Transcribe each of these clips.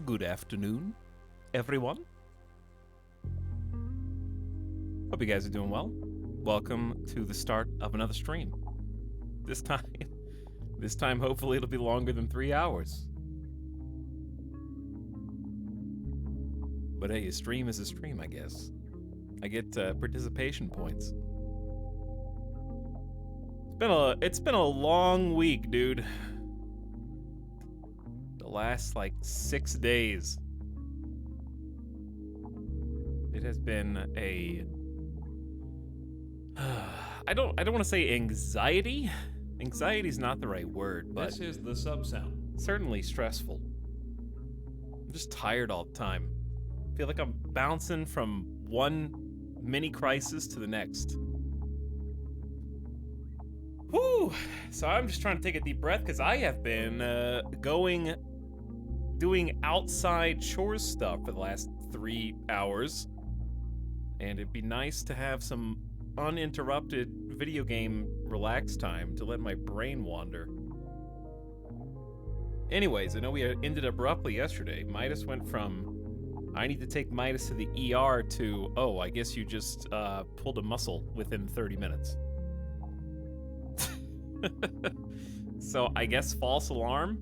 Good afternoon, everyone. Hope you guys are doing well. Welcome to the start of another stream. This time hopefully it'll be longer than 3 hours. But hey, a stream is a stream, I guess. I get participation points. It's been a long week, dude. The last like 6 days. It has been a I don't want to say anxiety. Anxiety's not the right word, but This is the sub sound. certainly stressful. I'm just tired all the time. I feel like I'm bouncing from one mini crisis to the next. Whew! So I'm just trying to take a deep breath because I have been doing outside chores stuff for the last 3 hours. And it'd be nice to have some uninterrupted video game relax time to let my brain wander. Anyways, I know we ended abruptly yesterday. Midas went from, I need to take Midas to the ER to, oh, I guess you just pulled a muscle within 30 minutes. So I guess false alarm.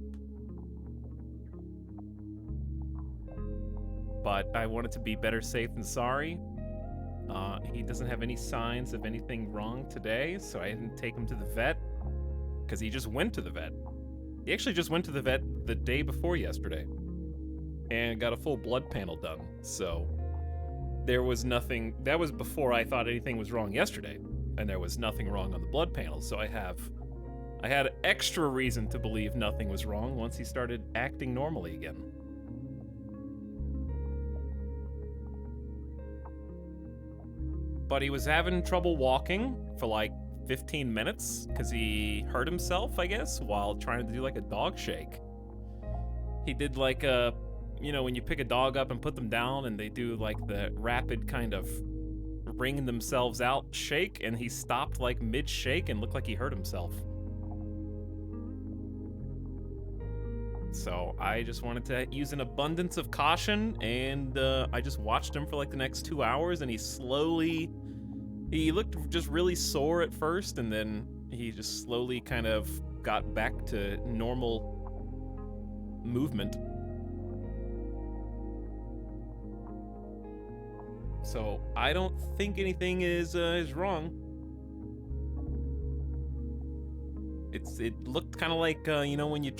But I wanted to be better safe than sorry. He doesn't have any signs of anything wrong today, so I didn't take him to the vet, because he just went to the vet. He actually just went to the vet the day before yesterday, and got a full blood panel done, so there was nothing. That was before I thought anything was wrong yesterday, and there was nothing wrong on the blood panel, so I had extra reason to believe nothing was wrong once he started acting normally again. But he was having trouble walking for like 15 minutes because he hurt himself, I guess, while trying to do like a dog shake. He did like a, when you pick a dog up and put them down and they do like the rapid kind of wring themselves out shake, and he stopped like mid-shake and looked like he hurt himself. So I just wanted to use an abundance of caution, and I just watched him for like the next 2 hours, and he looked just really sore at first, and then he just slowly kind of got back to normal movement. So I don't think anything is wrong. It looked kind of like when you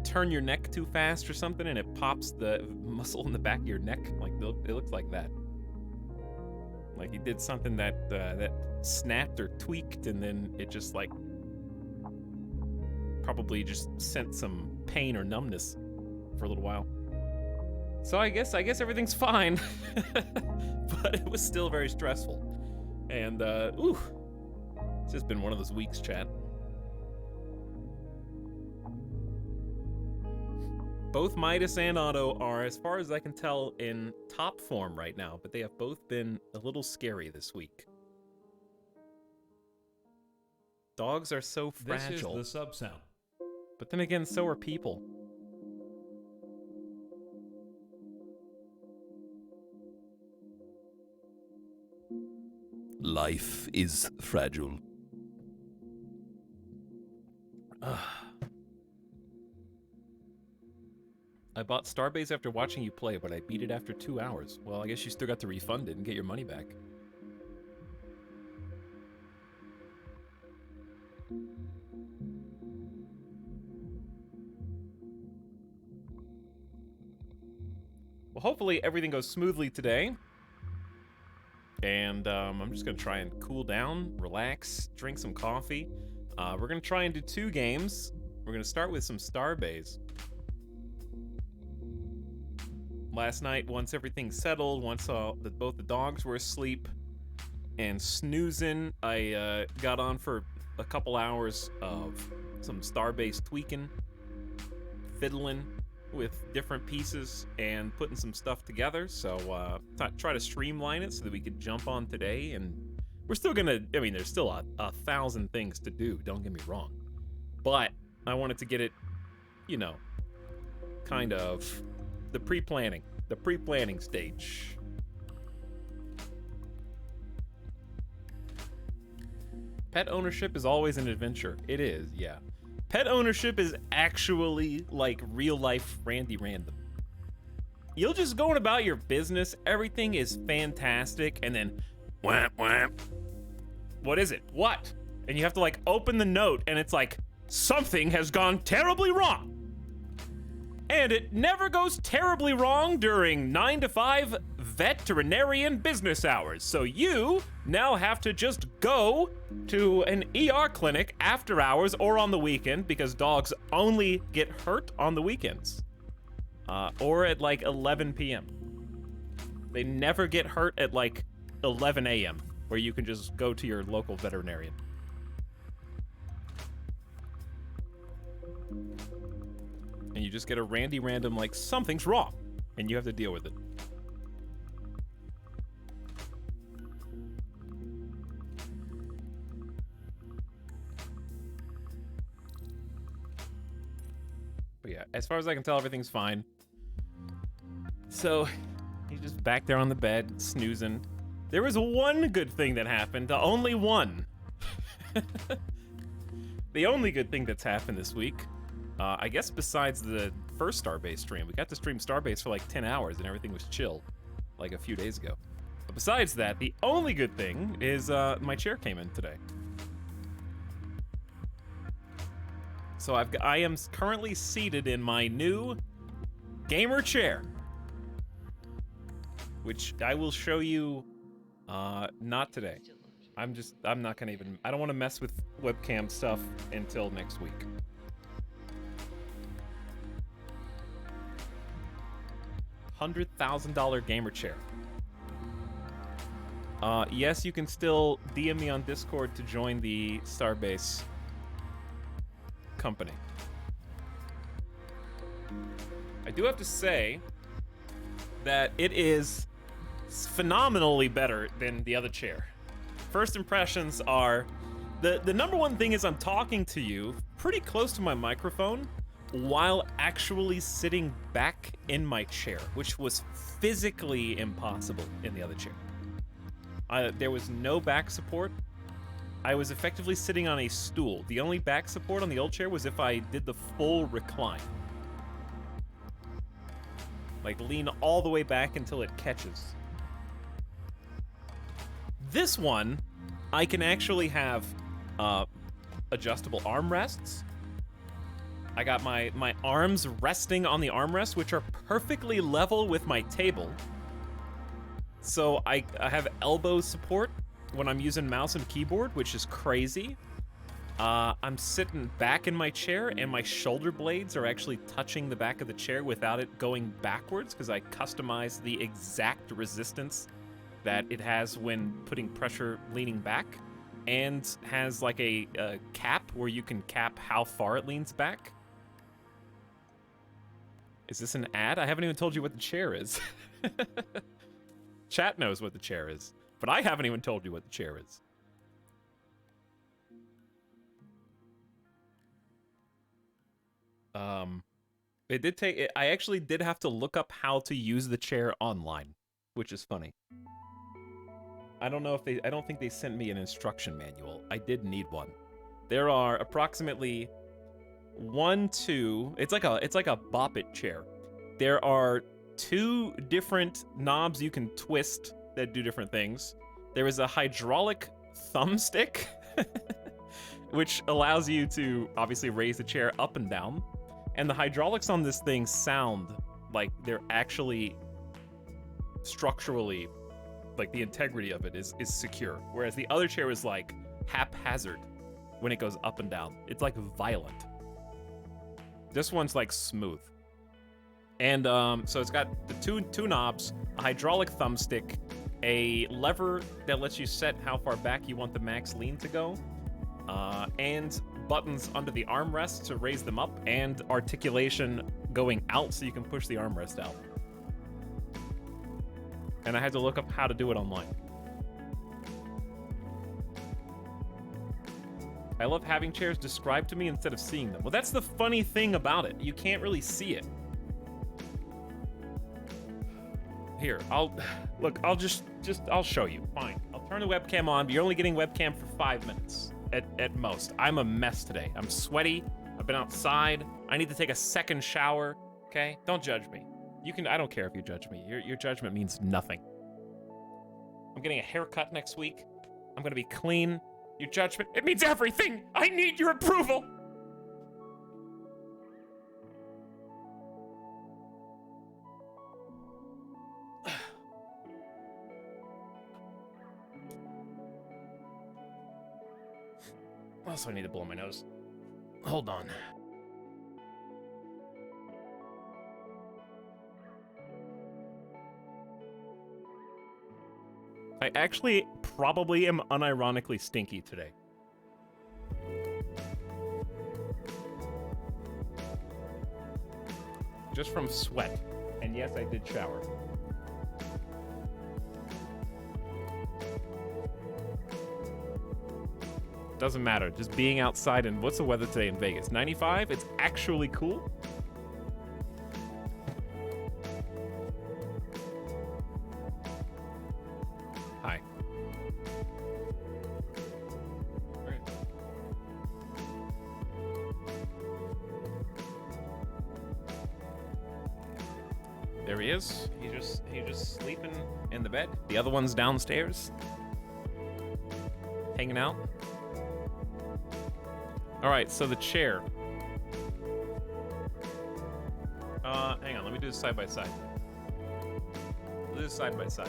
turn your neck too fast or something and it pops the muscle in the back of your neck. Like, it looks like that. Like he did something that snapped or tweaked, and then it just like probably just sent some pain or numbness for a little while. So I guess everything's fine, but it was still very stressful. And it's just been one of those weeks, chat. Both Midas and Otto are, as far as I can tell, in top form right now, but they have both been a little scary this week. Dogs are so fragile. This is the sub sound. But then again, so are people. Life is fragile. I bought Starbase after watching you play, but I beat it after 2 hours. Well, I guess you still got to refund it and get your money back. Well, hopefully everything goes smoothly today. And I'm just going to try and cool down, relax, drink some coffee. We're going to try and do 2 games. We're going to start with some Starbase. Last night, once everything settled, once both the dogs were asleep and snoozing, I got on for a couple hours of some Starbase tweaking, fiddling with different pieces, and putting some stuff together. So try to streamline it so that we could jump on today. And we're still gonna, there's still a 1,000 things to do, don't get me wrong. But I wanted to get it, kind of the pre-planning stage. Pet ownership is always an adventure. It is, yeah. Pet ownership is actually like real life Randy Random. You'll just going about your business, everything is fantastic, and then wham wham. What is it? What? And you have to like open the note and it's like, something has gone terribly wrong. And it never goes terribly wrong during 9 to 5 veterinarian business hours. So you now have to just go to an ER clinic after hours or on the weekend because dogs only get hurt on the weekends. Or at like 11 p.m. They never get hurt at like 11 a.m. where you can just go to your local veterinarian. And you just get a Randy Random like something's wrong and you have to deal with it. But yeah, as far as I can tell, everything's fine. So he's just back there on the bed, snoozing. There was one good thing that happened, the only one. The only good thing that's happened this week, I guess besides the first Starbase stream. We got to stream Starbase for like 10 hours and everything was chill, like a few days ago. But besides that, the only good thing is my chair came in today. So I am currently seated in my new gamer chair, which I will show you not today. I'm not gonna even, I don't want to mess with webcam stuff until next week. $100,000 gamer chair. Yes, you can still DM me on Discord to join the Starbase company. I do have to say that it is phenomenally better than the other chair. First impressions are, the number one thing is I'm talking to you pretty close to my microphone while actually sitting back in my chair, which was physically impossible in the other chair. There was no back support. I was effectively sitting on a stool. The only back support on the old chair was if I did the full recline. Like lean all the way back until it catches. This one, I can actually have adjustable armrests. I got my arms resting on the armrest, which are perfectly level with my table. So I have elbow support when I'm using mouse and keyboard, which is crazy. I'm sitting back in my chair and my shoulder blades are actually touching the back of the chair without it going backwards because I customized the exact resistance that it has when putting pressure leaning back, and has like a cap where you can cap how far it leans back. Is this an ad? I haven't even told you what the chair is. Chat knows what the chair is, but I haven't even told you what the chair is. It did take it. I actually did have to look up how to use the chair online, which is funny. I don't think they sent me an instruction manual. I did need one. There are approximately it's like a bop it chair. There are 2 different knobs you can twist that do different things. There is a hydraulic thumbstick, which allows you to obviously raise the chair up and down. And the hydraulics on this thing sound like they're actually structurally, like the integrity of it is secure. Whereas the other chair is like haphazard when it goes up and down. It's like violent. This one's like smooth. And so it's got the two knobs, a hydraulic thumbstick, a lever that lets you set how far back you want the max lean to go, and buttons under the armrest to raise them up, and articulation going out so you can push the armrest out. And I had to look up how to do it online. I love having chairs described to me instead of seeing them. Well, that's the funny thing about it. You can't really see it. here. I'll I'll show you. Fine. I'll turn the webcam on, but you're only getting webcam for 5 minutes at most. I'm a mess today. I'm sweaty. I've been outside. I need to take a second shower. Okay? Don't judge me. I don't care if you judge me. Your judgment means nothing. I'm getting a haircut next week. I'm gonna be clean. Your judgment, it means everything. I need your approval. Also, I need to blow my nose. Hold on. I actually probably am unironically stinky today. Just from sweat. And yes, I did shower. Doesn't matter. Just being outside, and what's the weather today in Vegas? 95? It's actually cool. Hi. Right. There he is. He's just sleeping in the bed. The other one's downstairs. Hanging out. All right, so the chair. Hang on, let me do this side by side. Do this side by side.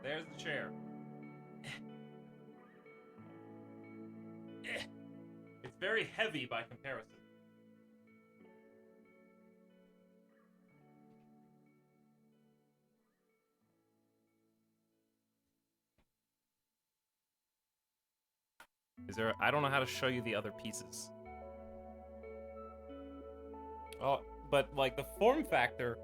There's the chair. It's very heavy by comparison. I don't know how to show you the other pieces. Oh, but like the form factor,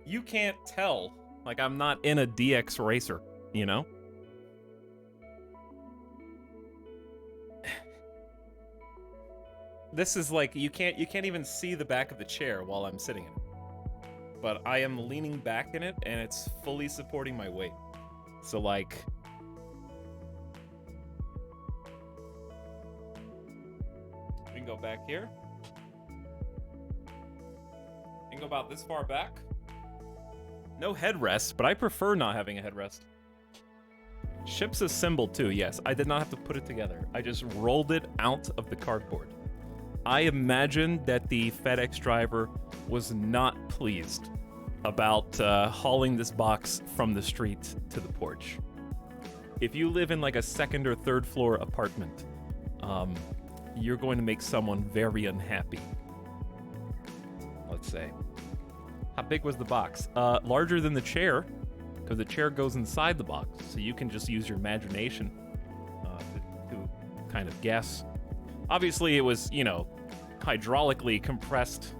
you can't tell. Like I'm not in a DX racer. You know? This is like, you can't even see the back of the chair while I'm sitting in it. But I am leaning back in it, and it's fully supporting my weight. So like... we can go back here. We can go about this far back. No headrest, but I prefer not having a headrest. Ship's assembled too, yes. I did not have to put it together. I just rolled it out of the cardboard. I imagine that the FedEx driver was not pleased about hauling this box from the street to the porch. If you live in like a second or third floor apartment, you're going to make someone very unhappy. Let's say. How big was the box? Larger than the chair. Because the chair goes inside the box, so you can just use your imagination to kind of guess. Obviously, it was, you know, hydraulically compressed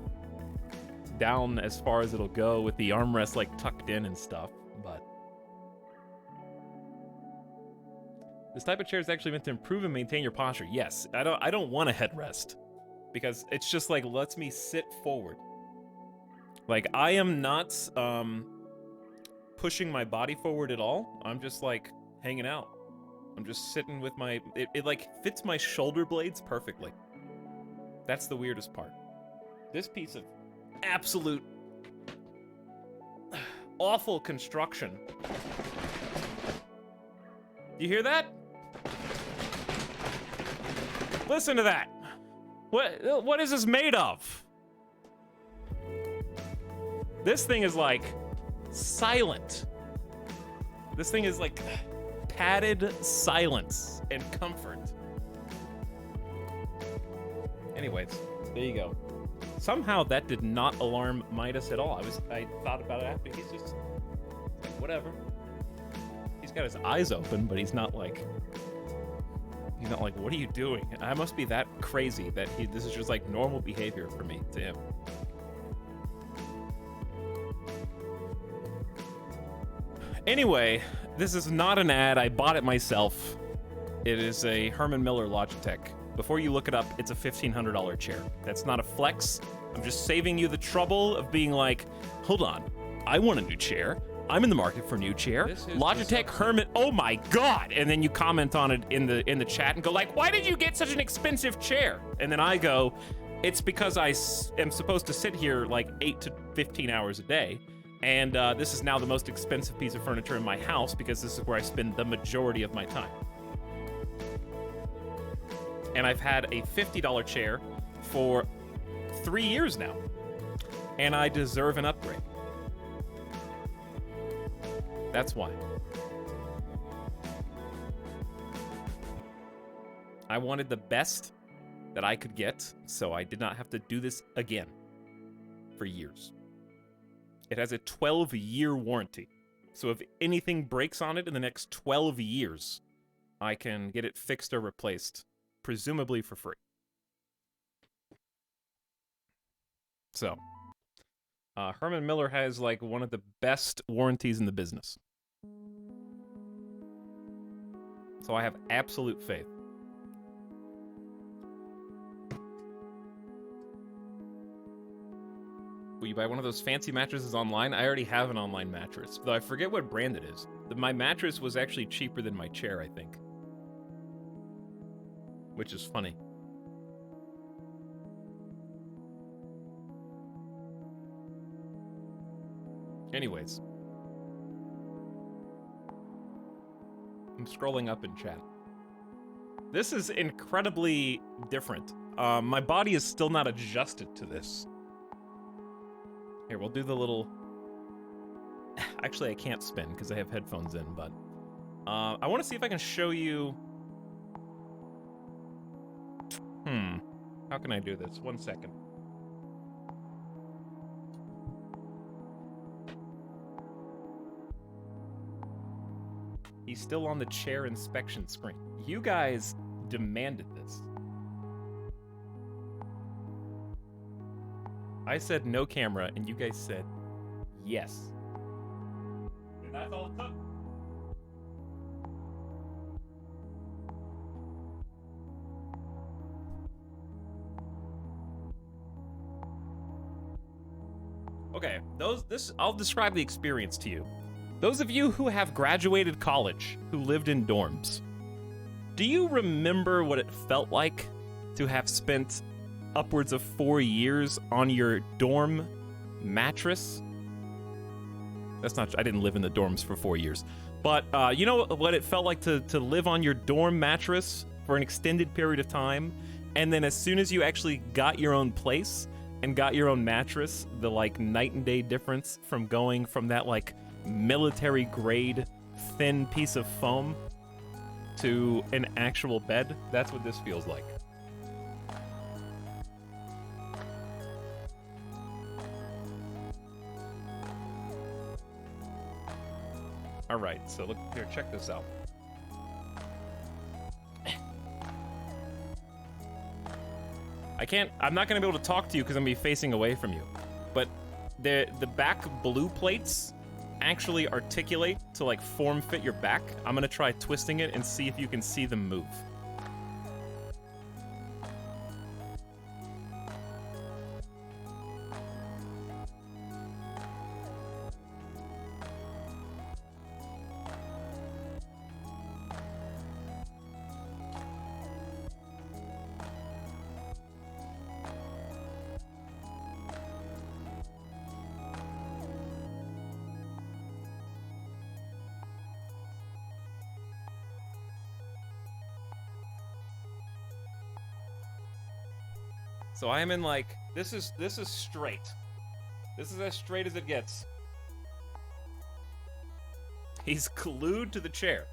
down as far as it'll go with the armrest, like, tucked in and stuff, but... This type of chair is actually meant to improve and maintain your posture. Yes, I don't want a headrest, because it's just, like, lets me sit forward. Like, I am not, pushing my body forward at all. I'm just like hanging out. I'm just sitting with my it like fits my shoulder blades perfectly. That's the weirdest part. This piece of absolute awful construction. You hear that? Listen to that. What is this made of? This thing is like silent. This thing is like padded silence and comfort. Anyways, there you go. Somehow that did not alarm Midas at all. I thought about it after. It's like, whatever. He's got his eyes open, but he's not like, what are you doing? I must be that crazy that this is just like normal behavior for me to him. Anyway, this is not an ad. I bought it myself. It is a Herman Miller Logitech. Before you look it up, it's a $1,500 chair. That's not a flex. I'm just saving you the trouble of being like, hold on, I want a new chair. I'm in the market for a new chair. Logitech Herman, oh my God. And then you comment on it in the chat and go like, why did you get such an expensive chair? And then I go, it's because I am supposed to sit here like 8 to 15 hours a day. And this is now the most expensive piece of furniture in my house because this is where I spend the majority of my time. And I've had a $50 chair for 3 years now. And I deserve an upgrade. That's why. I wanted the best that I could get, so I did not have to do this again for years. It has a 12-year warranty. So if anything breaks on it in the next 12 years, I can get it fixed or replaced, presumably for free. So, Herman Miller has like one of the best warranties in the business. So I have absolute faith. Will you buy one of those fancy mattresses online? I already have an online mattress, though I forget what brand it is. My mattress was actually cheaper than my chair, I think. Which is funny. Anyways. I'm scrolling up in chat. This is incredibly different. My body is still not adjusted to this. Here, we'll do the little... Actually, I can't spin because I have headphones in, but... I want to see if I can show you... How can I do this? 1 second. He's still on the chair inspection screen. You guys demanded this. I said no camera, and you guys said yes. And that's all it took. Okay, I'll describe the experience to you. Those of you who have graduated college, who lived in dorms, do you remember what it felt like to have spent upwards of 4 years on your dorm mattress? That's not, I didn't live in the dorms for 4 years. But you know what it felt like to live on your dorm mattress for an extended period of time, and then as soon as you actually got your own place and got your own mattress, the like night and day difference from going from that like military grade thin piece of foam to an actual bed, that's what this feels like. All right, so look here, check this out. I'm not gonna be able to talk to you because I'm gonna be facing away from you. But the back blue plates actually articulate to like form fit your back. I'm gonna try twisting it and see if you can see them move. So I am in like, this is straight. This is as straight as it gets. He's glued to the chair.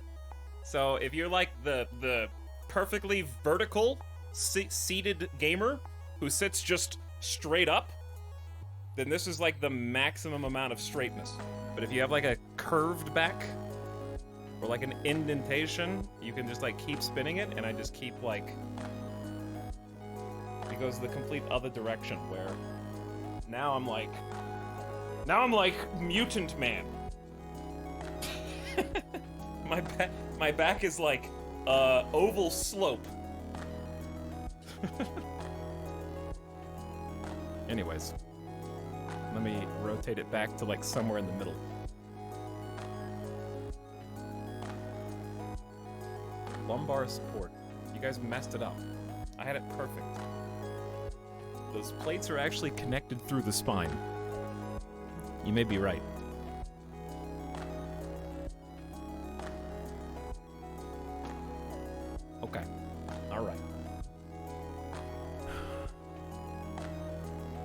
So if you're like the perfectly vertical seated gamer who sits just straight up, then this is like the maximum amount of straightness. But if you have like a curved back or like an indentation, you can just like keep spinning it, and I just keep like, it goes the complete other direction where now I'm like mutant man. my back is like oval slope. Anyways, let me rotate it back to like somewhere in the middle. Lumbar support. You guys messed it up. I had it perfect. Those plates are actually connected through the spine. You may be right. Okay. Alright.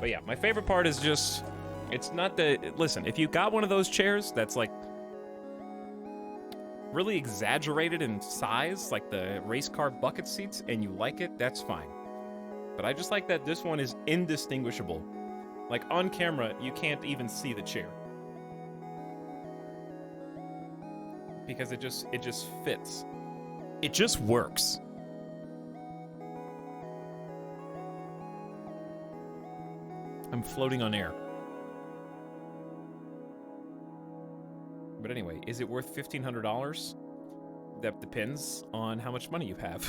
But yeah, my favorite part is just, it's not the, listen, if you got one of those chairs that's like really exaggerated in size, like the race car bucket seats, and you like it, that's fine. But I just like that this one is indistinguishable. Like on camera, you can't even see the chair. Because it just fits. It just works. I'm floating on air. But anyway, is it worth $1,500? That depends on how much money you have.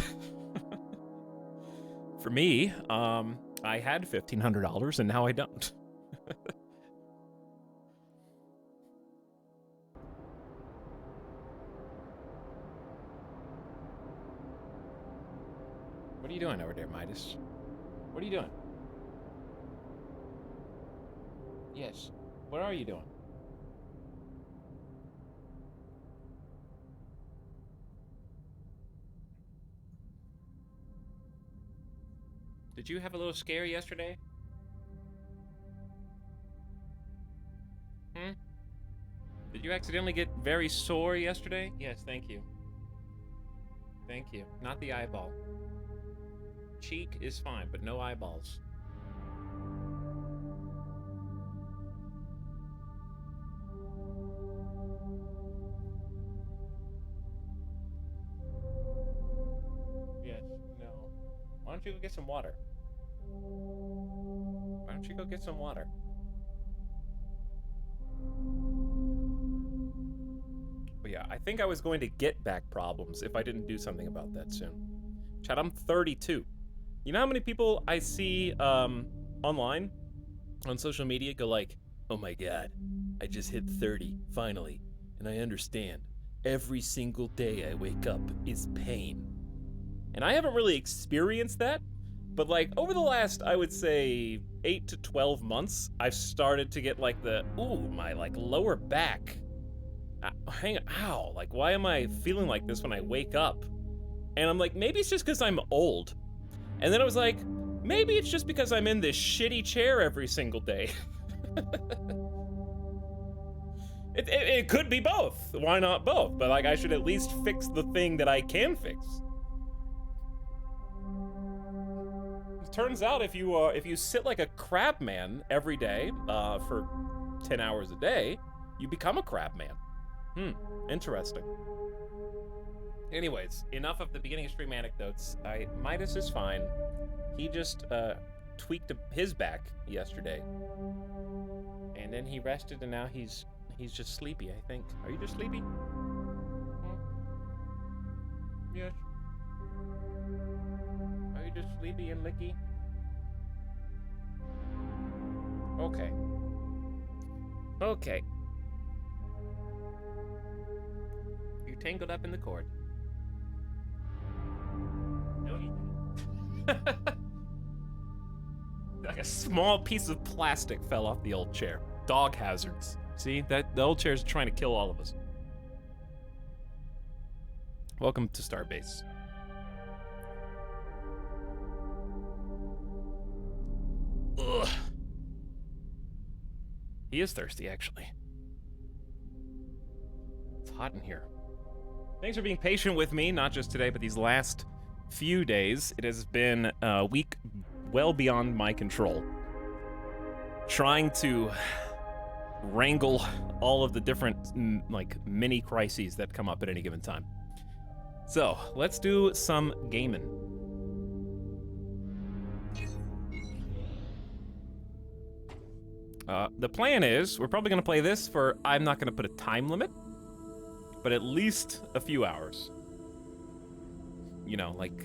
For me, I had $1,500 and now I don't. What are you doing over there, Midas? What are you doing? Yes. What are you doing? Did you have a little scare yesterday? Did you accidentally get very sore yesterday? Yes, thank you. Thank you. Not the eyeball. Cheek is fine, but no eyeballs. Yes, no. Why don't you go get some water? Why don't you go get some water? But yeah, I think I was going to get back problems if I didn't do something about that soon. Chat, I'm 32. You know how many people I see online, on social media, go like, oh my god, I just hit 30, finally, and I understand. Every single day I wake up is pain. And I haven't really experienced that, but like over the last, I would say 8 to 12 months, I've started to get like the, ooh, my like lower back. Ow, like why am I feeling like this when I wake up? And I'm like, maybe it's just because I'm old. And then I was like, maybe it's just because I'm in this shitty chair every single day. It could be both. Why not both? But like I should at least fix the thing that I can fix. It turns out if you sit like a crab man every day for 10 hours a day, you become a crab man. Interesting. Anyways, enough of the beginning of stream anecdotes. Midas is fine. He just tweaked his back yesterday, and then he rested, and now he's just sleepy, I think. Are you just sleepy? Yes. Are you just sleepy and licky? Okay. Okay. You're tangled up in the cord. No, you didn't. Like a small piece of plastic fell off the old chair. Dog hazards. See, that the old chair's trying to kill all of us. Welcome to Starbase. Ugh. He is thirsty, actually. It's hot in here. Thanks for being patient with me, not just today, but these last few days. It has been a week well beyond my control. Trying to wrangle all of the different like mini crises that come up at any given time. So let's do some gaming. The plan is we're probably going to play this for, I'm not going to put a time limit, but at least a few hours. You know, like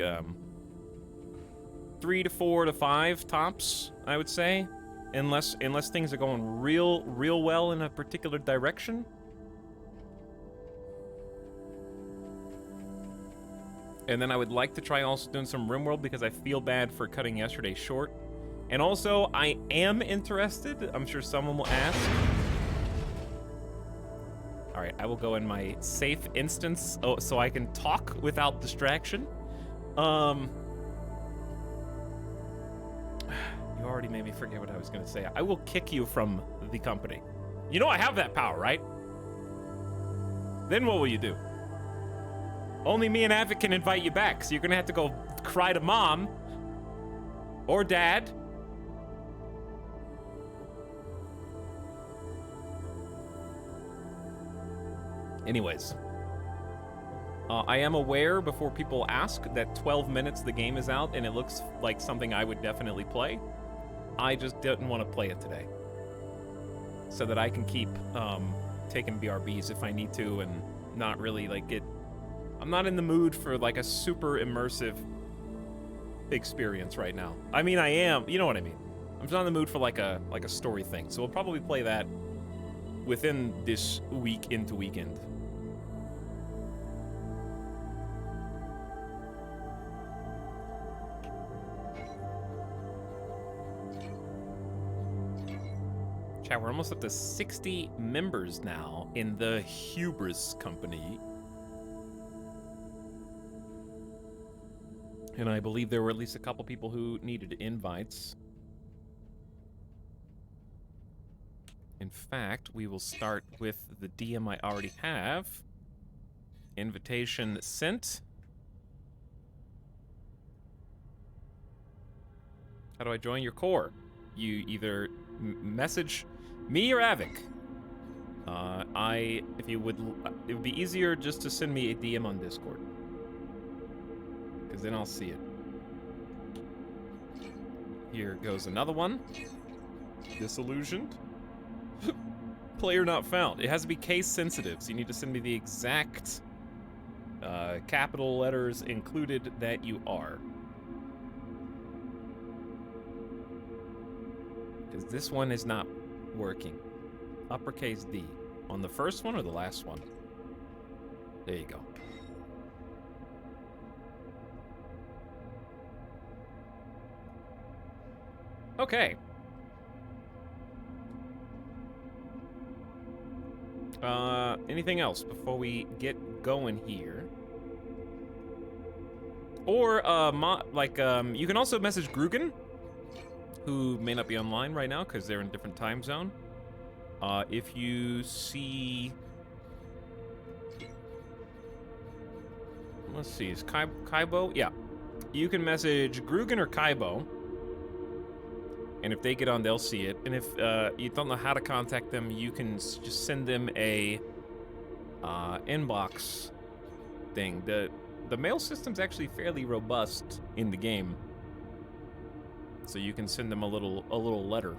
3 to 4 to 5 tops, I would say, unless things are going real well in a particular direction. And then I would like to try also doing some rimworld because I feel bad for cutting yesterday short. And also, I am interested. I'm sure someone will ask. All right, I will go in my safe instance so I can talk without distraction. You already made me forget what I was going to say. I will kick you from the company. You know I have that power, right? Then what will you do? Only me and Avid can invite you back, so you're going to have to go cry to mom or dad. Anyways, I am aware before people ask that 12 minutes the game is out and it looks like something I would definitely play. I just didn't want to play it today. So that I can keep taking BRBs if I need to and not really like get... I'm not in the mood for like a super immersive experience right now. I mean, I am, you know what I mean. I'm just not in the mood for like a story thing. So we'll probably play that within this week into weekend. Chat, we're almost up to 60 members now in the Hubris Company. And I believe there were at least a couple people who needed invites. In fact, we will start with the DM I already have. Invitation sent. How do I join your core? You either message me or Avik. If you would, it would be easier just to send me a DM on Discord. Because then I'll see it. Here goes another one. Disillusioned. Player not found. It has to be case sensitive, so you need to send me the exact capital letters included that you are. Because this one is not working. Uppercase D. On the first one or the last one? There you go. Okay. Anything else before we get going here? Or, you can also message Grugan, who may not be online right now because they're in a different time zone. If you see... Let's see, is Kaibo? Yeah. You can message Grugan or Kaibo. And if they get on, they'll see it. And if you don't know how to contact them, you can just send them a inbox thing. The mail system's actually fairly robust in the game, so you can send them a little letter.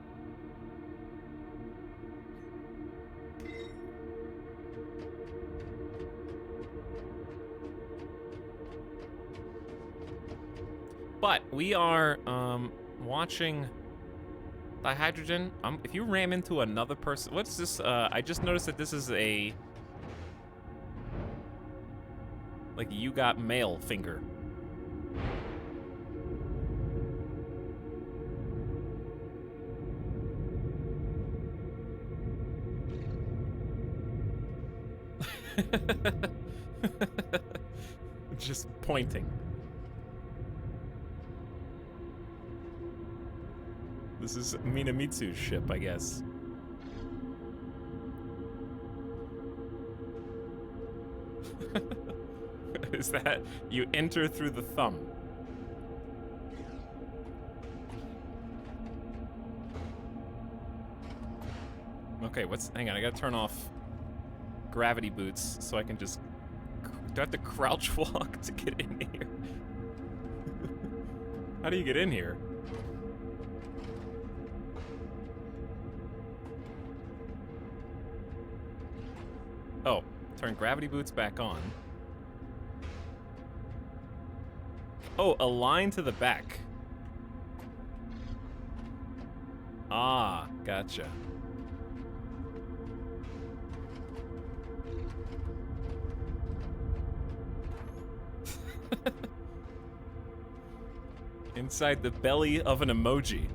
But we are watching Dihydrogen. If you ram into another person, what's this? I just noticed that this is a like you got mail finger. Just pointing. This is Minamitsu's ship, I guess. Is that you enter through the thumb? Okay, hang on, I gotta turn off gravity boots so I can just... Do I have to crouch walk to get in here? How do you get in here? Oh, turn gravity boots back on. Oh, align to the back. Ah, gotcha. Inside the belly of an emoji.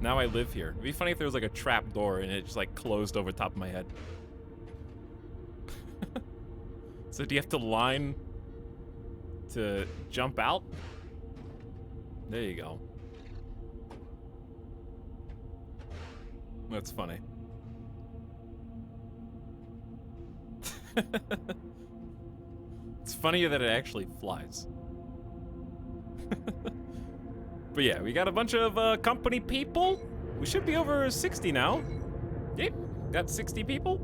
Now I live here. It'd be funny if there was like a trap door and it just like closed over top of my head. So do you have to line to jump out? There you go. That's funny. It's funnier that it actually flies. But yeah, we got a bunch of company people. We should be over 60 now. Yep, got 60 people.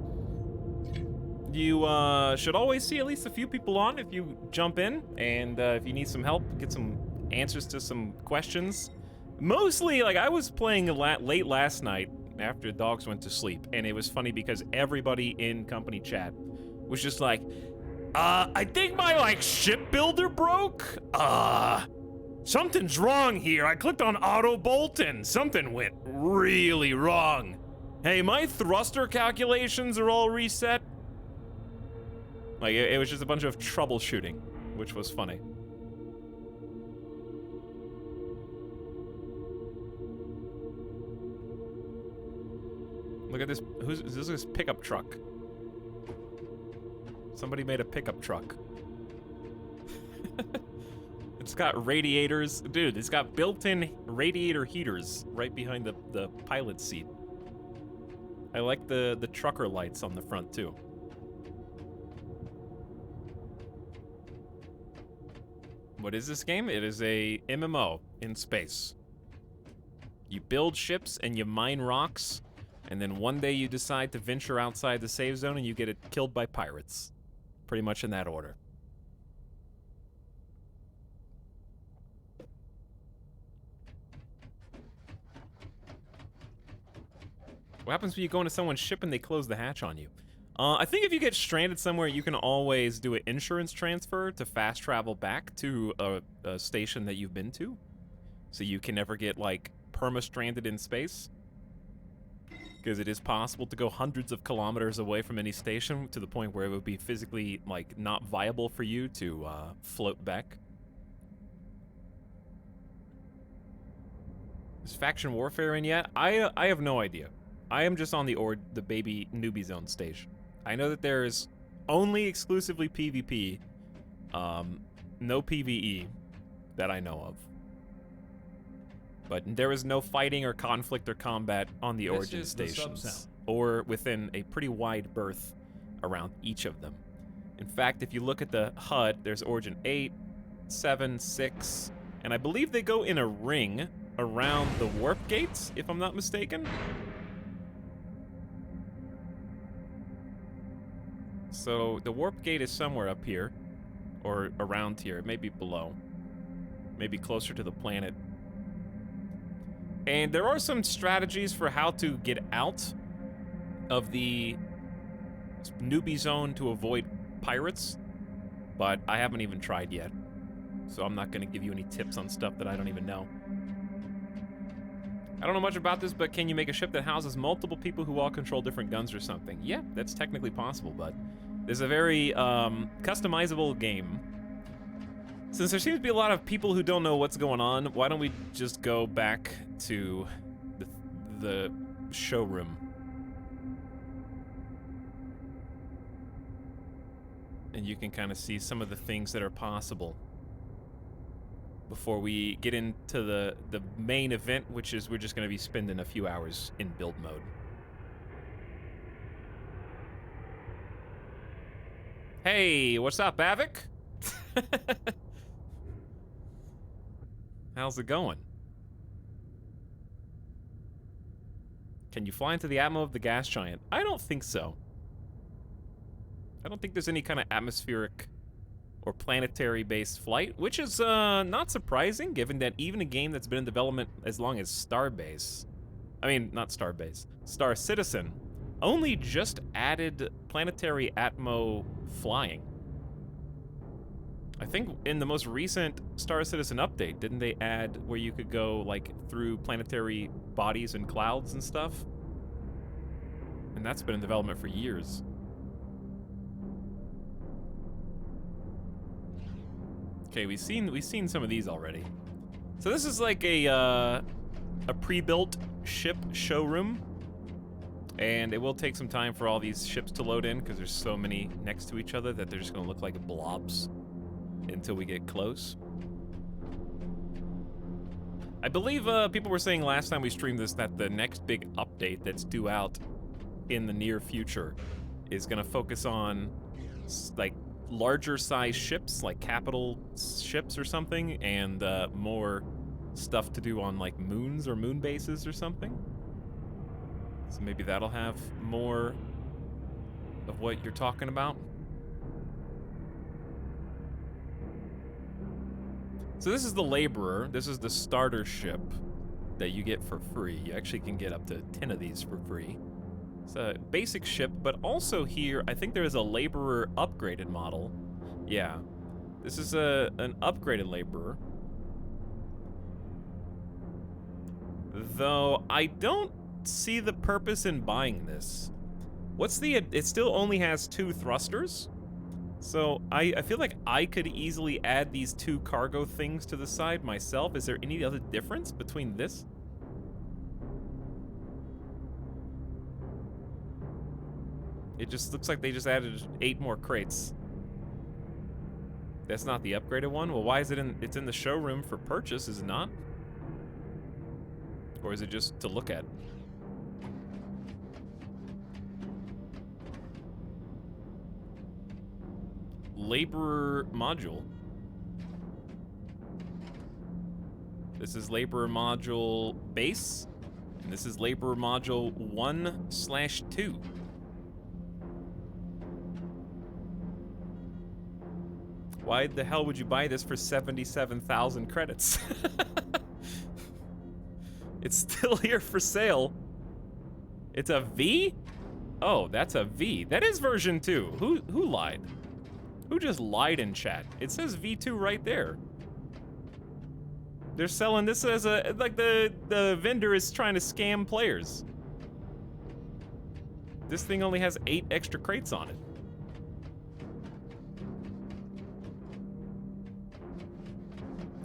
You should always see at least a few people on if you jump in. And if you need some help, get some answers to some questions. Mostly, like, I was playing late last night after the dogs went to sleep. And it was funny because everybody in company chat was just like, I think my, like, shipbuilder broke. Something's wrong here. I clicked on auto bolt and something went really wrong. Hey, my thruster calculations are all reset. Like, it was just a bunch of troubleshooting, which was funny. Look at this. This is pickup truck. Somebody made a pickup truck. It's got radiators. Dude, it's got built-in radiator heaters right behind the pilot seat. I like the trucker lights on the front, too. What is this game? It is a MMO in space. You build ships and you mine rocks, and then one day you decide to venture outside the save zone and you get it killed by pirates. Pretty much in that order. What happens when you go into someone's ship and they close the hatch on you? I think if you get stranded somewhere, you can always do an insurance transfer to fast travel back to a station that you've been to. So you can never get, like, perma-stranded in space. Because it is possible to go hundreds of kilometers away from any station to the point where it would be physically, like, not viable for you to float back. Is faction warfare in yet? I have no idea. I am just on the baby newbie zone stage. I know that there's only exclusively PvP, no PvE that I know of. But there is no fighting or conflict or combat on the origin stations, or within a pretty wide berth around each of them. In fact, if you look at the HUD, there's origin 8, 7, 6, and I believe they go in a ring around the warp gates, if I'm not mistaken. So the warp gate is somewhere up here, or around here. It may be below, maybe closer to the planet. And there are some strategies for how to get out of the newbie zone to avoid pirates, but I haven't even tried yet. So I'm not gonna give you any tips on stuff that I don't even know. I don't know much about this, but can you make a ship that houses multiple people who all control different guns or something? Yeah, that's technically possible, but there's a very customizable game. Since there seems to be a lot of people who don't know what's going on, why don't we just go back to the showroom? And you can kind of see some of the things that are possible before we get into the main event, which is we're just going to be spending a few hours in build mode. Hey, what's up, Avik? How's it going? Can you fly into the atmo of the gas giant? I don't think so. I don't think there's any kind of atmospheric or planetary-based flight, which is not surprising, given that even a game that's been in development as long as Starbase, I mean, not Starbase, Star Citizen, only just added planetary atmo flying. I think in the most recent Star Citizen update, didn't they add where you could go, like, through planetary bodies and clouds and stuff? And that's been in development for years. Okay, we've seen some of these already. So this is like a pre-built ship showroom, and it will take some time for all these ships to load in because there's so many next to each other that they're just gonna look like blobs until we get close. I believe people were saying last time we streamed this that the next big update that's due out in the near future is gonna focus on like larger size ships, like capital ships or something, and more stuff to do on like moons or moon bases or something. So maybe that'll have more of what you're talking about. So this is the Laborer. This is the starter ship that you get for free. You actually can get up to 10 of these for free. It's a basic ship, but also here, I think there is a Laborer upgraded model. Yeah, this is an upgraded Laborer. Though, I don't see the purpose in buying this. What's the... It still only has 2 thrusters. So, I feel like I could easily add these 2 cargo things to the side myself. Is there any other difference between this? It just looks like they just added 8 more crates. That's not the upgraded one? Well, why is it in... It's in the showroom for purchase, is it not? Or is it just to look at? Laborer module. This is Laborer module base, and this is Laborer module 1/2. Why the hell would you buy this for 77,000 credits? It's still here for sale. It's a V? Oh, that's a V. That is version 2. Who lied? Who just lied in chat? It says V2 right there. They're selling this as a... Like, the vendor is trying to scam players. This thing only has 8 extra crates on it.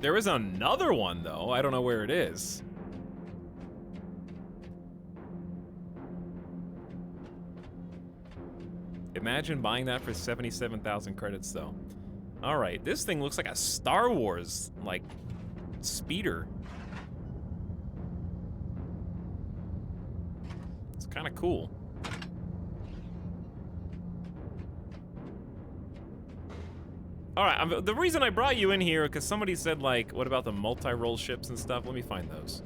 There is another one, though. I don't know where it is. Imagine buying that for 77,000 credits, though. All right, this thing looks like a Star Wars, like, speeder. It's kind of cool. All right, the reason I brought you in here, because somebody said, like, what about the multi-role ships and stuff? Let me find those.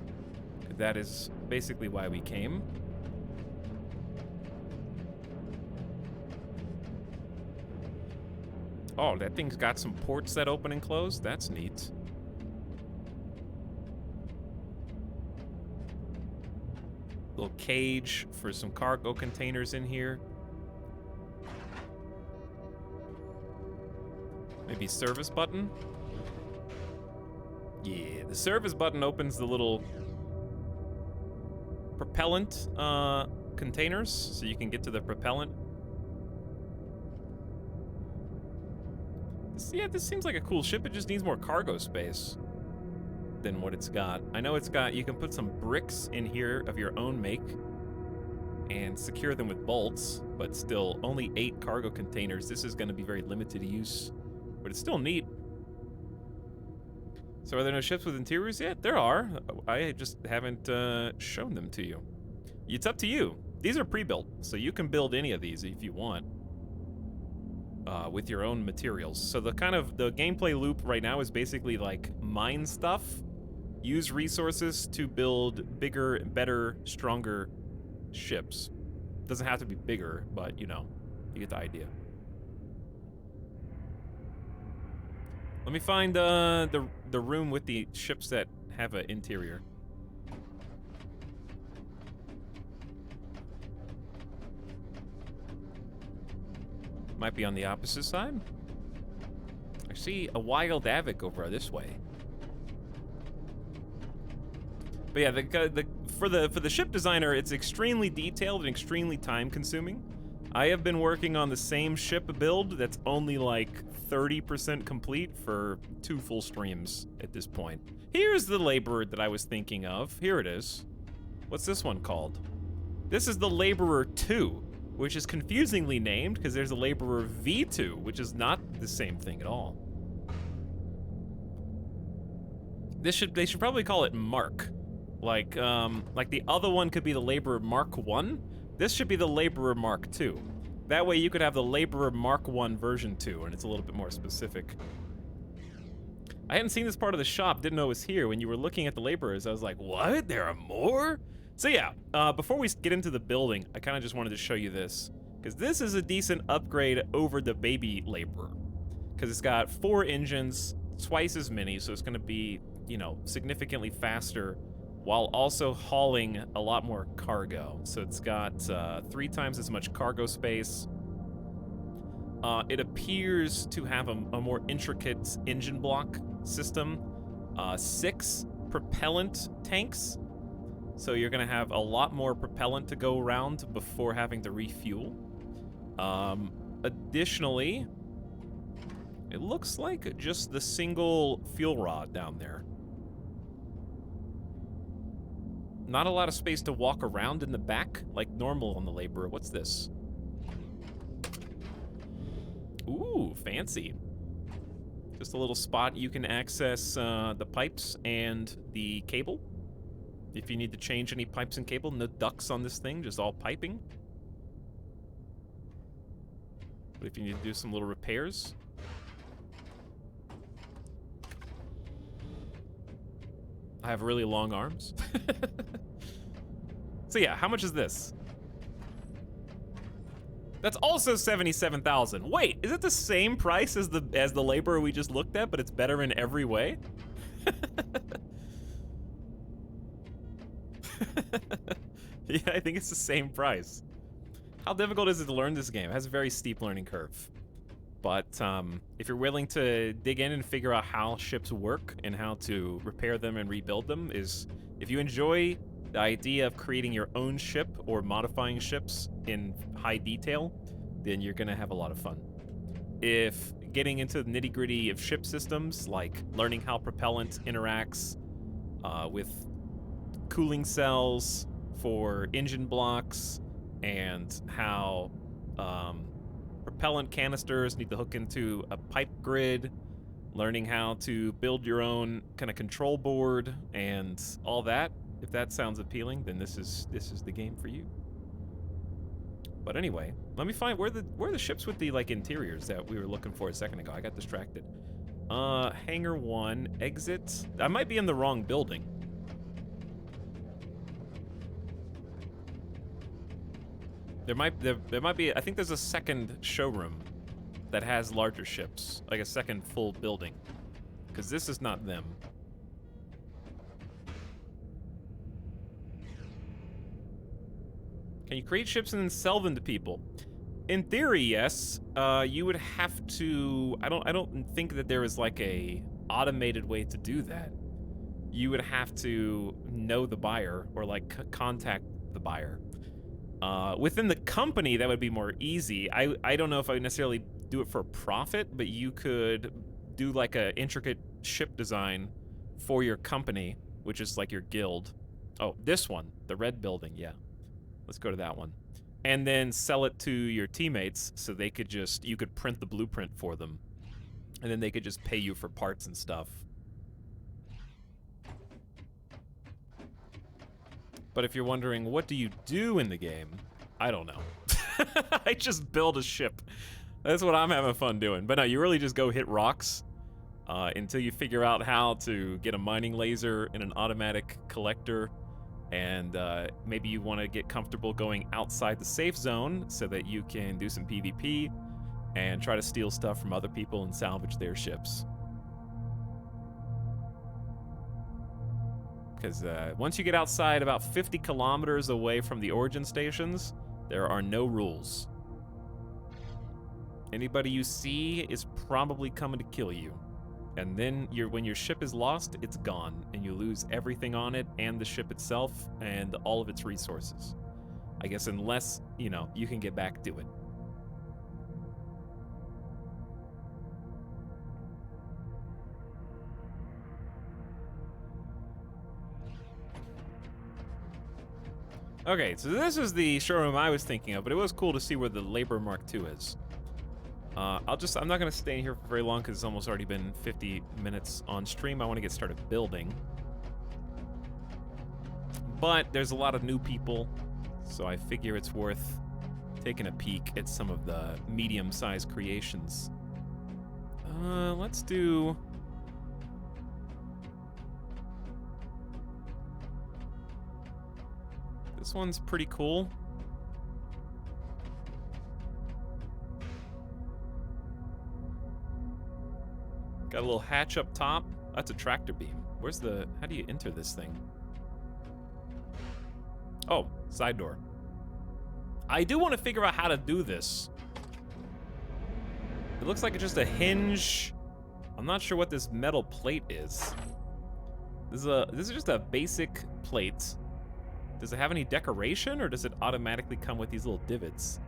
That is basically why we came. Oh, that thing's got some ports that open and close? That's neat. Little cage for some cargo containers in here. Maybe service button? Yeah, the service button opens the little propellant containers, so you can get to the propellant. Yeah, this seems like a cool ship. It just needs more cargo space than what it's got. I know it's got, you can put some bricks in here of your own make and secure them with bolts, but still only 8 cargo containers. This is going to be very limited use, but it's still neat. So are there no ships with interiors yet? There are. I just haven't shown them to you. It's up to you. These are pre-built, so you can build any of these if you want. With your own materials. So the gameplay loop right now is basically like mine stuff, use resources to build bigger, better, stronger ships. Doesn't have to be bigger, but you know, you get the idea. Let me find the room with the ships that have an interior. Might be on the opposite side. I see a wild Avic over this way. But yeah, for the ship designer, it's extremely detailed and extremely time-consuming. I have been working on the same ship build that's only like 30% complete for 2 full streams at this point. Here's the Laborer that I was thinking of. Here it is. What's this one called? This is the Laborer 2, which is confusingly named because there's a Laborer V2, which is not the same thing at all. They should probably call it Mark. Like the other one could be the Laborer Mark 1. This should be the Laborer Mark 2. That way you could have the Laborer Mark 1 version 2, and it's a little bit more specific. I hadn't seen this part of the shop, didn't know it was here. When you were looking at the Laborers, I was like, what? There are more? So yeah, before we get into the building, I kind of just wanted to show you this, because this is a decent upgrade over the baby Laborer, because it's got 4 engines, twice as many, so it's going to be, you know, significantly faster, while also hauling a lot more cargo. So it's got 3 times as much cargo space. It appears to have a more intricate engine block system. 6 propellant tanks. So you're gonna have a lot more propellant to go around before having to refuel. Additionally, it looks like just the single fuel rod down there. Not a lot of space to walk around in the back, like normal on the Laborer. What's this? Ooh, fancy. Just a little spot you can access the pipes and the cable. If you need to change any pipes and cable, no ducts on this thing, just all piping. But if you need to do some little repairs. I have really long arms. So yeah, how much is this? That's also 77,000. Wait, is it the same price as the Laborer we just looked at, but it's better in every way? Yeah, I think it's the same price. How difficult is it to learn this game? It has a very steep learning curve. But if you're willing to dig in and figure out how ships work and how to repair them and rebuild them, if you enjoy the idea of creating your own ship or modifying ships in high detail, then you're gonna have a lot of fun. If getting into the nitty-gritty of ship systems, like learning how propellant interacts with cooling cells for engine blocks, and how propellant canisters need to hook into a pipe grid, learning how to build your own kind of control board and all that. If that sounds appealing, then this is the game for you. But anyway, let me find where the ships with the like interiors that we were looking for a second ago. I got distracted. Hangar 1, exit. I might be in the wrong building. There might be, I think there's a second showroom that has larger ships, like a second full building, because this is not them. Can you create ships and then sell them to people? In theory, yes. You would have to, I don't think that there is like a automated way to do that. You would have to know the buyer or like contact the buyer. Within the company, that would be more easy. I don't know if I would necessarily do it for a profit, but you could do like a intricate ship design for your company, which is like your guild. Oh, this one, the red building, yeah. Let's go to that one. And then sell it to your teammates so they could you could print the blueprint for them. And then they could just pay you for parts and stuff. But if you're wondering, what do you do in the game? I don't know. I just build a ship. That's what I'm having fun doing. But no, you really just go hit rocks until you figure out how to get a mining laser and an automatic collector And maybe you want to get comfortable going outside the safe zone so that you can do some PvP and try to steal stuff from other people and salvage their ships. Because once you get outside about 50 kilometers away from the origin stations, there are no rules. Anybody you see is probably coming to kill you. And then when your ship is lost, it's gone, and you lose everything on it and the ship itself and all of its resources. I guess unless, you know, you can get back to it. Okay, so this is the showroom I was thinking of, but it was cool to see where the Labor Mark II is. I'm not gonna stay here for very long because it's almost already been 50 minutes on stream. I want to get started building. But there's a lot of new people, so I figure it's worth taking a peek at some of the medium-sized creations. Let's do... This one's pretty cool. Got a little hatch up top. That's a tractor beam. Where's the... How do you enter this thing? Oh, side door. I do want to figure out how to do this. It looks like it's just a hinge. I'm not sure what this metal plate is. This is just a basic plate. Does it have any decoration, or does it automatically come with these little divots?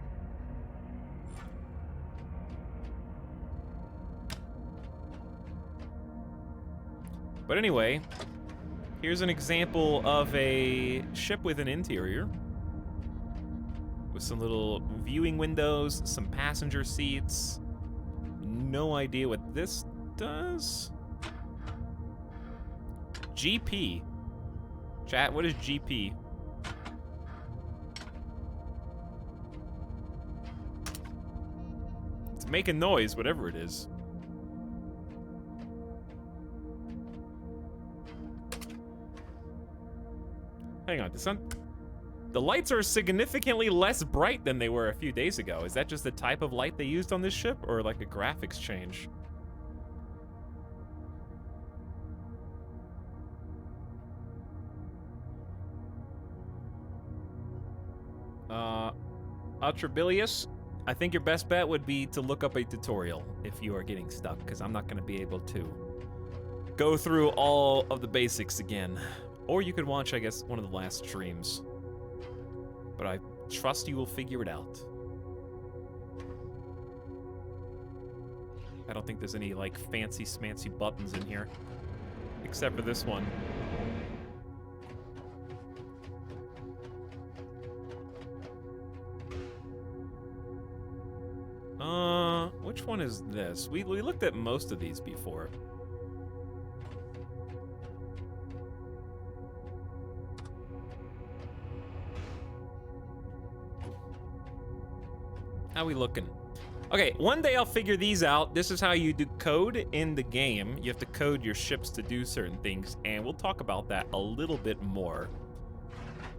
But anyway, here's an example of a ship with an interior. With some little viewing windows, some passenger seats. No idea what this does. GP. Chat, what is GP? It's making noise, whatever it is. Hang on, the lights are significantly less bright than they were a few days ago. Is that just the type of light they used on this ship, or like a graphics change? Ultrabilius, I think your best bet would be to look up a tutorial if you are getting stuck, because I'm not going to be able to go through all of the basics again. Or you could watch, I guess, one of the last streams. But I trust you will figure it out. I don't think there's any, like, fancy smancy buttons in here. Except for this one. Which one is this? We looked at most of these before. How we looking? Okay, one day I'll figure these out. This is how you do code in the game. You have to code your ships to do certain things, and we'll talk about that a little bit more.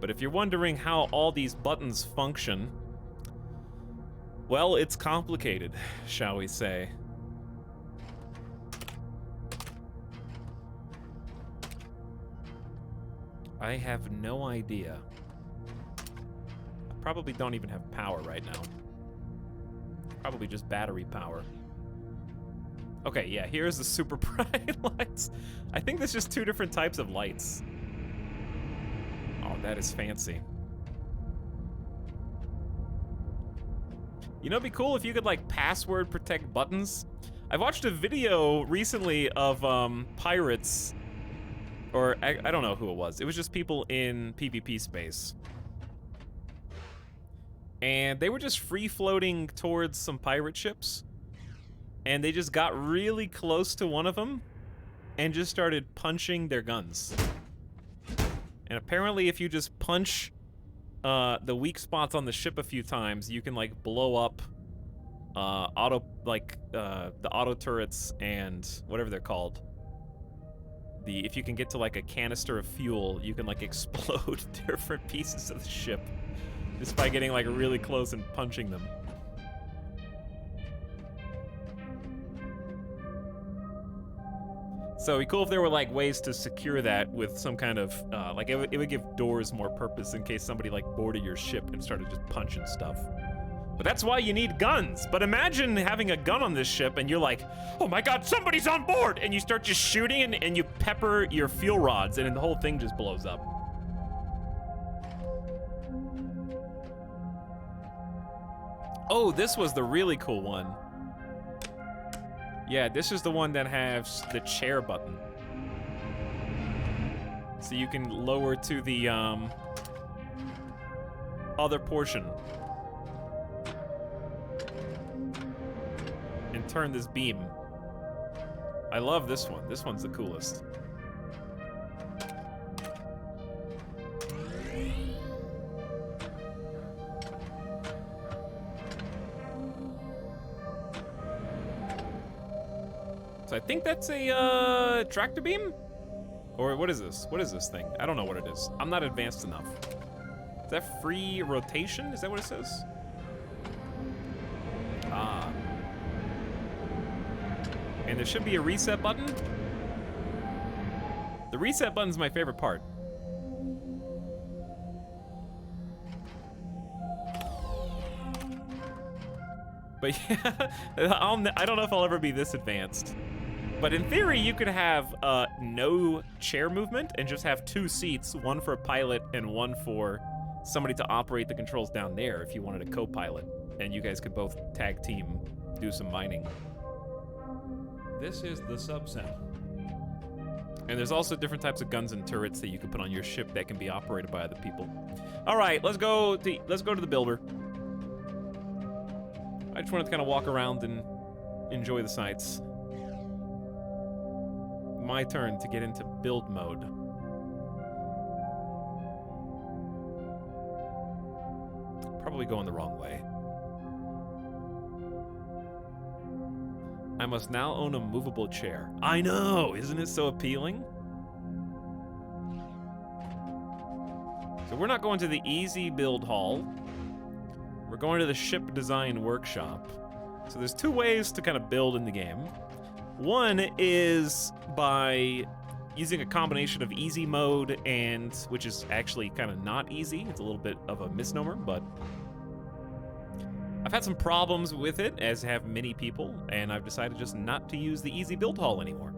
But if you're wondering how all these buttons function, well, it's complicated, shall we say. I have no idea. I probably don't even have power right now. Probably just battery power. Okay, yeah, here's the super bright lights. I think there's just two different types of lights. Oh, that is fancy. You know, it'd be cool if you could, like, password protect buttons. I watched a video recently of pirates, or I don't know who it was. It was just people in PvP space. And they were just free-floating towards some pirate ships. And they just got really close to one of them and just started punching their guns. And apparently if you just punch the weak spots on the ship a few times, you can, like, blow up the auto turrets and whatever they're called. if you can get to like a canister of fuel, you can like explode different pieces of the ship just by getting like really close and punching them. So it'd be cool if there were like ways to secure that with some kind of like it would give doors more purpose in case somebody like boarded your ship and started just punching stuff. But that's why you need guns. But imagine having a gun on this ship and you're like, oh my god, somebody's on board! And you start just shooting and you pepper your fuel rods and then the whole thing just blows up. Oh, this was the really cool one. Yeah, this is the one that has the chair button. So you can lower to the other portion. And turn this beam. I love this one. This one's the coolest. So I think that's a tractor beam? Or what is this? What is this thing? I don't know what it is. I'm not advanced enough. Is that free rotation? Is that what it says? Ah. And there should be a reset button. The reset button's my favorite part. But yeah, I don't know if I'll ever be this advanced. But in theory, you could have no chair movement and just have 2 seats, one for a pilot and one for somebody to operate the controls down there if you wanted a co-pilot. And you guys could both tag team, do some mining. This is the subset. And there's also different types of guns and turrets that you can put on your ship that can be operated by other people. All right, let's go to the builder. I just wanted to kind of walk around and enjoy the sights. My turn to get into build mode. Probably going the wrong way. I must now own a movable chair. I know, isn't it so appealing? So we're not going to the easy build hall. We're going to the ship design workshop. So there's 2 ways to kind of build in the game. One is by using a combination of easy mode and, which is actually kind of not easy. It's a little bit of a misnomer, but I've had some problems with it, as have many people, and I've decided just not to use the easy build hall anymore.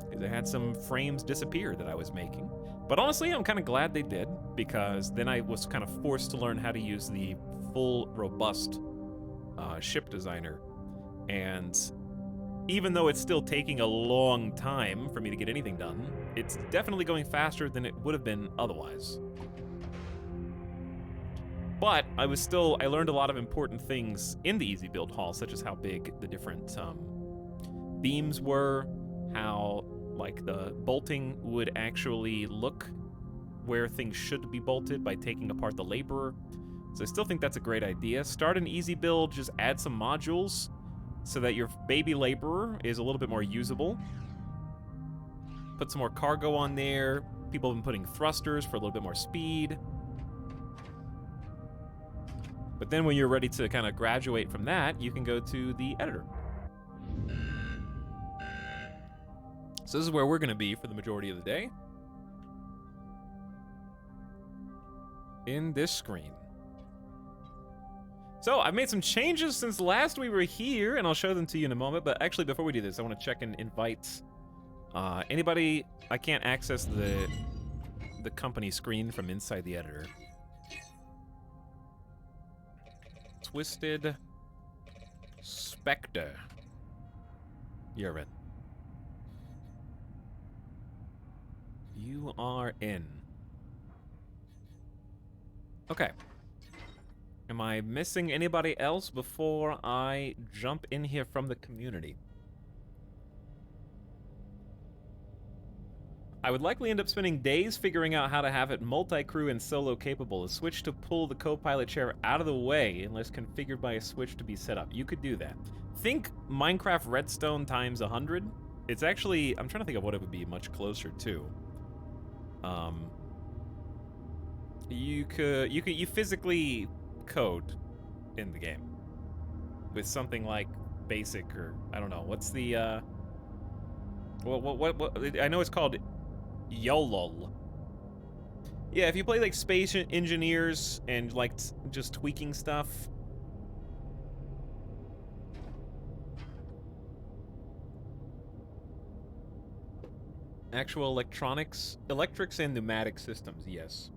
Because I had some frames disappear that I was making. But honestly, I'm kind of glad they did, because then I was kind of forced to learn how to use the full, robust ship designer. And even though it's still taking a long time for me to get anything done, it's definitely going faster than it would have been otherwise. But I learned a lot of important things in the easy build hall, such as how big the different beams were, how like the bolting would actually look where things should be bolted by taking apart the laborer. So I still think that's a great idea. Start an easy build, just add some modules so that your baby laborer is a little bit more usable. Put some more cargo on there. People have been putting thrusters for a little bit more speed. But then when you're ready to kind of graduate from that, you can go to the editor. So this is where we're going to be for the majority of the day. In this screen. So I've made some changes since last we were here, and I'll show them to you in a moment. But actually, before we do this, I want to check and invite anybody. I can't access the company screen from inside the editor. Twisted Spectre. You're in. You are in. Okay. Am I missing anybody else before I jump in here from the community? I would likely end up spending days figuring out how to have it multi-crew and solo capable. A switch to pull the co-pilot chair out of the way unless configured by a switch to be set up. You could do that. Think Minecraft Redstone times 100. It's actually, I'm trying to think of what it would be much closer to. You physically code in the game with something like basic, or I don't know, what's the what I know it's called YOLOL. Yeah, if you play like Space Engineers and like just tweaking stuff. Actual electrics and pneumatic systems, yes.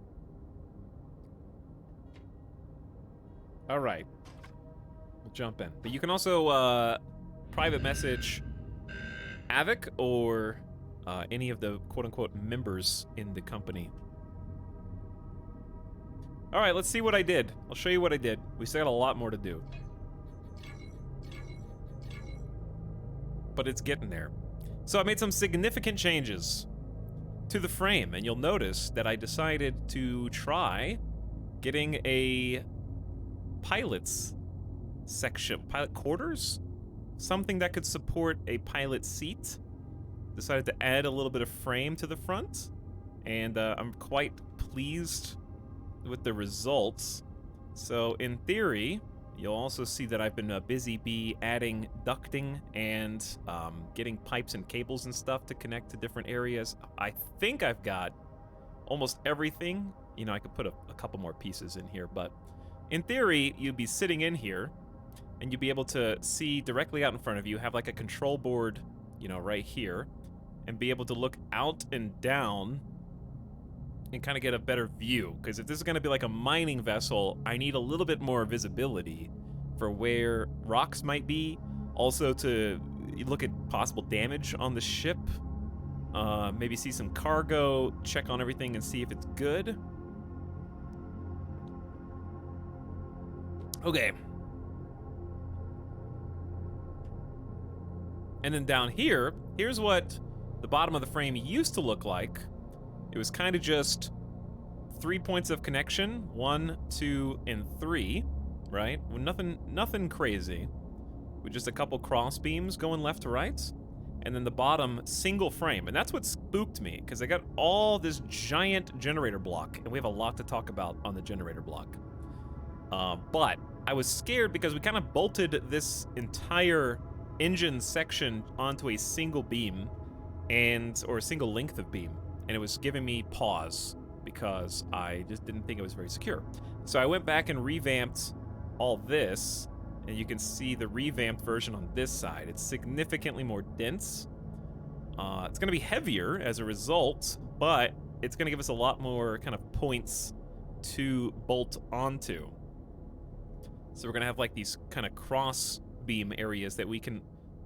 All right. We'll jump in. But you can also private message Avic or any of the quote-unquote members in the company. All right, let's see what I did. I'll show you what I did. We still got a lot more to do. But it's getting there. So I made some significant changes to the frame, and you'll notice that I decided to try getting a pilot's section, pilot quarters? Something that could support a pilot seat. Decided to add a little bit of frame to the front, and I'm quite pleased with the results. So in theory, you'll also see that I've been busy adding ducting and getting pipes and cables and stuff to connect to different areas. I think I've got almost everything. You know, I could put a couple more pieces in here, but in theory, you'd be sitting in here and you'd be able to see directly out in front of you, have like a control board, you know, right here, and be able to look out and down and kind of get a better view. Because if this is going to be like a mining vessel, I need a little bit more visibility for where rocks might be. Also to look at possible damage on the ship. Maybe see some cargo, check on everything and see if it's good. Okay. And then down here, here's what the bottom of the frame used to look like. It was kind of just 3 points of connection, 1, 2, and 3, right? Nothing crazy. With just a couple cross beams going left to right. And then the bottom, single frame. And that's what spooked me, because I got all this giant generator block, and we have a lot to talk about on the generator block. But I was scared because we kind of bolted this entire engine section onto a single beam, or a single length of beam. And it was giving me pause because I just didn't think it was very secure. So I went back and revamped all this, and you can see the revamped version on this side. It's significantly more dense. It's gonna be heavier as a result, but it's gonna give us a lot more kind of points to bolt onto. So we're gonna have like these kind of cross beam areas that we can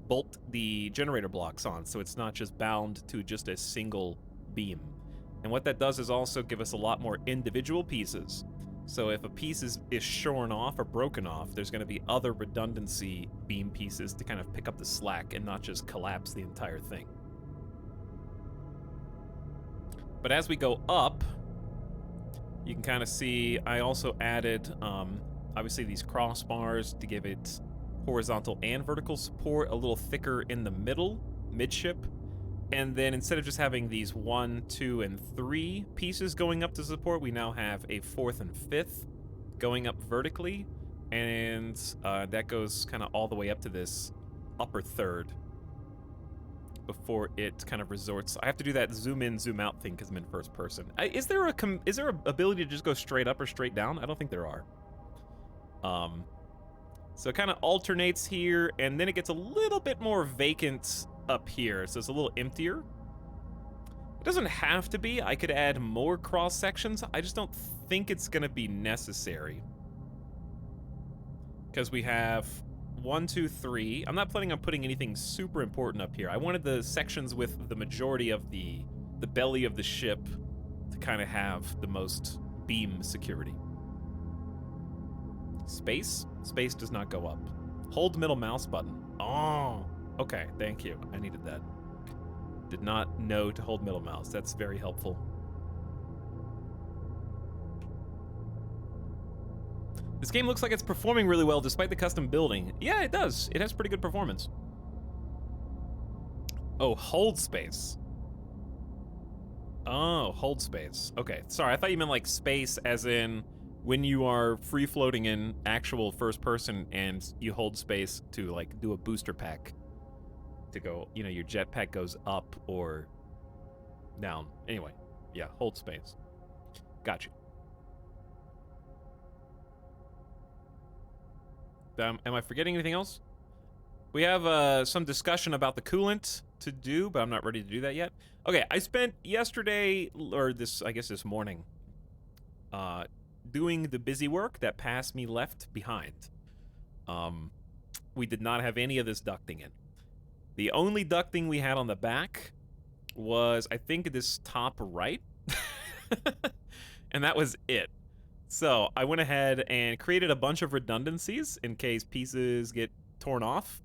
bolt the generator blocks on, so it's not just bound to just a single beam. And what that does is also give us a lot more individual pieces. So if a piece is shorn off or broken off, there's going to be other redundancy beam pieces to kind of pick up the slack and not just collapse the entire thing. But as we go up, you can kind of see I also added obviously these crossbars to give it horizontal and vertical support, a little thicker in the middle, midship. And then instead of just having these 1, 2, and 3 pieces going up to support, we now have a 4th and 5th going up vertically. And that goes kind of all the way up to this upper third before it kind of resorts. I have to do that zoom in, zoom out thing because I'm in first person. Is there a ability to just go straight up or straight down? I don't think there are. So it kind of alternates here, and then it gets a little bit more vacant up here, so it's a little emptier. It doesn't have to be. I could add more cross sections. I just don't think it's gonna be necessary, because we have 1, 2, 3. I'm not planning on putting anything super important up here. I wanted the sections with the majority of the belly of the ship to kind of have the most beam security. Space does not go up. Hold middle mouse button. Oh, okay, thank you. I needed that. Did not know to hold middle mouse. That's very helpful. This game looks like it's performing really well despite the custom building. Yeah, it does. It has pretty good performance. Oh, hold space. Oh, hold space. Okay, sorry, I thought you meant like space as in when you are free floating in actual first person and you hold space to like do a booster pack to go, you know, your jetpack goes up or down. Anyway, yeah, hold space. Got you. Am I forgetting anything else? We have some discussion about the coolant to do, but I'm not ready to do that yet. Okay, I spent yesterday, or I guess this morning, doing the busy work that passed me left behind. We did not have any of this ducting in. The only ducting we had on the back was, I think, this top right. And that was it. So I went ahead and created a bunch of redundancies in case pieces get torn off.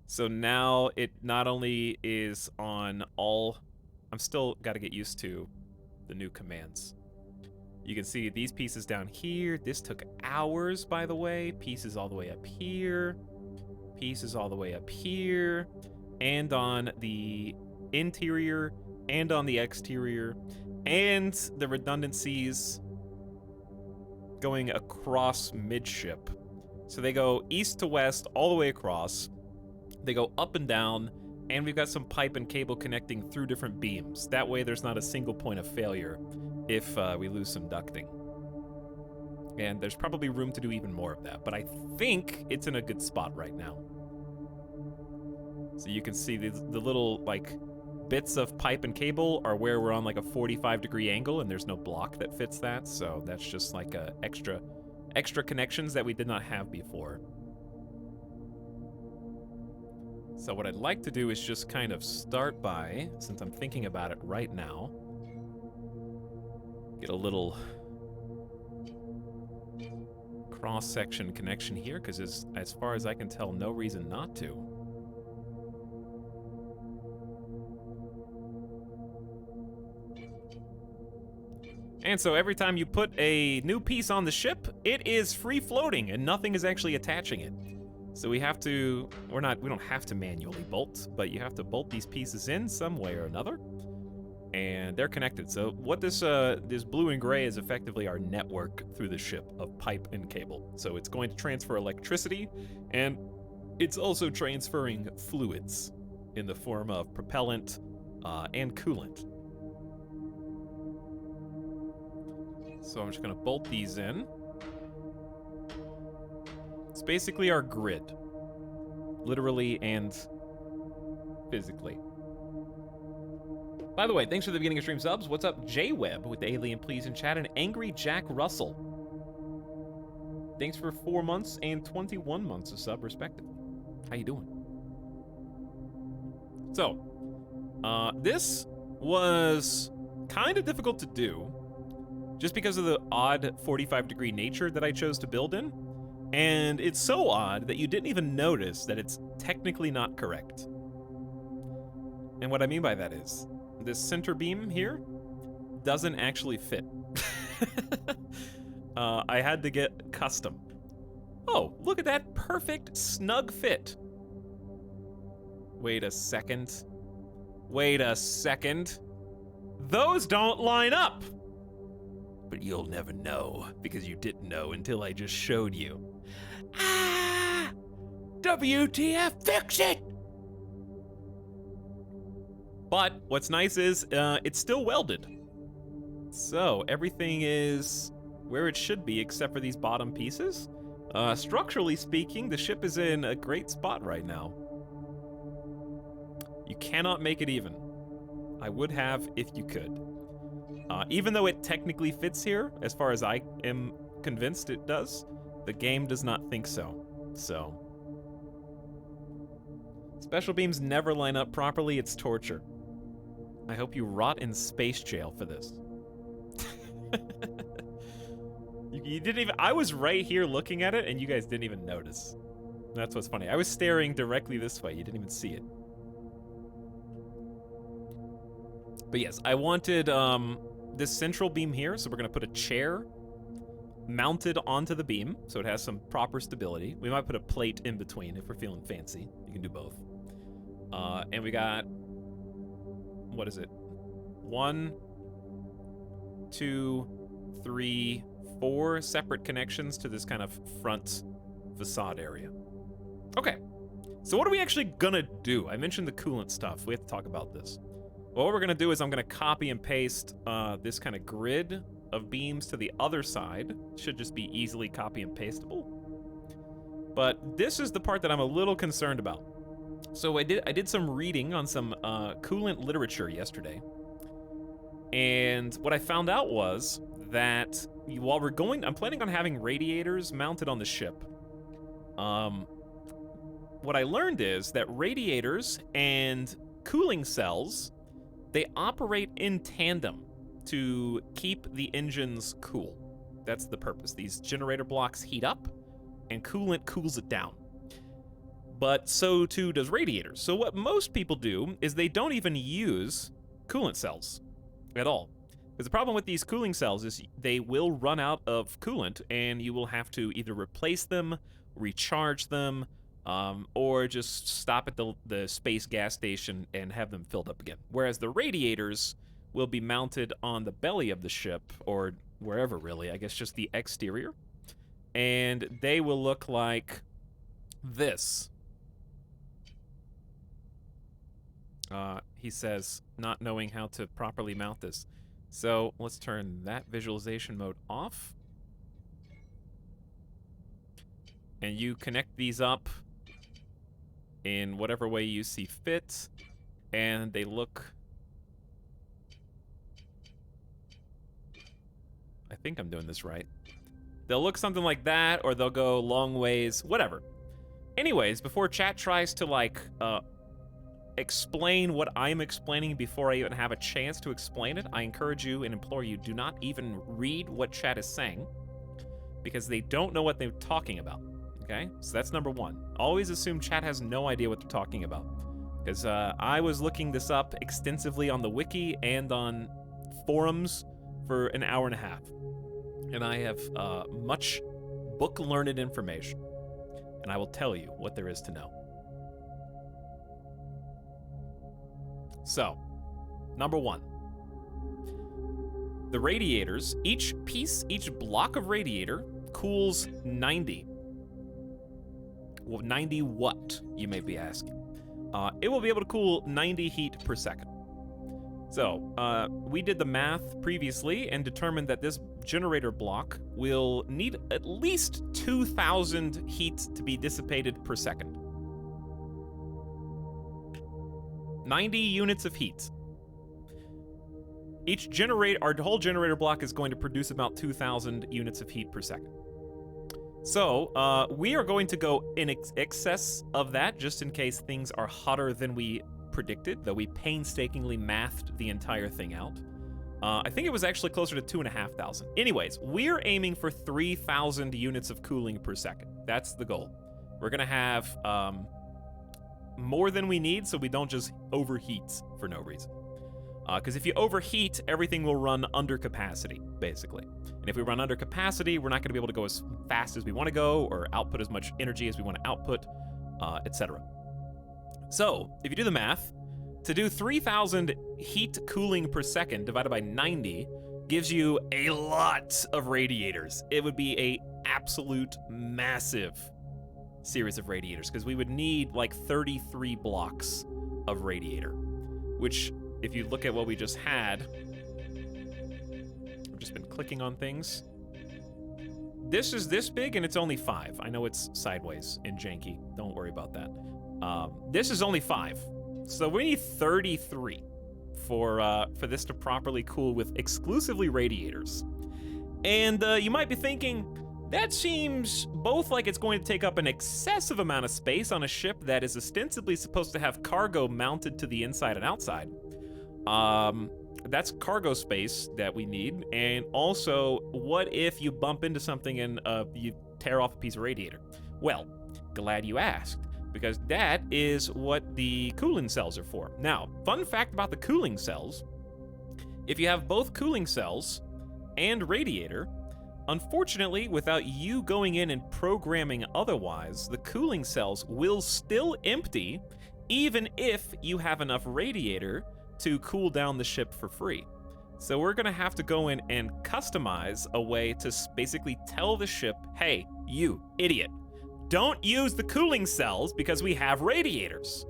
So now it not only is on all... I'm still got to get used to the new commands. You can see these pieces down here. This took hours, by the way. Pieces all the way up here. Pieces all the way up here. And on the interior and on the exterior. And the redundancies going across midship. So they go east to west all the way across. They go up and down, and we've got some pipe and cable connecting through different beams. That way there's not a single point of failure if we lose some ducting. And there's probably room to do even more of that, but I think it's in a good spot right now. So you can see the little, like, bits of pipe and cable are where we're on, like, a 45-degree angle, and there's no block that fits that, so that's just, like, extra connections that we did not have before. So what I'd like to do is just kind of start by, since I'm thinking about it right now, get a little cross-section connection here, because as far as I can tell, no reason not to. And so every time you put a new piece on the ship, it is free floating and nothing is actually attaching it. So we have to, we don't have to manually bolt, but you have to bolt these pieces in some way or another. And they're connected. So what this blue and gray is effectively our network through the ship of pipe and cable. So it's going to transfer electricity, and it's also transferring fluids in the form of propellant and coolant. So I'm just gonna bolt these in. It's basically our grid, literally and physically. By the way, thanks for the beginning of stream subs. What's up, J-Web with the Alien Please in chat, and Angry Jack Russell. Thanks for 4 months and 21 months of sub, respectively. How you doing? So, this was kind of difficult to do, just because of the odd 45-degree nature that I chose to build in. And it's so odd that you didn't even notice that it's technically not correct. And what I mean by that is, this center beam here doesn't actually fit. I had to get custom. Oh, look at that perfect snug fit. Wait a second. Wait a second. Those don't line up. But you'll never know, because you didn't know until I just showed you. Ah! WTF, fix it! But what's nice is it's still welded. So everything is where it should be except for these bottom pieces. Structurally speaking, the ship is in a great spot right now. You cannot make it even. I would have if you could. Even though it technically fits here, as far as I am convinced it does, the game does not think so. So, special beams never line up properly. It's torture. I hope you rot in space jail for this. You didn't even... I was right here looking at it, and you guys didn't even notice. That's what's funny. I was staring directly this way. You didn't even see it. But yes, I wanted this central beam here, so we're going to put a chair mounted onto the beam, so it has some proper stability. We might put a plate in between if we're feeling fancy. You can do both. And we got what is it? 1, 2, 3, 4 separate connections to this kind of front facade area. Okay, so what are we actually gonna do? I mentioned the coolant stuff. We have to talk about this. Well, what we're gonna do is I'm gonna copy and paste this kind of grid of beams to the other side. Should just be easily copy and pasteable. But this is the part that I'm a little concerned about. So I did some reading on some coolant literature yesterday. And what I found out was that while we're going, I'm planning on having radiators mounted on the ship. What I learned is that radiators and cooling cells, they operate in tandem to keep the engines cool. That's the purpose. These generator blocks heat up, and coolant cools it down. But so too does radiators. So what most people do is they don't even use coolant cells at all. Because the problem with these cooling cells is they will run out of coolant, and you will have to either replace them, recharge them, or just stop at the space gas station and have them filled up again. Whereas the radiators will be mounted on the belly of the ship, or wherever really, I guess just the exterior. And they will look like this. He says, not knowing how to properly mount this. So let's turn that visualization mode off. And you connect these up in whatever way you see fit. And they look... I think I'm doing this right. They'll look something like that, or they'll go long ways, whatever. Anyways, before chat tries to, like, explain what I'm explaining before I even have a chance to explain it, I encourage you and implore you, do not even read what chat is saying, because they don't know what they're talking about, okay? So that's number one. Always assume chat has no idea what they're talking about, because I was looking this up extensively on the wiki and on forums for an hour and a half, and I have much book-learned information, and I will tell you what there is to know. So, number one, the radiators, each block of radiator cools 90. Well, 90 what, you may be asking. It will be able to cool 90 heat per second. So, we did the math previously and determined that this generator block will need at least 2,000 heat to be dissipated per second. 90 units of heat. Our whole generator block is going to produce about 2,000 units of heat per second. So, we are going to go in excess of that, just in case things are hotter than we predicted, though we painstakingly mathed the entire thing out. I think it was actually closer to 2,500. Anyways, we're aiming for 3,000 units of cooling per second. That's the goal. We're gonna have, more than we need, so we don't just overheat for no reason. Because if you overheat, everything will run under capacity, basically. And if we run under capacity, we're not going to be able to go as fast as we want to go, or output as much energy as we want to output, etc. So, if you do the math, to do 3,000 heat cooling per second divided by 90 gives you a lot of radiators. It would be a absolute massive series of radiators, because we would need like 33 blocks of radiator, which, if you look at what we just had, I've just been clicking on things. This is this big, and it's only 5. I know it's sideways and janky. Don't worry about that. This is only 5. So we need 33 for this to properly cool with exclusively radiators. And you might be thinking, that seems both like it's going to take up an excessive amount of space on a ship that is ostensibly supposed to have cargo mounted to the inside and outside. That's cargo space that we need. And also, what if you bump into something and you tear off a piece of radiator? Well, glad you asked, because that is what the cooling cells are for. Now, fun fact about the cooling cells, if you have both cooling cells and radiator, unfortunately, without you going in and programming otherwise, the cooling cells will still empty even if you have enough radiator to cool down the ship for free. So we're gonna have to go in and customize a way to basically tell the ship, hey, you idiot, don't use the cooling cells because we have radiators.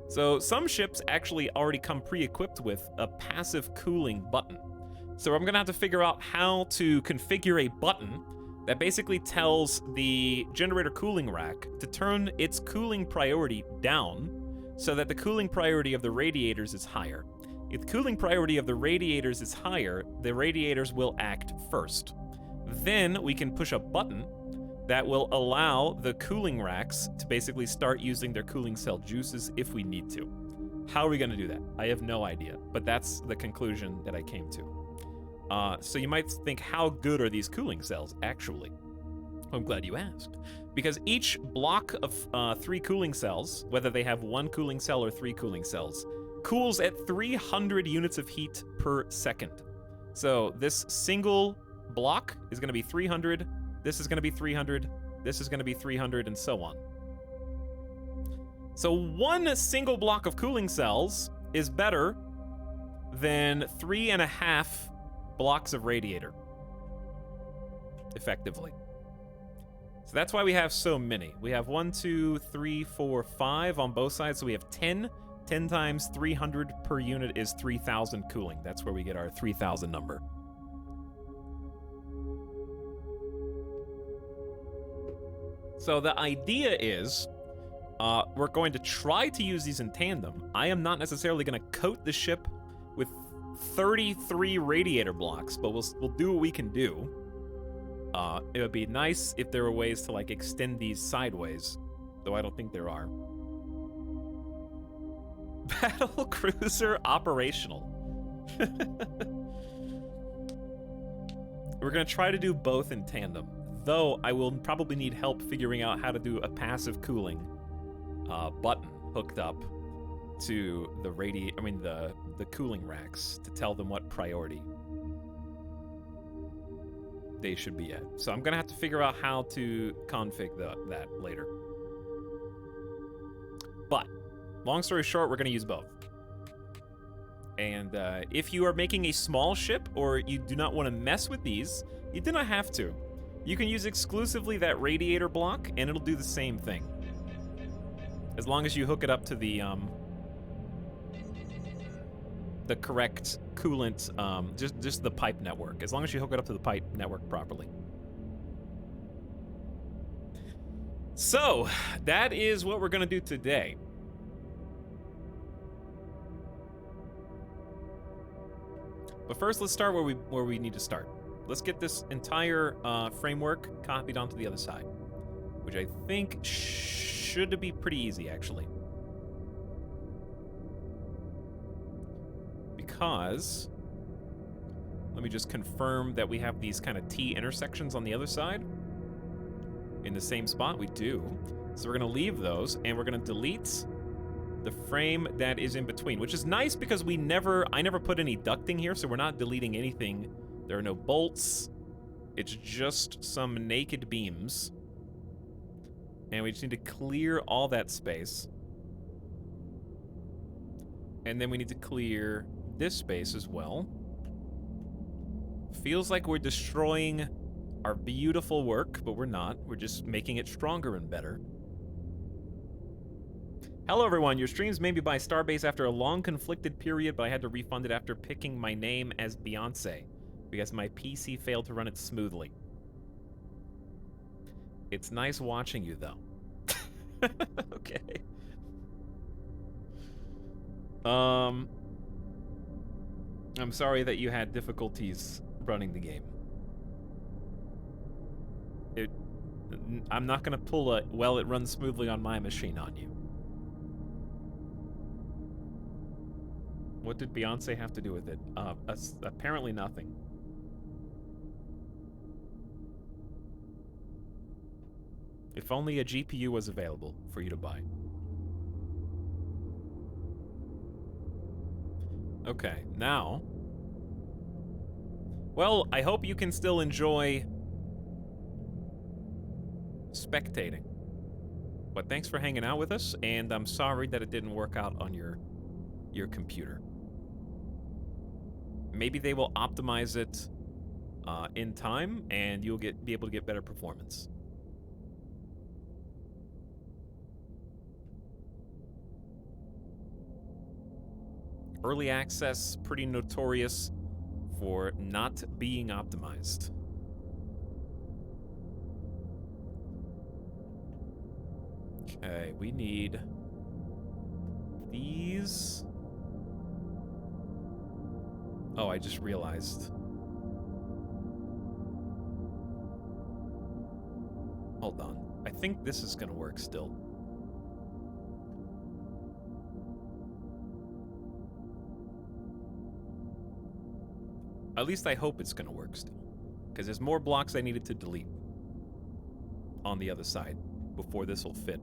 So some ships actually already come pre-equipped with a passive cooling button. So I'm gonna have to figure out how to configure a button that basically tells the generator cooling rack to turn its cooling priority down so that the cooling priority of the radiators is higher. If the cooling priority of the radiators is higher, the radiators will act first. Then we can push a button that will allow the cooling racks to basically start using their cooling cell juices if we need to. How are we gonna do that? I have no idea, but that's the conclusion that I came to. So you might think, how good are these cooling cells actually? Well, I'm glad you asked. Because each block of 3 cooling cells, whether they have 1 cooling cell or 3 cooling cells, cools at 300 units of heat per second. So this single block is gonna be 300, this is gonna be 300, this is gonna be 300, and so on. So 1 single block of cooling cells is better than 3.5 blocks of radiator, effectively. So that's why we have so many. We have 1, 2, 3, 4, 5 on both sides, so we have 10. 10 times 300 per unit is 3,000 cooling. That's where we get our 3,000 number. So the idea is, we're going to try to use these in tandem. I am not necessarily going to coat the ship with 33 radiator blocks, but we'll do what we can do. It would be nice if there were ways to like extend these sideways, though I don't think there are. Battle cruiser operational. We're gonna try to do both in tandem, though I will probably need help figuring out how to do a passive cooling button hooked up to the the cooling racks to tell them what priority they should be at. So I'm gonna have to figure out how to config that later. But long story short, we're gonna use both. And if you are making a small ship or you do not want to mess with these, you do not have to. You can use exclusively that radiator block and it'll do the same thing. As long as you hook it up to the correct coolant, just the pipe network. As long as you hook it up to the pipe network properly. So, that is what we're gonna do today. But first, let's start where we need to start. Let's get this entire framework copied onto the other side, which I think should be pretty easy, actually. Because, let me just confirm that we have these kind of T intersections on the other side. In the same spot, we do. So we're gonna leave those, and we're gonna delete the frame that is in between, which is nice because I never put any ducting here, so we're not deleting anything. There are no bolts. It's just some naked beams. And we just need to clear all that space. And then we need to clear this space as well. Feels like we're destroying our beautiful work, but we're not. We're just making it stronger and better. Hello everyone, your streams made me buy Starbase after a long conflicted period, but I had to refund it after picking my name as Beyonce, because my PC failed to run it smoothly. It's nice watching you, though. Okay. I'm sorry that you had difficulties running the game. I'm not gonna pull a, well, it runs smoothly on my machine on you. What did Beyonce have to do with it? Apparently nothing. If only a GPU was available for you to buy. Okay, now... Well, I hope you can still enjoy spectating. But thanks for hanging out with us, and I'm sorry that it didn't work out on your computer. Maybe they will optimize it in time, and you'll be able to get better performance. Early access, pretty notorious for not being optimized. Okay, we need these. Oh, I just realized. Hold on. I think this is gonna work still. At least I hope it's gonna work still. Because there's more blocks I needed to delete on the other side before this will fit.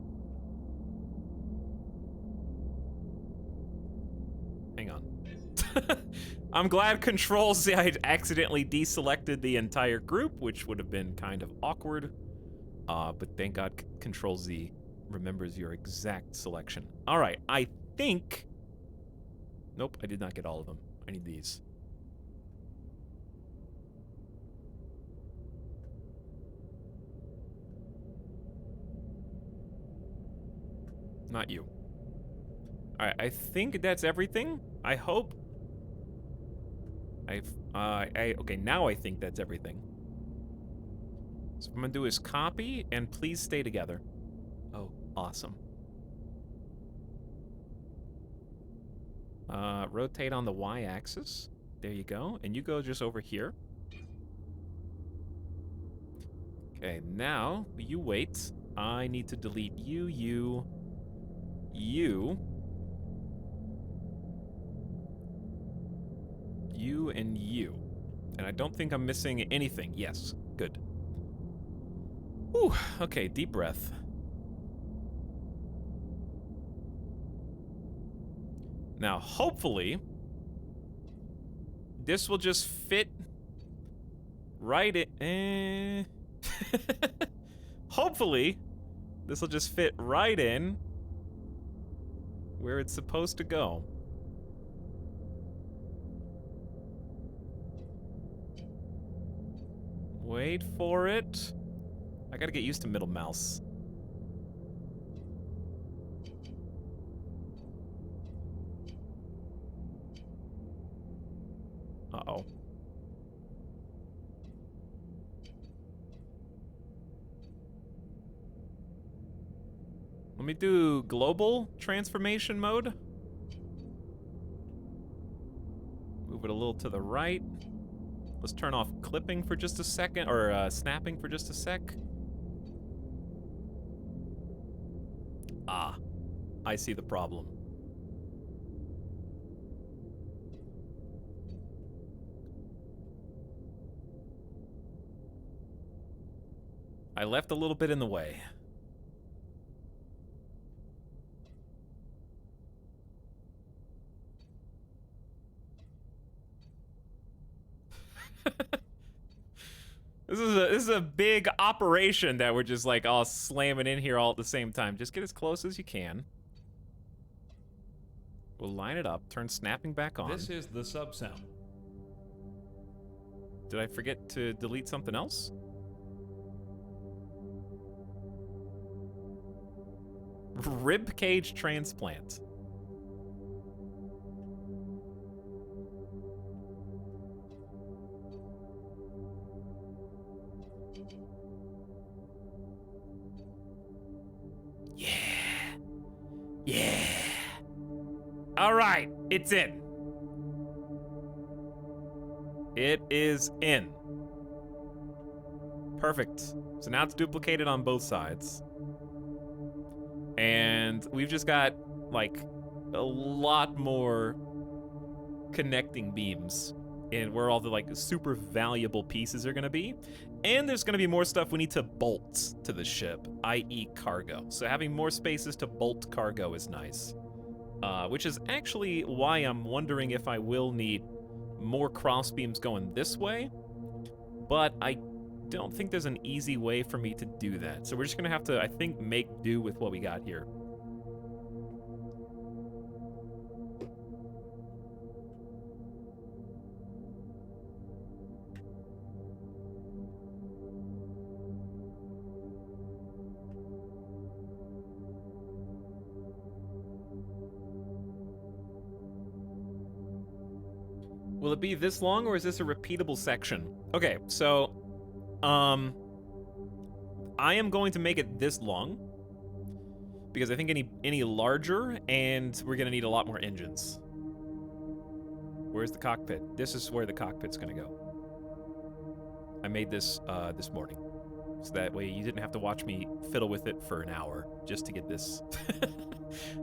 Hang on. I'm glad Control-Z, I accidentally deselected the entire group, which would have been kind of awkward. But thank God Control-Z remembers your exact selection. All right, I think... Nope, I did not get all of them. I need these. Not you. All right, I think that's everything. I hope. Okay, now I think that's everything. So what I'm gonna do is copy and please stay together. Oh, awesome. Rotate on the Y-axis. There you go. And you go just over here. Okay, now you wait. I need to delete you, you, and you. And I don't think I'm missing anything. Yes, good. Whew, okay, deep breath. Now, hopefully, this will just fit right in. Hopefully, this will just fit right in where it's supposed to go. Wait for it. I gotta get used to middle mouse. Uh-oh. Let me do global transformation mode. Move it a little to the right. Let's turn off clipping for just a second, or snapping for just a sec. Ah, I see the problem. I left a little bit in the way. This is a big operation that we're just like all slamming in here all at the same time. Just get as close as you can. We'll line it up, turn snapping back on. This is the sub sound. Did I forget to delete something else? Rib cage transplant. Yeah. Yeah. All right, it's in. It is in. Perfect. So now it's duplicated on both sides. And we've just got, like, a lot more connecting beams and where all the, like, super valuable pieces are gonna be. And there's gonna be more stuff we need to bolt to the ship, i.e. cargo. So having more spaces to bolt cargo is nice. Which is actually why I'm wondering if I will need more cross beams going this way. But I don't think there's an easy way for me to do that. So we're just gonna have to, I think, make do with what we got here. Will it be this long, or is this a repeatable section? Okay, so, I am going to make it this long, because I think any larger, and we're gonna need a lot more engines. Where's the cockpit? This is where the cockpit's gonna go. I made this this morning, so that way you didn't have to watch me fiddle with it for an hour just to get this.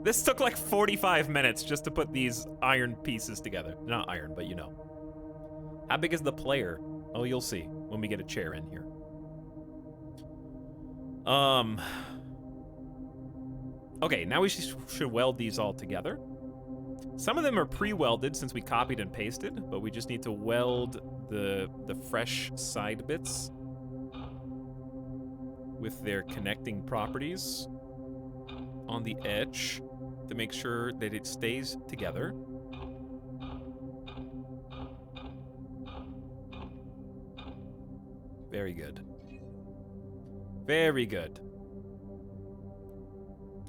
This took like 45 minutes just to put these iron pieces together. Not iron, but you know. How big is the player? Oh, you'll see when we get a chair in here. Okay, now we should weld these all together. Some of them are pre-welded since we copied and pasted, but we just need to weld the fresh side bits with their connecting properties on the edge to make sure that it stays together. Very good. Very good.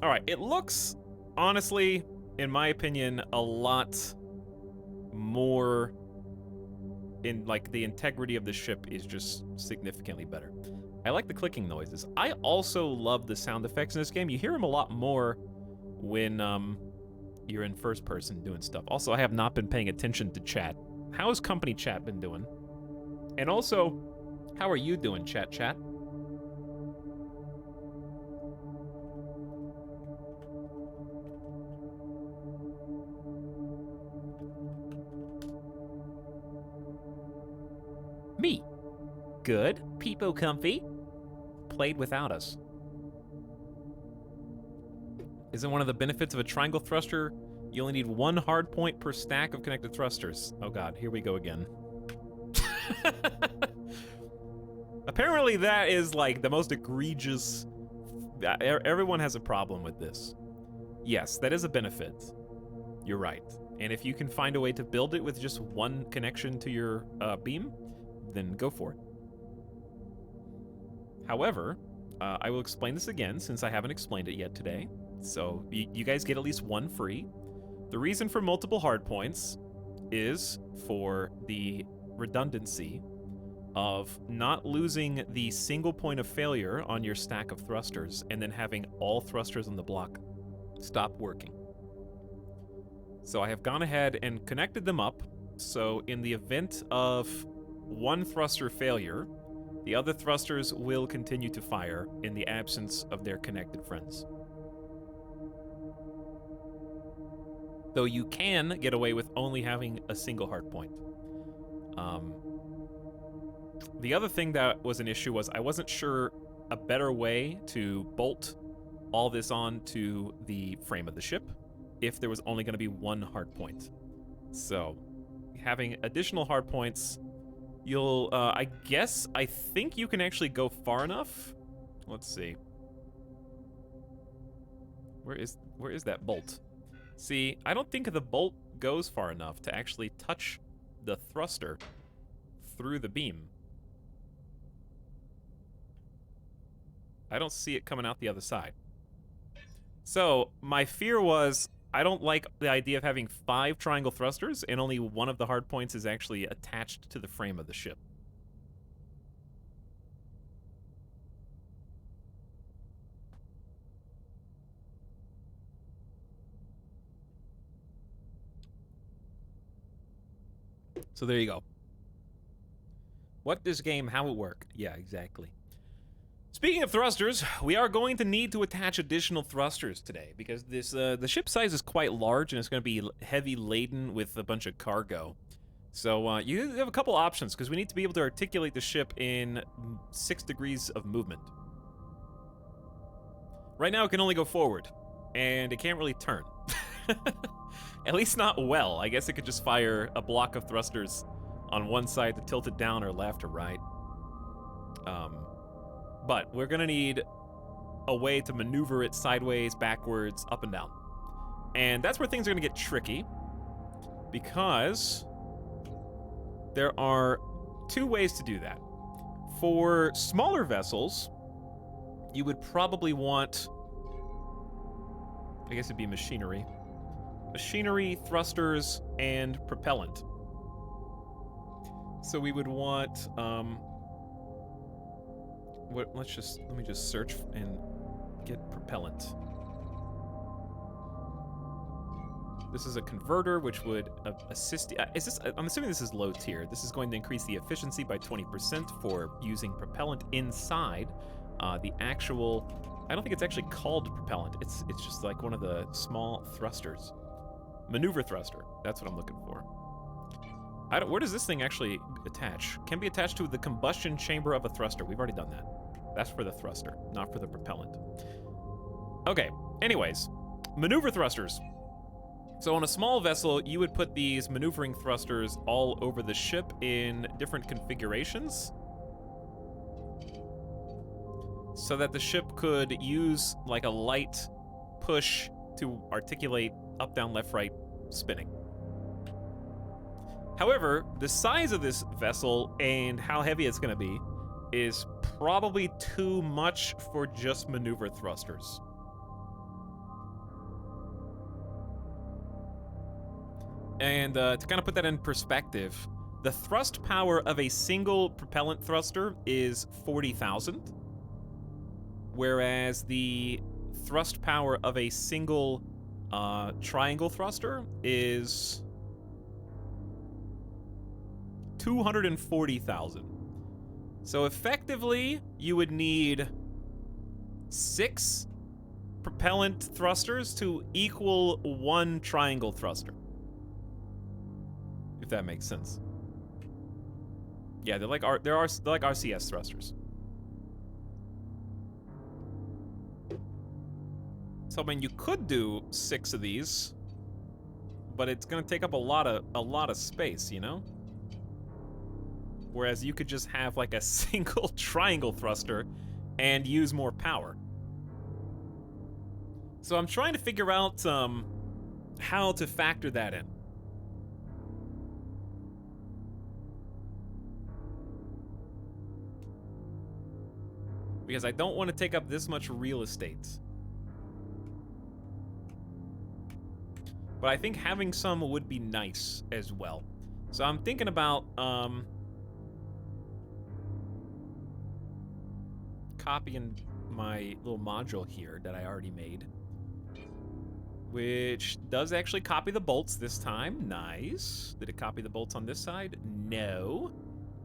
All right, it looks, honestly, in my opinion, a lot more in, like, the integrity of the ship is just significantly better. I like the clicking noises. I also love the sound effects in this game. You hear them a lot more when you're in first person doing stuff. Also, I have not been paying attention to chat. How has company chat been doing? And also, how are you doing, chat? Me. Good. Peepo comfy. Played without us. Isn't one of the benefits of a triangle thruster you only need one hard point per stack of connected thrusters? Oh god, here we go again. Apparently that is like the most egregious... Everyone has a problem with this. Yes, that is a benefit. You're right. And if you can find a way to build it with just one connection to your beam, then go for it. However, I will explain this again since I haven't explained it yet today. So you guys get at least one free. The reason for multiple hardpoints is for the redundancy of not losing the single point of failure on your stack of thrusters and then having all thrusters on the block stop working. So I have gone ahead and connected them up, so in the event of one thruster failure, the other thrusters will continue to fire in the absence of their connected friends. Though you can get away with only having a single hardpoint. The other thing that was an issue was I wasn't sure a better way to bolt all this onto the frame of the ship if there was only going to be one hardpoint. So, having additional hardpoints, you'll, I think you can actually go far enough. Let's see. Where is that bolt? See, I don't think the bolt goes far enough to actually touch the thruster through the beam. I don't see it coming out the other side. So, my fear was, I don't like the idea of having 5 triangle thrusters, and only one of the hardpoints is actually attached to the frame of the ship. So there you go. What this game, how it work? Yeah, exactly. Speaking of thrusters, we are going to need to attach additional thrusters today because this the ship size is quite large and it's going to be heavy laden with a bunch of cargo. So you have a couple options because we need to be able to articulate the ship in 6 degrees of movement. Right now it can only go forward and it can't really turn. At least not well. I guess it could just fire a block of thrusters on one side to tilt it down or left or right. But we're gonna need a way to maneuver it sideways, backwards, up and down. And that's where things are gonna get tricky because there are 2 ways to do that. For smaller vessels, you would probably want, I guess it'd be machinery. Machinery, thrusters, and propellant. So we would want let me just search and get propellant. This is a converter which would assist. I'm assuming this is low tier. This is going to increase the efficiency by 20% for using propellant inside the actual. I don't think it's actually called propellant. It's just like one of the small thrusters. Maneuver thruster. That's what I'm looking for. Where does this thing actually attach? Can be attached to the combustion chamber of a thruster. We've already done that. That's for the thruster, not for the propellant. Okay, anyways. Maneuver thrusters. So on a small vessel, you would put these maneuvering thrusters all over the ship in different configurations so that the ship could use like a light push to articulate up, down, left, right spinning. However, the size of this vessel and how heavy it's going to be is probably too much for just maneuver thrusters. And to kind of put that in perspective, the thrust power of a single propellant thruster is 40,000, whereas the thrust power of a single triangle thruster is 240,000. So effectively, you would need 6 propellant thrusters to equal 1 triangle thruster. If that makes sense. Yeah, they're like RCS thrusters. So I mean, you could do 6 of these, but it's gonna take up a lot of space, you know? Whereas you could just have like a single triangle thruster and use more power. So I'm trying to figure out how to factor that in. Because I don't want to take up this much real estate. But I think having some would be nice as well. So I'm thinking about copying my little module here that I already made, which does actually copy the bolts this time. Nice. Did it copy the bolts on this side? No,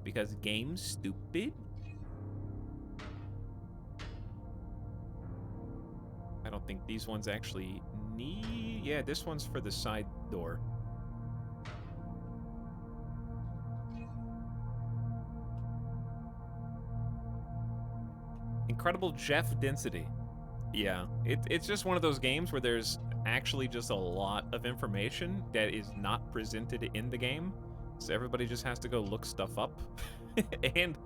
because game's stupid. I don't think these ones actually need... Yeah, this one's for the side door. Incredible Jeff density. Yeah, it's just one of those games where there's actually just a lot of information that is not presented in the game. So everybody just has to go look stuff up and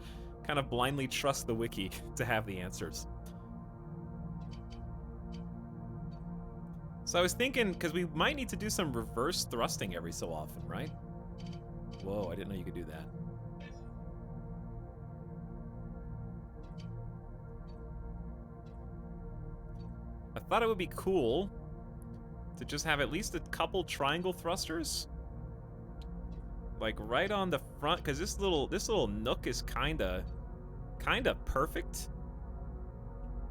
kind of blindly trust the wiki to have the answers. So I was thinking, because we might need to do some reverse thrusting every so often, right? Whoa, I didn't know you could do that. I thought it would be cool to just have at least a couple triangle thrusters, like right on the front, because this little nook is kinda perfect.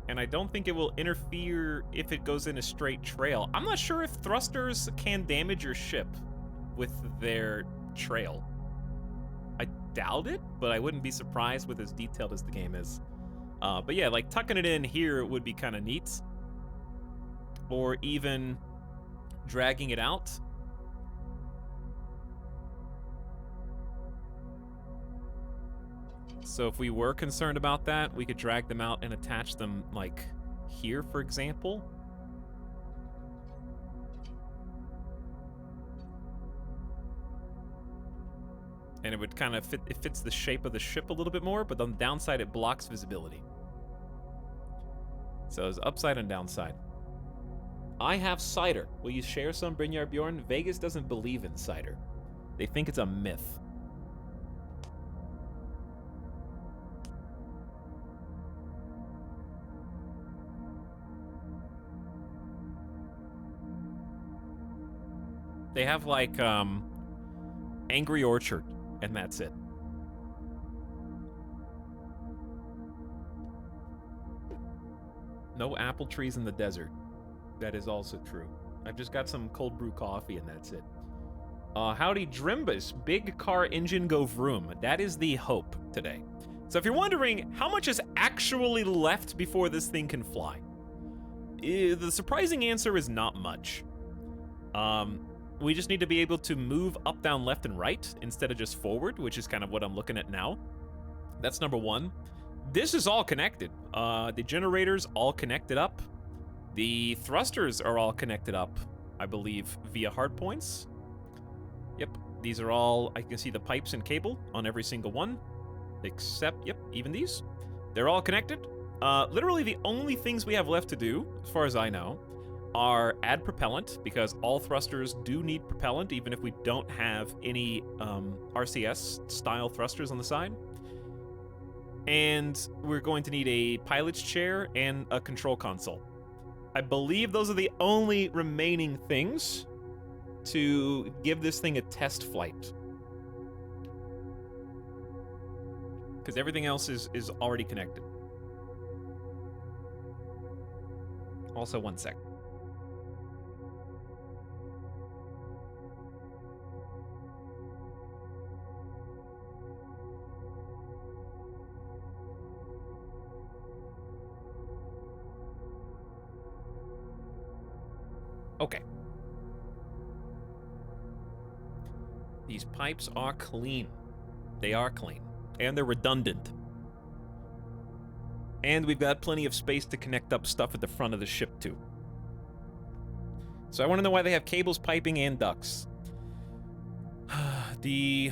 And I don't think it will interfere if it goes in a straight trail. I'm not sure if thrusters can damage your ship with their trail. I doubt it, but I wouldn't be surprised with as detailed as the game is. But yeah, like tucking it in here would be kind of neat. Or even dragging it out. So if we were concerned about that, we could drag them out and attach them, like, here, for example. And it would kind of fit, it fits the shape of the ship a little bit more, but on the downside, it blocks visibility. So it's upside and downside. I have cider. Will you share some, Brynjar Bjorn? Vegas doesn't believe in cider. They think it's a myth. They have like Angry Orchard, and that's it. No apple trees in the desert. That is also true. I've just got some cold brew coffee and that's it. Howdy Drimbus, big car engine go vroom. That is the hope today. So if you're wondering how much is actually left before this thing can fly, the surprising answer is not much. We just need to be able to move up, down, left, and right instead of just forward, which is kind of what I'm looking at now. That's number one. This is all connected. The generators all connected up. The thrusters are all connected up, I believe, via hardpoints. Yep, these are all, I can see the pipes and cable on every single one, except, yep, even these. They're all connected. Literally the only things we have left to do, as far as I know, are add propellant, because all thrusters do need propellant, even if we don't have any RCS-style thrusters on the side. And we're going to need a pilot's chair and a control console. I believe those are the only remaining things to give this thing a test flight. Because everything else is already connected. Also, one sec. Okay. These pipes are clean. They are clean. And they're redundant. And we've got plenty of space to connect up stuff at the front of the ship, too. So I want to know why they have cables, piping, and ducts. The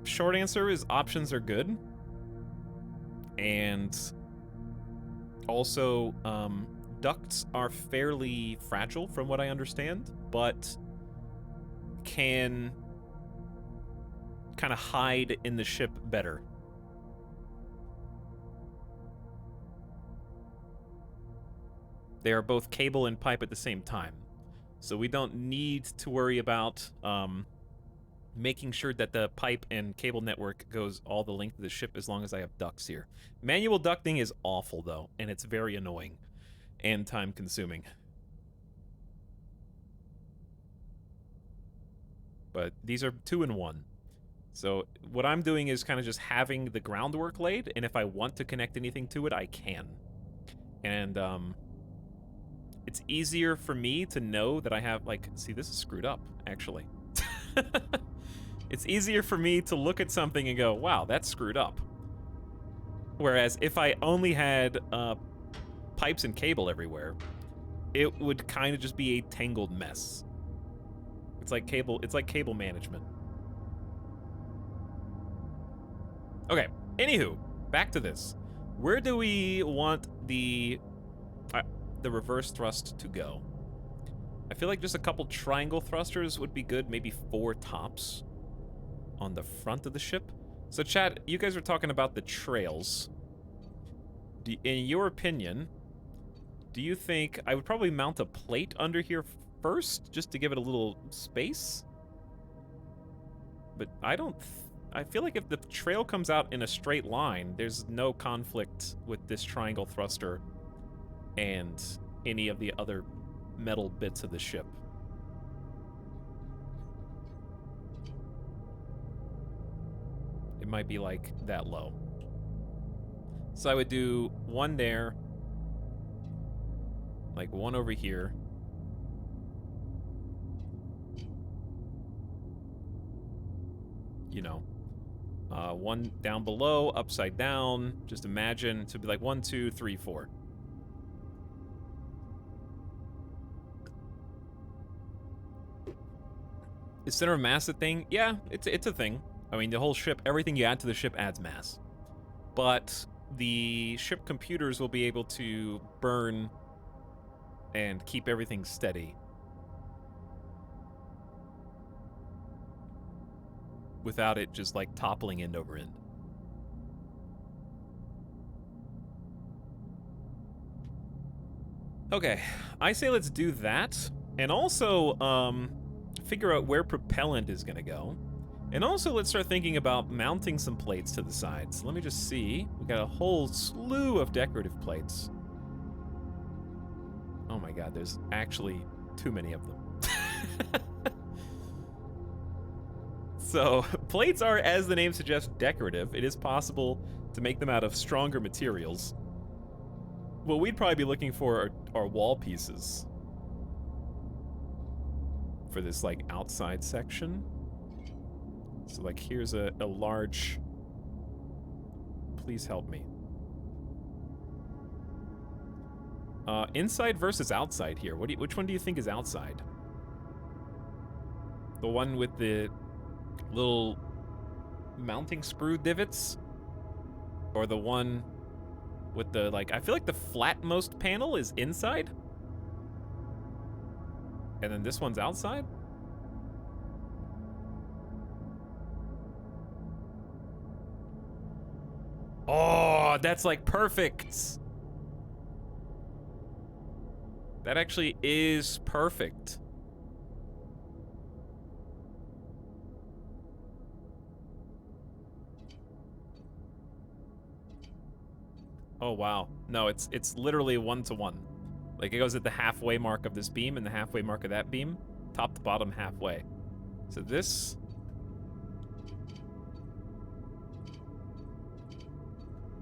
short answer is options are good. And also, ducts are fairly fragile, from what I understand, but can kind of hide in the ship better. They are both cable and pipe at the same time. So we don't need to worry about making sure that the pipe and cable network goes all the length of the ship as long as I have ducts here. Manual ducting is awful, though, and it's very annoying and time-consuming. But these are 2-in-1. So what I'm doing is kind of just having the groundwork laid, and if I want to connect anything to it, I can. And it's easier for me to know that I have, like, see, this is screwed up, actually. It's easier for me to look at something and go, wow, that's screwed up. Whereas if I only had pipes and cable everywhere, it would kind of just be a tangled mess. It's like cable management. Okay, anywho, back to this. Where do we want the reverse thrust to go? I feel like just a couple triangle thrusters would be good, maybe 4 tops on the front of the ship. So chat, you guys are talking about the trails. In your opinion, do you think I would probably mount a plate under here first, just to give it a little space? But I feel like if the trail comes out in a straight line, there's no conflict with this triangle thruster and any of the other metal bits of the ship. It might be like that low. So I would do one there, like one over here. You know, one down below, upside down. Just imagine to be like 1, 2, 3, 4. Is center of mass a thing? Yeah, it's a thing. I mean, the whole ship, everything you add to the ship adds mass. But the ship computers will be able to burn and keep everything steady without it just like toppling end over end. Okay, I say let's do that, and also figure out where propellant is gonna go. And also let's start thinking about mounting some plates to the sides. Let me just see. We got a whole slew of decorative plates. Oh my god, there's actually too many of them. So, plates are, as the name suggests, decorative. It is possible to make them out of stronger materials. What we'd probably be looking for are wall pieces. For this, like, outside section. So, like, here's a large... Please help me. Inside versus outside here. Which one do you think is outside? The one with the little mounting screw divots? Or the one with the, like, I feel like the flatmost panel is inside? And then this one's outside? Oh, that's like perfect. That actually is perfect. Oh wow. No, it's literally 1-to-1. Like it goes at the halfway mark of this beam and the halfway mark of that beam, top to bottom halfway. So this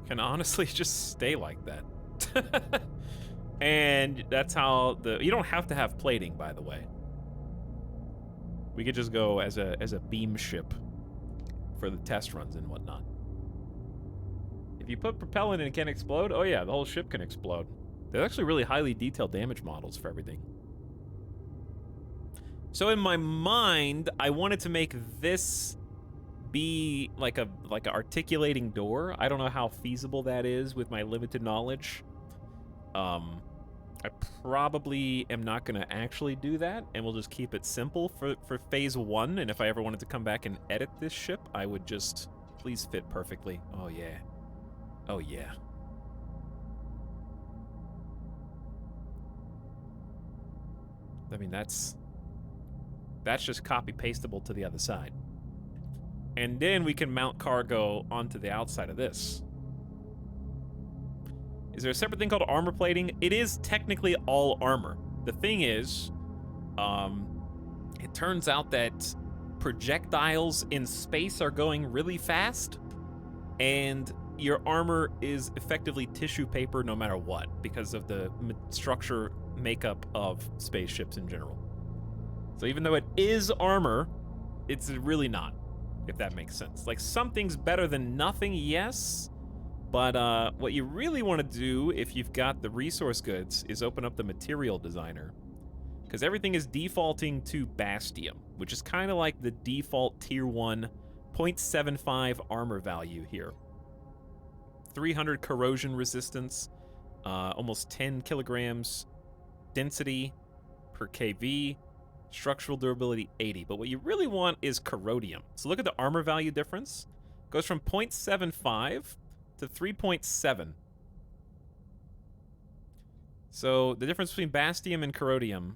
can honestly just stay like that. And that's how you don't have to have plating, by the way. We could just go as a beam ship for the test runs and whatnot. If you put propellant and it can explode, oh yeah, the whole ship can explode. They're actually really highly detailed damage models for everything. So in my mind, I wanted to make this be like a articulating door. I don't know how feasible that is with my limited knowledge. I probably am not going to actually do that, and we'll just keep it simple for phase 1, and if I ever wanted to come back and edit this ship, I would just please fit perfectly. Oh yeah. Oh yeah. I mean, that's just copy-pastable to the other side. And then we can mount cargo onto the outside of this. Is there a separate thing called armor plating? It is technically all armor. The thing is, it turns out that projectiles in space are going really fast, and your armor is effectively tissue paper no matter what, because of the structure makeup of spaceships in general. So even though it is armor, it's really not, if that makes sense. Like, something's better than nothing, yes, but what you really want to do if you've got the resource goods is open up the material designer, because everything is defaulting to Bastium, which is kind of like the default tier 1 0.75 armor value here. 300 corrosion resistance, almost 10 kilograms density per kV, structural durability 80. But what you really want is corrodium. So look at the armor value difference. It goes from 0.75 to 3.7. So the difference between Bastium and corrodium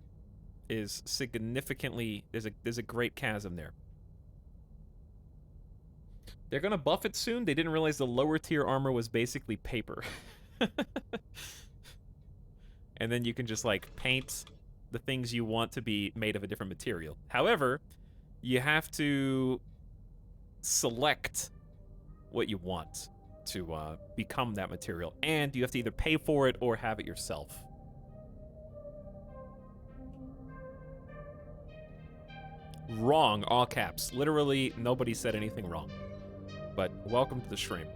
is significantly, there's a great chasm there. They're gonna buff it soon. They didn't realize the lower tier armor was basically paper. And then you can just like paint the things you want to be made of a different material. However, you have to select what you want to become that material, and you have to either pay for it or have it yourself. Wrong, all caps. Literally, nobody said anything wrong. But welcome to the stream.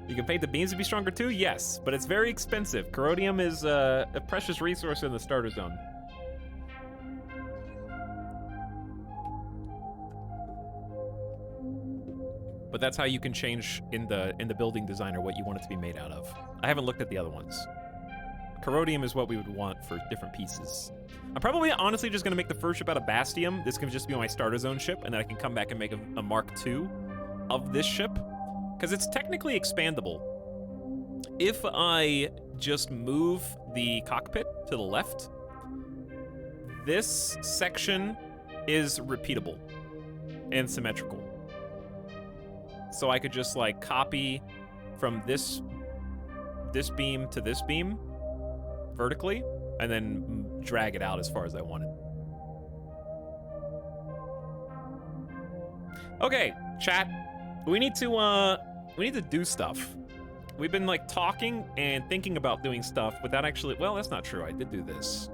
You can paint the beams to be stronger too? Yes, but it's very expensive. Corrodium is a precious resource in the starter zone. But that's how you can change in the building designer what you want it to be made out of. I haven't looked at the other ones. Corrodium is what we would want for different pieces. I'm probably honestly just gonna make the first ship out of Bastium. This can just be my starter zone ship, and then I can come back and make a Mark II of this ship, because it's technically expandable. If I just move the cockpit to the left, this section is repeatable and symmetrical. So I could just like copy from this beam to this beam vertically and then drag it out as far as I wanted. Okay, chat. We need to do stuff. We've been like talking and thinking about doing stuff without actually, well, that's not true. I did do this.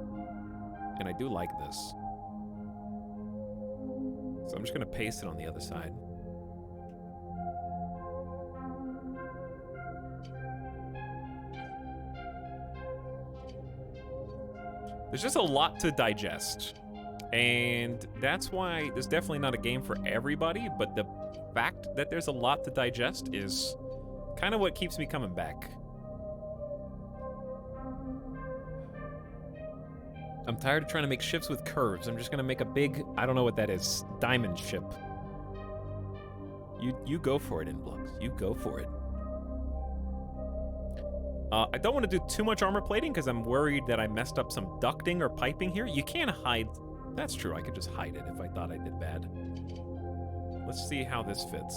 And I do like this. So I'm just gonna paste it on the other side. There's just a lot to digest. And that's why there's definitely not a game for everybody, but the fact that there's a lot to digest is kind of what keeps me coming back. I'm tired of trying to make ships with curves. I'm just gonna make a big, I don't know what that is, diamond ship. You go for it, Inblux. You go for it. I don't want to do too much armor plating because I'm worried that I messed up some ducting or piping here. You can't hide. That's true. I could just hide it if I thought I did bad. Let's see how this fits.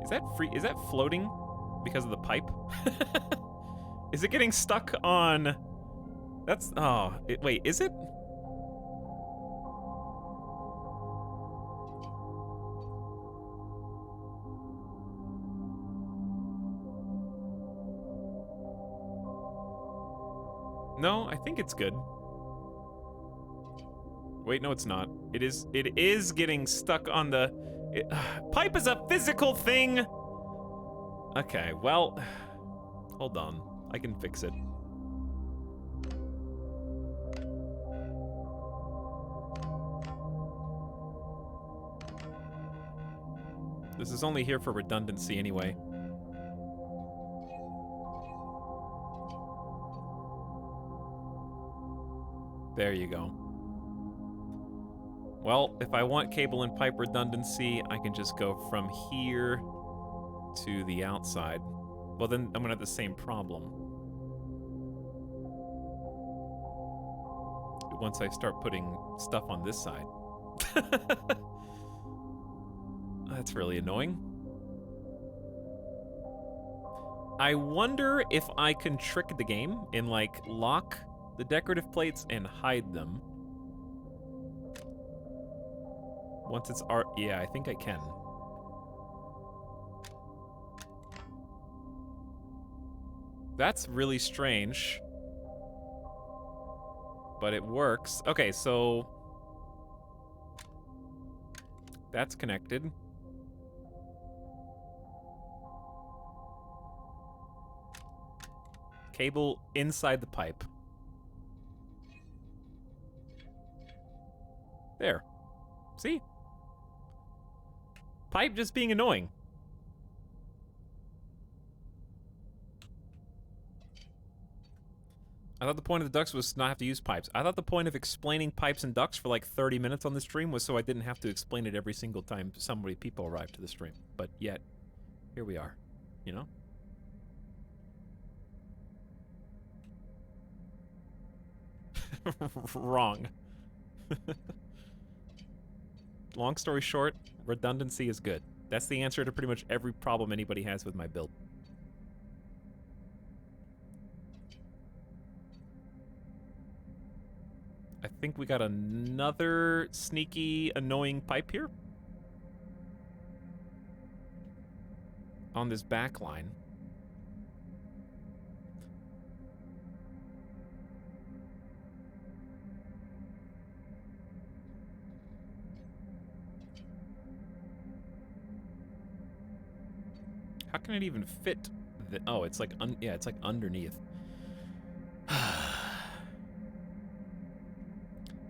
Is that free? Is that floating because of the pipe? Is it getting stuck on? That's wait, is it? No, I think it's good. Wait, no, it's not. It is getting stuck on the... pipe is a physical thing! Okay, well... Hold on. I can fix it. This is only here for redundancy anyway. There you go. Well, if I want cable and pipe redundancy, I can just go from here to the outside. Well, then I'm gonna have the same problem. Once I start putting stuff on this side. That's really annoying. I wonder if I can trick the game and, like, lock the decorative plates and hide them. Once it's art, yeah, I think I can. That's really strange. But it works. Okay, so that's connected. Cable inside the pipe. There. See? Pipe just being annoying. I thought the point of the ducts was to not have to use pipes. I thought the point of explaining pipes and ducts for like 30 minutes on the stream was so I didn't have to explain it every single time people arrived to the stream. But yet, here we are, you know? Wrong. Long story short, redundancy is good. That's the answer to pretty much every problem anybody has with my build. I think we got another sneaky, annoying pipe here. On this back line. How can it even fit? Oh, it's like yeah, it's like underneath.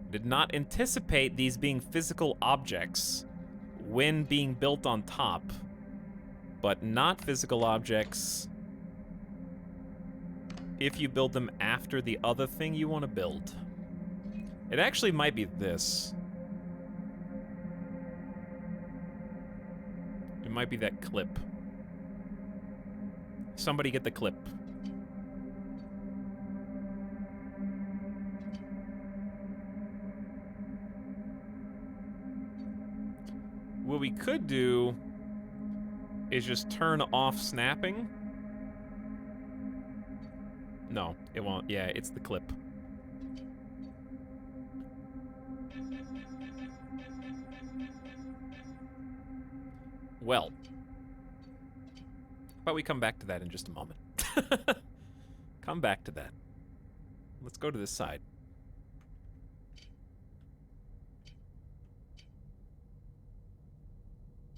Did not anticipate these being physical objects when being built on top, but not physical objects if you build them after the other thing you want to build. It actually might be this. It might be that clip. Somebody get the clip. What we could do is just turn off snapping. No, it won't. Yeah, it's the clip. Well, but we come back to that in just a moment. Come back to that. Let's go to this side.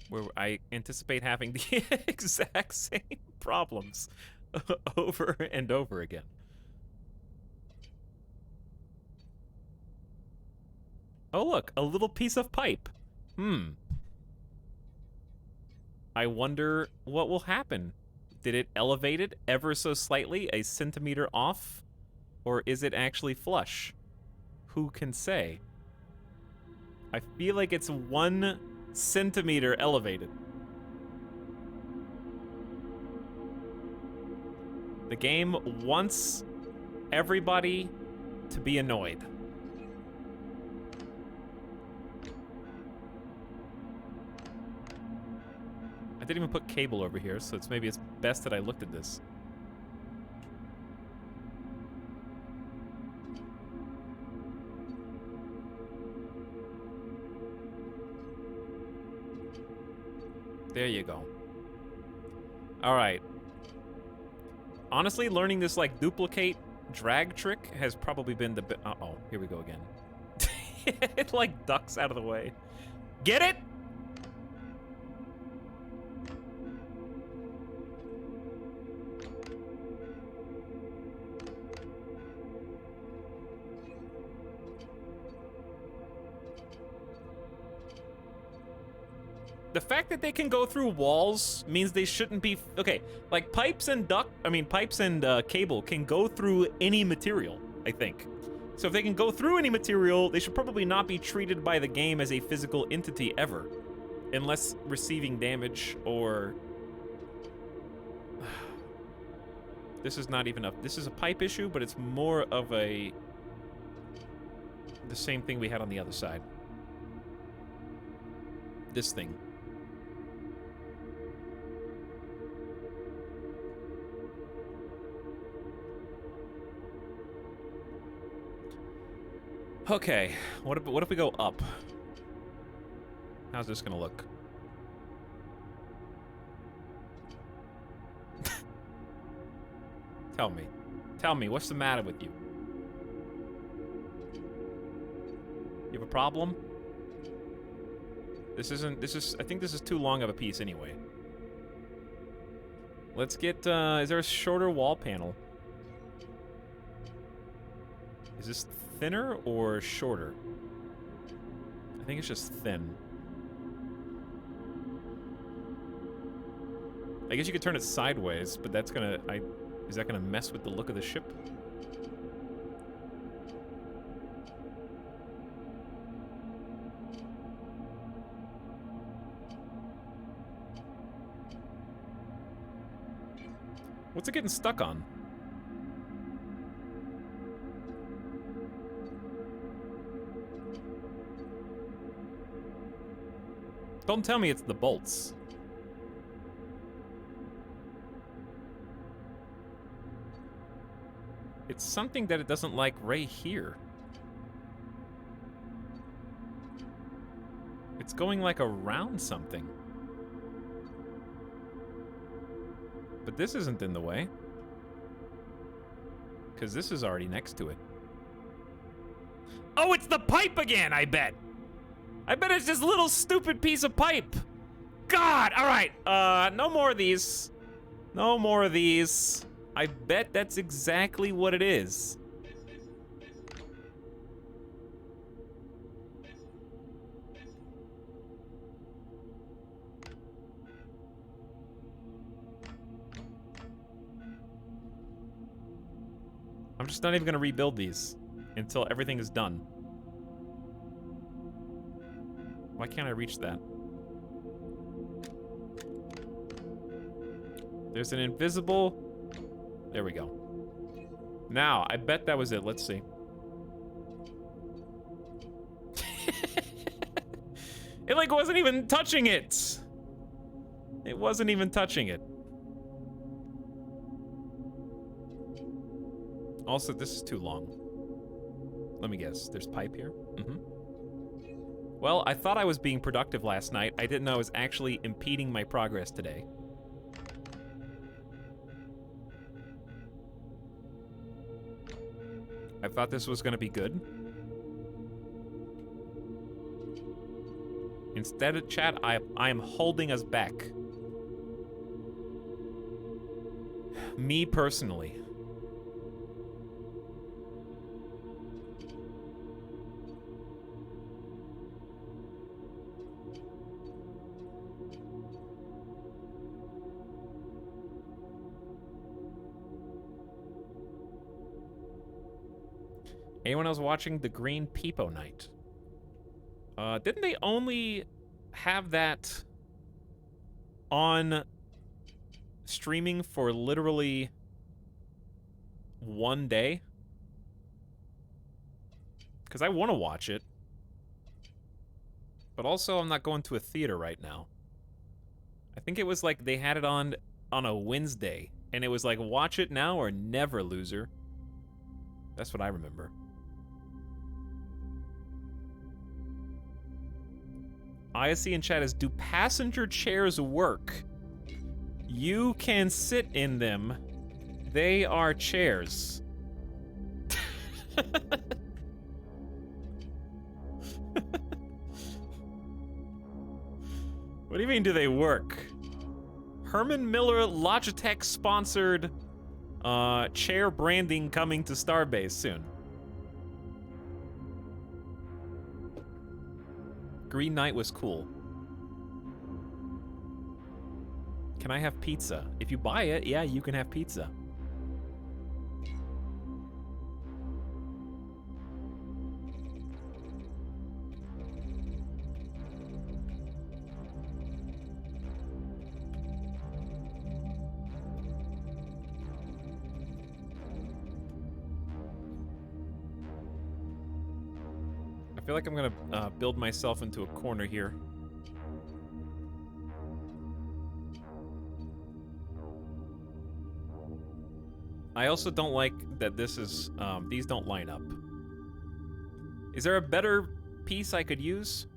Where I anticipate having the exact same problems over and over again. Oh look, a little piece of pipe. I wonder what will happen. Did it elevate it ever so slightly, a centimeter off? Or is it actually flush? Who can say? I feel like it's 1 centimeter elevated. The game wants everybody to be annoyed. I didn't even put cable over here, so maybe it's best that I looked at this. There you go. All right. Honestly, learning this, like, duplicate drag trick has probably been the uh-oh, here we go again. It, like, ducks out of the way. Get it? The fact that they can go through walls means they shouldn't be... Okay, like pipes and cable can go through any material, I think. So if they can go through any material, they should probably not be treated by the game as a physical entity ever. Unless receiving damage or... This is not even a... This is a pipe issue, but it's more of a... The same thing we had on the other side. This thing. Okay, what if we go up? How's this gonna look? Tell me, what's the matter with you? You have a problem? I think this is too long of a piece anyway. Let's get, is there a shorter wall panel? Is this thinner or shorter? I think it's just thin. I guess you could turn it sideways, but that's gonna, is that gonna mess with the look of the ship? What's it getting stuck on? Don't tell me it's the bolts. It's something that it doesn't like right here. It's going like around something. But this isn't in the way. Because this is already next to it. Oh, it's the pipe again, I bet! I bet it's this little stupid piece of pipe! God! Alright, no more of these. No more of these. I bet that's exactly what it is. I'm just not even gonna rebuild these until everything is done. Why can't I reach that? There's an invisible... There we go. Now, I bet that was it. Let's see. It, like, wasn't even touching it. It wasn't even touching it. Also, this is too long. Let me guess. There's pipe here? Mm-hmm. Well, I thought I was being productive last night. I didn't know I was actually impeding my progress today. I thought this was gonna be good. Instead of chat, I am holding us back. Me personally. Anyone else watching The Green Peepo Night? Didn't they only have that on streaming for literally one day? Because I want to watch it. But also, I'm not going to a theater right now. I think it was like they had it on a Wednesday. And it was like, watch it now or never, loser. That's what I remember. ISC in chat is, do passenger chairs work? You can sit in them. They are chairs. What do you mean, do they work? Herman Miller Logitech sponsored chair branding coming to Starbase soon. Green Knight was cool. Can I have pizza? If you buy it, yeah, you can have pizza. I feel like I'm gonna build myself into a corner here. I also don't like that this is, these don't line up. Is there a better piece I could use?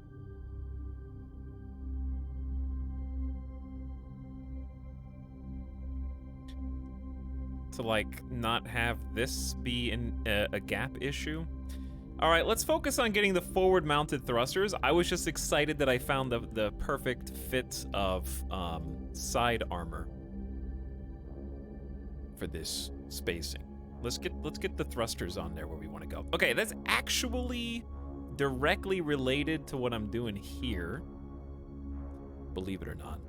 To, like, not have this be a gap issue? All right, let's focus on getting the forward-mounted thrusters. I was just excited that I found the perfect fit of side armor for this spacing. Let's get the thrusters on there where we want to go. Okay, that's actually directly related to what I'm doing here. Believe it or not.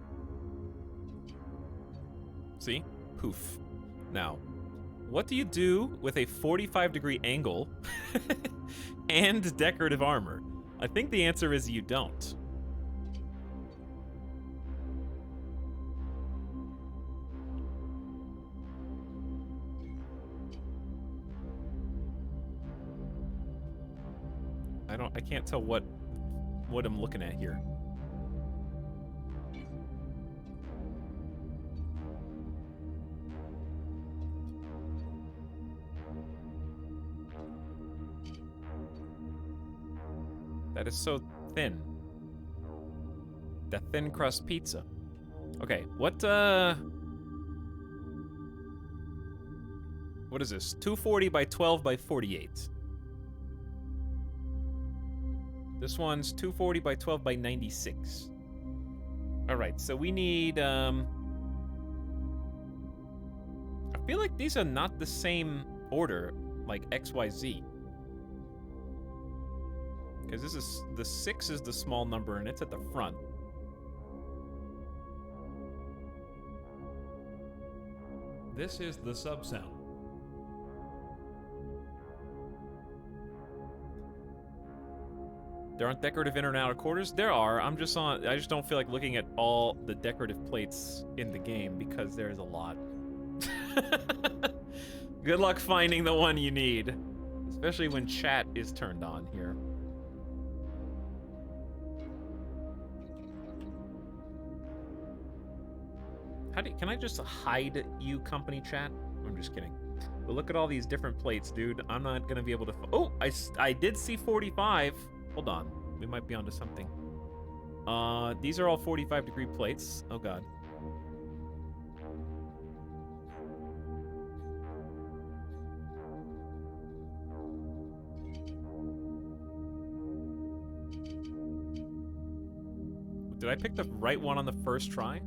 See? Poof. Now, what do you do with a 45-degree angle and decorative armor? I think the answer is you don't. I can't tell what I'm looking at here. That is so thin. That thin crust pizza. Okay, what is this? 240 by 12 by 48. This one's 240 by 12 by 96. All right, so we need, I feel like these are not the same order, like XYZ. Because this is, the 6 is the small number and it's at the front. This is the sub sound. There aren't decorative inner and outer quarters? There are. I just don't feel like looking at all the decorative plates in the game because there's a lot. Good luck finding the one you need. Especially when chat is turned on here. Can I just hide you, company chat? I'm just kidding. But look at all these different plates, dude. I'm not gonna be able to. Oh, I did see 45. Hold on, we might be onto something. These are all 45-degree plates. Oh god. Did I pick the right one on the first try?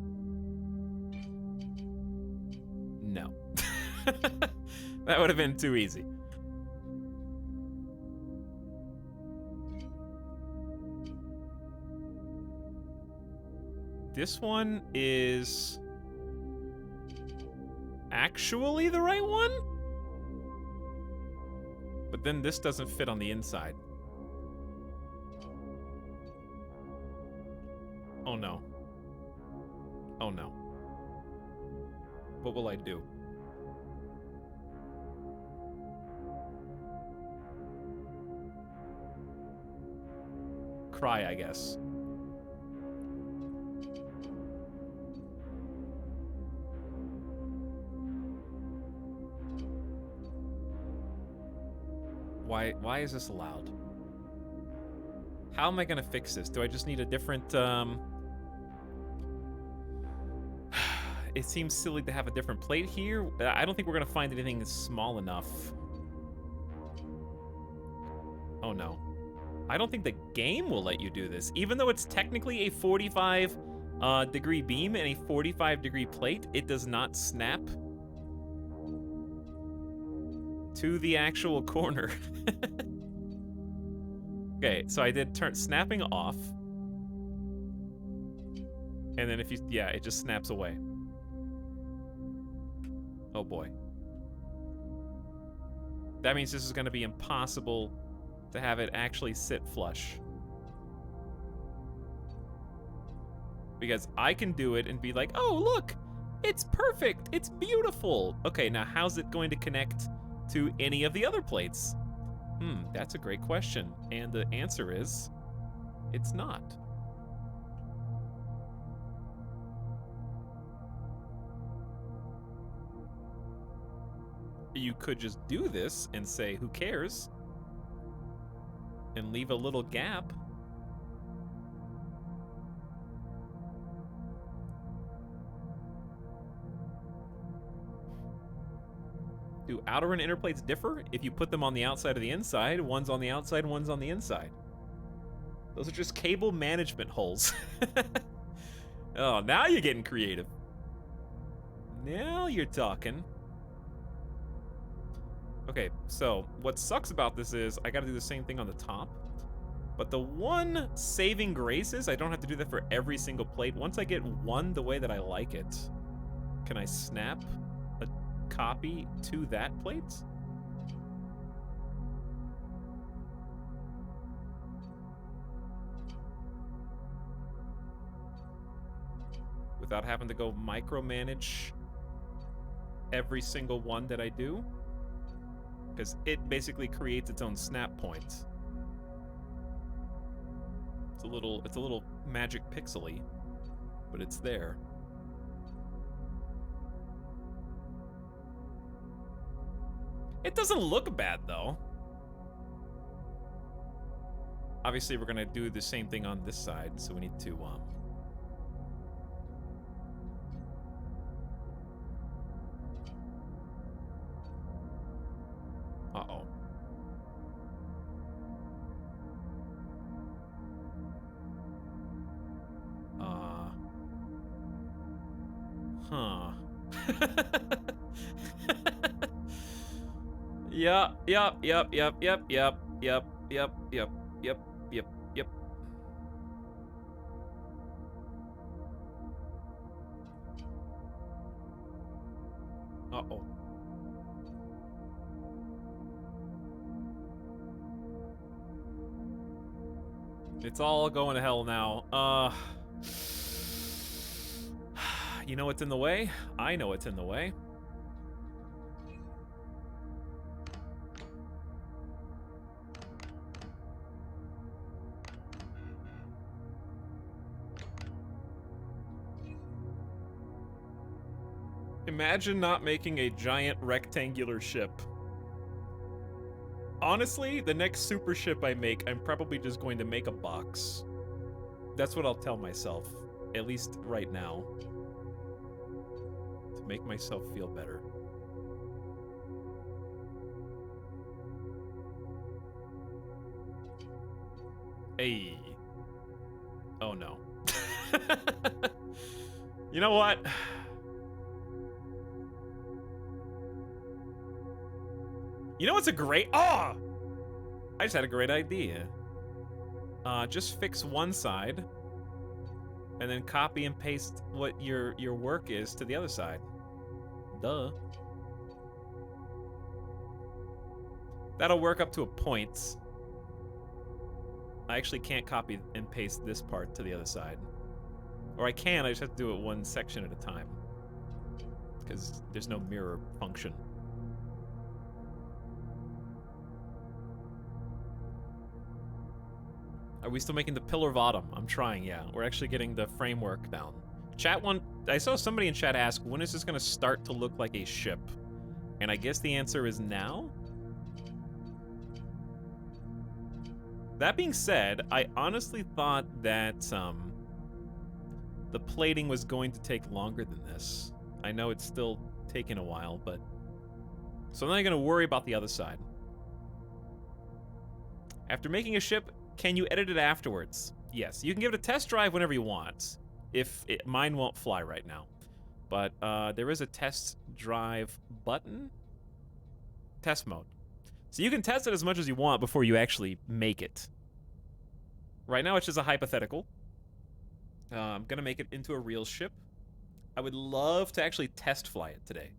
No. That would have been too easy. This one is actually the right one? But then this doesn't fit on the inside. Oh no. Oh no. What will I do? Cry, I guess. Why is this allowed? How am I gonna fix this? Do I just need a different, It seems silly to have a different plate here. I don't think we're gonna find anything small enough. Oh no. I don't think the game will let you do this. Even though it's technically a 45 degree beam and a 45-degree plate, it does not snap to the actual corner. Okay, so I did turn snapping off. And then if you, yeah, it just snaps away. Oh boy. That means this is gonna be impossible to have it actually sit flush. Because I can do it and be like, oh look, it's perfect, it's beautiful. Okay, now how's it going to connect to any of the other plates? That's a great question. And the answer is, it's not. You could just do this and say, who cares? And leave a little gap. Do outer and inner plates differ? If you put them on the outside or the inside, one's on the outside, one's on the inside. Those are just cable management holes. Oh, now you're getting creative. Now you're talking. Okay, so what sucks about this is I gotta do the same thing on the top. But the one saving grace is I don't have to do that for every single plate. Once I get one the way that I like it, can I snap a copy to that plate? Without having to go micromanage every single one that I do? Because it basically creates its own snap point. It's a little magic pixely, but it's there. It doesn't look bad though. Obviously we're gonna do the same thing on this side, so we need to uh-oh. Huh. Yep. Uh-oh. It's all going to hell now. You know what's in the way? I know what's in the way. Imagine not making a giant rectangular ship. Honestly, the next super ship I make, I'm probably just going to make a box. That's what I'll tell myself, at least right now. To make myself feel better. Hey. Oh no. You know what? You know what's a great... Oh! I just had a great idea. Just fix one side. And then copy and paste what your work is to the other side. Duh. That'll work up to a point. I actually can't copy and paste this part to the other side. Or I can, I just have to do it one section at a time. Because there's no mirror function. Are we still making the pillar bottom? I'm trying, yeah. We're actually getting the framework down. Chat one, I saw somebody in chat ask, when is this gonna start to look like a ship? And I guess the answer is now? That being said, I honestly thought that the plating was going to take longer than this. I know it's still taking a while, but... So I'm not gonna worry about the other side. After making a ship, can you edit it afterwards? Yes, you can give it a test drive whenever you want. Mine won't fly right now. But there is a test drive button. Test mode. So you can test it as much as you want before you actually make it. Right now it's just a hypothetical. I'm gonna make it into a real ship. I would love to actually test fly it today.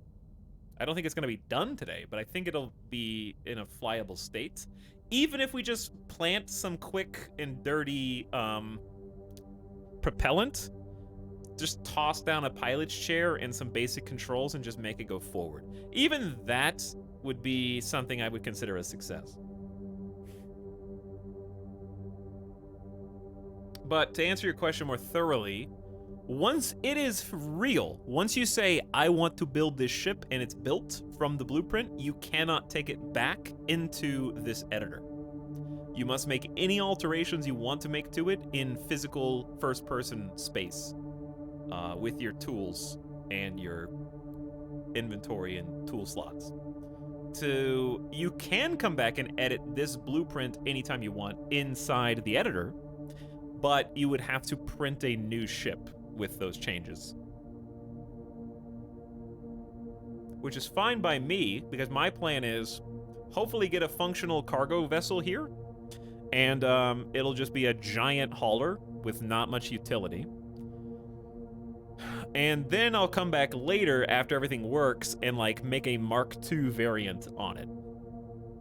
I don't think it's gonna be done today, but I think it'll be in a flyable state. Even if we just plant some quick and dirty propellant, just toss down a pilot's chair and some basic controls and just make it go forward. Even that would be something I would consider a success. But to answer your question more thoroughly, once it is real, once you say, I want to build this ship and it's built from the blueprint, you cannot take it back into this editor. You must make any alterations you want to make to it in physical first-person space with your tools and your inventory and tool slots. You can come back and edit this blueprint anytime you want inside the editor, but you would have to print a new ship with those changes. Which is fine by me, because my plan is hopefully get a functional cargo vessel here, and it'll just be a giant hauler with not much utility. And then I'll come back later after everything works and like make a Mark II variant on it.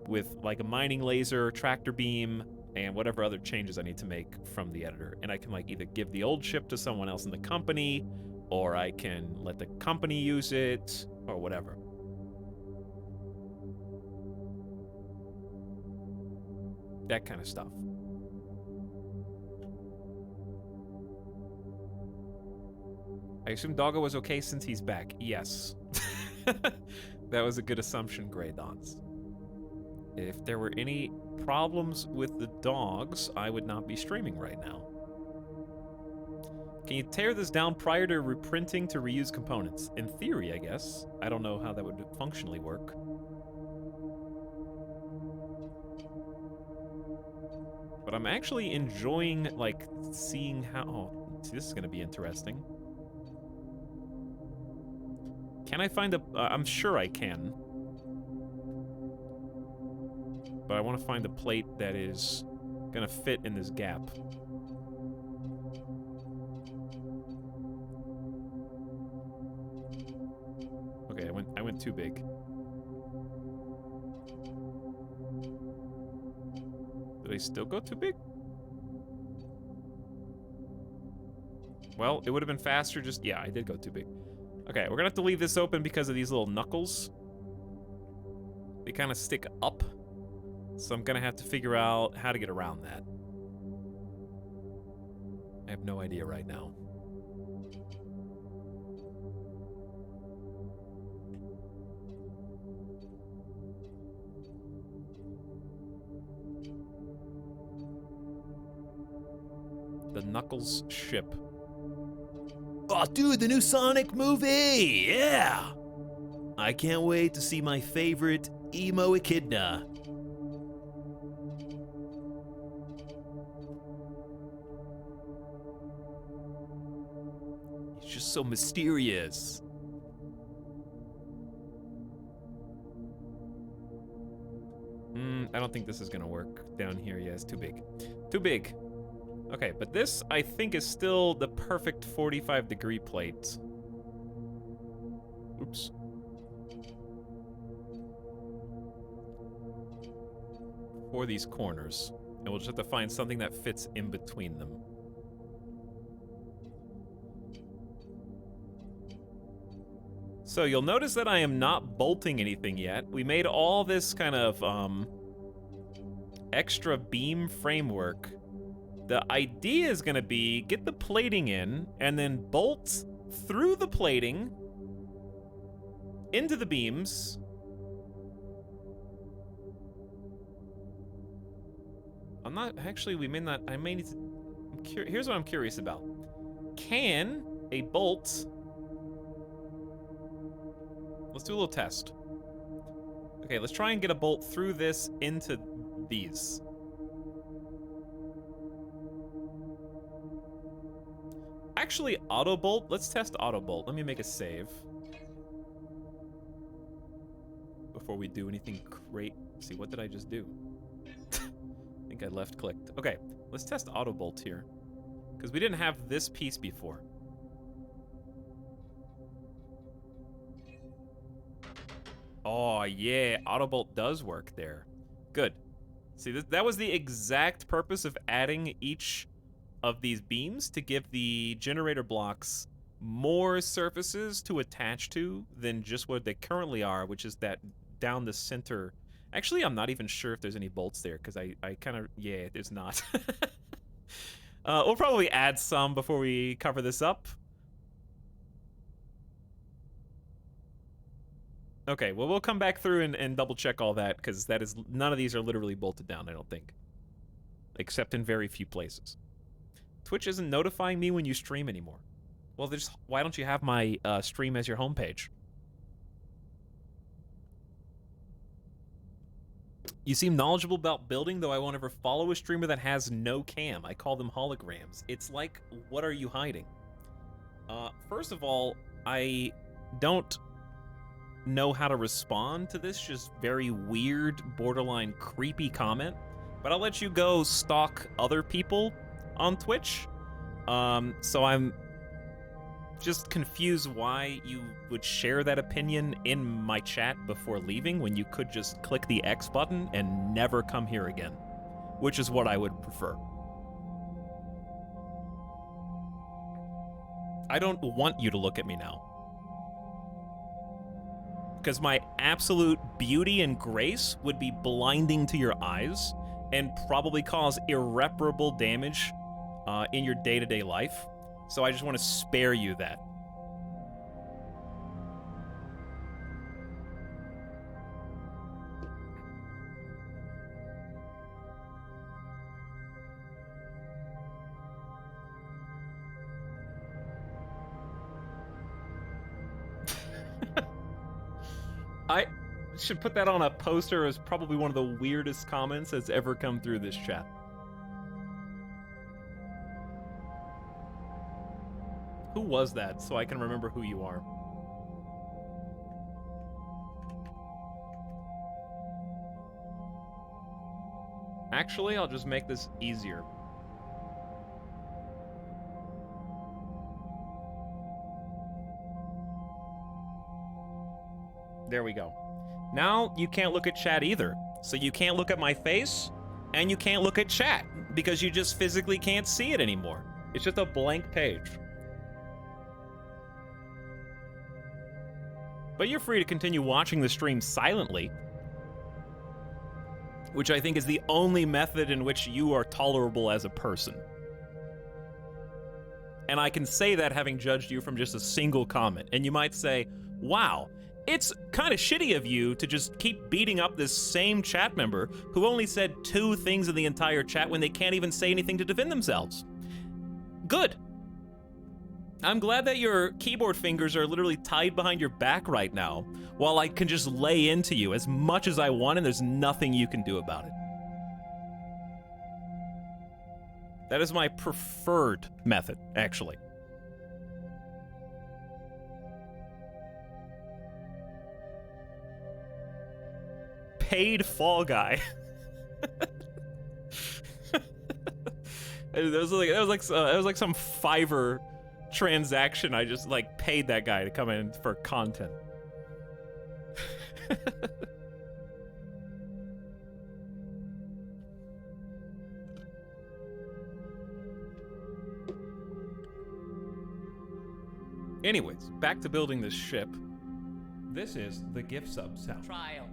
With like a mining laser, tractor beam, and whatever other changes I need to make from the editor. And I can like either give the old ship to someone else in the company, or I can let the company use it, or whatever. That kind of stuff. I assume Doggo was okay since he's back. Yes. That was a good assumption, Grey Dots. If there were any problems with the dogs, I would not be streaming right now. Can you tear this down prior to reprinting to reuse components? In theory, I guess. I don't know how that would functionally work. But I'm actually enjoying, like, seeing how... Oh, see, this is going to be interesting. Can I find a... I'm sure I can. But I want to find a plate that is gonna fit in this gap. Okay, I went too big. Did I still go too big? Well, it would have been faster just... Yeah, I did go too big. Okay, we're gonna have to leave this open because of these little knuckles. They kind of stick up. So I'm gonna have to figure out how to get around that. I have no idea right now. The Knuckles ship. Oh, dude, the new Sonic movie! Yeah! I can't wait to see my favorite emo echidna. He's just so mysterious. I don't think this is gonna work down here. Yeah, it's too big. Too big. Okay, but this, I think, is still the perfect 45-degree plate. Oops. For these corners. And we'll just have to find something that fits in between them. So you'll notice that I am not bolting anything yet. We made all this kind of extra beam framework. The idea is gonna be get the plating in and then bolt through the plating into the beams. I'm not, actually, we may not, I may need to, here's what I'm curious about. Can a bolt, let's do a little test. Okay, let's try and get a bolt through this into these. Actually, auto bolt, let's test auto bolt. Let me make a save. Before we do anything great. See, what did I just do? I think I left clicked. Okay, let's test auto bolt here. Because we didn't have this piece before. Oh, yeah, auto bolt does work there. Good. See, that was the exact purpose of adding each of these beams, to give the generator blocks more surfaces to attach to than just what they currently are, which is that down the center. Actually, I'm not even sure if there's any bolts there, because I kind of, yeah, there's not. We'll probably add some before we cover this up. Okay, well, we'll come back through and double check all that, because that is, none of these are literally bolted down, I don't think. Except in very few places. Twitch isn't notifying me when you stream anymore. Well, why don't you have my stream as your homepage? You seem knowledgeable about building, though I won't ever follow a streamer that has no cam. I call them holograms. It's like, what are you hiding? First of all, I don't know how to respond to this just very weird, borderline creepy comment, but I'll let you go stalk other people on Twitch. So I'm just confused why you would share that opinion in my chat before leaving when you could just click the X button and never come here again, which is what I would prefer. I don't want you to look at me now, because my absolute beauty and grace would be blinding to your eyes and probably cause irreparable damage in your day-to-day life. So I just want to spare you that. I should put that on a poster as probably one of the weirdest comments that's ever come through this chat. Who was that, so I can remember who you are? Actually, I'll just make this easier. There we go. Now you can't look at chat either. So you can't look at my face, and you can't look at chat, because you just physically can't see it anymore. It's just a blank page. But you're free to continue watching the stream silently, which I think is the only method in which you are tolerable as a person. And I can say that having judged you from just a single comment. And you might say, wow, it's kind of shitty of you to just keep beating up this same chat member who only said 2 things in the entire chat when they can't even say anything to defend themselves. Good. I'm glad that your keyboard fingers are literally tied behind your back right now, while I can just lay into you as much as I want and there's nothing you can do about it. That is my preferred method, actually. Paid Fall Guy. It was like some Fiverr transaction. I just like paid that guy to come in for content. Anyways, back to building this ship. This is the gift subs house. Trial.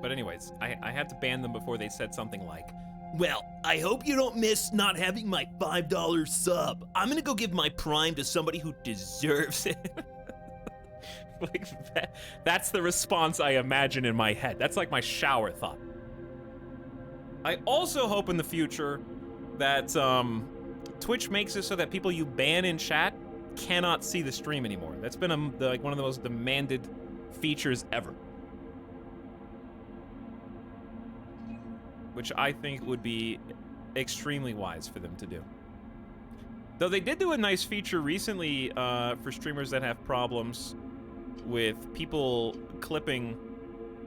But anyways, I had to ban them before they said something like, Well, I hope you don't miss not having my $5 sub. I'm gonna go give my Prime to somebody who deserves it. like that's the response I imagine in my head. That's like my shower thought. I also hope in the future that Twitch makes it so that people you ban in chat cannot see the stream anymore. That's been like one of the most demanded features ever. Which I think would be extremely wise for them to do. Though they did do a nice feature recently for streamers that have problems with people clipping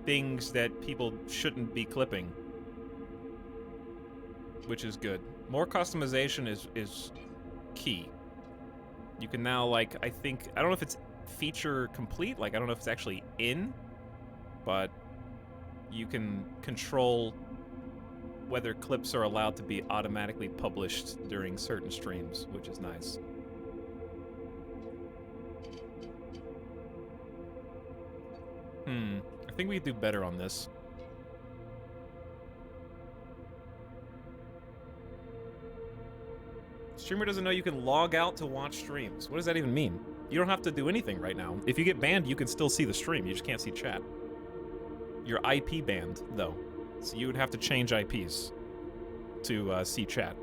things that people shouldn't be clipping, which is good. More customization is key. You can now, like, I don't know if it's feature complete, like I don't know if it's actually in, but you can control whether clips are allowed to be automatically published during certain streams, which is nice. I think we could do better on this. Streamer doesn't know you can log out to watch streams. What does that even mean? You don't have to do anything right now. If you get banned, you can still see the stream. You just can't see chat. You're IP banned, though. So you would have to change IPs to see chat,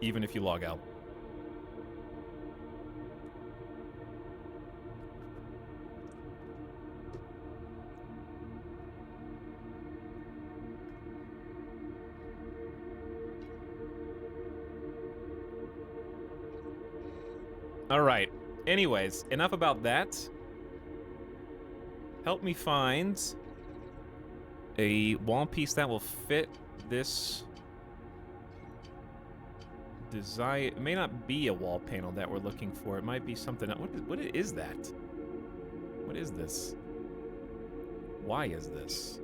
even if you log out. All right. Anyways, enough about that. Help me find a wall piece that will fit this design. It may not be a wall panel that we're looking for. It might be something else. What is that? What is this? Why is this?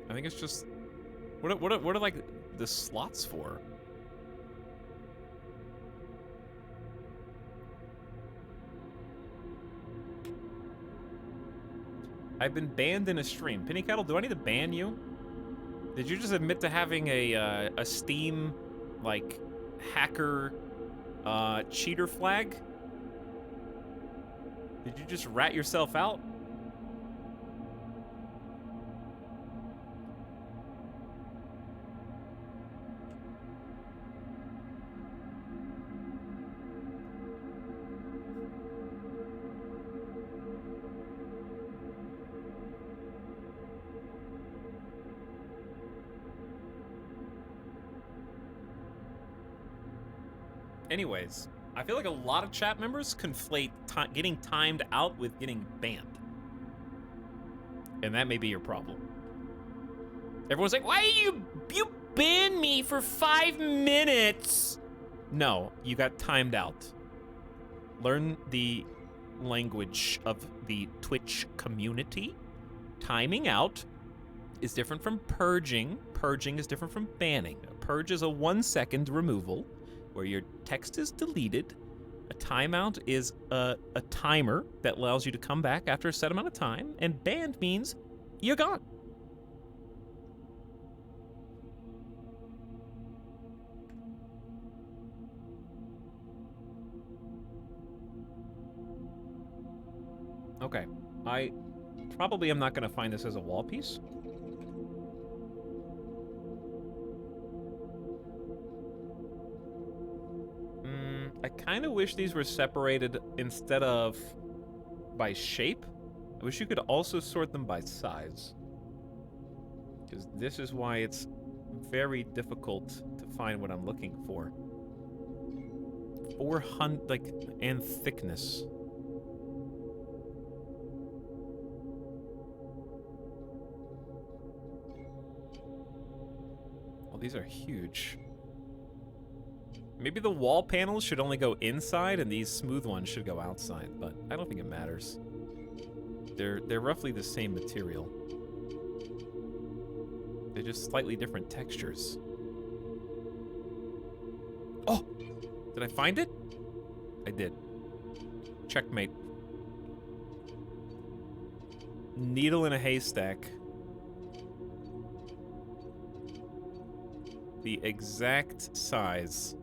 I think it's just... What are like the slots for? I've been banned in a stream. Penny Kettle, do I need to ban you? Did you just admit to having a Steam, like, hacker, cheater flag? Did you just rat yourself out? Anyways, I feel like a lot of chat members conflate getting timed out with getting banned. And that may be your problem. Everyone's like, why you banned me for 5 minutes? No, you got timed out. Learn the language of the Twitch community. Timing out is different from purging. Purging is different from banning. purge is a 1-second removal, where your text is deleted. A timeout is a timer that allows you to come back after a set amount of time, and banned means you're gone. Okay, I probably am not going to find this as a wall piece. I kind of wish these were separated instead of by shape. I wish you could also sort them by size. Because this is why it's very difficult to find what I'm looking for. 400, like, and thickness. Well, these are huge. Maybe the wall panels should only go inside and these smooth ones should go outside, but I don't think it matters. They're roughly the same material. They're just slightly different textures. Oh! Did I find it? I did. Checkmate. Needle in a haystack. The exact size.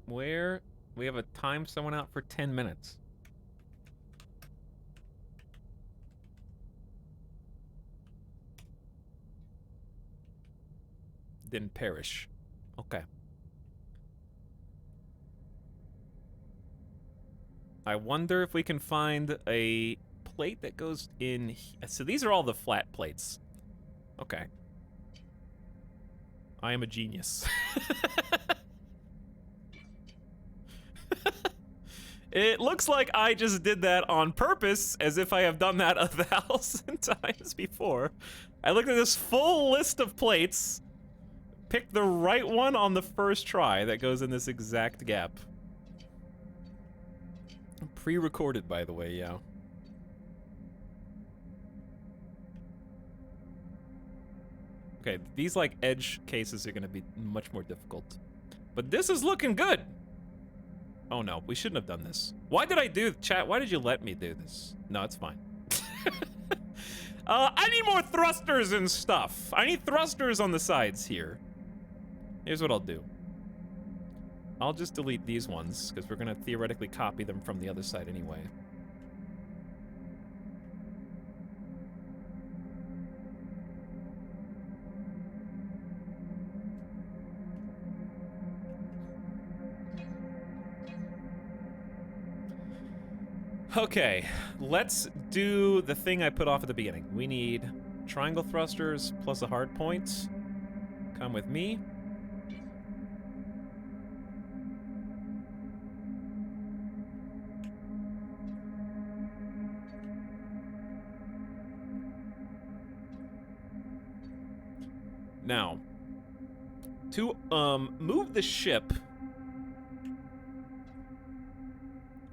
Where? We have a time someone out for 10 minutes. Didn't perish. Okay. I wonder if we can find a plate that goes in. So these are all the flat plates. Okay. I am a genius. It looks like I just did that on purpose, as if I have done that 1,000 times before. I looked at this full list of plates, picked the right one on the first try that goes in this exact gap. Pre-recorded, by the way, yeah. Okay, these, like, edge cases are gonna be much more difficult. But this is looking good! Oh no, we shouldn't have done this. Why did I do, chat, why did you let me do this? No, it's fine. I need more thrusters and stuff. I need thrusters on the sides here. Here's what I'll do. I'll just delete these ones, because we're gonna theoretically copy them from the other side anyway. Okay, let's do the thing I put off at the beginning. We need triangle thrusters plus a hard point. Come with me. Now, to move the ship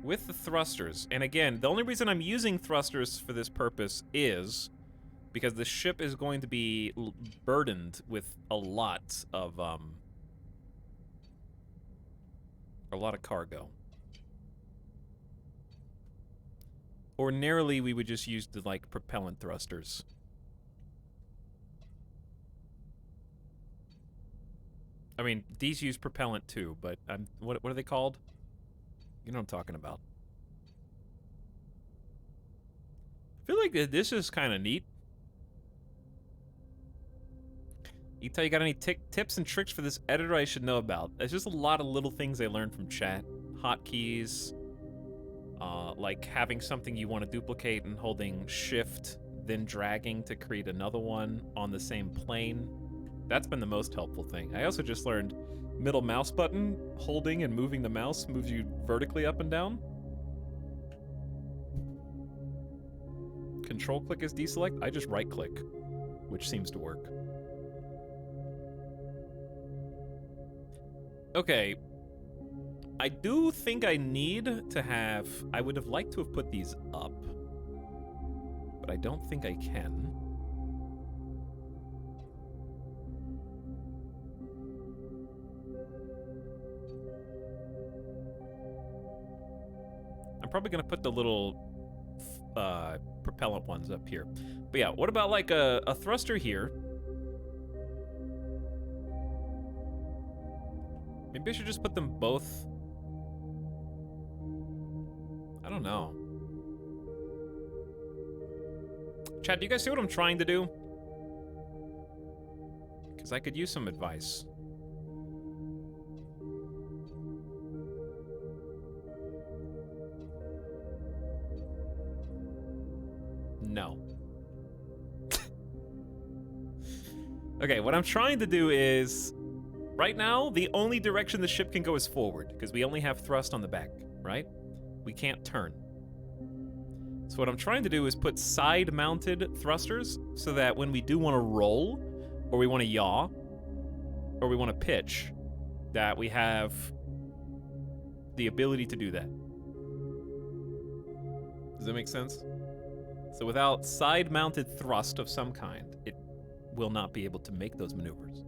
with the thrusters, and again, the only reason I'm using thrusters for this purpose is because the ship is going to be burdened with a lot of cargo. Ordinarily, we would just use the, like, propellant thrusters. I mean, these use propellant too, but what are they called? You know what I'm talking about. I feel like this is kind of neat. Ita, you got any tips and tricks for this editor I should know about? There's just a lot of little things I learned from chat. Hotkeys, like having something you want to duplicate and holding shift, then dragging to create another one on the same plane. That's been the most helpful thing. I also just learned middle mouse button, holding and moving the mouse moves you vertically up and down. Control click is deselect. I just right click, which seems to work. Okay. I do think I need to have... I would have liked to have put these up, but I don't think I can. I'm probably going to put the little propellant ones up here. But yeah, what about like a thruster here? Maybe I should just put them both... I don't know. Chat, do you guys see what I'm trying to do? Because I could use some advice. No. Okay, what I'm trying to do is... Right now, the only direction the ship can go is forward, because we only have thrust on the back, right? We can't turn. So what I'm trying to do is put side-mounted thrusters so that when we do want to roll, or we want to yaw, or we want to pitch, that we have the ability to do that. Does that make sense? So without side-mounted thrust of some kind, it will not be able to make those maneuvers.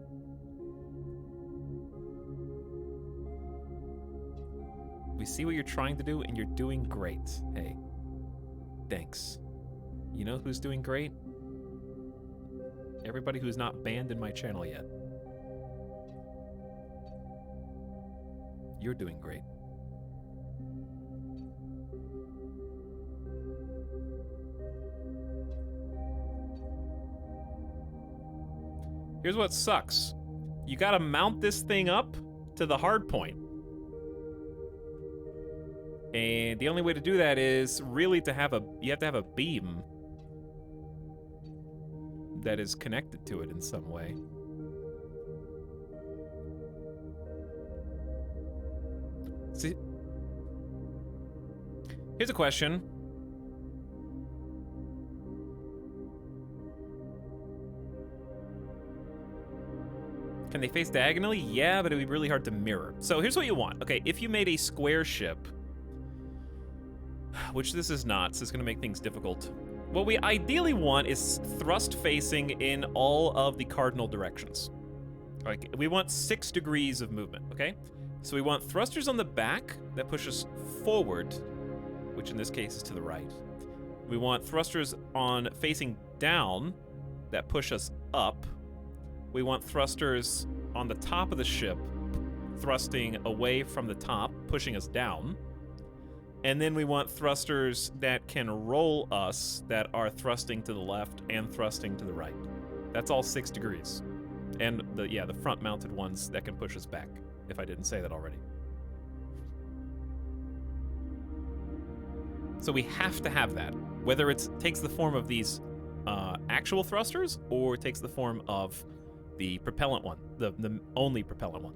We see what you're trying to do, and you're doing great. Hey, thanks. You know who's doing great? Everybody who's not banned in my channel yet. You're doing great. Here's what sucks. You gotta mount this thing up to the hard point. And the only way to do that is really to have you have to have a beam that is connected to it in some way. See, here's a question. Can they face diagonally? Yeah, but it'd be really hard to mirror. So here's what you want. Okay, if you made a square ship, which this is not, so it's gonna make things difficult. What we ideally want is thrust facing in all of the cardinal directions. Like, we want 6 degrees of movement, okay? So we want thrusters on the back that push us forward, which in this case is to the right. We want thrusters on facing down that push us up. We want thrusters on the top of the ship, thrusting away from the top, pushing us down. And then we want thrusters that can roll us, that are thrusting to the left and thrusting to the right. That's all 6 degrees. And the front-mounted ones that can push us back, if I didn't say that already. So we have to have that, whether it takes the form of these actual thrusters or it takes the form of the propellant one, the only propellant one.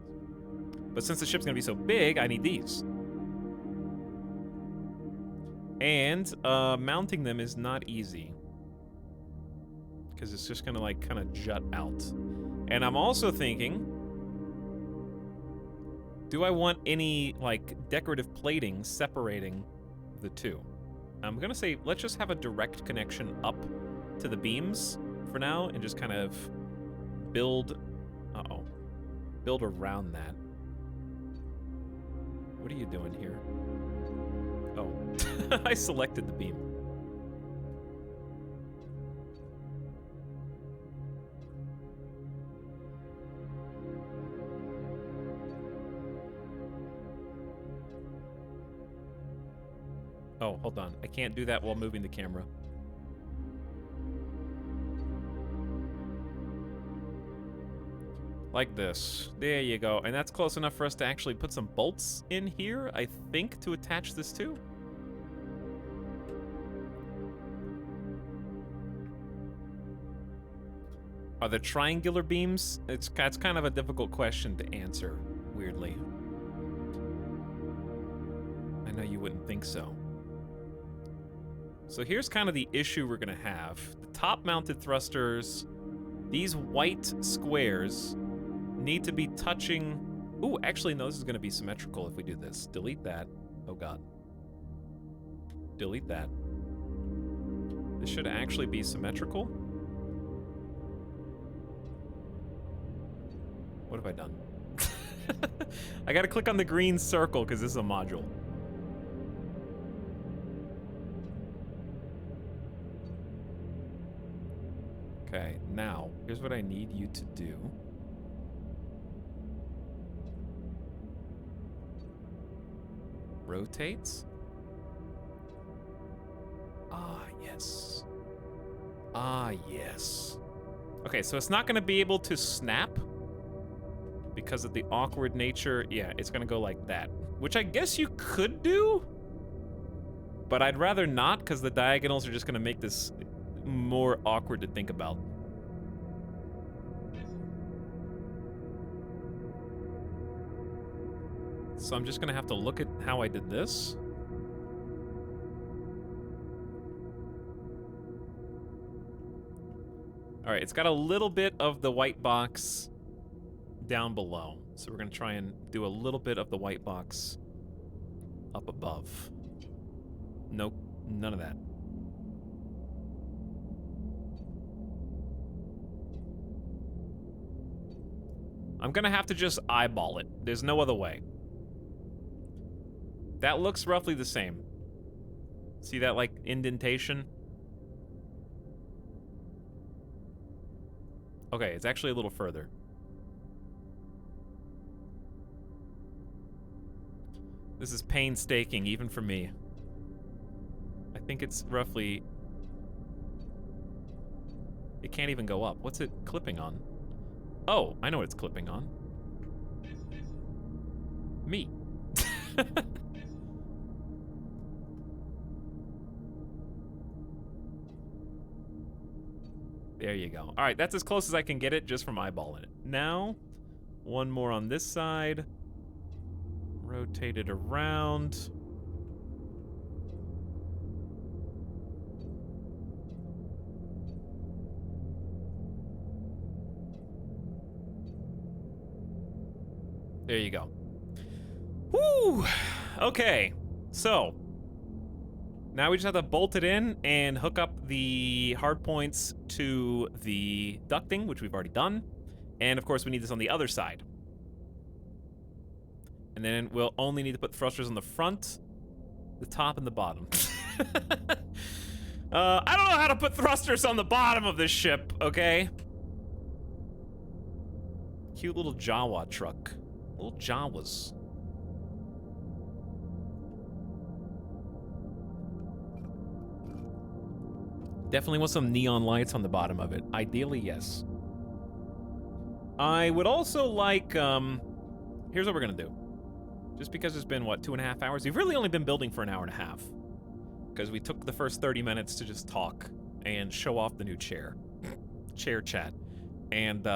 But since the ship's gonna be so big, I need these. And mounting them is not easy, because it's just gonna like kind of jut out. And I'm also thinking, do I want any like decorative plating separating the two? I'm gonna say let's just have a direct connection up to the beams for now and just kind of build around that. What are you doing here? Oh, I selected the beam. Oh, hold on. I can't do that while moving the camera. Like this. There you go. And that's close enough for us to actually put some bolts in here, I think, to attach this to. Are there triangular beams? It's kind of a difficult question to answer, weirdly. I know you wouldn't think so. So here's kind of the issue we're gonna have. The top-mounted thrusters, these white squares, need to be touching... Ooh, actually, no, this is going to be symmetrical if we do this. Delete that. Oh, God. Delete that. This should actually be symmetrical. What have I done? I got to click on the green circle because this is a module. Okay, now, here's what I need you to do. Rotates. Ah, yes. Ah, yes. Okay, so it's not going to be able to snap because of the awkward nature. Yeah, it's going to go like that, which I guess you could do, but I'd rather not because the diagonals are just going to make this more awkward to think about. So I'm just going to have to look at how I did this. All right, it's got a little bit of the white box down below. So we're going to try and do a little bit of the white box up above. Nope, none of that. I'm going to have to just eyeball it. There's no other way. That looks roughly the same. See that, like, indentation? Okay, it's actually a little further. This is painstaking, even for me. I think it's roughly... It can't even go up. What's it clipping on? Oh, I know what it's clipping on. Me. There you go. All right, that's as close as I can get it just from eyeballing it. Now, one more on this side. Rotate it around. There you go. Woo! Okay, so now we just have to bolt it in and hook up the hard points to the ducting, which we've already done. And of course, we need this on the other side. And then we'll only need to put thrusters on the front, the top, and the bottom. I don't know how to put thrusters on the bottom of this ship, okay? Cute little Jawa truck. Little Jawas. Definitely want some neon lights on the bottom of it. Ideally, yes. I would also like, here's what we're gonna do. Just because it's been, what, 2.5 hours? We've really only been building for an hour and a half. Because we took the first 30 minutes to just talk and show off the new chair. Chair chat. And,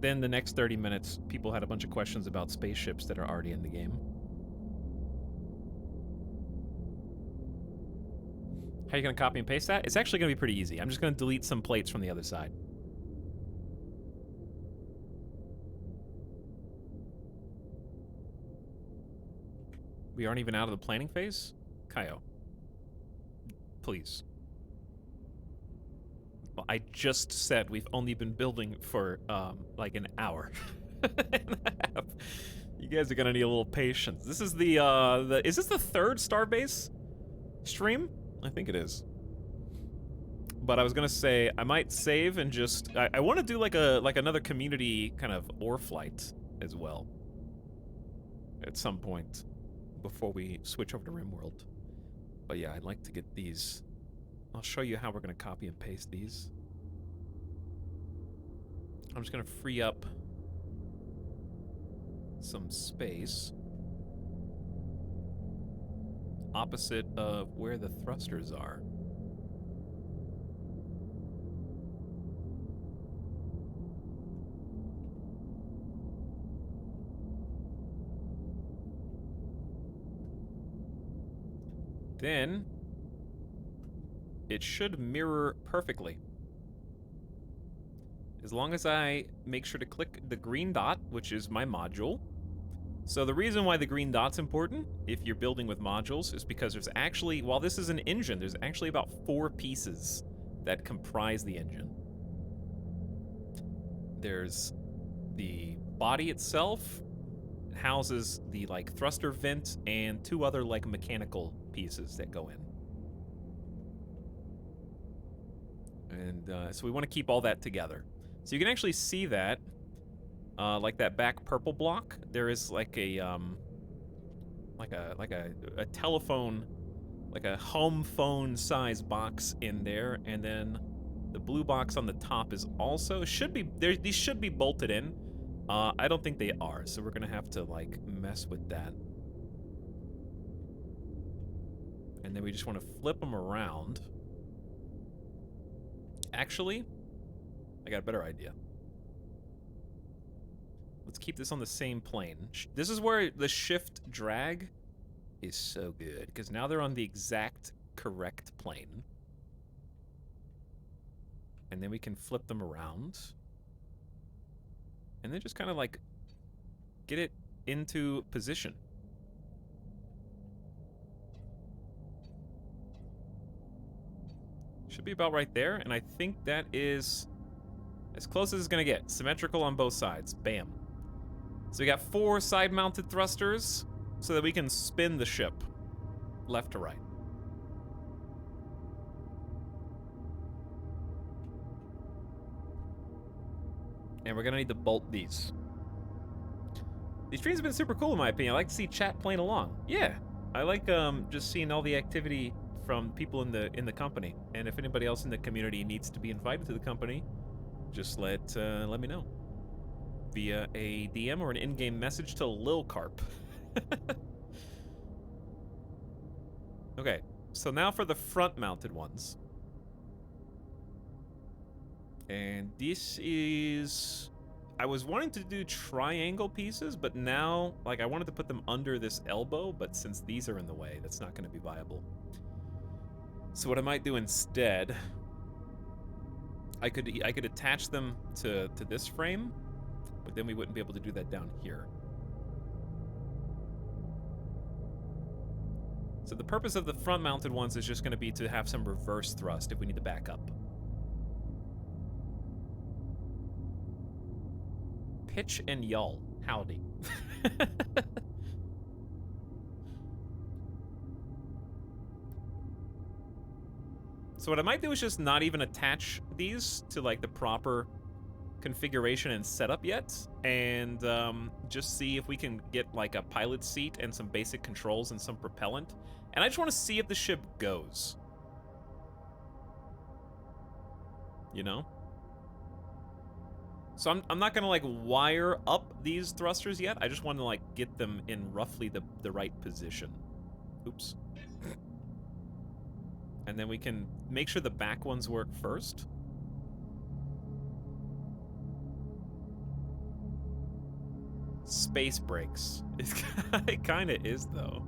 then the next 30 minutes, people had a bunch of questions about spaceships that are already in the game. How are you going to copy and paste that? It's actually going to be pretty easy. I'm just going to delete some plates from the other side. We aren't even out of the planning phase? Kaio. Please. Well, I just said we've only been building for, like an hour and a half. You guys are gonna need a little patience. This is is this the third Starbase stream? I think it is. But I was gonna say, I might save and just, I want to do like another community kind of ore flight as well. At some point before we switch over to Rimworld. But yeah, I'd like to get these. I'll show you how we're going to copy and paste these. I'm just going to free up some space opposite of where the thrusters are. Then it should mirror perfectly. As long as I make sure to click the green dot, which is my module. So the reason why the green dot's important, if you're building with modules, is because there's actually, while this is an engine, there's actually about 4 pieces that comprise the engine. There's the body itself, it houses the like thruster vent, and 2 other like mechanical pieces that go in. And so we want to keep all that together. So you can actually see that, like that back purple block, there is like a telephone, like a home phone size box in there, and then the blue box on the top is also these should be bolted in. I don't think they are, so we're gonna have to like mess with that. And then we just want to flip them around. Actually, I got a better idea. Let's keep this on the same plane. This is where the shift drag is so good, because now they're on the exact correct plane. And then we can flip them around. And then just kind of like get it into position. Should be about right there, and I think that is as close as it's gonna get. Symmetrical on both sides. Bam. So we got 4 side-mounted thrusters so that we can spin the ship left to right. And we're gonna need to bolt these. These streams have been super cool in my opinion. I like to see chat playing along. Yeah, I like just seeing all the activity from people in the company. And if anybody else in the community needs to be invited to the company, just let me know via a DM or an in-game message to Lil Carp. Okay, so now for the front-mounted ones. And this is... I was wanting to do triangle pieces, but now, like, I wanted to put them under this elbow, but since these are in the way, that's not going to be viable. So what I might do instead, I could attach them to this frame, but then we wouldn't be able to do that down here. So the purpose of the front-mounted ones is just going to be to have some reverse thrust if we need to back up. Pitch and y'all. Howdy. So what I might do is just not even attach these to like the proper configuration and setup yet, and just see if we can get like a pilot seat and some basic controls and some propellant. And I just want to see if the ship goes. You know? So I'm not gonna like wire up these thrusters yet. I just want to like get them in roughly the right position. Oops. And then we can make sure the back ones work first. Space brakes. It kind of is though.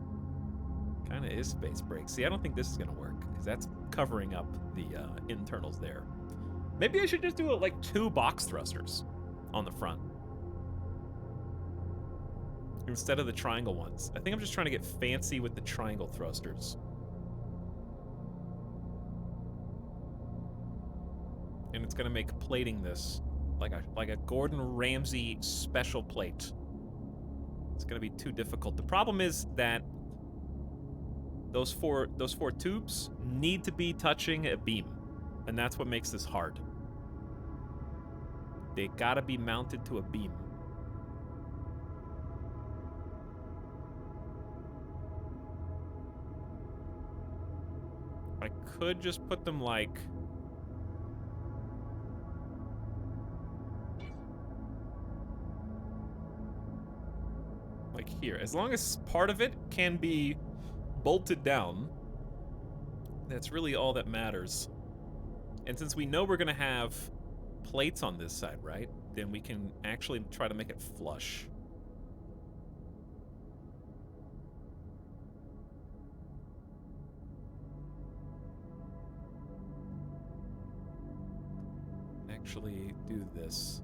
Kind of is space brakes. See, I don't think this is gonna work because that's covering up the internals there. Maybe I should just do like 2 box thrusters on the front instead of the triangle ones. I think I'm just trying to get fancy with the triangle thrusters. And it's gonna make plating this like a Gordon Ramsay special plate. It's gonna be too difficult. The problem is that those four tubes need to be touching a beam, and that's what makes this hard. They gotta be mounted to a beam. I could just put them like here. As long as part of it can be bolted down, that's really all that matters. And since we know we're gonna have plates on this side, right? Then we can actually try to make it flush. actually do this.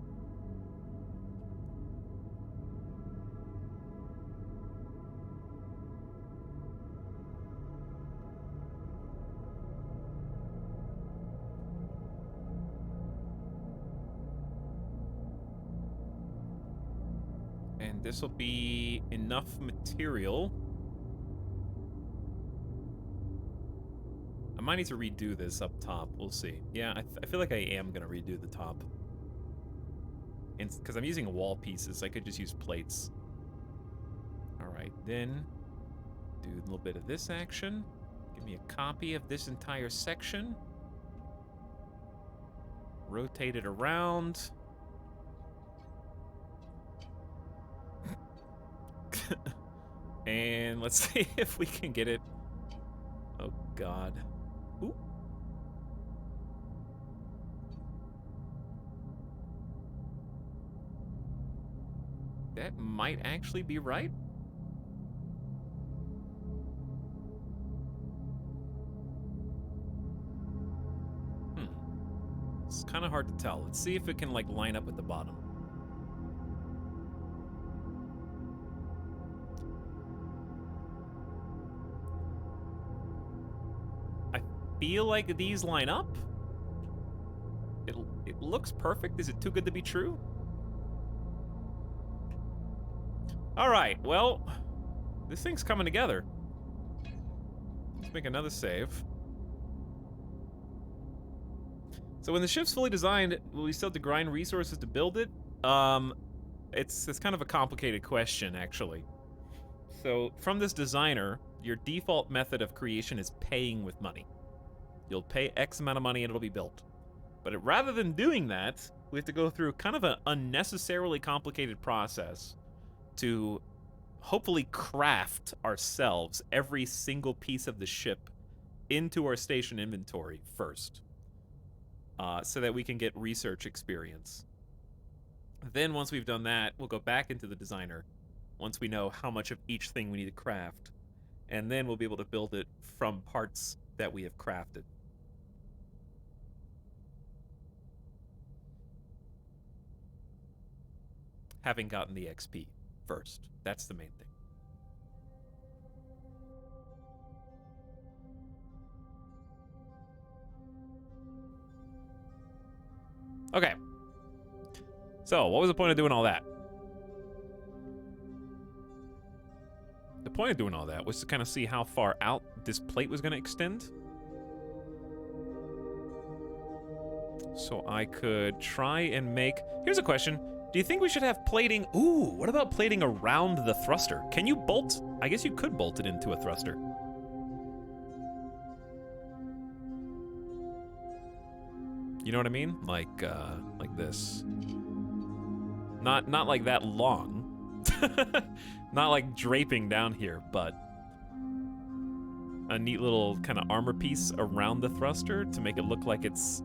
And this will be enough material. I might need to redo this up top. We'll see. Yeah, I feel like I am going to redo the top. Because I'm using wall pieces, I could just use plates. Alright, then do a little bit of this action. Give me a copy of this entire section. Rotate it around. And let's see if we can get it. Oh, God. Ooh. That might actually be right. It's kind of hard to tell. Let's see if it can, like, line up with the bottom. I feel like these line up. It looks perfect. Is it too good to be true? All right, well, this thing's coming together. Let's make another save. So when the ship's fully designed, will we still have to grind resources to build it? It's kind of a complicated question, actually. So from this designer, your default method of creation is paying with money. You'll pay X amount of money and it'll be built. But rather than doing that, we have to go through kind of an unnecessarily complicated process to hopefully craft ourselves every single piece of the ship into our station inventory first, so that we can get research experience. Then once we've done that, we'll go back into the designer once we know how much of each thing we need to craft, and then we'll be able to build it from parts that we have crafted. Having gotten the XP first. That's the main thing. Okay. So, what was the point of doing all that? The point of doing all that was to kind of see how far out this plate was going to extend. So I could try and make... Here's a question. Do you think we should have plating... Ooh, what about plating around the thruster? Can you bolt... I guess you could bolt it into a thruster. You know what I mean? Like this. Not like that long. Not like draping down here, but a neat little kind of armor piece around the thruster to make it look like it's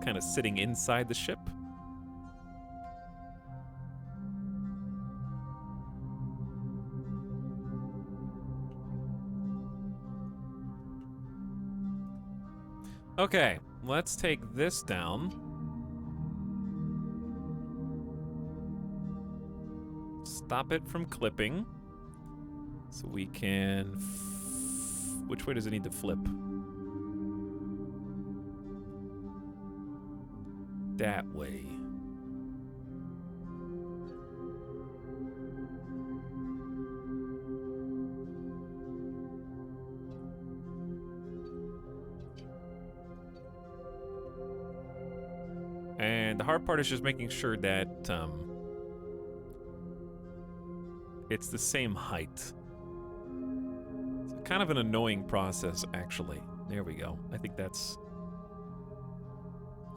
kind of sitting inside the ship. Okay, let's take this down. Stop it from clipping. So we can... Which way does it need to flip? That way. And the hard part is just making sure that it's the same height. It's kind of an annoying process, actually. There we go. I think that's...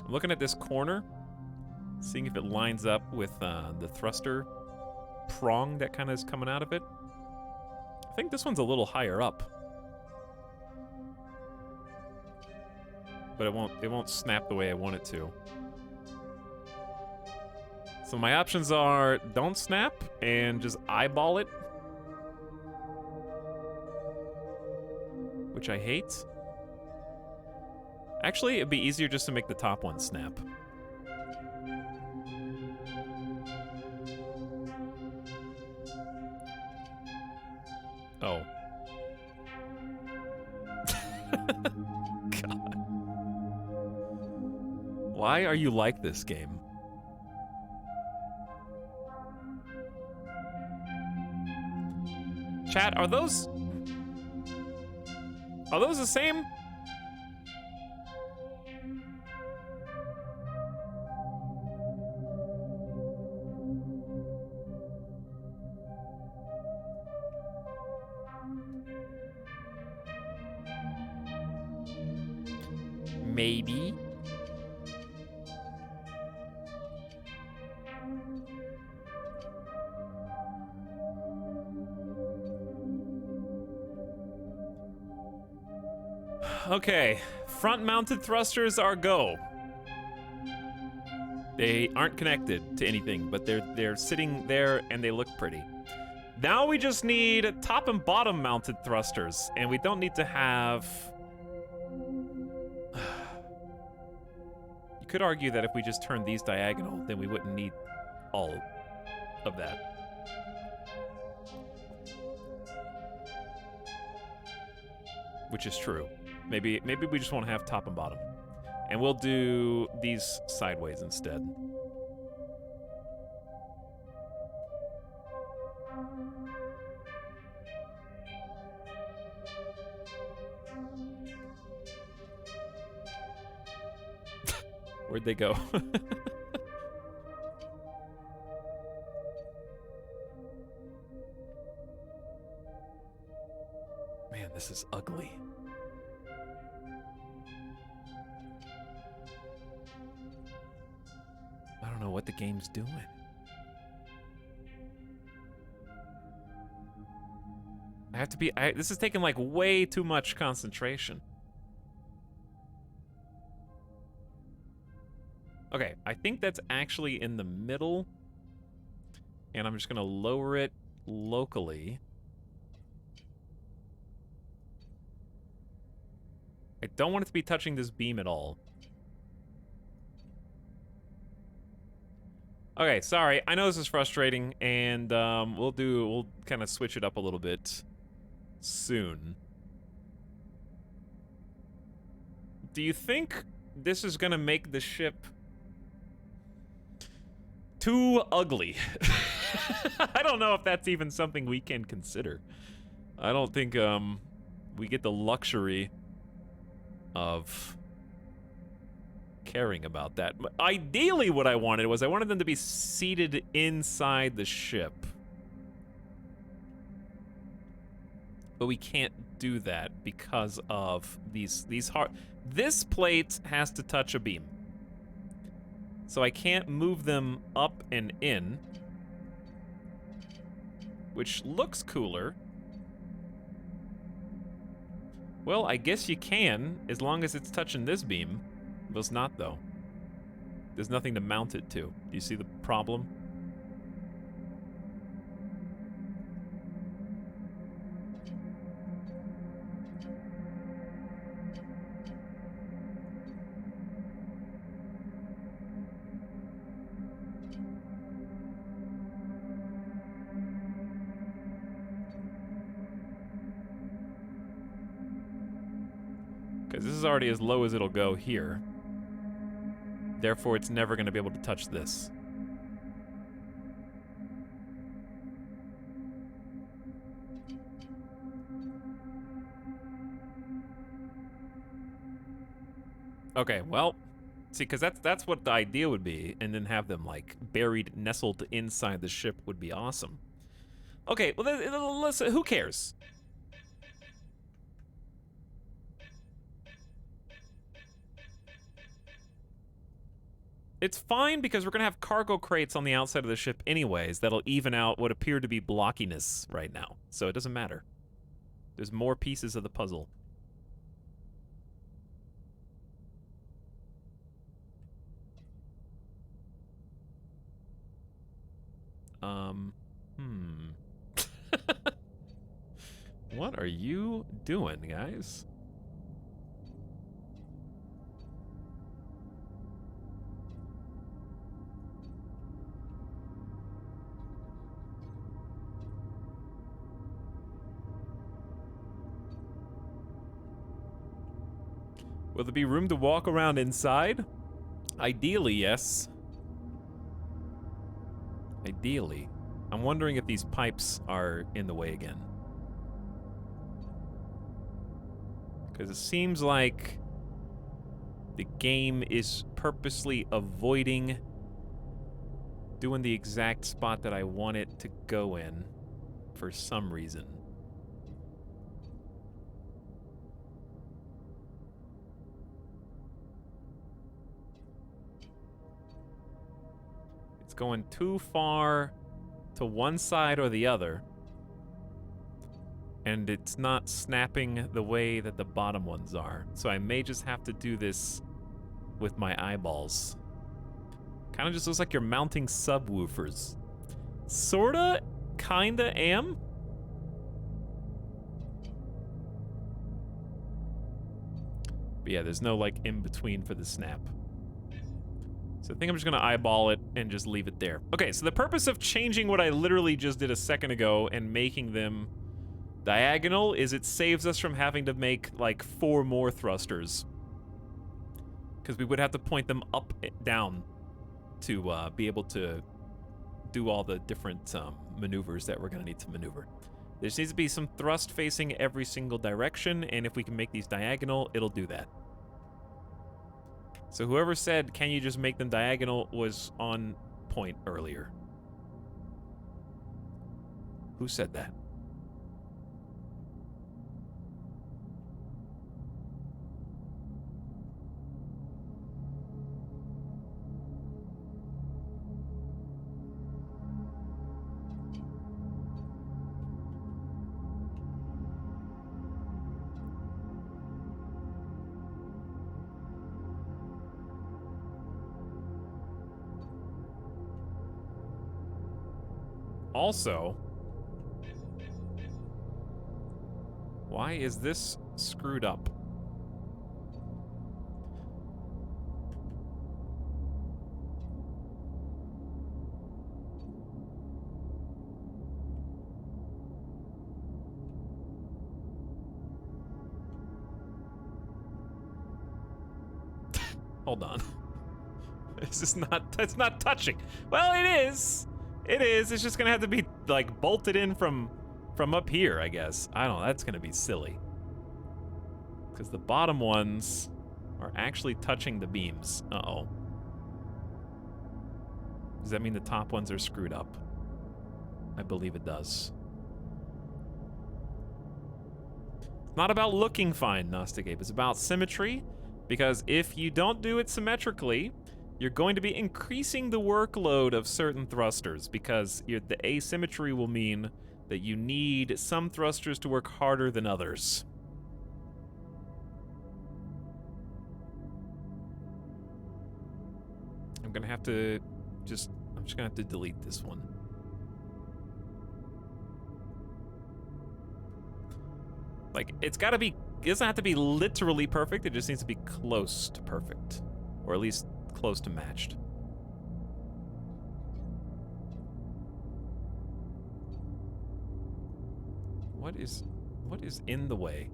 I'm looking at this corner, seeing if it lines up with the thruster prong that kind of is coming out of it. I think this one's a little higher up. But it won't snap the way I want it to. So my options are don't snap and just eyeball it, which I hate. Actually, it'd be easier just to make the top one snap. Oh. God. Why are you like this game? Chat, are those the same? Maybe. Okay, front-mounted thrusters are go. They aren't connected to anything, but they're sitting there and they look pretty. Now we just need top and bottom mounted thrusters, and we don't need to have... You could argue that if we just turned these diagonal, then we wouldn't need all of that. Which is true. Maybe we just want to have top and bottom. And we'll do these sideways instead. Where'd they go? Man, this is ugly. I don't know what the game's doing. I have to be... this is taking, like, way too much concentration. Okay, I think that's actually in the middle. And I'm just gonna lower it locally. I don't want it to be touching this beam at all. Okay, sorry. I know this is frustrating, and we'll kind of switch it up a little bit soon. Do you think this is gonna make the ship too ugly? I don't know if that's even something we can consider. I don't think we get the luxury of caring about that. Ideally, what I wanted was I wanted them to be seated inside the ship. But we can't do that because of these hard... This plate has to touch a beam. So I can't move them up and in. Which looks cooler. Well, I guess you can, as long as it's touching this beam. But it's not, though. There's nothing to mount it to. Do you see the problem? Because this is already as low as it'll go here. Therefore, it's never going to be able to touch this. Okay, well, see, because that's what the idea would be, and then have them, like, buried, nestled inside the ship would be awesome. Okay, well, listen, who cares? It's fine because we're going to have cargo crates on the outside of the ship anyways that'll even out what appear to be blockiness right now. So it doesn't matter. There's more pieces of the puzzle. What are you doing, guys? Will there be room to walk around inside? Ideally, yes. Ideally. I'm wondering if these pipes are in the way again. Because it seems like the game is purposely avoiding doing the exact spot that I want it to go in for some reason. It's going too far to one side or the other. And it's not snapping the way that the bottom ones are. So I may just have to do this with my eyeballs. Kind of just looks like you're mounting subwoofers. Sorta, kinda am. But yeah, there's no like in between for the snap. So I think I'm just gonna eyeball it and just leave it there. Okay, so the purpose of changing what I literally just did a second ago and making them diagonal is it saves us from having to make like 4 more thrusters. Because we would have to point them up and down to be able to do all the different maneuvers that we're gonna need to maneuver. There just needs to be some thrust facing every single direction, and if we can make these diagonal, it'll do that. So whoever said, can you just make them diagonal, was on point earlier. Who said that? Also, why is this screwed up? Hold on. It's not touching. Well, it is. It is. It's just gonna have to be like bolted in from up here, I guess. I don't know. That's gonna be silly. Because the bottom ones are actually touching the beams. Uh-oh. Does that mean the top ones are screwed up? I believe it does. It's not about looking fine, Gnosticape. It's about symmetry. Because if you don't do it symmetrically, you're going to be increasing the workload of certain thrusters, because the asymmetry will mean that you need some thrusters to work harder than others. I'm just gonna have to delete this one. Like, it doesn't have to be literally perfect, it just needs to be close to perfect. Or at least close to matched. What is in the way?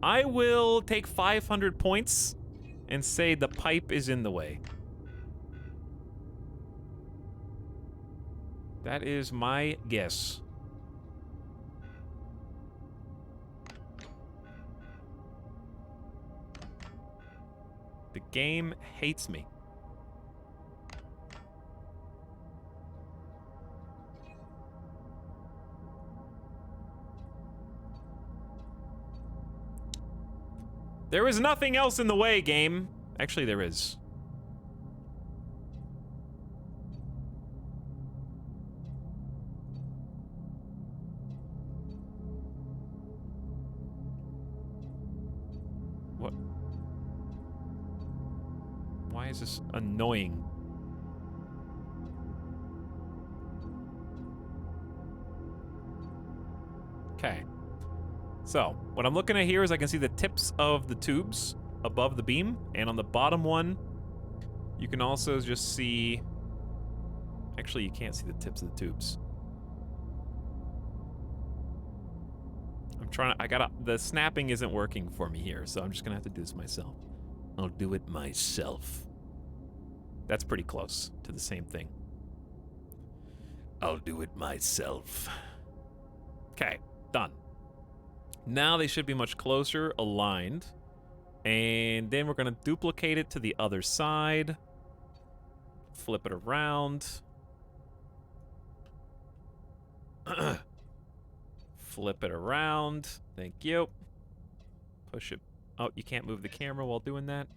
I will take 500 points and say the pipe is in the way. That is my guess. The game hates me. There is nothing else in the way, game. Actually, there is. What? Why is this annoying? Okay. So, what I'm looking at here is I can see the tips of the tubes above the beam, and on the bottom one, you can also just see... Actually, you can't see the tips of the tubes. The snapping isn't working for me here, so I'm just gonna have to do this myself. I'll do it myself. That's pretty close to the same thing. I'll do it myself. Okay, done. Now they should be much closer, aligned. And then we're going to duplicate it to the other side. Flip it around. Flip it around. Thank you. Push it. Oh, you can't move the camera while doing that.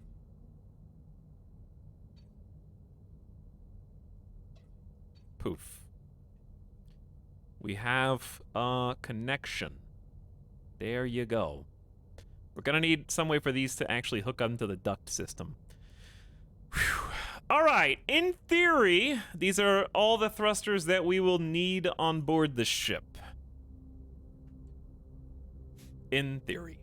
Poof. We have a connection. There you go. We're gonna need some way for these to actually hook up into the duct system. Whew. All right, in theory, these are all the thrusters that we will need on board the ship. In theory.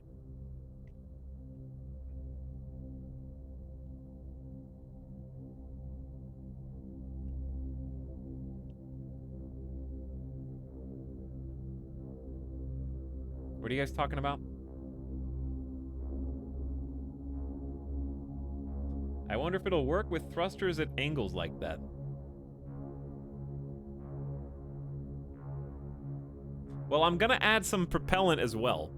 What are you guys talking about? I wonder if it'll work with thrusters at angles like that. Well, I'm gonna add some propellant as well.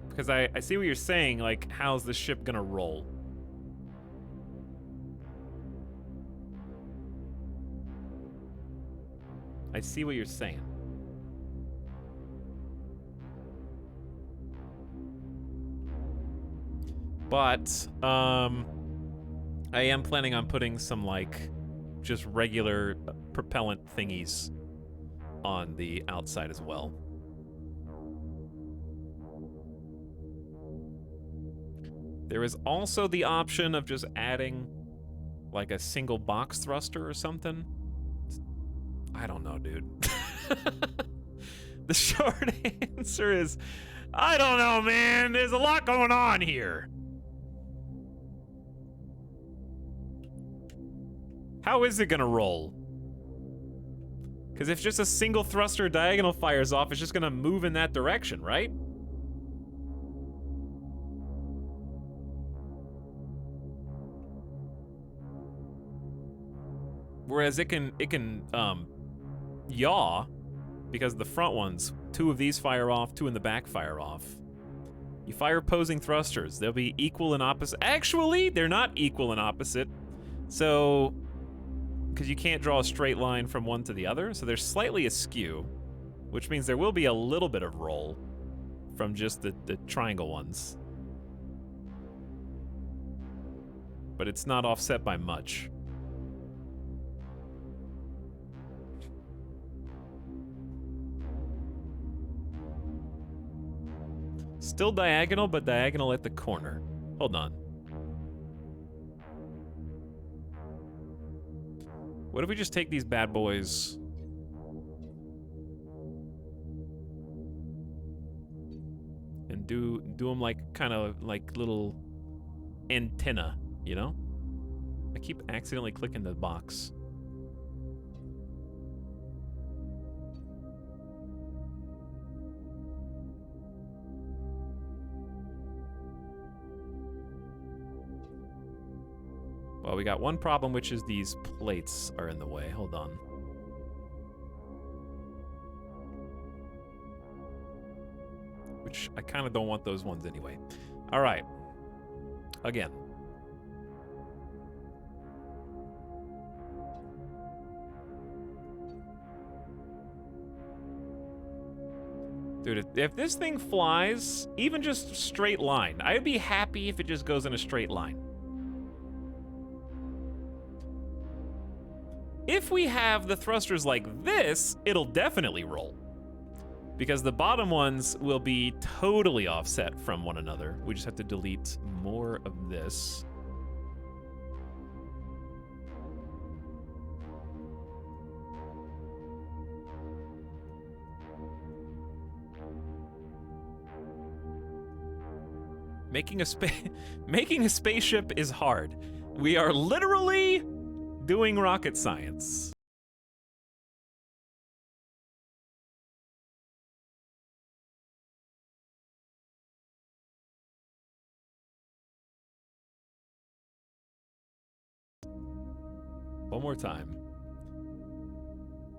Because I see what you're saying, like, how's the ship gonna roll? I see what you're saying. But, I am planning on putting some, like, just regular propellant thingies on the outside as well. There is also the option of just adding, like, a single box thruster or something. I don't know, dude. The short answer is, I don't know, man. There's a lot going on here. How is it gonna roll? Because if just a single thruster diagonal fires off, it's just gonna move in that direction, right? Whereas it can yaw, because the front ones, 2 of these fire off, 2 in the back fire off. You fire opposing thrusters, they'll be equal and opposite. Actually, they're not equal and opposite. So, because you can't draw a straight line from one to the other, so they're slightly askew, which means there will be a little bit of roll from just the triangle ones. But it's not offset by much. Still diagonal, but diagonal at the corner. Hold on. What if we just take these bad boys and do them like kind of like little antenna, you know? I keep accidentally clicking the box. Well, we got one problem, which is these plates are in the way. Hold on. Which I kind of don't want those ones anyway. All right. Again. Dude, if this thing flies, even just straight line, I'd be happy if it just goes in a straight line. If we have the thrusters like this, it'll definitely roll. Because the bottom ones will be totally offset from one another. We just have to delete more of this. Making a spaceship is hard. We are literally doing rocket science. One more time.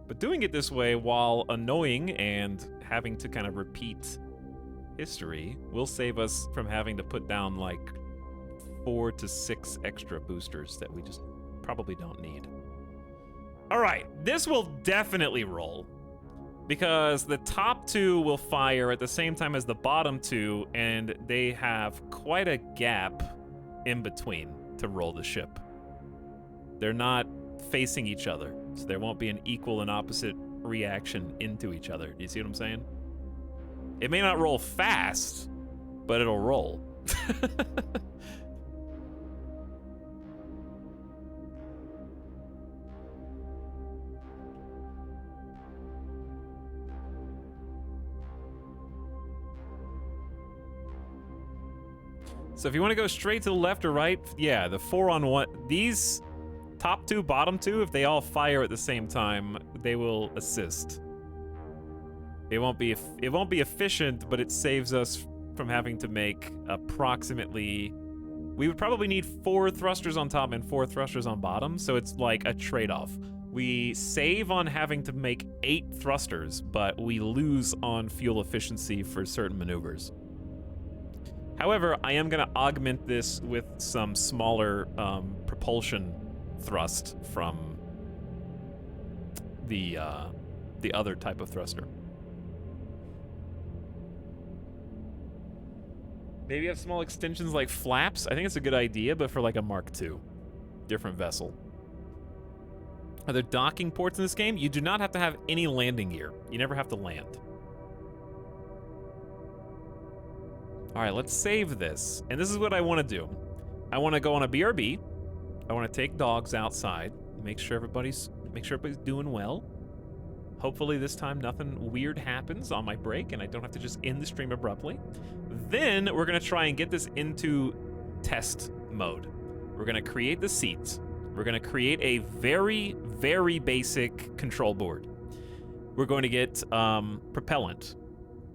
But doing it this way, while annoying and having to kind of repeat history, will save us from having to put down like 4 to 6 extra boosters that we just probably don't need. All right, this will definitely roll because the top 2 will fire at the same time as the bottom 2, and they have quite a gap in between to roll the ship. They're not facing each other, so there won't be an equal and opposite reaction into each other. Do you see what I'm saying? It may not roll fast, but it'll roll. So if you want to go straight to the left or right, yeah, the 4-on-1, these top 2, bottom 2, if they all fire at the same time, they will assist. It won't be efficient, but it saves us from having to make approximately. We would probably need 4 thrusters on top and 4 thrusters on bottom, so it's like a trade-off. We save on having to make 8 thrusters, but we lose on fuel efficiency for certain maneuvers. However, I am going to augment this with some smaller propulsion thrust from the other type of thruster. Maybe have small extensions like flaps. I think it's a good idea, but for like a Mark II, different vessel. Are there docking ports in this game? You do not have to have any landing gear. You never have to land. All right, let's save this. And this is what I want to do. I want to go on a BRB. I want to take dogs outside, make sure everybody's doing well. Hopefully this time nothing weird happens on my break and I don't have to just end the stream abruptly. Then we're going to try and get this into test mode. We're going to create the seats. We're going to create a very, very basic control board. We're going to get propellant,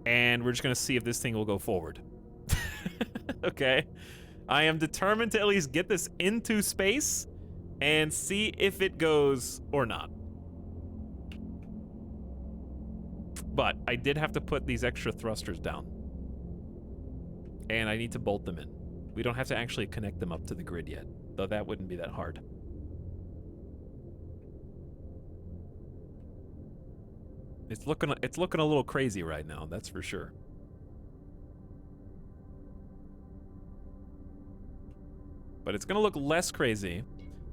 and we're just going to see if this thing will go forward. Okay? I am determined to at least get this into space and see if it goes or not. But I did have to put these extra thrusters down. And I need to bolt them in. We don't have to actually connect them up to the grid yet, though that wouldn't be that hard. It's looking a little crazy right now, that's for sure. But it's gonna look less crazy.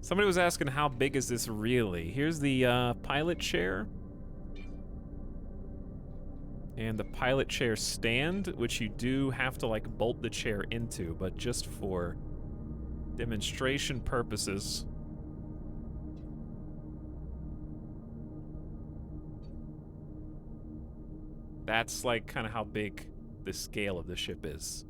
Somebody was asking how big is this really? Here's the pilot chair. And the pilot chair stand, which you do have to like bolt the chair into, but just for demonstration purposes. That's like kind of how big the scale of the ship is.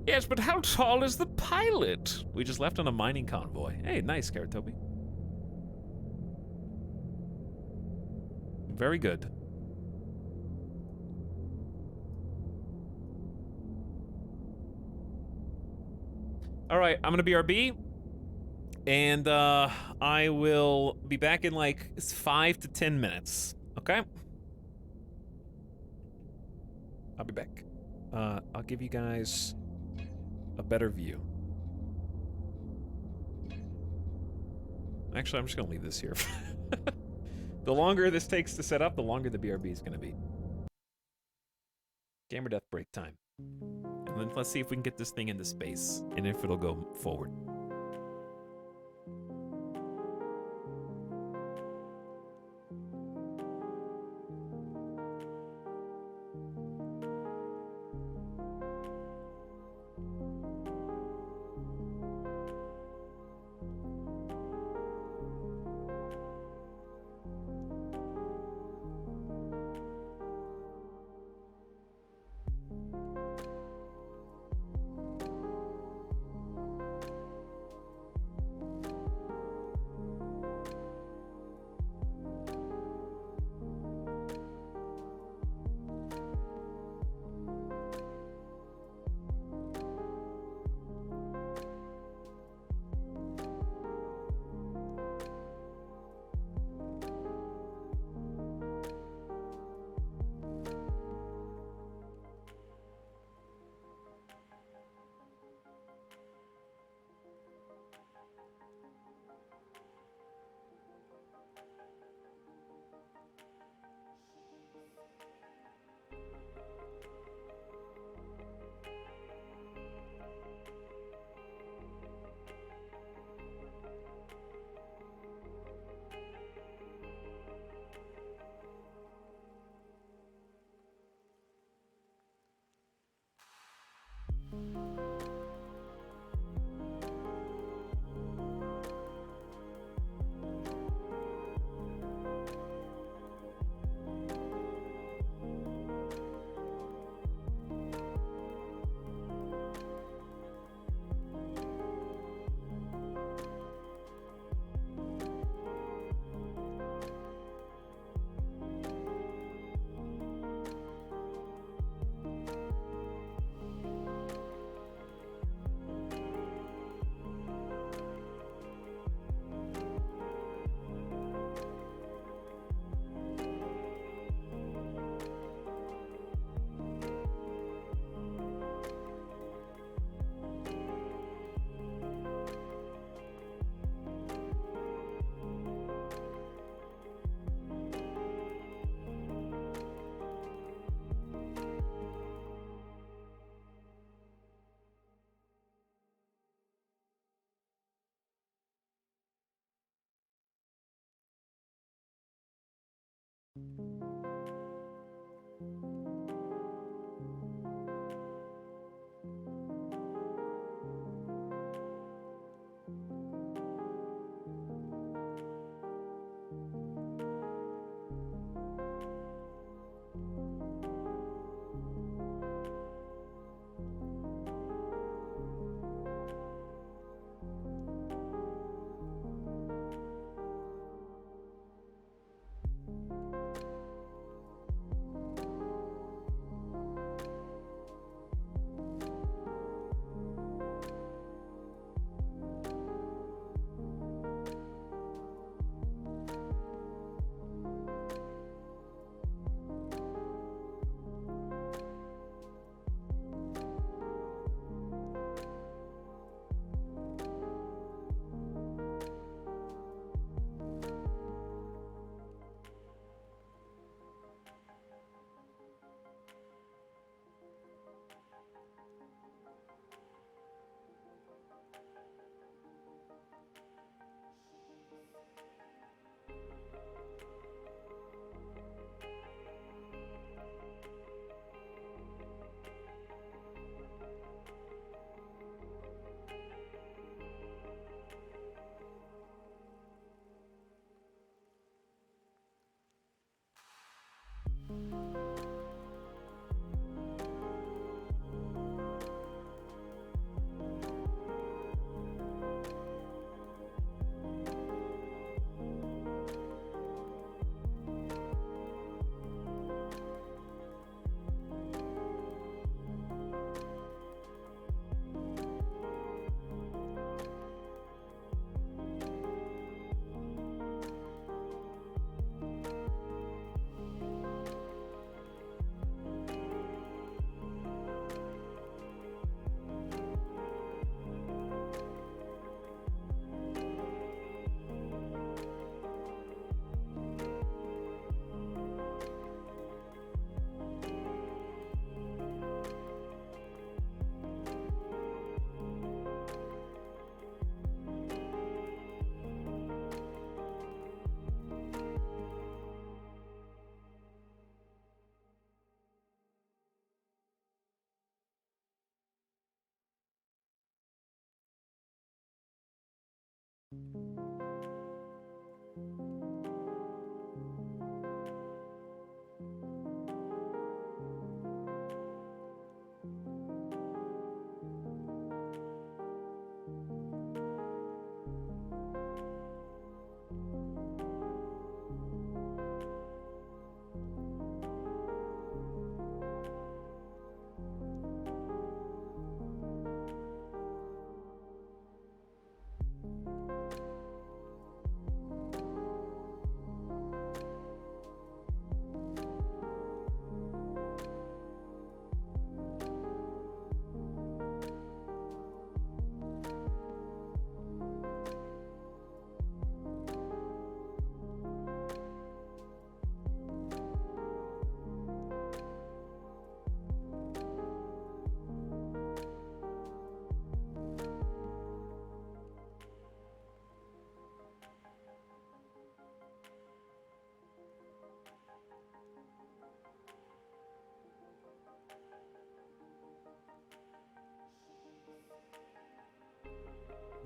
Yes, but how tall is the pilot? We just left on a mining convoy. Hey, nice, Karatobi. Very good. All right, I'm gonna BRB, and I will be back in like 5 to 10 minutes. Okay? I'll be back. I'll give you guys a better view. Actually, I'm just gonna leave this here. The longer this takes to set up, the longer the BRB is gonna be. Gamer death break time. And then let's see if we can get this thing into space, and if it'll go forward.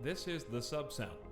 This is the subsound.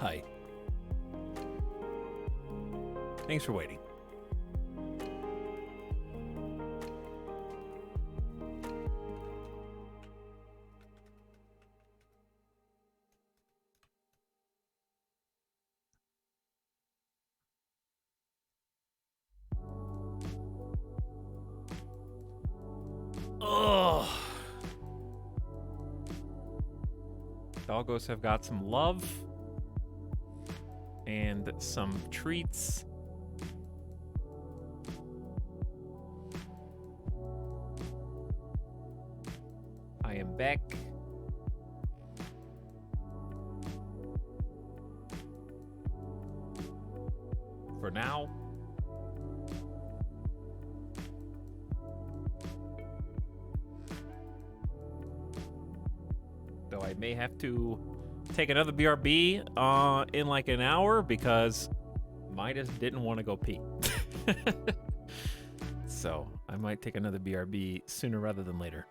Hi. Thanks for waiting. Ugh. Doggos have got some love and some treats. I am back. For now. Though I may have to take another BRB in like an hour because Midas didn't want to go pee. So I might take another BRB sooner rather than later.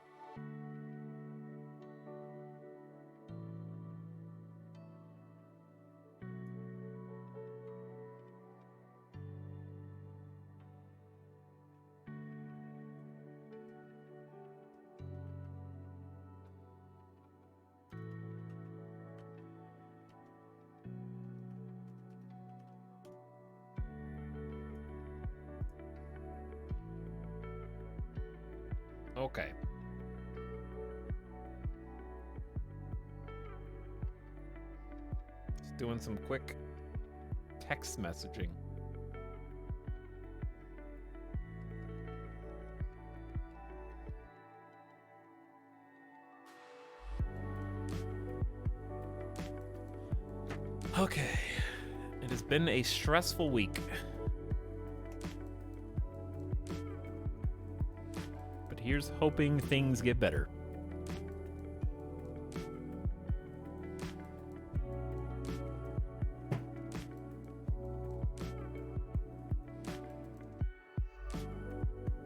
Okay. Just doing some quick text messaging. Okay. It has been a stressful week. But here's hoping things get better.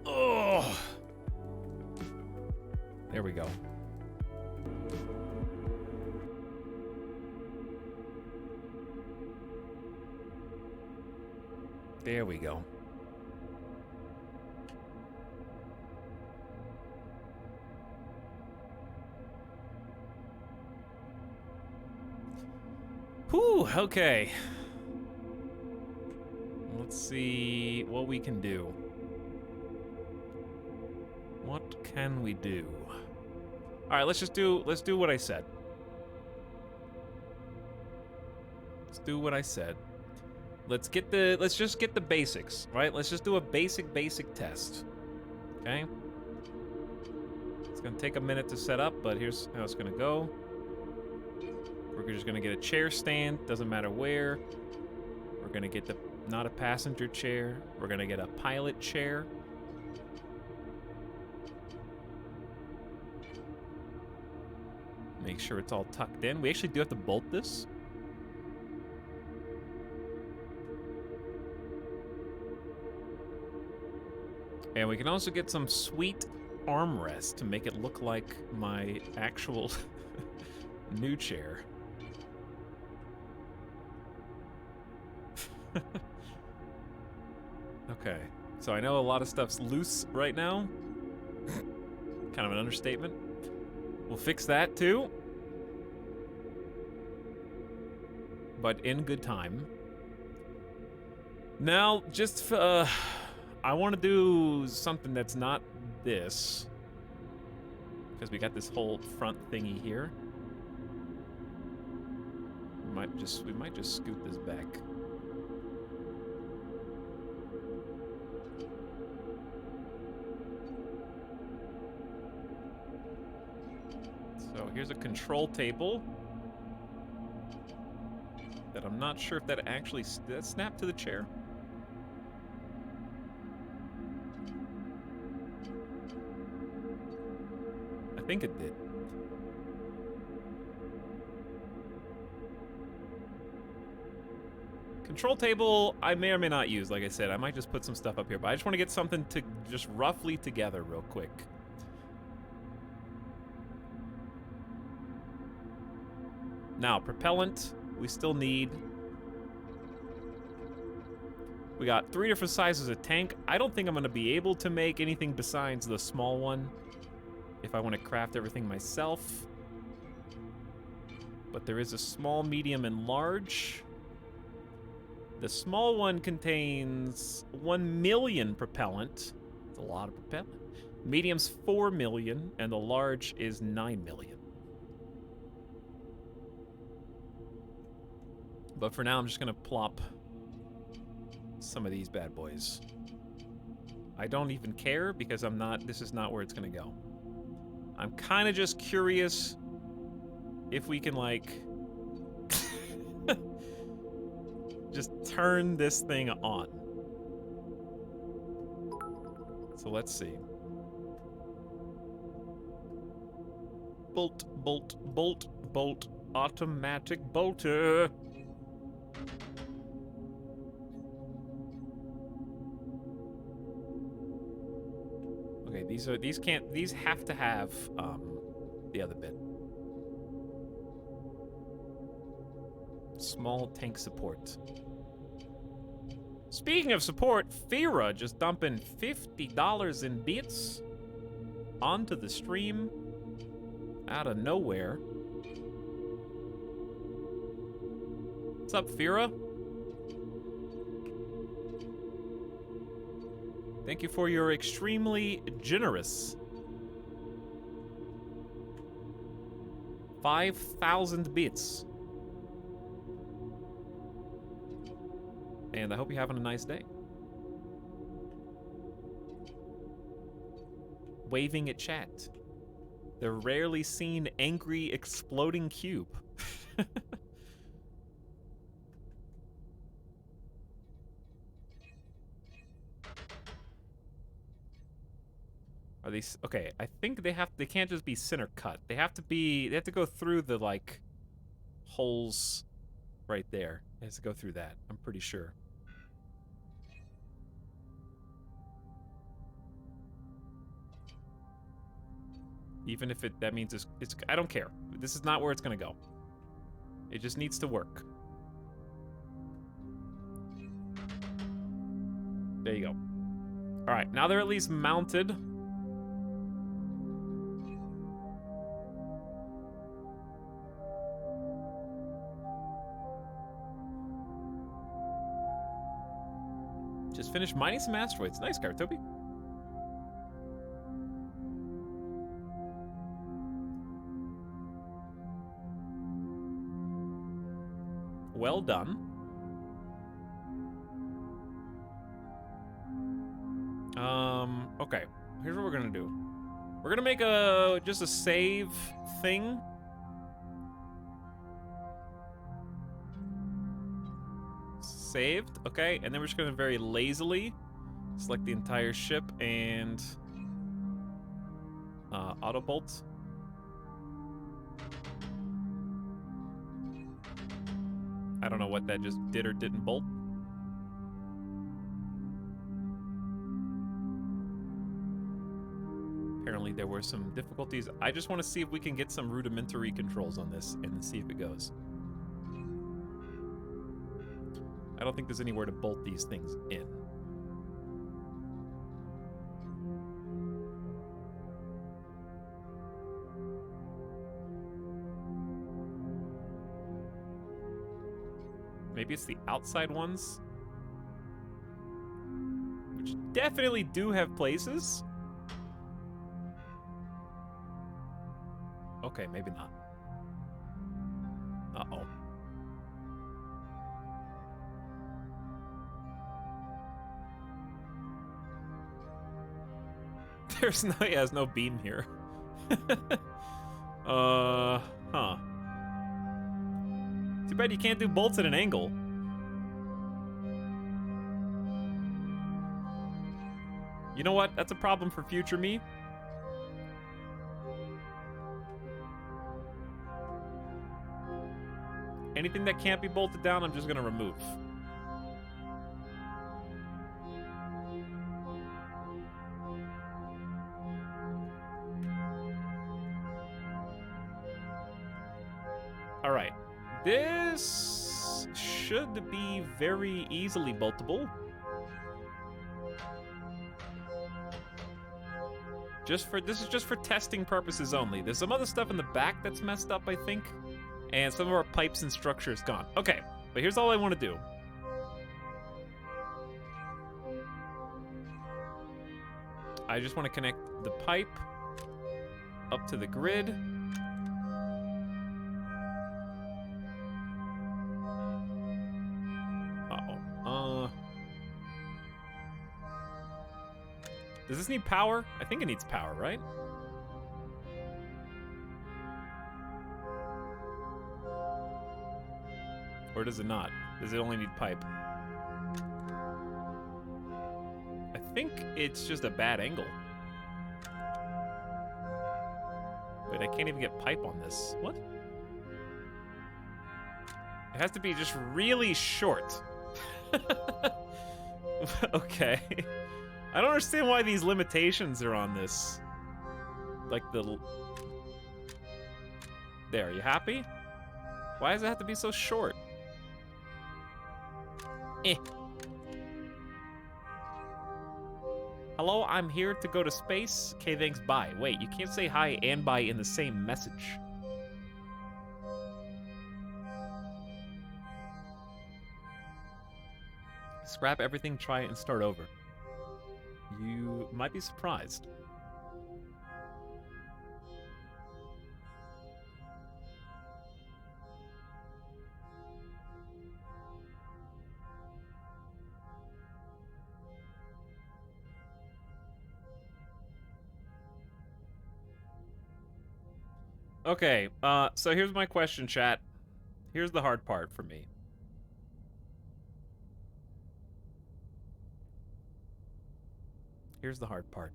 Oh. There we go. There we go. Whew, okay. Let's see what we can do. What can we do? All right, let's do what I said. Let's do what I said. Let's just get the basics, right? Let's just do a basic test. Okay? It's gonna take a minute to set up, but here's how it's gonna go. We're just gonna get a chair stand, doesn't matter where. We're gonna get not a passenger chair. We're gonna get a pilot chair. Make sure it's all tucked in. We actually do have to bolt this. And we can also get some sweet armrest to make it look like my actual new chair. Okay, so I know a lot of stuff's loose right now. Kind of an understatement. We'll fix that too. But in good time. Now, just I want to do something that's not this, because we got this whole front thingy here. We might just scoot this back. So here's a control table that I'm not sure if that actually that snapped to the chair. I think it did. Control table, I may or may not use. Like I said, I might just put some stuff up here, but I just want to get something to just roughly together real quick. Now, propellant, we still need. We got 3 different sizes of tank. I don't think I'm going to be able to make anything besides the small one if I want to craft everything myself. But there is a small, medium, and large. The small one contains 1 million propellant. That's a lot of propellant. Medium's 4 million, and the large is 9 million. But for now, I'm just gonna plop some of these bad boys. I don't even care because this is not where it's gonna go. I'm kind of just curious if we can, like, just turn this thing on. So let's see. Bolt, bolt, bolt, bolt, automatic bolter. Okay, these have to have the other bit. Small tank support. Speaking of support, Fira just dumping $50 in bits onto the stream out of nowhere. What's up, Fira? Thank you for your extremely generous 5,000 bits. And I hope you're having a nice day. Waving at chat. The rarely seen angry exploding cube. Are these okay? I think they can't just be center cut. They have to go through the, like, holes right there. It has to go through that. I'm pretty sure. Even if that means it's I don't care. This is not where it's gonna go. It just needs to work. There you go. All right, now they're at least mounted. Just finished mining some asteroids. Nice, Kartobi. Well done. Okay. Here's what we're gonna do. We're gonna make just a save thing. Saved, okay, and then we're just gonna very lazily select the entire ship and auto bolt. I don't know what that just did or didn't bolt. Apparently there were some difficulties. I just want to see if we can get some rudimentary controls on this and then see if it goes. I don't think there's anywhere to bolt these things in. Maybe it's the outside ones, which definitely do have places. Okay, maybe not. Uh-oh. There's no beam here. Huh. Too bad you can't do bolts at an angle. You know what? That's a problem for future me. Anything that can't be bolted down, I'm just gonna remove. All right. This should be very easily boltable. This is just for testing purposes only. There's some other stuff in the back that's messed up, I think. And some of our pipes and structures gone. Okay, but here's all I want to do. I just want to connect the pipe up to the grid. Does this need power? I think it needs power, right? Or does it not? Does it only need pipe? I think it's just a bad angle. Wait, I can't even get pipe on this. What? It has to be just really short. Okay. I don't understand why these limitations are on this. Like there, you happy? Why does it have to be so short? Hello, I'm here to go to space. Okay, thanks, bye. Wait, you can't say hi and bye in the same message. Scrap everything, try it, and start over. You might be surprised. Okay, so here's my question, chat. Here's the hard part for me. Here's the hard part.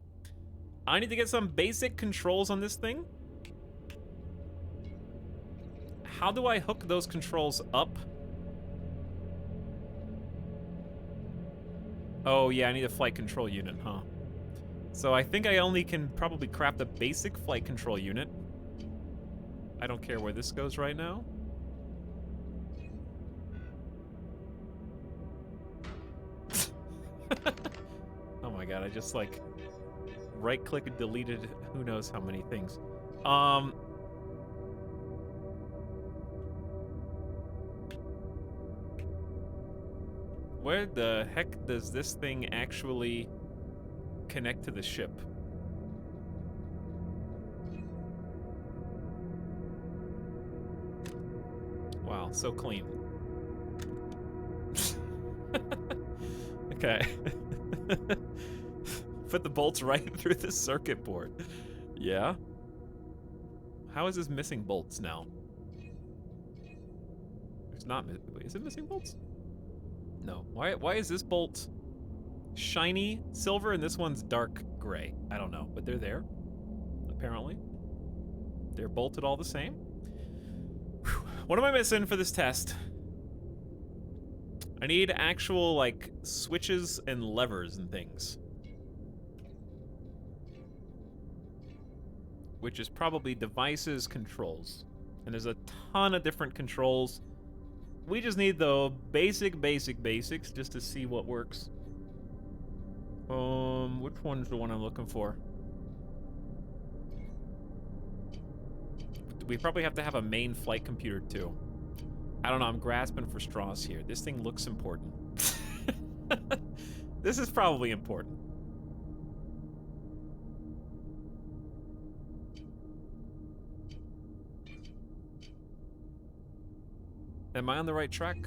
I need to get some basic controls on this thing. How do I hook those controls up? Oh, yeah, I need a flight control unit, huh? So I think I only can probably craft a basic flight control unit. I don't care where this goes right now. Oh my god, I just like right-click and deleted who knows how many things. Where the heck does this thing actually connect to the ship? Wow, so clean. Okay. Put the bolts right through the circuit board. Yeah? How is this missing bolts now? It's not. Wait, is it missing bolts? No. Why is this bolt shiny silver and this one's dark gray? I don't know, but they're there. Apparently. They're bolted all the same. Whew. What am I missing for this test? I need actual, like, switches and levers and things. Which is probably devices, controls. And there's a ton of different controls. We just need the basics just to see what works. Which one's the one I'm looking for? We probably have to have a main flight computer too. I don't know, I'm grasping for straws here. This thing looks important. This is probably important. Am I on the right track?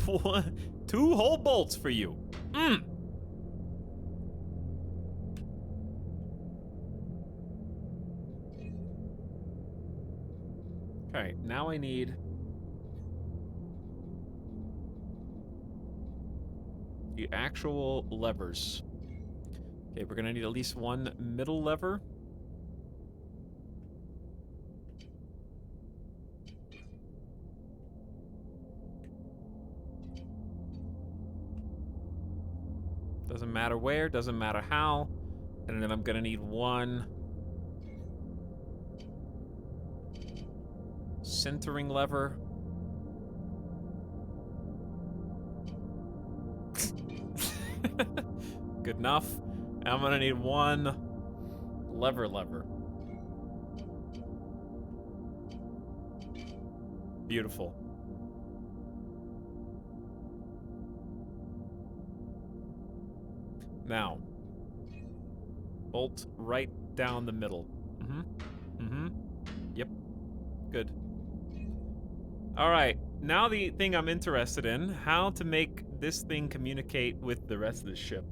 What? 2 whole bolts for you. Okay, now I need the actual levers. Okay, we're gonna need at least one middle lever. Doesn't matter where, doesn't matter how. And then I'm gonna need one centering lever. Good enough. And I'm gonna need one lever. Beautiful. Now, bolt right down the middle. Yep. Good. All right. Now the thing I'm interested in, how to make this thing communicate with the rest of the ship.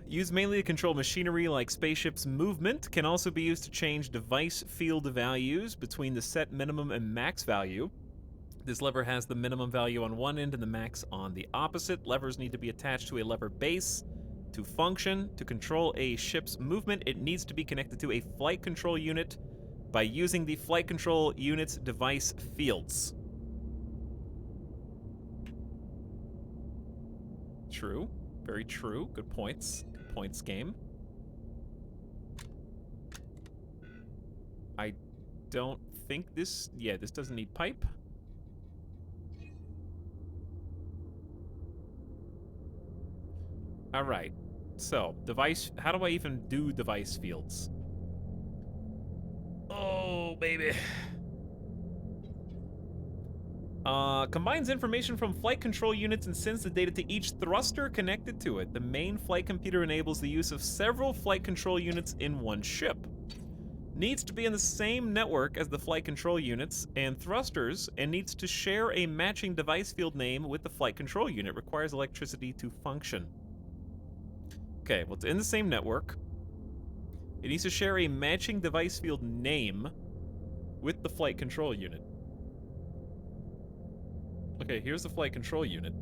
Used mainly to control machinery like spaceships' movement, can also be used to change device field values between the set minimum and max value. This lever has the minimum value on one end and the max on the opposite. Levers need to be attached to a lever base. To function, to control a ship's movement, it needs to be connected to a flight control unit by using the flight control unit's device fields. True. Very true. Good points. Good points, game. I don't think this... Yeah, this doesn't need pipe. All right. So, device... How do I even do device fields? Oh, baby. Combines information from flight control units and sends the data to each thruster connected to it. The main flight computer enables the use of several flight control units in one ship. Needs to be in the same network as the flight control units and thrusters, and needs to share a matching device field name with the flight control unit. Requires electricity to function. Okay, well, it's in the same network. It needs to share a matching device field name with the flight control unit. Okay, here's the flight control unit.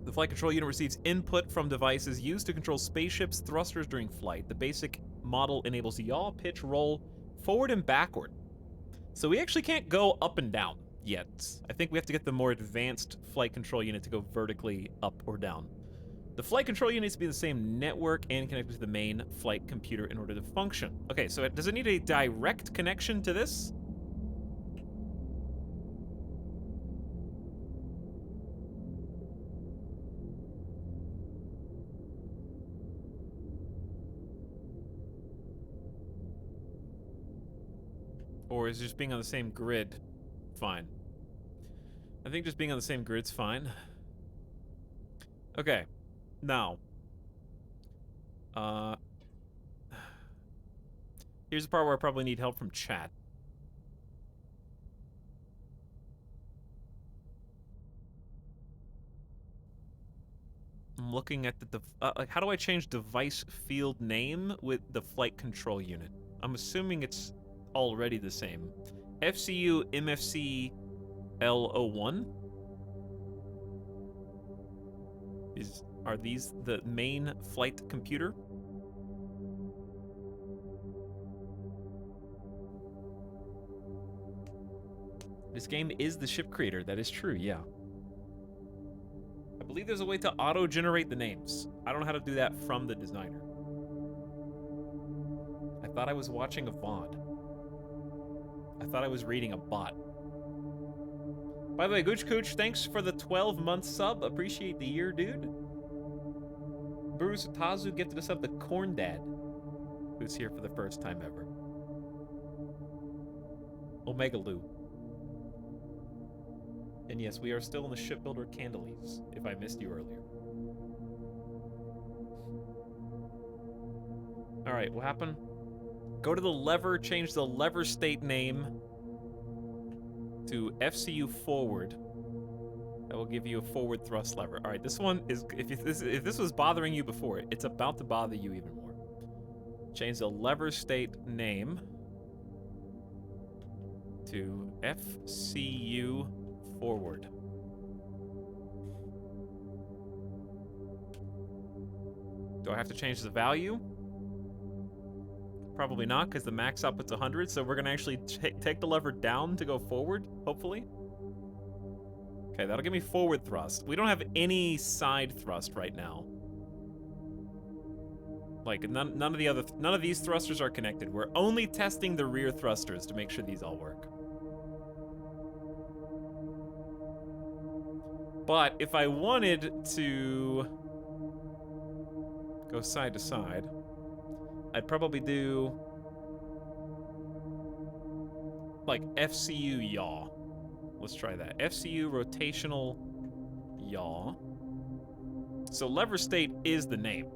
The flight control unit receives input from devices used to control spaceships' thrusters during flight. The basic model enables yaw, pitch, roll, forward, and backward. So we actually can't go up and down yet. I think we have to get the more advanced flight control unit to go vertically up or down. The flight control unit needs to be in the same network and connected to the main flight computer in order to function. Okay, so does it need a direct connection to this? Or is just being on the same grid fine? I think just being on the same grid's fine. Okay. Now. Here's the part where I probably need help from chat. I'm looking at the like, how do I change device field name with the flight control unit? I'm assuming it's already the same. FCU MFC L01? Are these the main flight computer? This game is the ship creator, that is true, yeah. I believe there's a way to auto-generate the names. I don't know how to do that from the designer. I thought I was watching a VOD. I thought I was reading a bot. By the way, Gooch Cooch, thanks for the 12-month sub. Appreciate the year, dude. Bruce Tazu gifted us up the Corn Dad, who's here for the first time ever. Omega Lou. And yes, we are still in the shipbuilder Candlees, if I missed you earlier. Alright, what happened? Go to the lever, change the lever state name to FCU forward. That will give you a forward thrust lever. Alright, this one is, if this was bothering you before, it's about to bother you even more. Change the lever state name to FCU forward. Do I have to change the value? Probably not, because the max output's 100, so we're gonna actually take the lever down to go forward, hopefully. Okay, that'll give me forward thrust. We don't have any side thrust right now. Like, none of these thrusters are connected. We're only testing the rear thrusters to make sure these all work. But if I wanted to go side to side, I'd probably do like FCU yaw. Let's try that. FCU rotational yaw. So lever state is the name.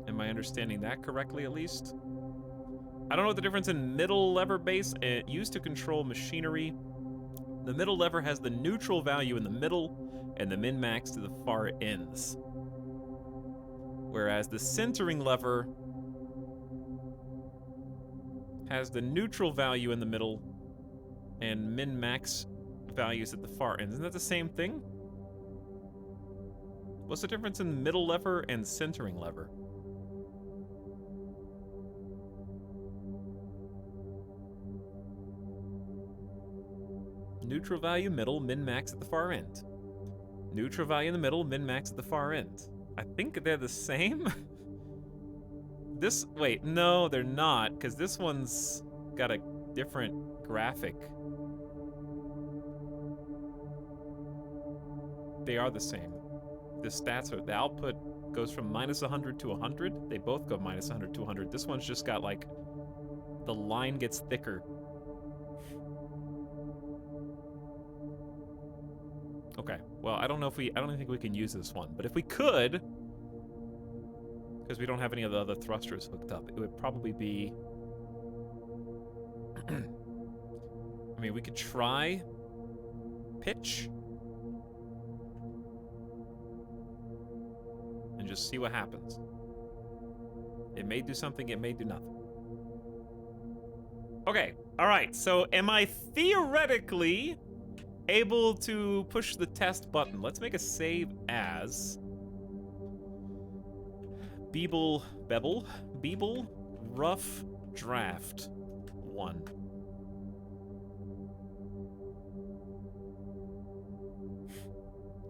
Am I understanding that correctly at least? I don't know what the difference in middle lever base used to control machinery. The middle lever has the neutral value in the middle and the min-max to the far ends. Whereas the centering lever has the neutral value in the middle and min-max values at the far ends. Isn't that the same thing? What's the difference in middle lever and centering lever? Neutral value middle, min-max at the far end. Neutral value in the middle, min-max at the far end. I think they're the same? Wait, no, they're not, because this one's got a different graphic. They are the same. The output goes from minus 100 to 100. They both go minus 100 to 100. This one's just got like, the line gets thicker. Okay, well, I don't think we can use this one, but if we could, because we don't have any of the other thrusters hooked up, it would probably be, I mean, we could try pitch and just see what happens. It may do something, it may do nothing. Okay, all right, so am I theoretically able to push the test button? Let's make a save as Beeble Rough Draft 1.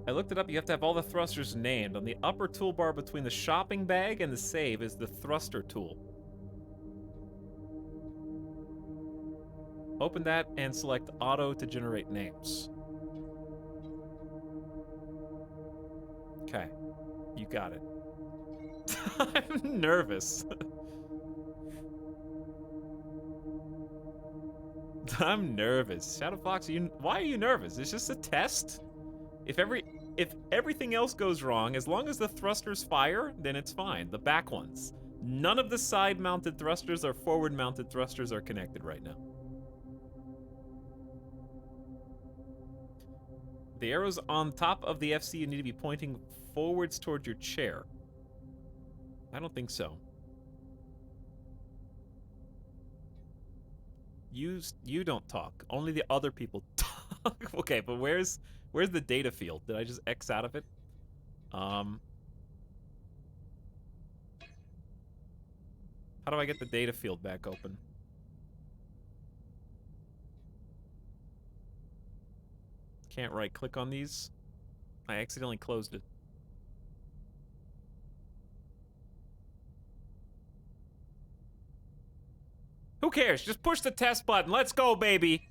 I looked it up. You have to have all the thrusters named. On the upper toolbar between the shopping bag and the save is the thruster tool. Open that and select auto to generate names. Okay, you got it. I'm nervous. I'm nervous. Shadow Fox, why are you nervous? It's just a test. If everything else goes wrong, as long as the thrusters fire, then it's fine. The back ones. None of the side-mounted thrusters or forward-mounted thrusters are connected right now. The arrows on top of the FC need to be pointing forwards toward your chair. I don't think so. You don't talk. Only the other people talk. Okay, but where's the data field? Did I just X out of it? How do I get the data field back open? Can't right click on these. I accidentally closed it. Who cares? Just push the test button. Let's go, baby.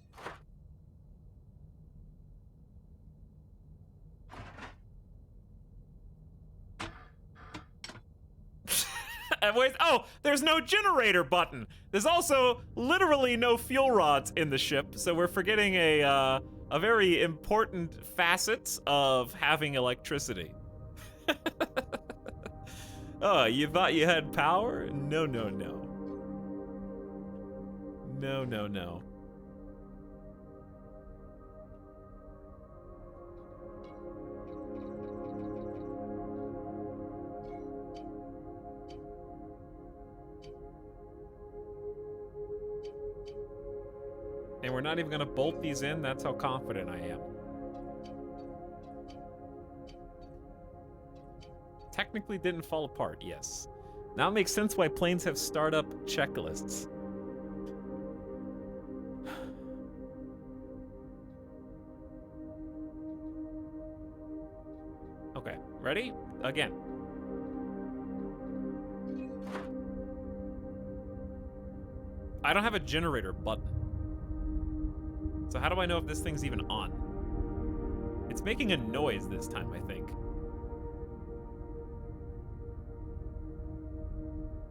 Wait, oh, there's no generator button. There's also literally no fuel rods in the ship, so we're forgetting a very important facet of having electricity. Oh, you thought you had power? No, no, no. No, no, no. And we're not even gonna bolt these in, that's how confident I am. Technically didn't fall apart, yes. Now it makes sense why planes have startup checklists. Okay, ready? Again. I don't have a generator button. So how do I know if this thing's even on? It's making a noise this time, I think.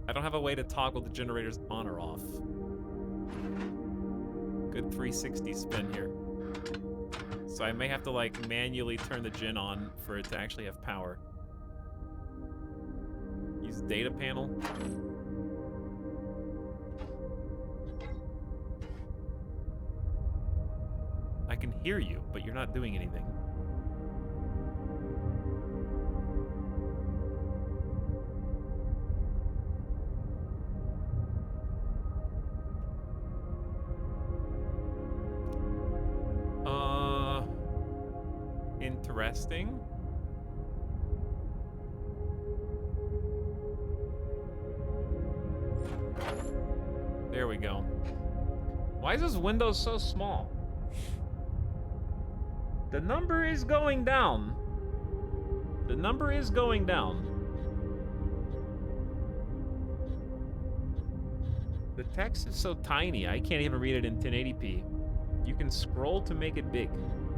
I don't have a way to toggle the generators on or off. Good 360 spin here. So I may have to, like, manually turn the gen on for it to actually have power. Use data panel. I can hear you, but you're not doing anything. Interesting. There we go. Why is this window so small? The number is going down. The number is going down. The text is so tiny, I can't even read it in 1080p. You can scroll to make it big.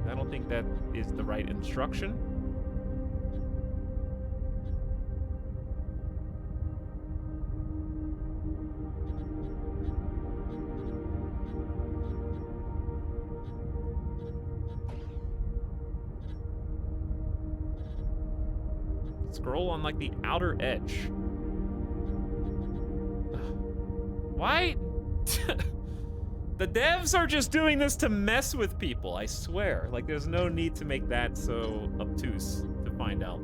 I don't think that is the right instruction. Scroll on, like, the outer edge. Why? The devs are just doing this to mess with people, I swear. Like, there's no need to make that so obtuse to find out.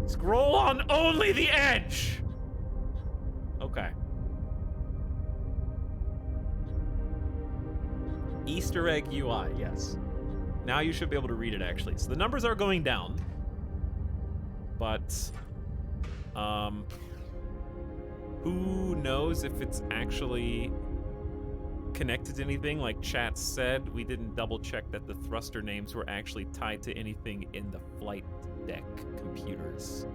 Scroll on only the edge! Okay. Easter egg UI, yes. Now you should be able to read it, actually. So the numbers are going down. But, who knows if it's actually connected to anything? Like chat said, we didn't double check that the thruster names were actually tied to anything in the flight deck computers.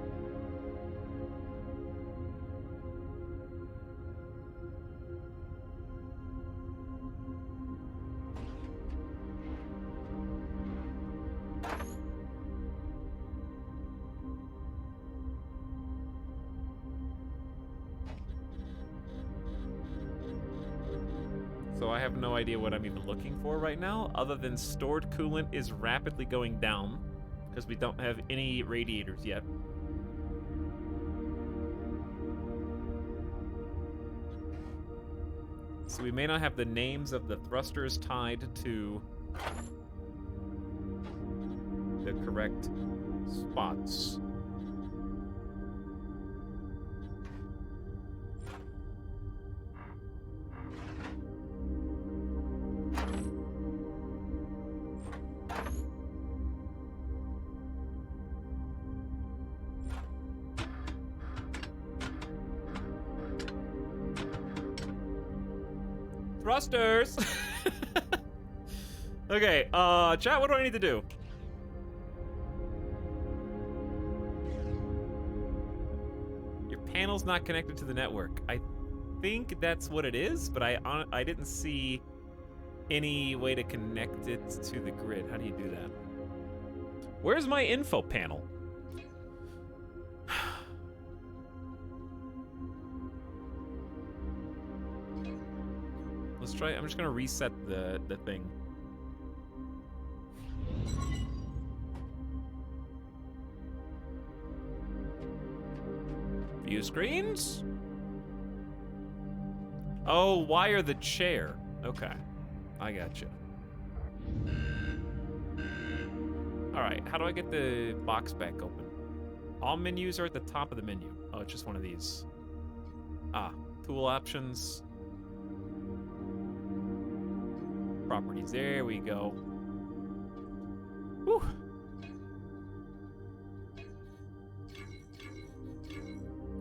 So I have no idea what I'm even looking for right now, other than stored coolant is rapidly going down, because we don't have any radiators yet. So we may not have the names of the thrusters tied to the correct spots. Thrusters! Okay, chat, what do I need to do? Your panel's not connected to the network. I think that's what it is, but I didn't see any way to connect it to the grid. How do you do that? Where's my info panel? Let's try. I'm just gonna reset the thing. View screens. Oh, wire the chair. Okay, I gotcha. All right, how do I get the box back open? All menus are at the top of the menu. Oh, it's just one of these. Ah, tool options. Properties, there we go. Whew.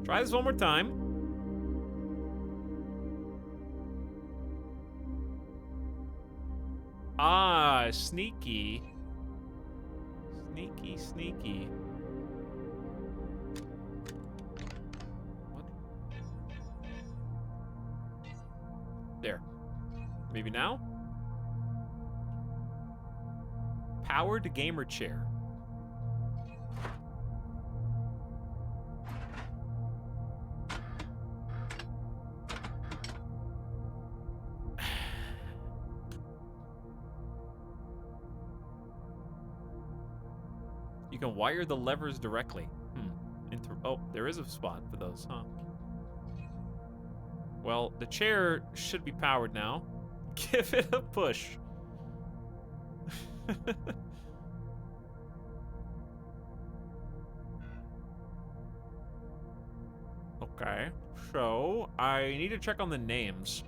Try this one more time. Ah, sneaky. Sneaky, sneaky. What? There. Maybe now? Powered gamer chair. You can wire the levers directly. Oh, there is a spot for those, huh? Well, the chair should be powered now. Give it a push. Okay, so I need to check on the names.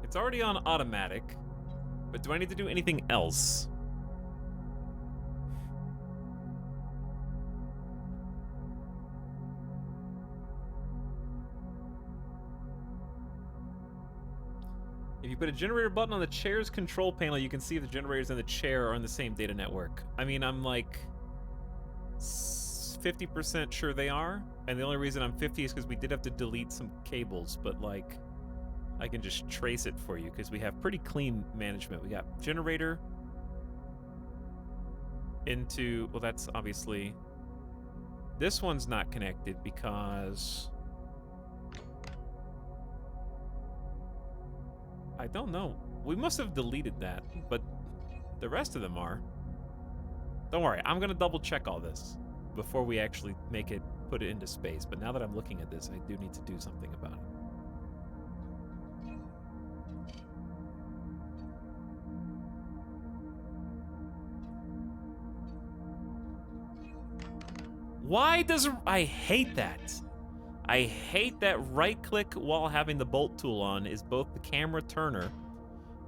It's already on automatic, but do I need to do anything else? If you put a generator button on the chair's control panel, you can see if the generators in the chair are on the same data network. I mean, I'm like 50% sure they are, and the only reason I'm 50 is because we did have to delete some cables, but like, I can just trace it for you because we have pretty clean management. We got generator into, well, that's obviously, this one's not connected because I don't know. We must have deleted that, but the rest of them are. Don't worry, I'm gonna double check all this before we actually put it into space. But now that I'm looking at this, I do need to do something about it. Why does I hate that? I hate that right click while having the bolt tool on is both the camera turner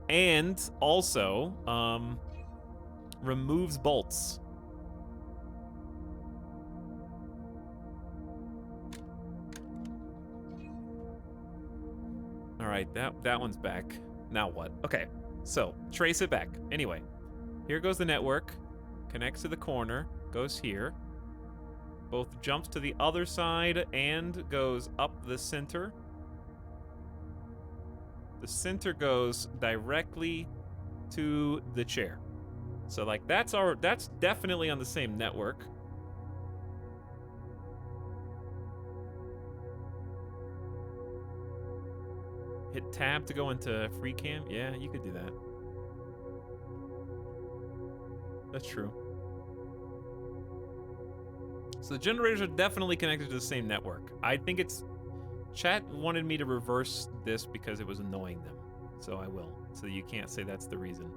and also removes bolts. All right, that one's back. Now what? Okay, so trace it back. Anyway, here goes the network, connects to the corner, goes here. Both jumps to the other side and goes up the center. The center goes directly to the chair. So like that's definitely on the same network. Hit tab to go into free cam. Yeah, you could do that. That's true. So the generators are definitely connected to the same network. I think it's... Chat wanted me to reverse this because it was annoying them. So I will. So you can't say that's the reason.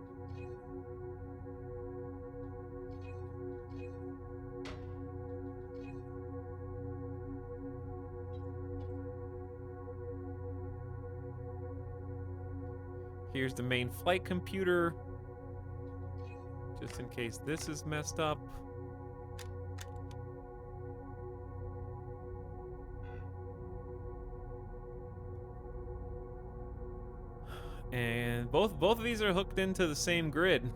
Here's the main flight computer. Just in case this is messed up. And both of these are hooked into the same grid.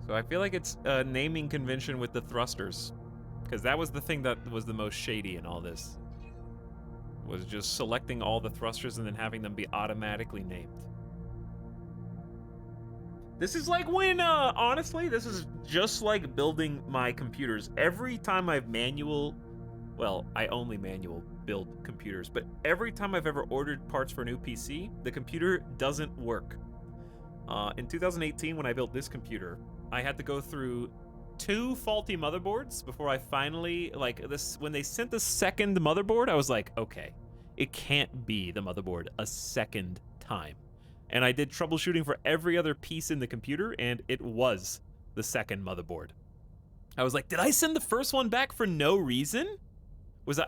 So I feel like it's a naming convention with the thrusters. Because that was the thing that was the most shady in all this. Was just selecting all the thrusters and then having them be automatically named. This is like when, honestly, this is just like building my computers. Every time I've well, I only manual build computers, but every time I've ever ordered parts for a new PC, the computer doesn't work. In 2018, when I built this computer, I had to go through 2 faulty motherboards before I finally, like, this. When they sent the second motherboard, I was like, okay, it can't be the motherboard a second time. And I did troubleshooting for every other piece in the computer, and it was the second motherboard. I was like, did I send the first one back for no reason?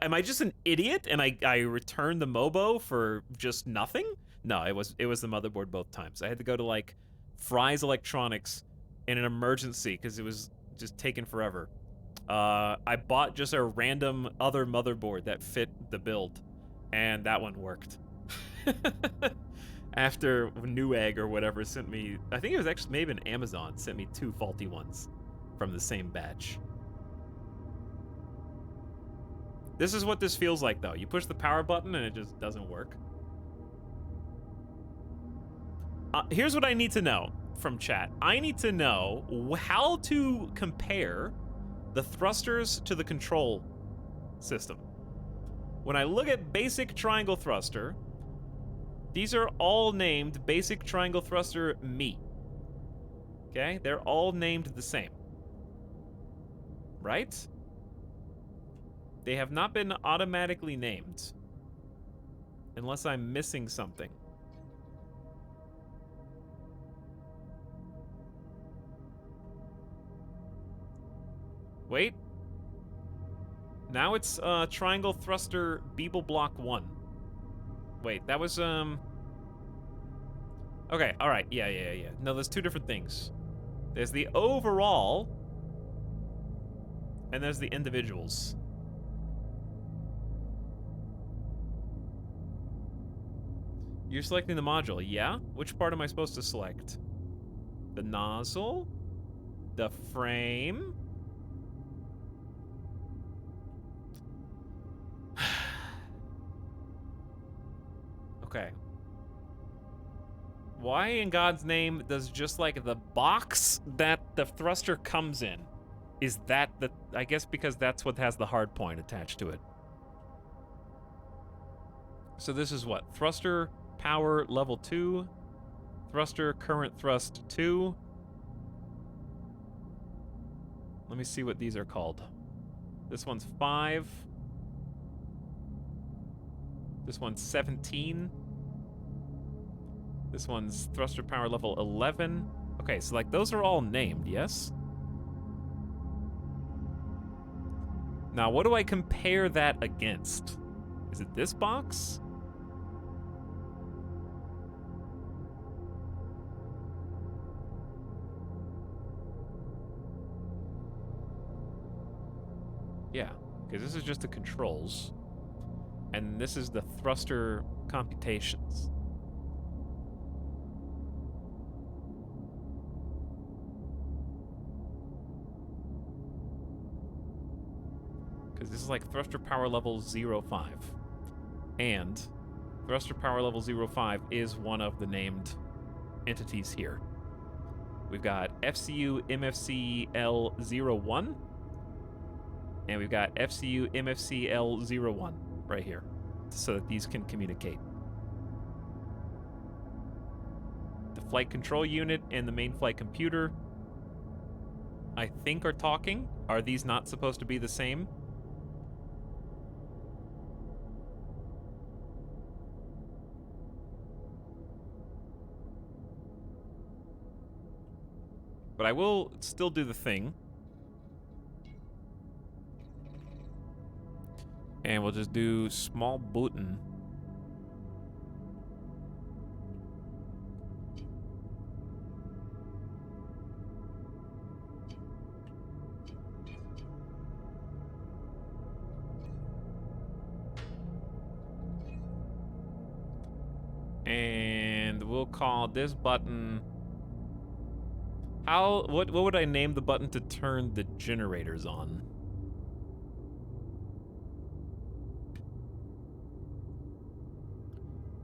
Am I just an idiot and I returned the Mobo for just nothing? No, it was the motherboard both times. I had to go to like Fry's Electronics in an emergency because it was just taking forever. I bought just a random other motherboard that fit the build, and that one worked. After Newegg or whatever sent me, I think it was actually maybe an Amazon sent me 2 faulty ones from the same batch. This is what this feels like, though. You push the power button and it just doesn't work. Here's what I need to know from chat. I need to know how to compare the thrusters to the control system. When I look at basic triangle thruster, these are all named basic triangle thruster me. Okay? They're all named the same. Right? They have not been automatically named. Unless I'm missing something. Wait. Now it's triangle thruster Beeble block 1. Wait, that was okay, alright, yeah. No, there's 2 different things. There's the overall, and there's the individuals. You're selecting the module, yeah? Which part am I supposed to select? The nozzle? The frame? Okay. Why in God's name does just like the box that the thruster comes in, is that the, I guess because that's what has the hard point attached to it. So this is what? Thruster power level 2, thruster current thrust 2. Let me see what these are called. This one's 5. This one's 17. This one's thruster power level 11. Okay, so like those are all named, yes? Now, what do I compare that against? Is it this box? Yeah, because this is just the controls. And this is the thruster computations. Because this is like thruster power level 05. And thruster power level 05 is one of the named entities here. We've got FCU MFC L01. And we've got FCU MFCL01 right here, so that these can communicate. The flight control unit and the main flight computer, I think, are talking. Are these not supposed to be the same? But I will still do the thing. And we'll just do small button. And we'll call this button... What would I name the button to turn the generators on?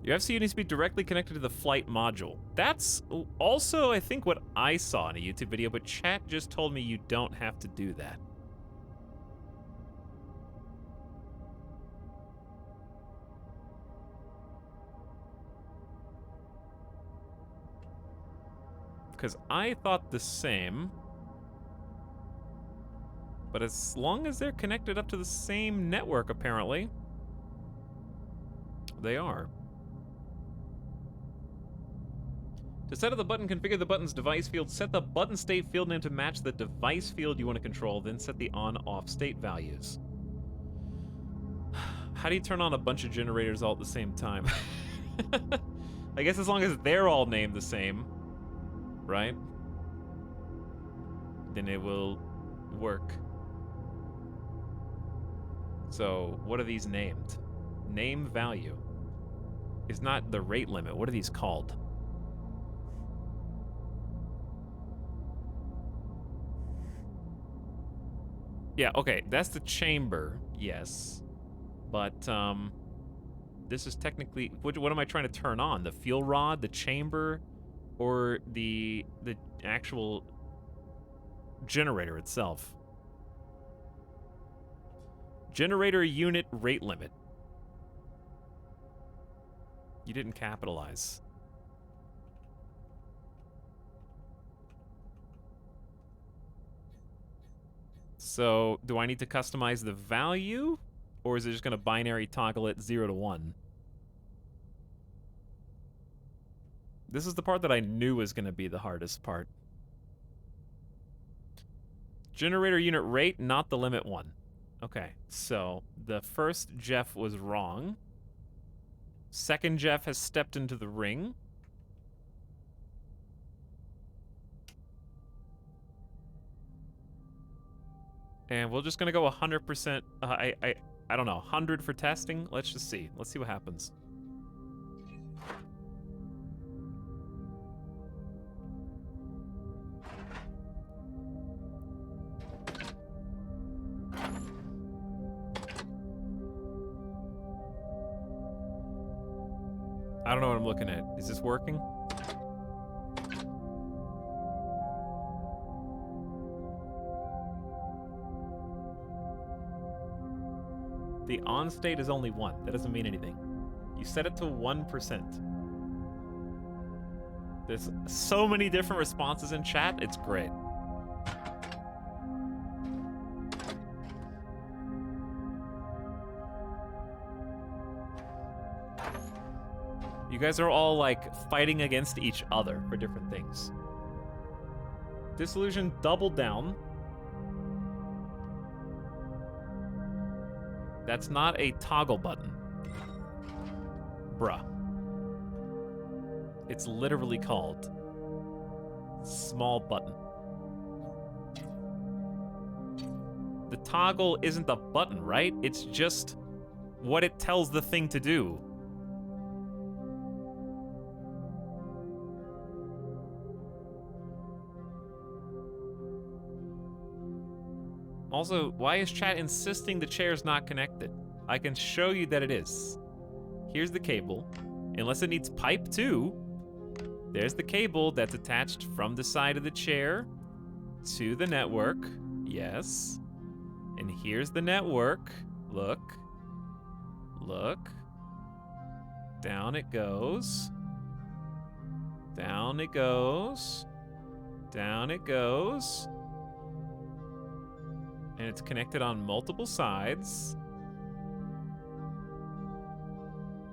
Your FCU needs to be directly connected to the flight module. That's also, I think, what I saw in a YouTube video, but chat just told me you don't have to do that. Because I thought the same. But as long as they're connected up to the same network, apparently, they are. To set up the button, configure the button's device field. Set the button state field name to match the device field you want to control, then set the on-off state values. How do you turn on a bunch of generators all at the same time? I guess as long as they're all named the same, right? Then it will work. So, what are these named? Name value. It's not the rate limit. What are these called? Yeah, okay, that's the chamber, yes. But, this is technically... What am I trying to turn on? The fuel rod, the chamber, or the actual generator itself? Generator unit rate limit. You didn't capitalize. So, do I need to customize the value? Or is it just going to binary toggle it 0 to 1? This is the part that I knew was going to be the hardest part. Generator unit rate, not the limit 1. Okay, so the first Jeff was wrong. Second Jeff has stepped into the ring. And we're just gonna go 100%, I don't know, 100 for testing? Let's just see. Let's see what happens. I don't know what I'm looking at. Is this working? The on state is only 1. That doesn't mean anything. You set it to 1%. There's so many different responses in chat. It's great. You guys are all, like, fighting against each other for different things. Disillusion doubled down. That's not a toggle button. Bruh. It's literally called small button. The toggle isn't the button, right? It's just what it tells the thing to do. Also, why is chat insisting the chair's not connected? I can show you that it is. Here's the cable. Unless it needs pipe too. There's the cable that's attached from the side of the chair to the network. Yes. And here's the network. Look. Look. Down it goes. Down it goes. Down it goes. And it's connected on multiple sides.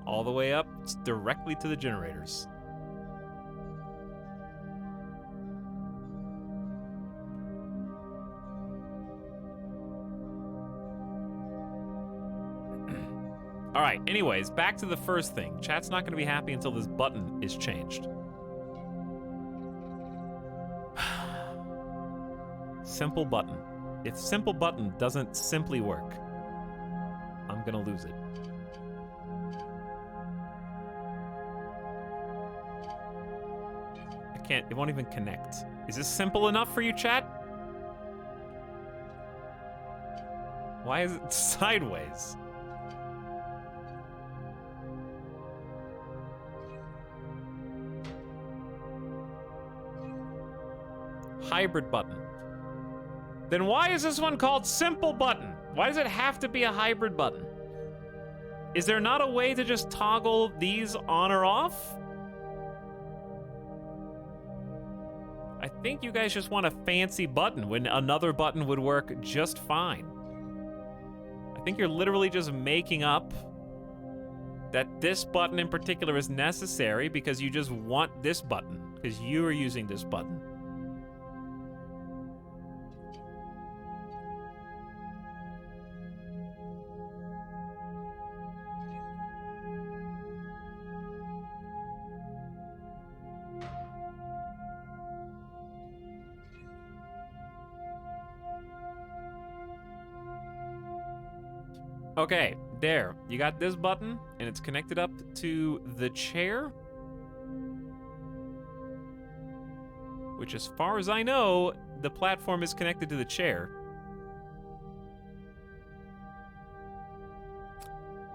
All the way up directly to the generators. All right, anyways, back to the first thing. Chat's not going to be happy until this button is changed. Simple button. If simple button doesn't simply work, I'm going to lose it. I can't, it won't even connect. Is this simple enough for you, chat? Why is it sideways? Hybrid button. Then why is this one called simple button? Why does it have to be a hybrid button? Is there not a way to just toggle these on or off? I think you guys just want a fancy button when another button would work just fine. I think you're literally just making up that this button in particular is necessary because you just want this button, because you are using this button. Okay, there. You got this button, and it's connected up to the chair. Which, as far as I know, the platform is connected to the chair.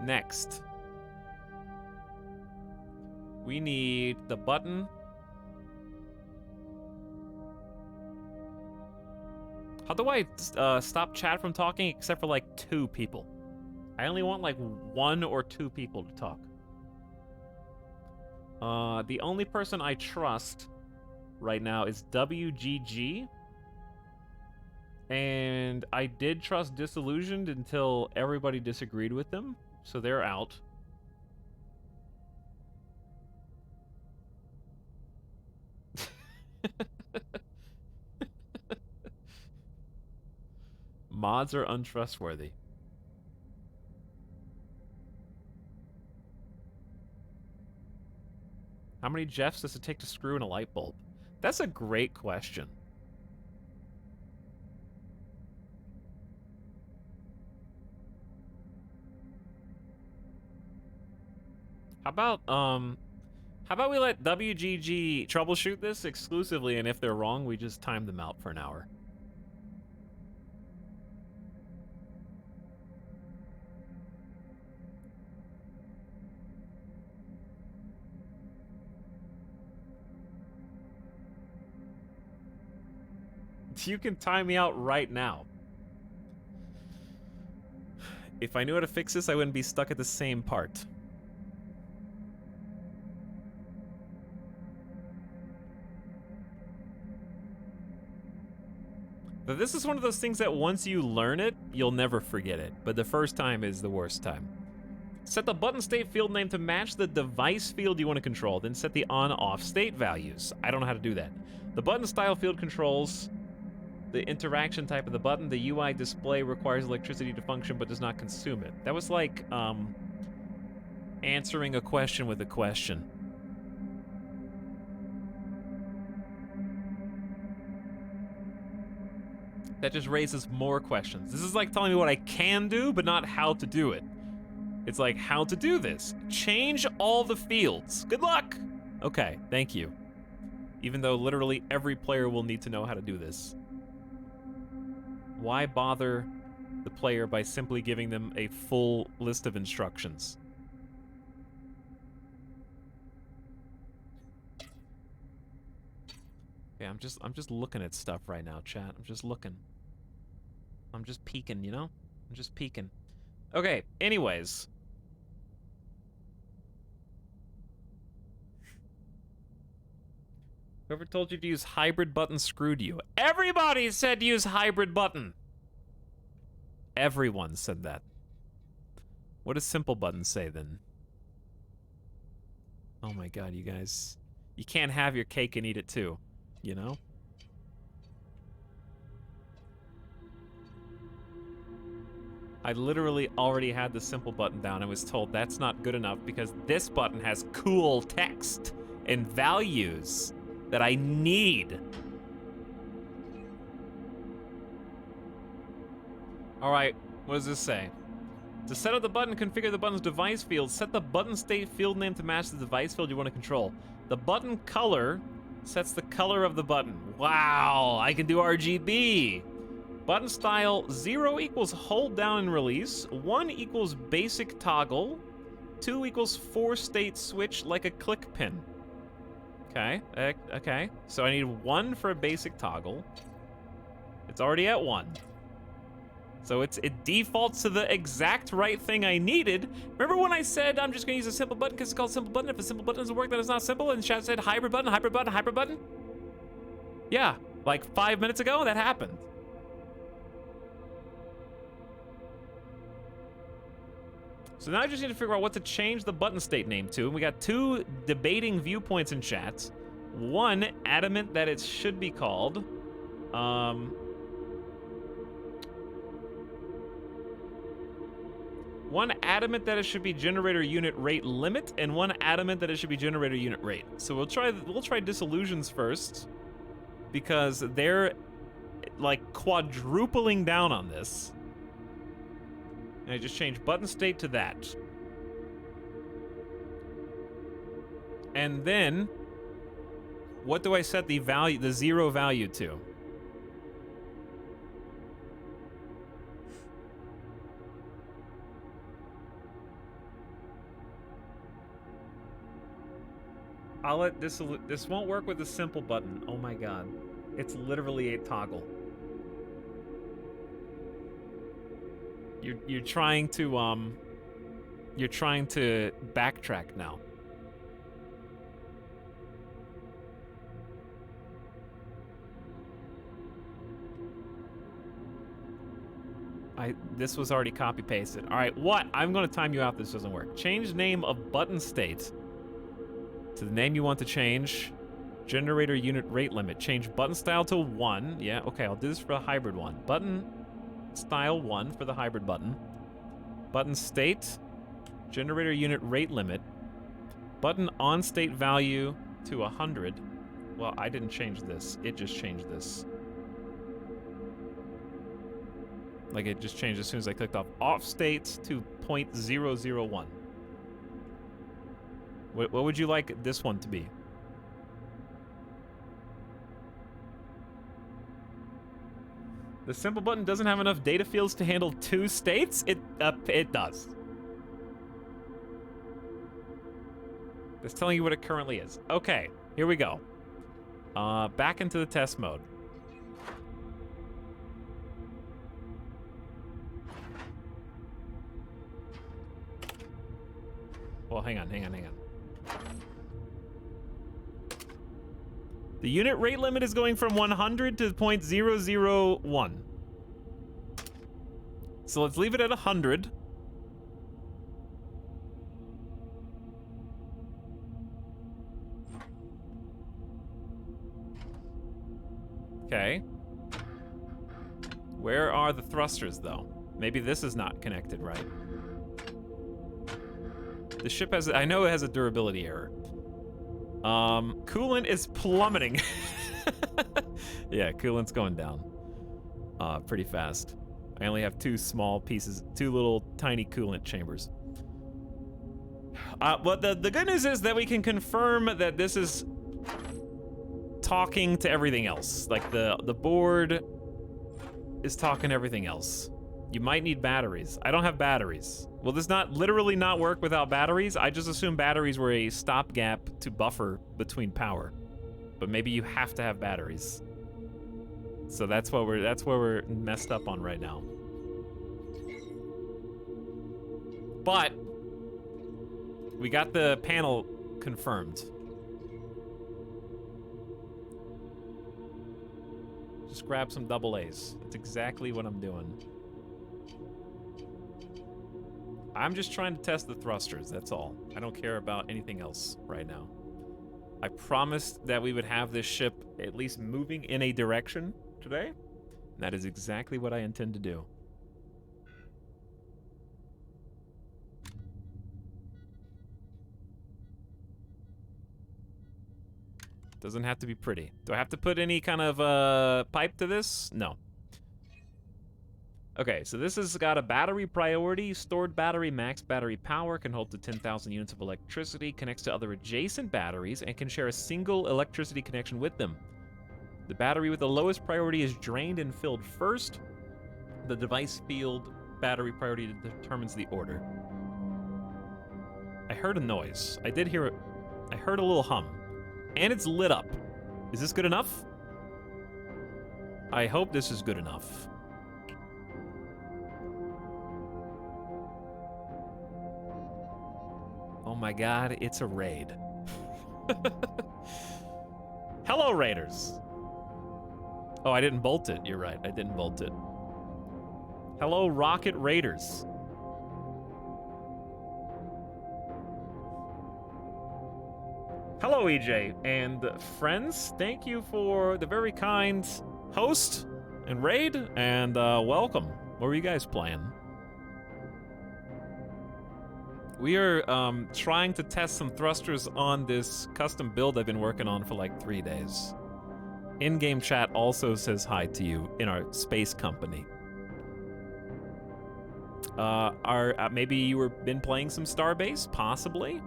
Next. We need the button. How do I stop chat from talking except for like 2 people? I only want like 1 or 2 people to talk. The only person I trust right now is WGG. And I did trust Disillusioned until everybody disagreed with them. So they're out. Mods are untrustworthy. How many Jeffs does it take to screw in a light bulb? That's a great question. How about we let WGG troubleshoot this exclusively, and if they're wrong, we just time them out for an hour. You can time me out right now. If I knew how to fix this, I wouldn't be stuck at the same part. But this is one of those things that once you learn it, you'll never forget it. But the first time is the worst time. Set the button state field name to match the device field you want to control, then set the on-off state values. I don't know how to do that. The button style field controls the interaction type of the button. The UI display requires electricity to function but does not consume it. That was like answering a question with a question. That just raises more questions. This is like telling me what I can do, but not how to do it. It's like, how to do this? Change all the fields. Good luck! Okay, thank you. Even though literally every player will need to know how to do this. Why bother the player by simply giving them a full list of instructions? Okay, I'm just looking at stuff right now, chat. I'm just looking. I'm just peeking, you know? I'm just peeking. Okay, anyways. Whoever told you to use hybrid button screwed you. Everybody said use hybrid button. Everyone said that. What does simple button say then? Oh my god, you guys. You can't have your cake and eat it too, you know? I literally already had the simple button down and was told that's not good enough because this button has cool text and values that I need. All right, what does this say? To set up the button, configure the button's device field. Set the button state field name to match the device field you want to control. The button color sets the color of the button. Wow, I can do RGB. Button style, 0 equals hold down and release. 1 equals basic toggle. 2 equals 4-state switch like a click pin. Okay, okay. So I need 1 for a basic toggle. It's already at 1. So it defaults to the exact right thing I needed. Remember when I said I'm just gonna use a simple button because it's called simple button? If a simple button doesn't work, then it's not simple. And chat said hybrid button, hybrid button, hybrid button? Yeah, like 5 minutes ago, that happened. So now I just need to figure out what to change the button state name to. And we got 2 debating viewpoints in chat. 1 adamant that it should be called. One adamant that it should be generator unit rate limit, and 1 adamant that it should be generator unit rate. So we'll try disillusions first, because they're like quadrupling down on this. And I just changed button state to that. And then, what do I set the 0 value to? This won't work with the simple button. Oh my god. It's literally a toggle. You're trying to backtrack now. This was already copy pasted. All right, what? I'm going to time you out. This doesn't work. Change name of button state to the name you want to change. Generator unit rate limit. Change button style to 1. Yeah, okay, I'll do this for the hybrid one. Button style 1 for the hybrid button. Button state, generator unit rate limit. Button on state value to 100. Well, I didn't change this. It just changed this. Like, it just changed as soon as I clicked off state to 0.001. What would you like this one to be? The simple button doesn't have enough data fields to handle 2 states? It does. It's telling you what it currently is. Okay, here we go. Back into the test mode. Well, hang on. The unit rate limit is going from 100 to 0.001. So let's leave it at 100. Okay. Where are the thrusters, though? Maybe this is not connected right. The ship has, I know it has a durability error. Coolant is plummeting. Yeah, coolant's going down. Pretty fast. I only have 2 small pieces, 2 little tiny coolant chambers. But the good news is that we can confirm that this is talking to everything else. Like the board is talking to everything else. You might need batteries. I don't have batteries. Will this literally not work without batteries? I just assumed batteries were a stopgap to buffer between power. But maybe you have to have batteries. So that's where we're messed up on right now. But we got the panel confirmed. Just grab some double A's. That's exactly what I'm doing. I'm just trying to test the thrusters, that's all. I don't care about anything else right now. I promised that we would have this ship at least moving in a direction today. And that is exactly what I intend to do. Doesn't have to be pretty. Do I have to put any kind of pipe to this? No. Okay, so this has got a battery priority, stored battery, max battery power, can hold to 10,000 units of electricity, connects to other adjacent batteries, and can share a single electricity connection with them. The battery with the lowest priority is drained and filled first. The device field battery priority determines the order. I heard a noise. I heard a little hum. And it's lit up. Is this good enough? I hope this is good enough. Oh my god, it's a raid. Hello, raiders. Oh, I didn't bolt it. You're right, I didn't bolt it. Hello, rocket raiders. Hello, EJ and friends. Thank you for the very kind host and raid, and welcome. What were you guys playing? We are trying to test some thrusters on this custom build I've been working on for like 3 days. In-game chat also says hi to you in our space company. Maybe you were been playing some Starbase, possibly.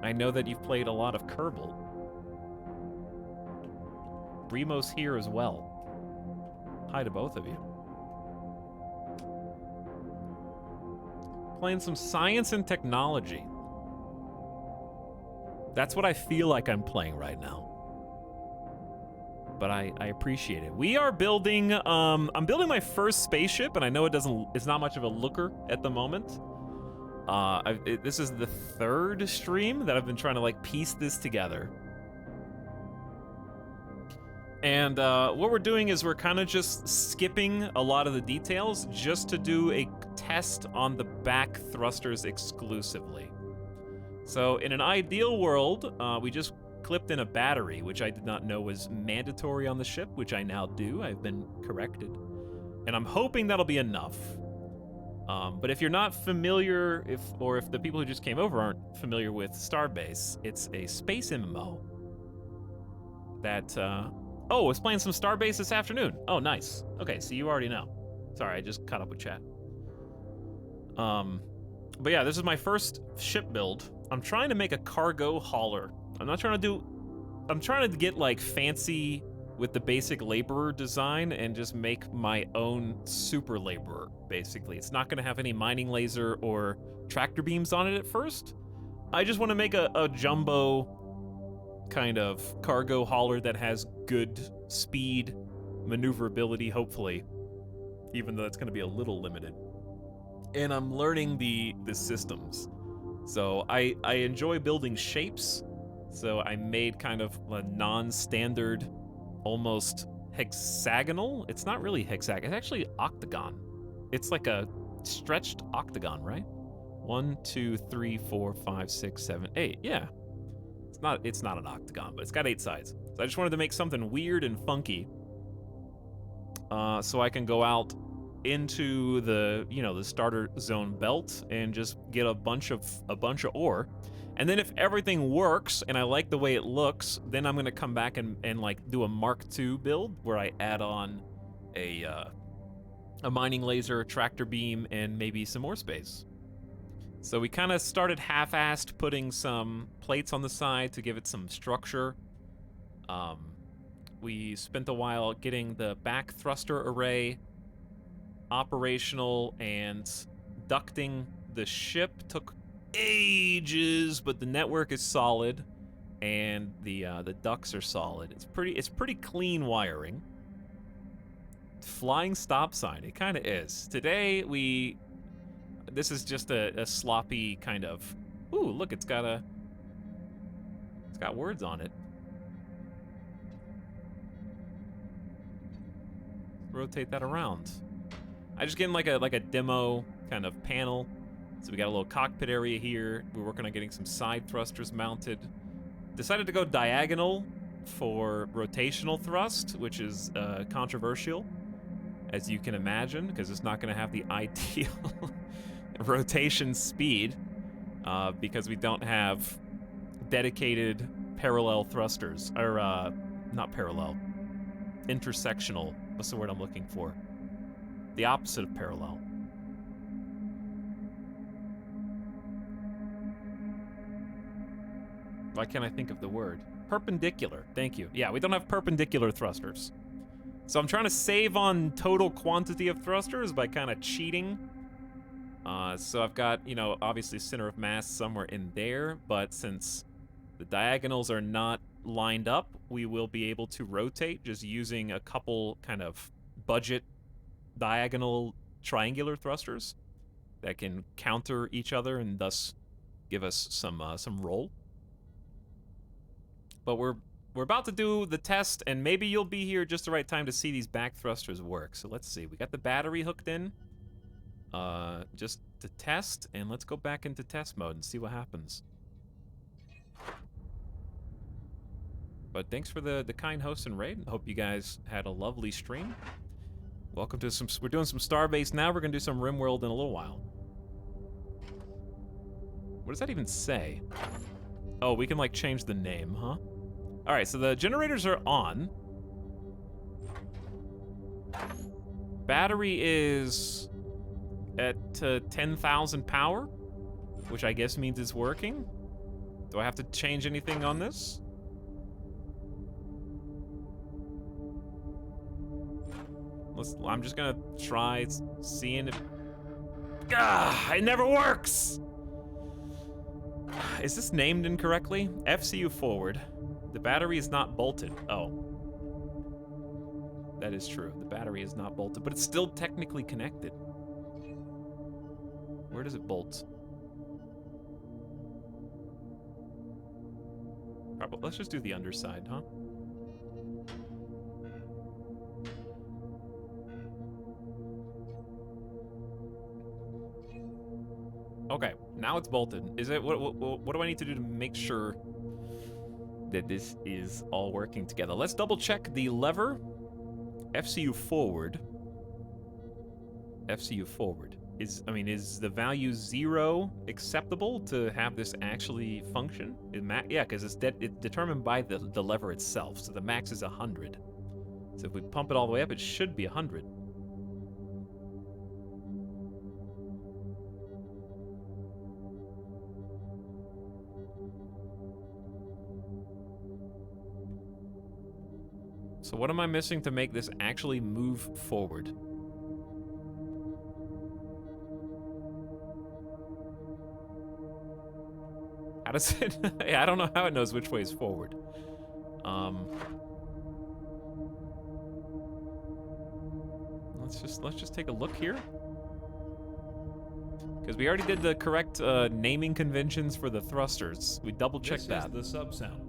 I know that you've played a lot of Kerbal. Brimo's here as well. Hi to both of you. Playing some science and technology. That's what I feel like I'm playing right now. But I appreciate it. We are building, I'm building my first spaceship, and I know it's not much of a looker at the moment. This is the third stream that I've been trying to like piece this together. And what we're doing is we're kind of just skipping a lot of the details just to do a test on the back thrusters exclusively. So in an ideal world, we just clipped in a battery, which I did not know was mandatory on the ship, which I now do. I've been corrected. And I'm hoping that'll be enough. But if you're not familiar, if the people who just came over aren't familiar with Starbase, it's a space MMO that, oh, I was playing some Starbase this afternoon. Oh, nice. Okay, so you already know. Sorry, I just caught up with chat. But yeah, this is my first ship build. I'm trying to make a cargo hauler. I'm trying to get like fancy with the basic laborer design and just make my own super laborer, basically. It's not gonna have any mining laser or tractor beams on it at first. I just wanna make a jumbo kind of cargo hauler that has good speed, maneuverability, hopefully, even though it's gonna be a little limited. And I'm learning the systems. So I enjoy building shapes, so I made kind of a non-standard, almost hexagonal. It's not really hexagon, it's actually octagon. It's like a stretched octagon, right? 1, 2, 3, 4, 5, 6, 7, 8. Yeah. It's not an octagon, but it's got 8 sides. So I just wanted to make something weird and funky. So I can go out into the, the starter zone belt and just get a bunch of ore. And then if everything works and I like the way it looks, then I'm gonna come back and like do a Mark II build where I add on a mining laser, a tractor beam, and maybe some more space. So we kind of started half-assed putting some plates on the side to give it some structure. We spent a while getting the back thruster array operational, and ducting the ship took ages, but the network is solid and the ducts are solid. It's pretty clean wiring. flying stop sign. It kind of is. Today, this is just a sloppy kind of, ooh, look, it's got words on it. Rotate that around. I just getting like a demo kind of panel. So we got a little cockpit area here. We're working on getting some side thrusters mounted. Decided to go diagonal for rotational thrust, which is controversial, as you can imagine, because it's not going to have the ideal rotation speed, because we don't have dedicated parallel thrusters, or not parallel, intersectional. What's the word I'm looking for? The opposite of parallel. Why can't I think of the word? Perpendicular. Thank you. Yeah, we don't have perpendicular thrusters. So I'm trying to save on total quantity of thrusters by kind of cheating. So I've got, you know, obviously center of mass somewhere in there, but since the diagonals are not lined up, we will be able to rotate just using a couple kind of budget diagonal triangular thrusters that can counter each other and thus give us some roll. But we're about to do the test, and maybe you'll be here just the right time to see these back thrusters work. So let's see. We got the battery hooked in, just to test, and let's go back into test mode and see what happens. But thanks for the kind host and raid. Hope you guys had a lovely stream. Welcome to we're doing some Starbase now. We're gonna do some Rimworld in a little while. What does that even say? Oh, we can like change the name, huh? All right, so the generators are on. Battery is at 10,000 power, which I guess means it's working. Do I have to change anything on this? I'm just gonna try seeing if... it never works! Is this named incorrectly? FCU forward. The battery is not bolted. Oh. That is true. The battery is not bolted, but it's still technically connected. Where does it bolt? Probably, let's just do the underside, huh? Okay, now it's bolted. Is it what do I need to do to make sure that this is all working together? Let's double check the lever. FCU forward. FCU forward. Is the value 0 acceptable to have this actually function? Yeah, because it's determined by the lever itself. So the max is 100. So if we pump it all the way up, it should be 100. So what am I missing to make this actually move forward? How does it... yeah, I don't know how it knows which way is forward. Let's just take a look here. Because we already did the correct naming conventions for the thrusters. We double-checked that. This is the sub-sound.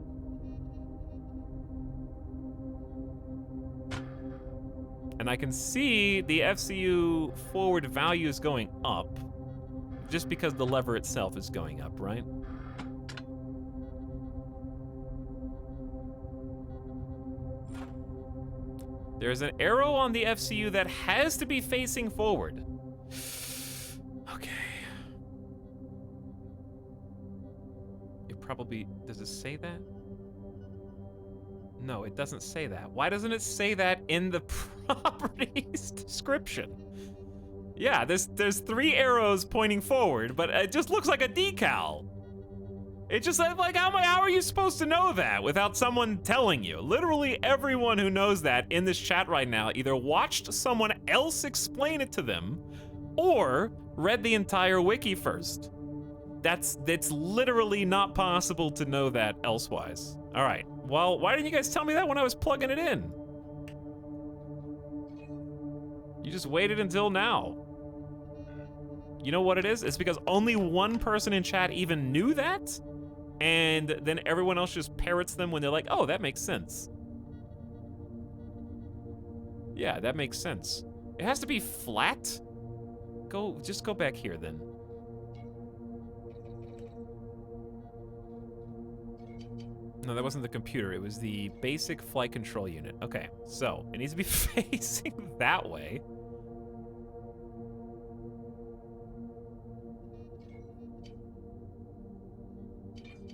And I can see the FCU forward value is going up just because the lever itself is going up, right? There's an arrow on the FCU that has to be facing forward. Okay. It probably, does it say that? No, it doesn't say that. Why doesn't it say that in the properties description? Yeah, there's 3 arrows pointing forward, but it just looks like a decal. It just like, how are you supposed to know that without someone telling you? Literally everyone who knows that in this chat right now either watched someone else explain it to them or read the entire wiki first. It's literally not possible to know that elsewise. All right, well, why didn't you guys tell me that when I was plugging it in? You just waited until now. You know what it is? It's because only one person in chat even knew that, and then everyone else just parrots them when they're like, oh, that makes sense. Yeah, that makes sense. It has to be flat? Just go back here then. No, that wasn't the computer. It was the basic flight control unit. Okay, so it needs to be facing that way.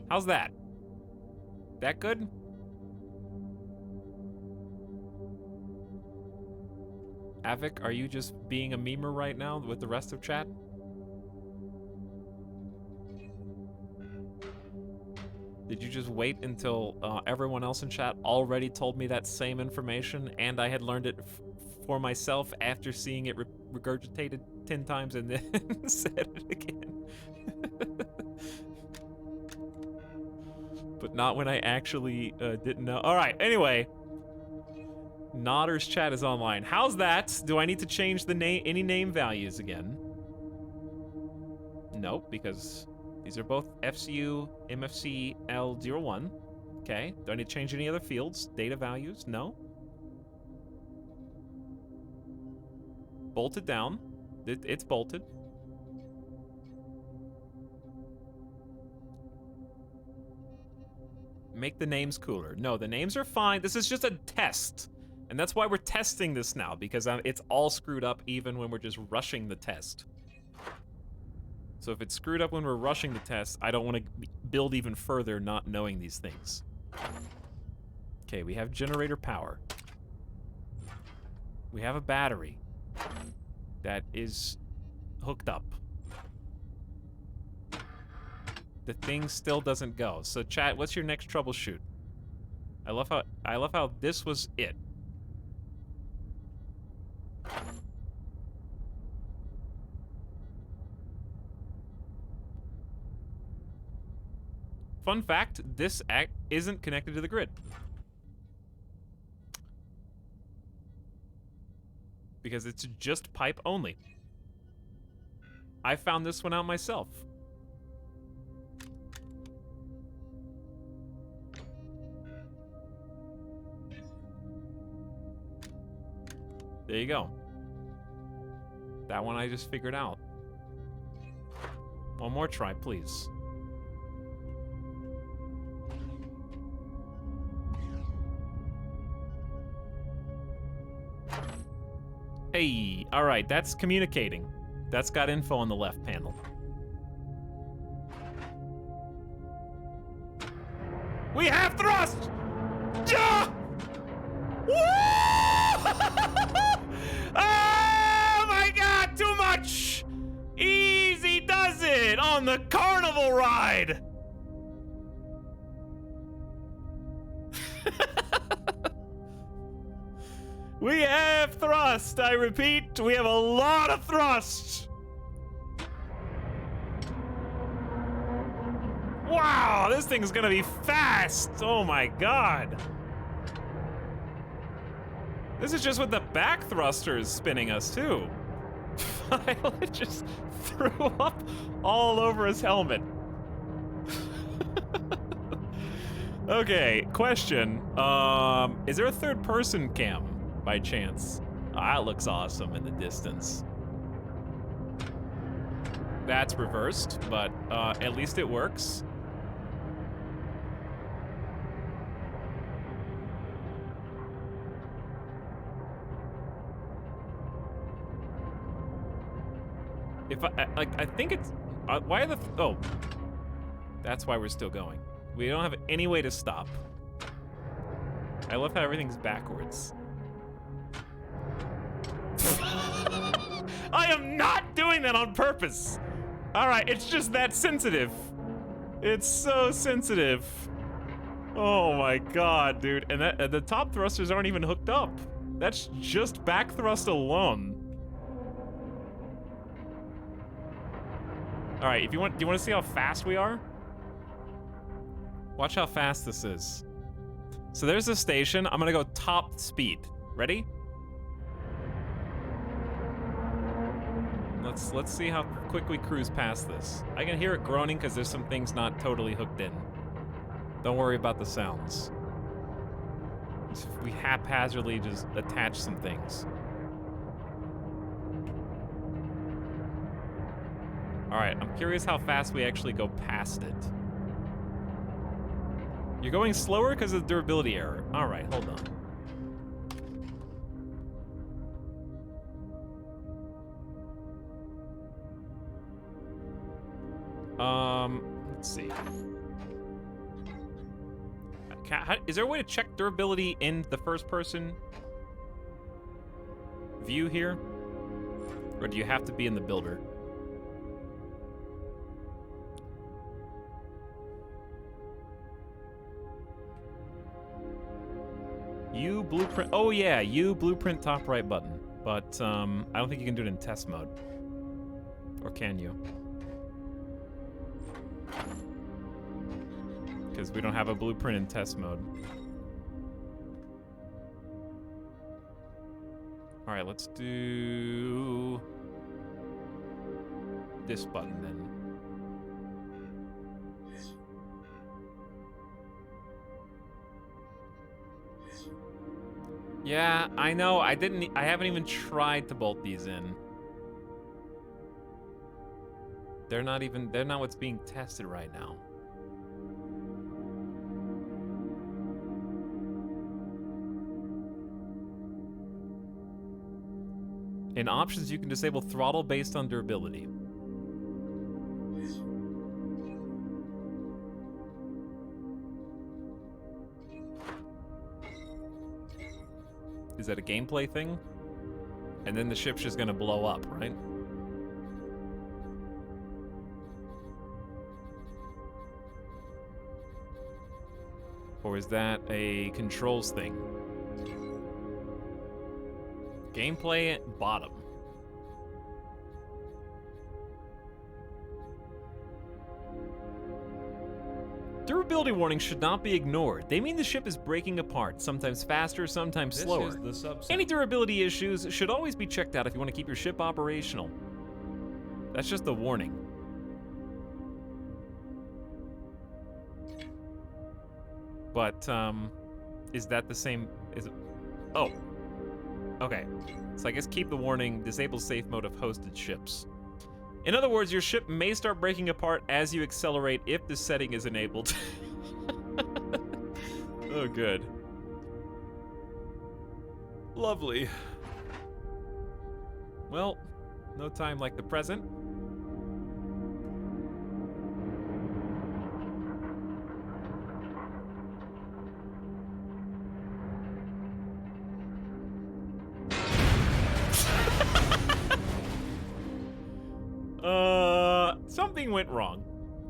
How's that? That good? Avik, are you just being a memer right now with the rest of chat? Did you just wait until everyone else in chat already told me that same information and I had learned it for myself after seeing it regurgitated 10 times and then said it again? But not when I actually didn't know. All right, anyway. Nodder's chat is online. How's that? Do I need to change the any name values again? Nope, because these are both FCU MFC L01. Okay. Do I need to change any other fields? Data values? No. Bolted down. It's bolted. Make the names cooler. No, the names are fine. This is just a test. And that's why we're testing this now, because it's all screwed up even when we're just rushing the test. So if it's screwed up when we're rushing the test, I don't want to build even further not knowing these things. Okay, we have generator power. We have a battery that is hooked up. The thing still doesn't go. So chat, what's your next troubleshoot? I love how this was it. Fun fact, this isn't connected to the grid. Because it's just pipe only. I found this one out myself. There you go. That one I just figured out. One more try, please. Hey, all right, that's communicating. That's got info on the left panel. We have thrust! Yeah! Woo! Oh my god, too much! Easy does it on the carnival ride! We have thrust, I repeat, we have a lot of thrust! Wow, this thing's gonna be fast! Oh my god! This is just with the back thrusters spinning us, too. Violet just threw up all over his helmet. Okay, question. Is there a third-person cam, by chance? That looks awesome in the distance. That's reversed, but at least it works. If I think it's, why are the, oh, that's why we're still going. We don't have any way to stop. I love how everything's backwards. I am not doing that on purpose. All right, it's just that sensitive. It's so sensitive. Oh my god, dude. And the top thrusters aren't even hooked up. That's just back thrust alone. All right, do you want to see how fast we are? Watch how fast this is. So there's a station. I'm gonna go top speed. Ready? let's see how quick we cruise past this. I can hear it groaning because there's some things not totally hooked in. Don't worry about the sounds. We haphazardly just attach some things. Alright, I'm curious how fast we actually go past it. You're going slower because of the durability error. Alright, hold on. Let's see. Is there a way to check durability in the first-person view here? Or do you have to be in the builder? U blueprint. Oh yeah, U blueprint top right button. But I don't think you can do it in test mode. Or can you? Because we don't have a blueprint in test mode. Alright, let's do this button then. Yeah, I know. I haven't even tried to bolt these in. They're not what's being tested right now. In options, you can disable throttle based on durability. Is that a gameplay thing? And then the ship's just gonna blow up, right? Or is that a controls thing? Gameplay at bottom. Durability warnings should not be ignored. They mean the ship is breaking apart, sometimes faster, sometimes slower. Any durability issues should always be checked out if you want to keep your ship operational. That's just a warning. But, is that the same? Is it? Oh. Okay. So I guess keep the warning, disable safe mode of hosted ships. In other words, your ship may start breaking apart as you accelerate if the setting is enabled. Oh, good. Lovely. Well, no time like the present. Something went wrong,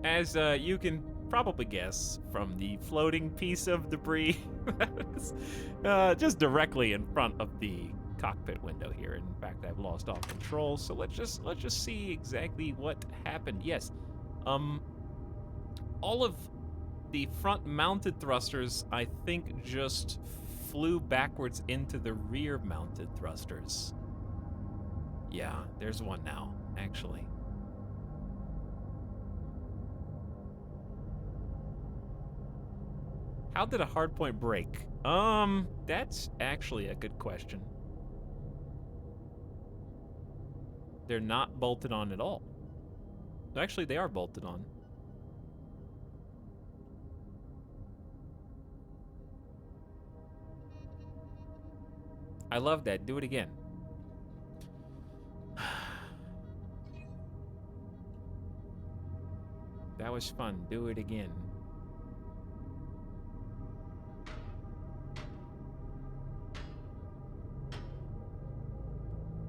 as you can probably guess from the floating piece of debris that was just directly in front of the cockpit window here. In fact, I've lost all control, so let's just see exactly what happened. Yes, all of the front-mounted thrusters, I think, just flew backwards into the rear-mounted thrusters. Yeah, there's one now, actually. How did a hardpoint break? That's actually a good question. They're not bolted on at all. Actually, they are bolted on. I love that. Do it again. That was fun. Do it again.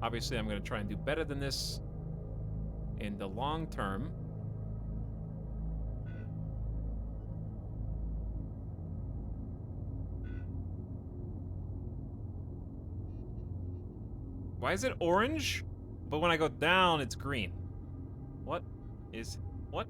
Obviously, I'm going to try and do better than this in the long term. Why is it orange? But when I go down, it's green. What? What?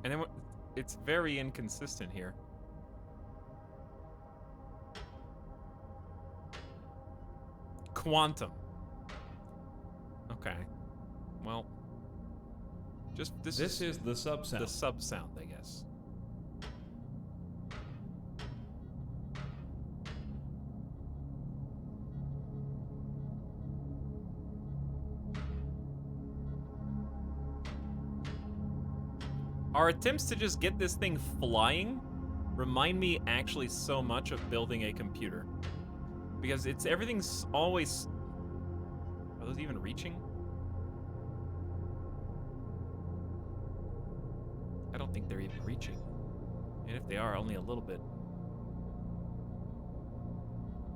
And then it's very inconsistent here. Quantum. Okay. Well, just this is the sub sound. The sub sound, I guess. Our attempts to just get this thing flying remind me actually so much of building a computer. Because everything's always... Are those even reaching? I don't think they're even reaching. And if they are, only a little bit.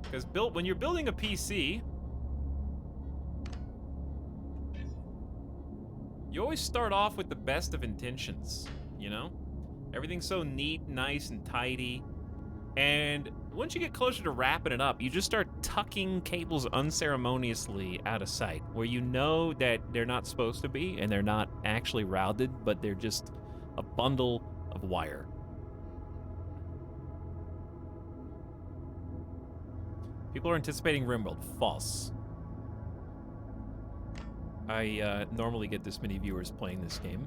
Because when you're building a PC, you always start off with the best of intentions, you know? Everything's so neat, nice, and tidy. And once you get closer to wrapping it up, you just start tucking cables unceremoniously out of sight, where you know that they're not supposed to be, and they're not actually routed, but they're just a bundle of wire. People are anticipating rimworld. False. I normally get this many viewers playing this game,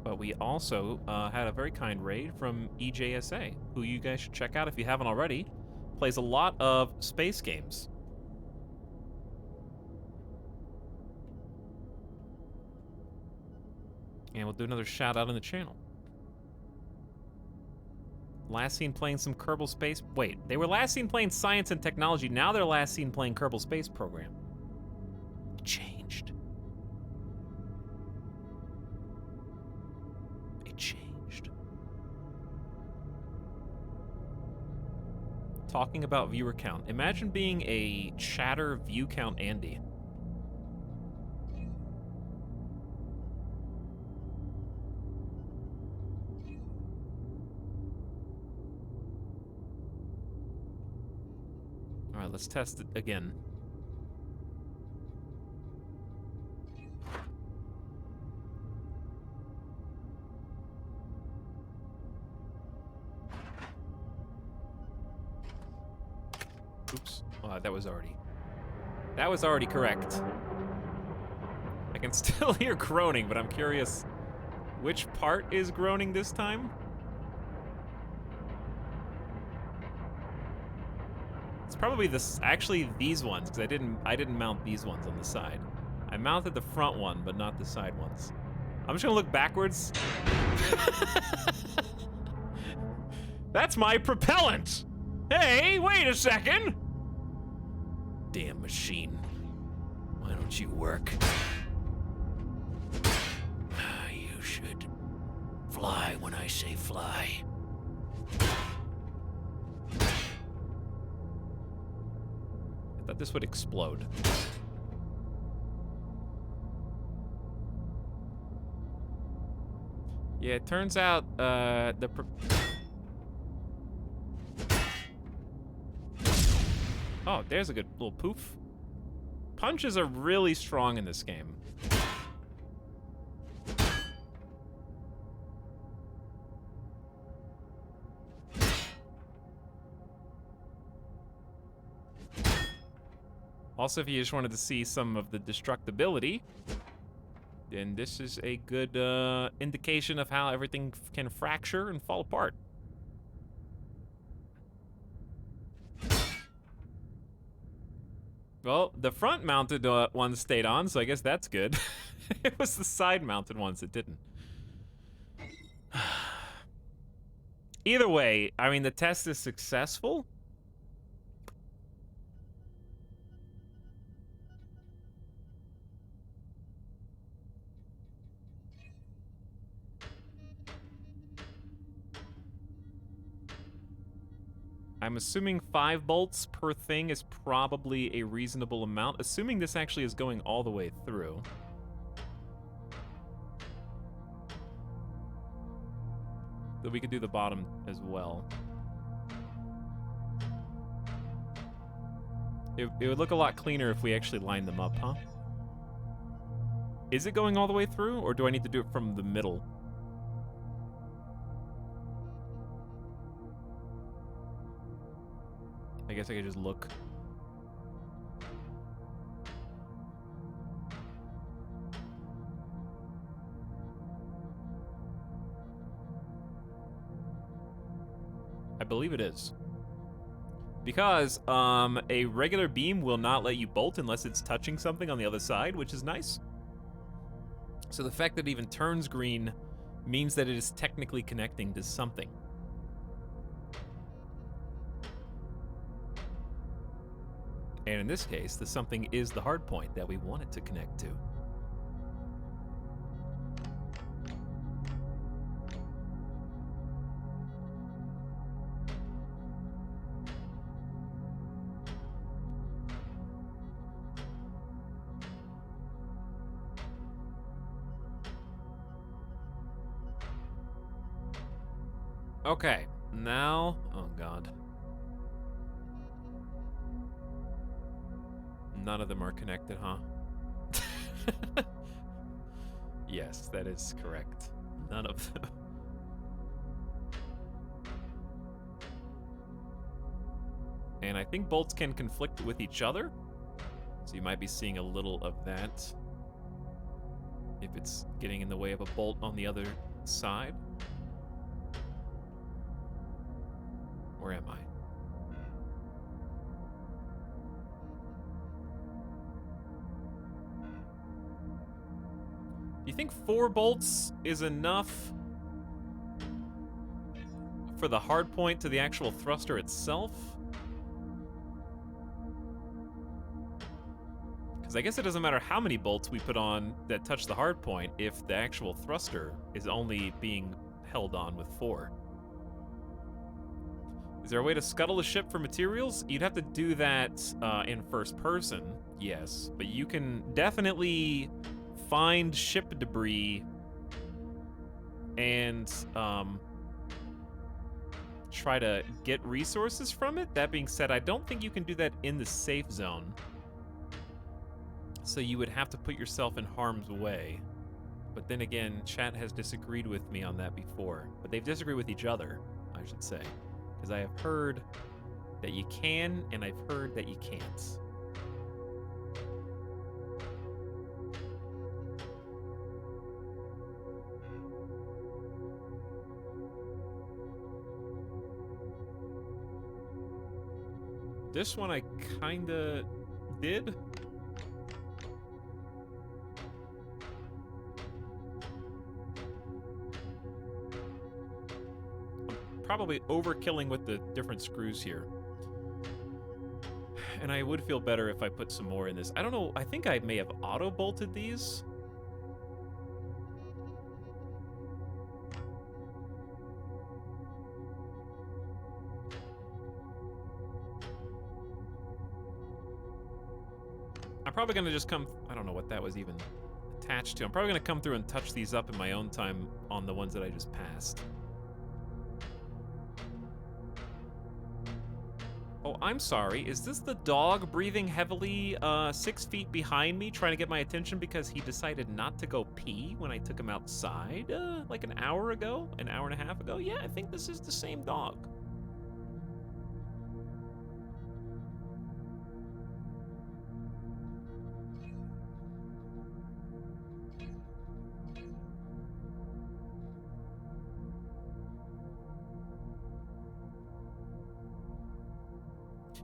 but we also had a very kind raid from EJSA, who you guys should check out if you haven't already. Plays a lot of space games. And we'll do another shout out on the channel. Last seen playing some Kerbal Space... Wait, they were last seen playing Science and Technology, now they're last seen playing Kerbal Space Program. It changed. It changed. Talking about viewer count. Imagine being a chatter view count Andy. All right, let's test it again. Oops. That was already correct. I can still hear groaning, but I'm curious which part is groaning this time? It's probably actually these ones, because I didn't mount these ones on the side. I mounted the front one, but not the side ones. I'm just gonna look backwards. That's my propellant! Hey, wait a second! Damn machine. Why don't you work? You should fly when I say fly. I thought this would explode. Yeah, it turns out, Oh, there's a good little poof. Punches are really strong in this game. Also, if you just wanted to see some of the destructibility, then this is a good indication of how everything can fracture and fall apart. Well, the front-mounted ones stayed on, so I guess that's good. It was the side-mounted ones that didn't. Either way, I mean, the test is successful. I'm assuming 5 bolts per thing is probably a reasonable amount, assuming this actually is going all the way through. Though we could do the bottom as well. It would look a lot cleaner if we actually lined them up, huh? Is it going all the way through, or do I need to do it from the middle? I guess I could just look. I believe it is. Because a regular beam will not let you bolt unless it's touching something on the other side, which is nice. So the fact that it even turns green means that it is technically connecting to something. And in this case, the something is the hard point that we want it to connect to. Okay, now, oh god. None of them are connected, huh? Yes, that is correct. None of them. And I think bolts can conflict with each other. So you might be seeing a little of that. If it's getting in the way of a bolt on the other side. Where am I? Do you think 4 bolts is enough for the hard point to the actual thruster itself? Because I guess it doesn't matter how many bolts we put on that touch the hard point if the actual thruster is only being held on with 4. Is there a way to scuttle a ship for materials? You'd have to do that in first person, yes. But you can definitely find ship debris and try to get resources from it. That being said, I don't think you can do that in the safe zone. So you would have to put yourself in harm's way. But then again, chat has disagreed with me on that before. But they've disagreed with each other, I should say. Because I have heard that you can, and I've heard that you can't. This one I kinda did. Probably overkilling with the different screws here. And I would feel better if I put some more in this. I don't know, I think I may have auto-bolted these. I'm probably gonna just come, I don't know what that was even attached to. I'm probably gonna come through and touch these up in my own time on the ones that I just passed. Oh, I'm sorry. Is this the dog breathing heavily 6 feet behind me, trying to get my attention because he decided not to go pee when I took him outside like an hour ago? An hour and a half ago? Yeah, I think this is the same dog.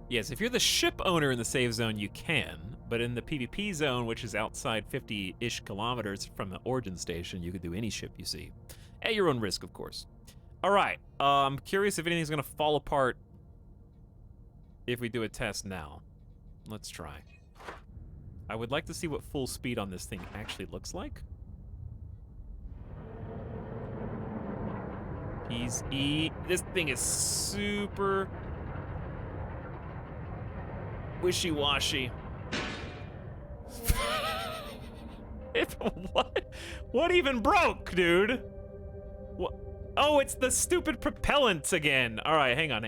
Yes, if you're the ship owner in the save zone, you can. But in the PvP zone, which is outside 50-ish kilometers from the origin station, you could do any ship you see. At your own risk, of course. All right, I'm curious if anything's gonna fall apart if we do a test now. Let's try. I would like to see what full speed on this thing actually looks like. This thing is super wishy-washy. What? What even broke, dude? What? Oh, it's the stupid propellants again. All right, hang on.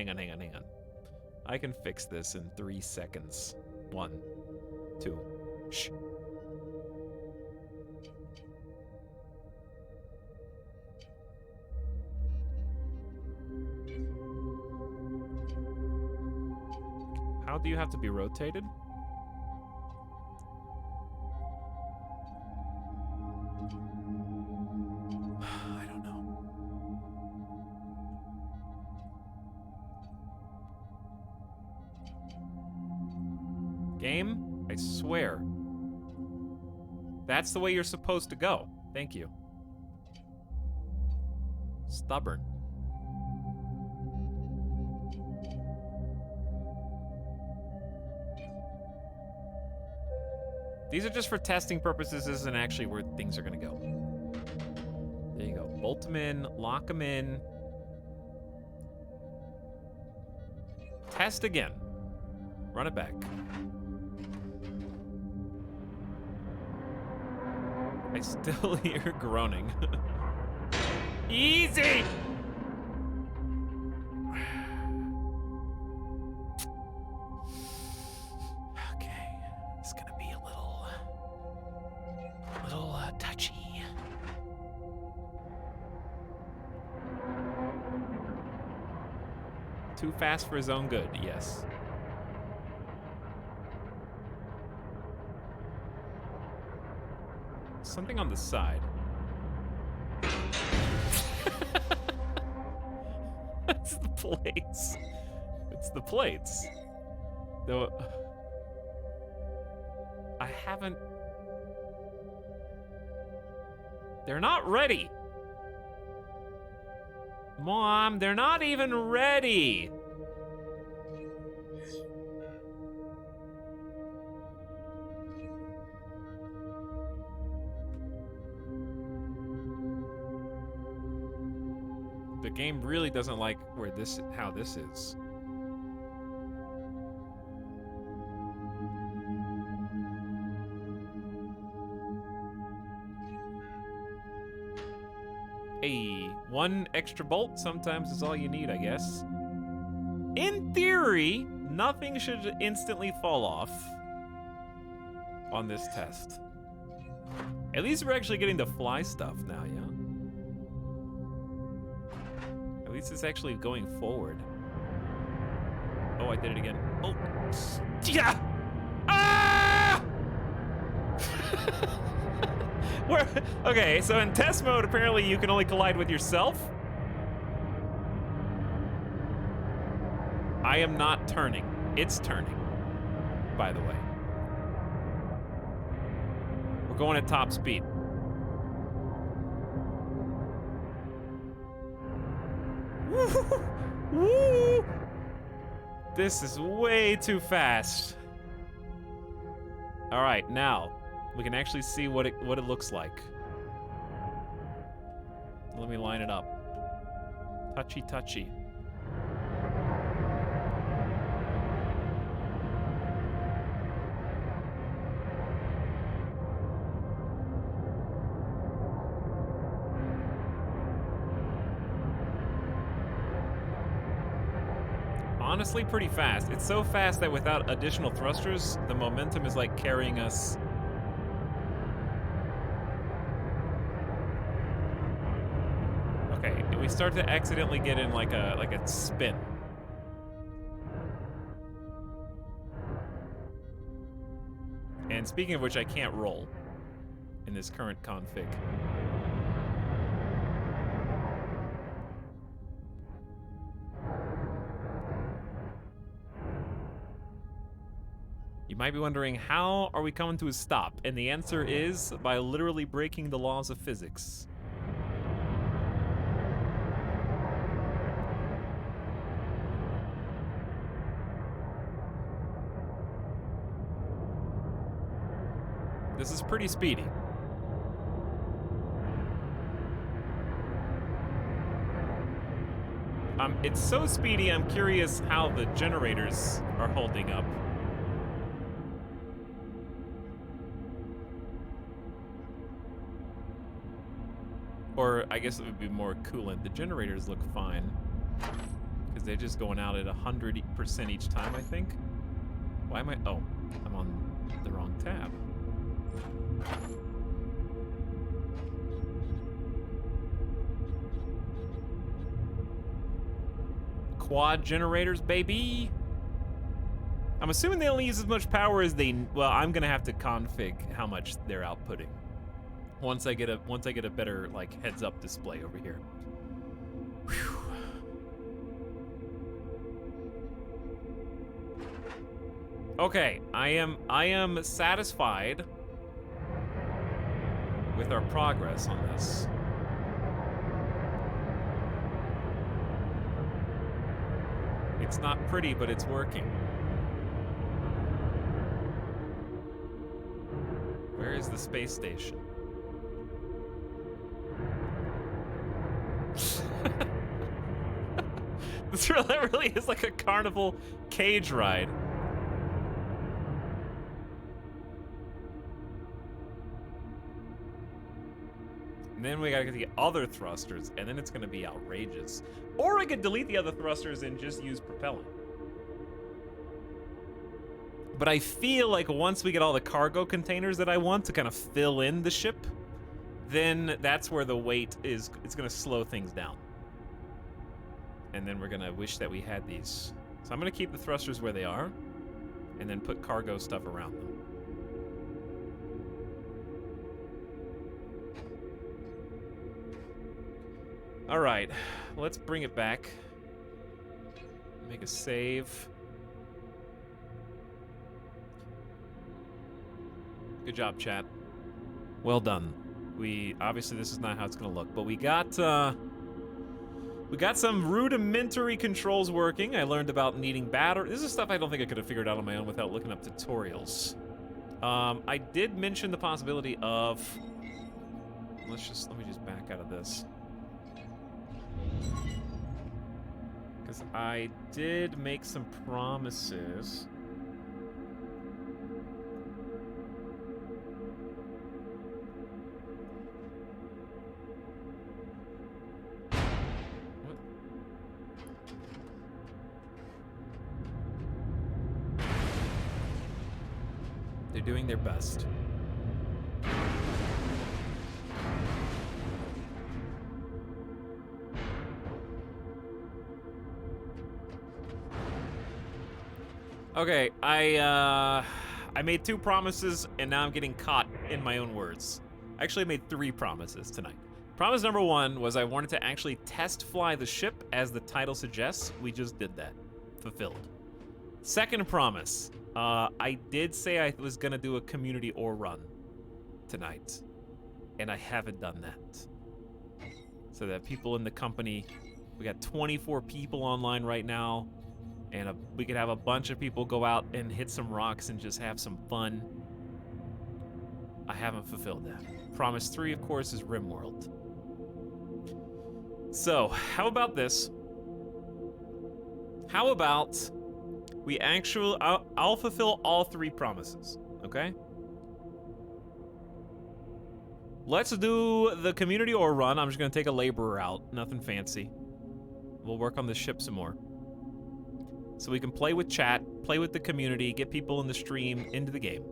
I can fix this in 3 seconds. 1, 2, shh. do you have to be rotated? I don't know. Game, I swear. That's the way you're supposed to go. Thank you. Stubborn. These are just for testing purposes. This isn't actually where things are gonna go. There you go. Bolt them in, lock them in. Test again. Run it back. I still hear groaning. Easy! Okay, it's gonna be a little touchy. Too fast for his own good, yes. Something on the side. It's the plates. It's the plates. Though I haven't. They're not ready. Mom, they're not even ready. The game really doesn't like how this is. Hey, one extra bolt sometimes is all you need, I guess. In theory, nothing should instantly fall off on this test. At least we're actually getting to fly stuff now, yeah? At least it's actually going forward. Oh, I did it again. Oh, yeah! Ah! Okay, so in test mode, apparently you can only collide with yourself. I am not turning. It's turning, by the way. We're going at top speed. Woo! Woo! This is way too fast. All right, now we can actually see what it looks like. Let me line it up. Touchy, touchy. Honestly, pretty fast. It's so fast that without additional thrusters, the momentum is like carrying us. Okay, we start to accidentally get in like a spin. And speaking of which, I can't roll in this current config. You might be wondering, how are we coming to a stop? And the answer is by literally breaking the laws of physics. This is pretty speedy. It's so speedy, I'm curious how the generators are holding up. Or I guess it would be more coolant. The generators look fine, because they're just going out at 100% each time, I think. Why am I? Oh, I'm on the wrong tab. Quad generators, baby. I'm assuming they only use as much power as they. Well, I'm gonna have to config how much they're outputting once I get a better like heads-up display over here. Whew. Okay, I am satisfied with our progress on this. It's not pretty, but it's working. Where is the space station? That really is like a carnival cage ride. And then we gotta get the other thrusters, and then it's gonna be outrageous. Or I could delete the other thrusters and just use propellant. But I feel like once we get all the cargo containers that I want to kind of fill in the ship, then that's where the weight is, it's gonna slow things down. And then we're gonna wish that we had these. So I'm gonna keep the thrusters where they are, and then put cargo stuff around them. All right, let's bring it back. Make a save. Good job, chat. Well done. Obviously this is not how it's gonna look, but we got some rudimentary controls working. I learned about needing battery. This is stuff I don't think I could have figured out on my own without looking up tutorials. I did mention the possibility of. Let me just back out of this. Because I did make some promises. What? They're doing their best. Okay, I made 2 promises, and now I'm getting caught in my own words. Actually, I made 3 promises tonight. Promise number 1 was I wanted to actually test fly the ship, as the title suggests. We just did that. Fulfilled. Second promise, I did say I was gonna do a community or run tonight, and I haven't done that. So that people in the company, we got 24 people online right now, and we could have a bunch of people go out and hit some rocks and just have some fun. I haven't fulfilled that. Promise 3, of course, is rimworld. So, how about this? How about we I'll fulfill all 3 promises, okay? Let's do the community or run. I'm just gonna take a laborer out, nothing fancy. We'll work on the ship some more. So we can play with chat, play with the community, get people in the stream into the game.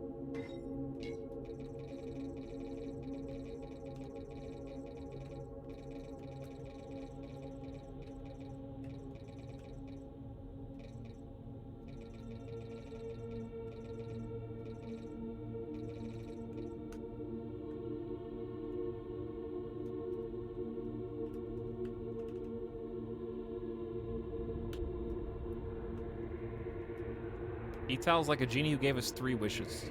Etal's like a genie who gave us 3 wishes.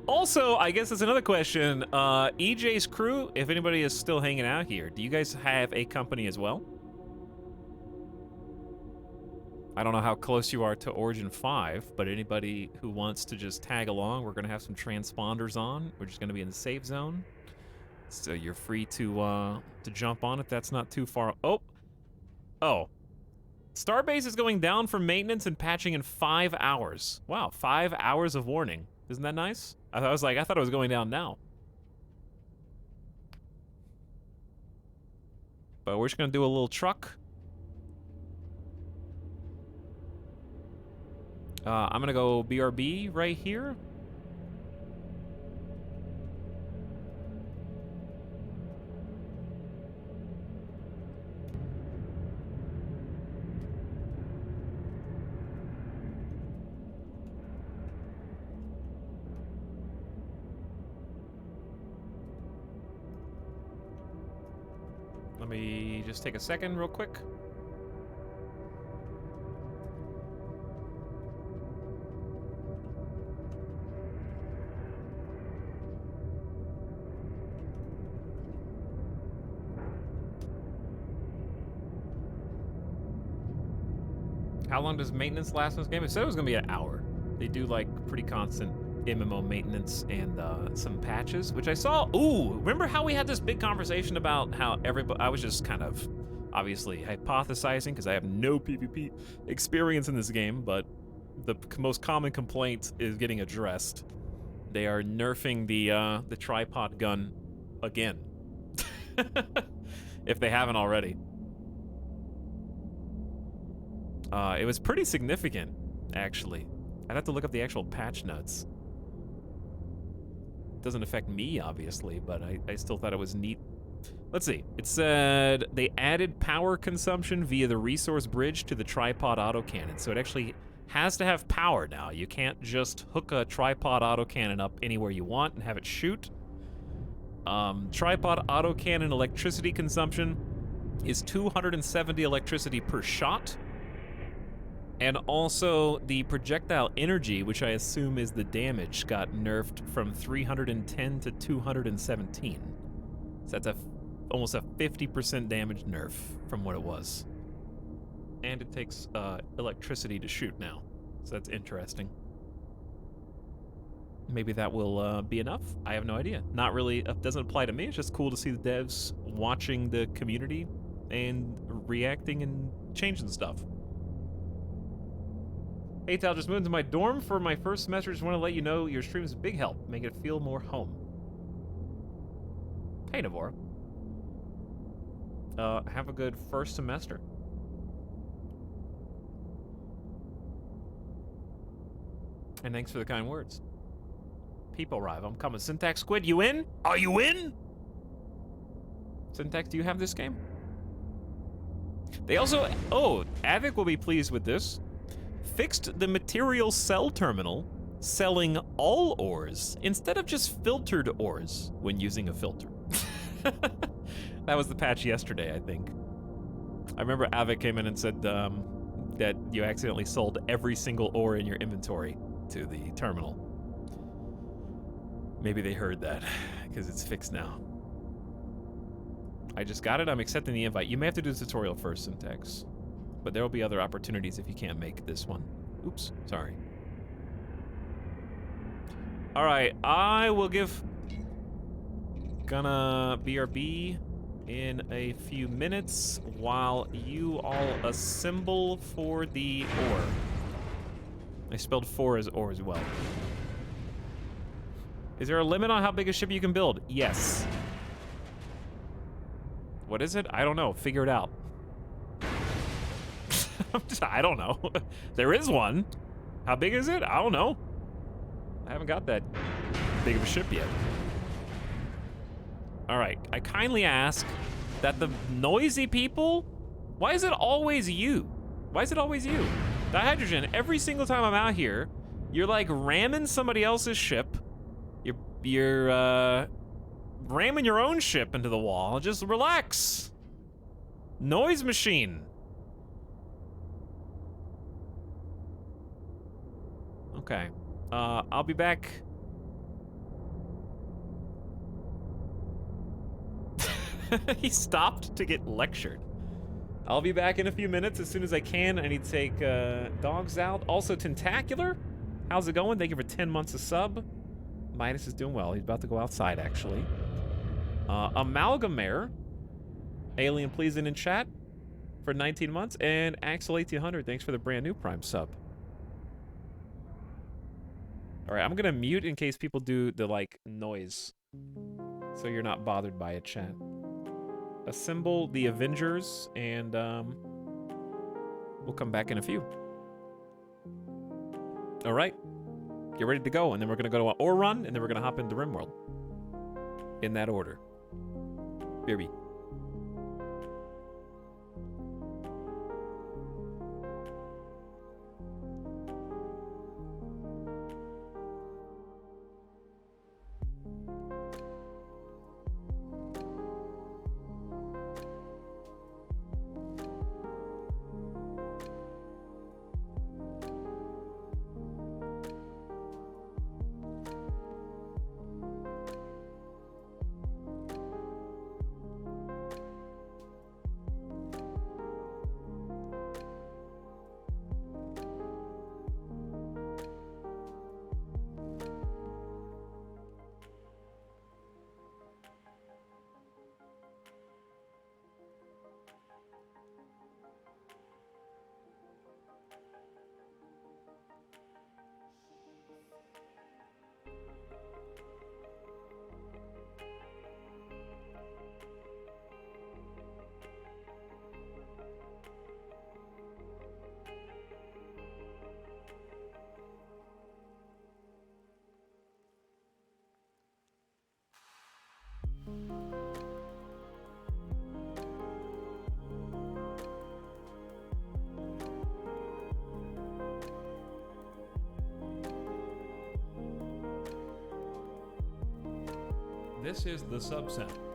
Also, I guess that's another question. EJ's crew, if anybody is still hanging out here, do you guys have a company as well? I don't know how close you are to Origin 5, but anybody who wants to just tag along, we're going to have some transponders on. We're just going to be in the safe zone. So you're free to jump on if that's not too far. Oh. Starbase is going down for maintenance and patching in 5 hours. Wow, 5 hours of warning. Isn't that nice? I thought it was going down now. But we're just gonna do a little truck. I'm gonna go BRB right here. Let me just take a second real quick. How long does maintenance last in this game? It said it was gonna be an hour. They do like pretty constant MMO maintenance and some patches, which I saw. Ooh, remember how we had this big conversation about how everybody, I was just kind of obviously hypothesizing because I have no PvP experience in this game, but the most common complaint is getting addressed. They are nerfing the tripod gun again. If they haven't already. It was pretty significant, actually. I'd have to look up the actual patch notes. Doesn't affect me, obviously, but I still thought it was neat. Let's see. It said they added power consumption via the resource bridge to the tripod autocannon. So it actually has to have power now. You can't just hook a tripod autocannon up anywhere you want and have it shoot. Tripod autocannon electricity consumption is 270 electricity per shot. And also, the projectile energy, which I assume is the damage, got nerfed from 310 to 217. So that's almost a 50% damage nerf from what it was. And it takes electricity to shoot now, so that's interesting. Maybe that will be enough? I have no idea. Not really, it doesn't apply to me. It's just cool to see the devs watching the community and reacting and changing stuff. Hey Tal, just moved into my dorm for my first semester. Just want to let you know your stream is a big help. Make it feel more home. Hey Navora. Have a good first semester. And thanks for the kind words. People arrive. I'm coming. Syntax Squid, you in? Are you in? Syntax, do you have this game? They also... Oh, Avic will be pleased with this. Fixed the material cell terminal, selling all ores instead of just filtered ores when using a filter. That was the patch yesterday, I think. I remember Avic came in and said that you accidentally sold every single ore in your inventory to the terminal. Maybe they heard that, because it's fixed now. I just got it, I'm accepting the invite. You may have to do the tutorial first, Syntax. But there will be other opportunities if you can't make this one. Oops, sorry. All right, I will give... Gonna BRB in a few minutes while you all assemble for the ore. I spelled for as ore as well. Is there a limit on how big a ship you can build? Yes. What is it? I don't know. Figure it out. I don't know. There is one. How big is it? I don't know. I haven't got that big of a ship yet. All right. I kindly ask that the noisy people... Why is it always you? Why is it always you? Dihydrogen, every single time I'm out here, you're like ramming somebody else's ship. You're ramming your own ship into the wall. Just relax. Noise machine. Okay. I'll be back. He stopped to get lectured. I'll be back in a few minutes as soon as I can. I need to take dogs out. Also, Tentacular, how's it going? Thank you for 10 months of sub. Midas is doing well. He's about to go outside, actually. Amalgamaire, Alien Pleasing in chat for 19 months. And Axel 1800, thanks for the brand new Prime sub. All right, I'm gonna mute in case people do the, like, noise. So you're not bothered by it, chat. Assemble the Avengers, and we'll come back in a few. All right, get ready to go, and then we're gonna go to an ore run, and then we're gonna hop into Rimworld. In that order. BRB. This is the subsound.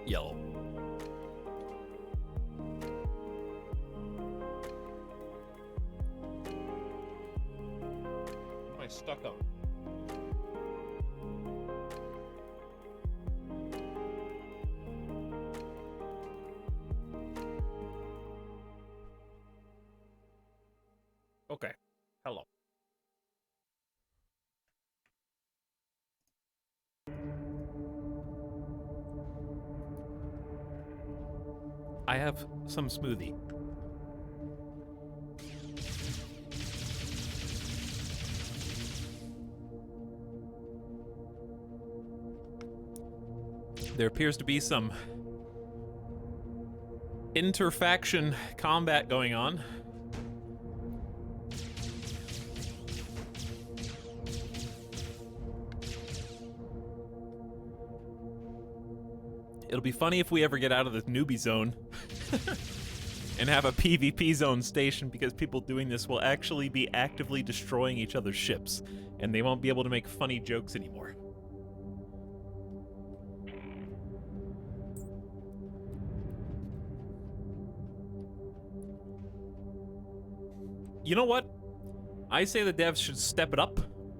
Yellow. What am I stuck on? Okay. Hello. I have some smoothie. There appears to be some interfaction combat going on. It'll be funny if we ever get out of this newbie zone and have a PvP zone station, because people doing this will actually be actively destroying each other's ships, and they won't be able to make funny jokes anymore. You know what? I say the devs should step it up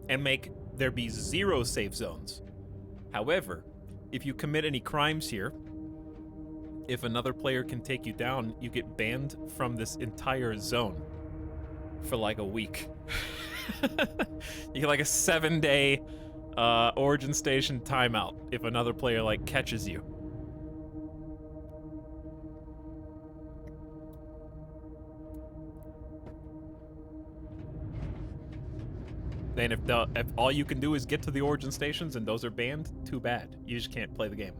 and make there be 0 safe zones. However, if you commit any crimes here, if another player can take you down, you get banned from this entire zone for like a week. You get like a 7-day origin station timeout if another player like catches you. And if all you can do is get to the origin stations and those are banned, too bad. You just can't play the game.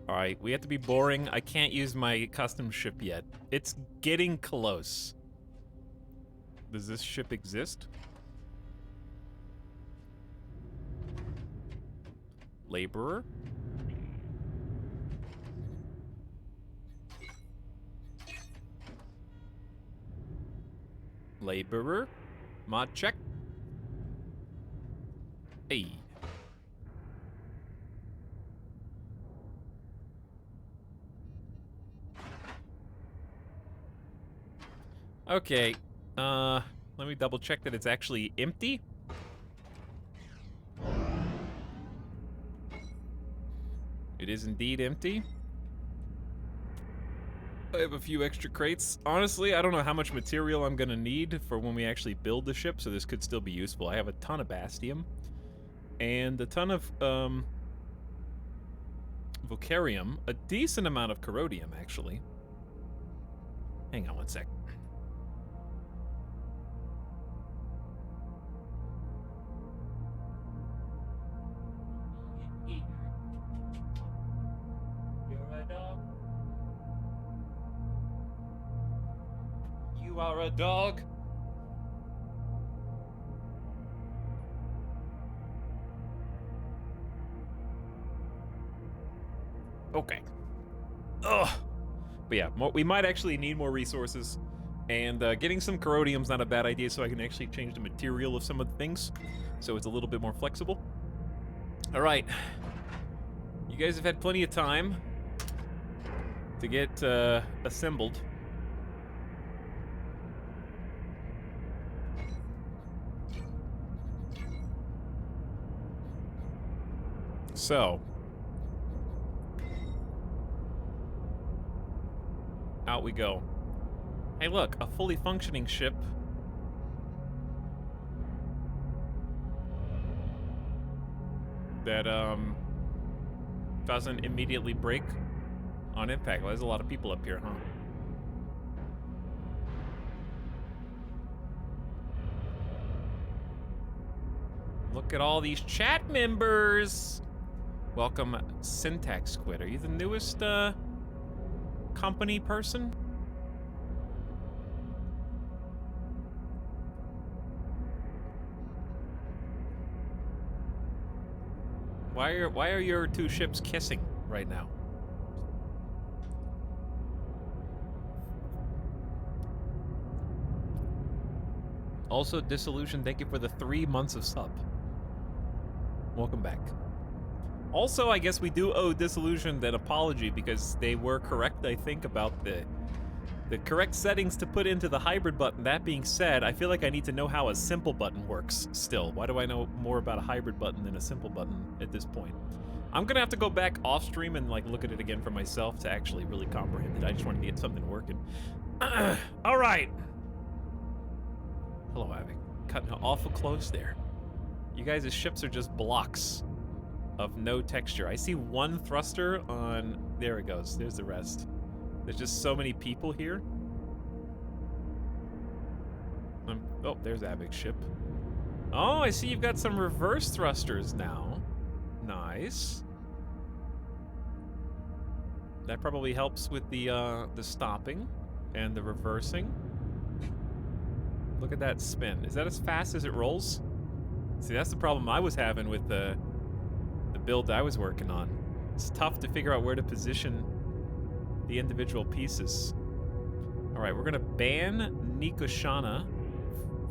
Alright, we have to be boring. I can't use my custom ship yet. It's getting close. Does this ship exist? Laborer? Laborer? Mod check. Hey. Okay, let me double check that it's actually empty. It is indeed empty. I have a few extra crates. Honestly, I don't know how much material I'm gonna need for when we actually build the ship, so this could still be useful. I have a ton of bastium and a ton of vocarium, a decent amount of corrodium actually. Hang on one sec. You are a dog. Okay. Ugh. But yeah, we might actually need more resources, and getting some corrodium's not a bad idea, so I can actually change the material of some of the things, so it's a little bit more flexible. All right. You guys have had plenty of time to get assembled. So, out we go. Hey look, a fully functioning ship. That, doesn't immediately break on impact. Well, there's a lot of people up here, huh? Look at all these chat members! Welcome, Syntax Quid. Are you the newest, company person? Why are your two ships kissing right now? Also, Dissolution, thank you for the 3 months of sub. Welcome back. Also, I guess we do owe Dissolution an apology because they were correct, I think, about the correct settings to put into the hybrid button. That being said, I feel like I need to know how a simple button works still. Why do I know more about a hybrid button than a simple button at this point? I'm gonna have to go back off stream and like look at it again for myself to actually really comprehend it. I just wanted to get something working. All right. Hello, Avic. Cutting awful close there. You guys' ships are just blocks of no texture. I see one thruster on... There it goes. There's the rest. There's just so many people here. Oh, there's Avic's ship. Oh, I see you've got some reverse thrusters now. Nice. That probably helps with the stopping and the reversing. Look at that spin. Is that as fast as it rolls? See, that's the problem I was having with the build I was working on. It's tough to figure out where to position the individual pieces. All right, we're gonna ban Nikoshana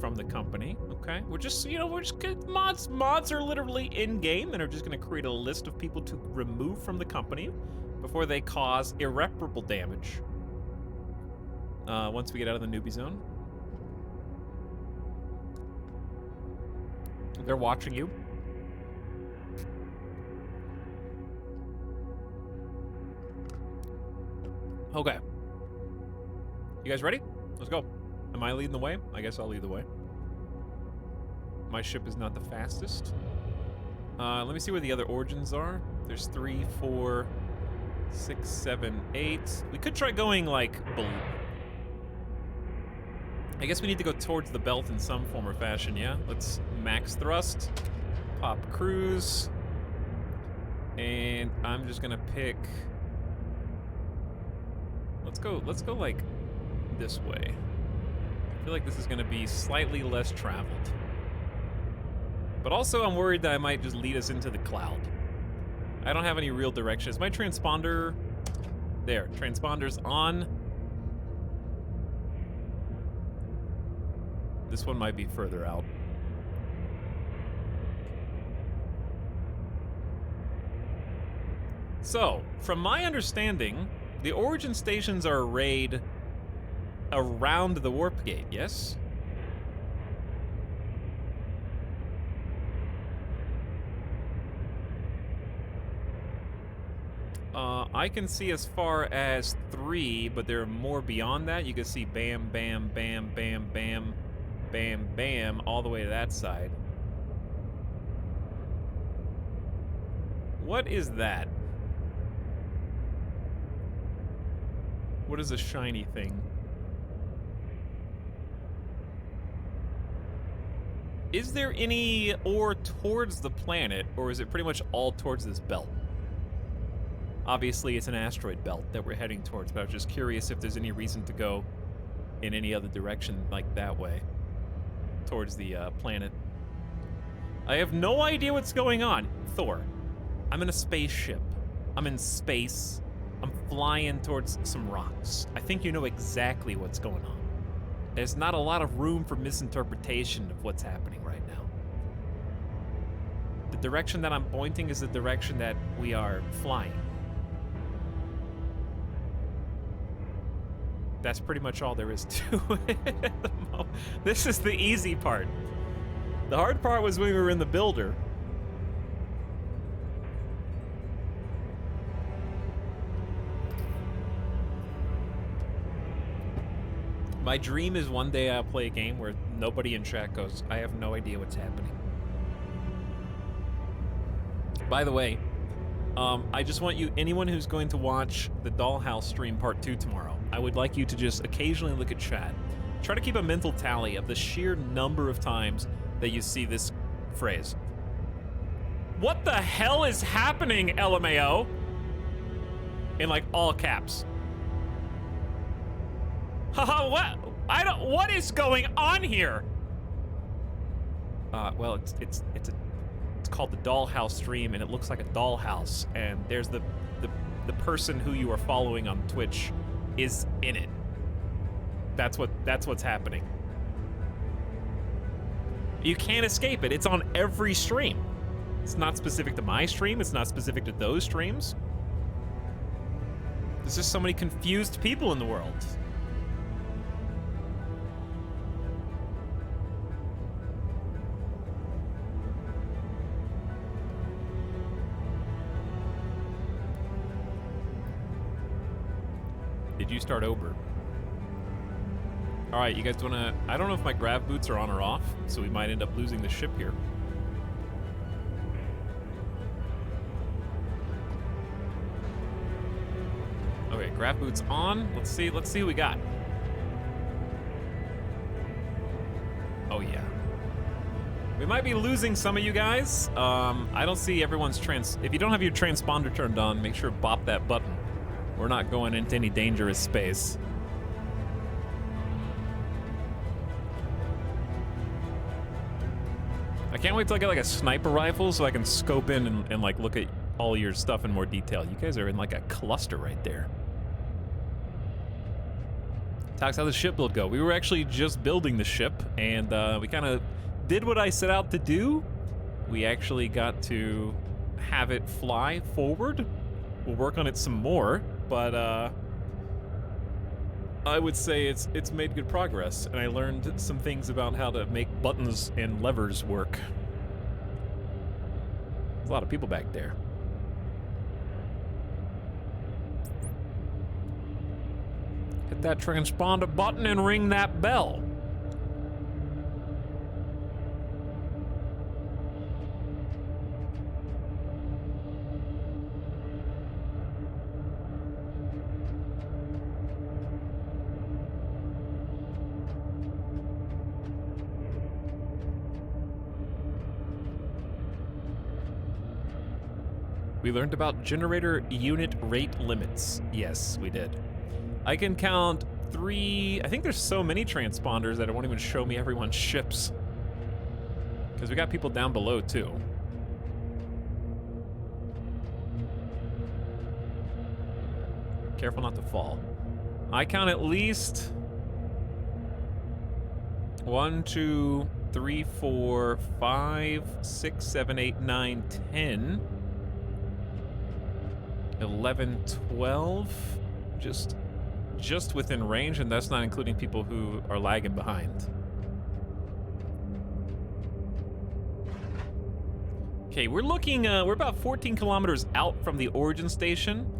from the company. Okay, we're just, you know, we're just good. Mods are literally in game, and are just gonna create a list of people to remove from the company before they cause irreparable damage. Once we get out of the newbie zone. They're watching you. Okay. You guys ready? Let's go. Am I leading the way? I guess I'll lead the way. My ship is not the fastest. Let me see where the other origins are. There's 3, 4, 6, 7, 8. We could try going like below. I guess we need to go towards the belt in some form or fashion, yeah? Let's max thrust, pop cruise, and I'm just gonna pick... Let's go like this way. I feel like this is gonna be slightly less traveled. But also I'm worried that I might just lead us into the cloud. I don't have any real direction. Is my transponder... There, transponder's on. This one might be further out. So, from my understanding, the origin stations are arrayed around the warp gate, yes? I can see as far as 3, but there are more beyond that. You can see bam, bam, bam, bam, bam, bam, bam, all the way to that side. What is that? What is a shiny thing? Is there any ore towards the planet, or is it pretty much all towards this belt? Obviously, it's an asteroid belt that we're heading towards, but I was just curious if there's any reason to go in any other direction like that way, towards the planet. I have no idea what's going on. Thor, I'm in a spaceship. I'm in space. I'm flying towards some rocks. I think you know exactly what's going on. There's not a lot of room for misinterpretation of what's happening right now. The direction that I'm pointing is the direction that we are flying. That's pretty much all there is to it at the moment. This is the easy part. The hard part was when we were in the builder. My dream is one day I'll play a game where nobody in chat goes, I have no idea what's happening. By the way, I just want you, anyone who's going to watch the Dollhouse stream part 2 tomorrow, I would like you to just occasionally look at chat. Try to keep a mental tally of the sheer number of times that you see this phrase. What the hell is happening, LMAO? In like all caps. Haha, what? What is going on here? Well, it's called the Dollhouse stream, and it looks like a dollhouse, and there's the person who you are following on Twitch is in it. That's what's happening. You can't escape it. It's on every stream. It's not specific to my stream. It's not specific to those streams. There's just so many confused people in the world. Did you start over? All right, you guys wanna... I don't know if my grav boots are on or off, so we might end up losing the ship here. Okay, grav boots on. Let's see what we got. Oh yeah. We might be losing some of you guys. I don't see everyone's If you don't have your transponder turned on, make sure to bop that button. We're not going into any dangerous space. I can't wait till I get like a sniper rifle so I can scope in and like look at all your stuff in more detail. You guys are in like a cluster right there. Talks how the ship build go. We were actually just building the ship, and we kind of did what I set out to do. We actually got to have it fly forward. We'll work on it some more, but I would say it's made good progress, and I learned some things about how to make buttons and levers work. There's a lot of people back there. Hit that transponder button and ring that bell. We learned about generator unit rate limits. Yes, we did. I can count 3... I think there's so many transponders that it won't even show me everyone's ships. Because we got people down below, too. Careful not to fall. I count at least... 1, 2, 3, 4, 5, 6, 7, 8, 9, 10... 11, 12, just within range, and that's not including people who are lagging behind. Okay, we're looking, we're about 14 kilometers out from the origin station.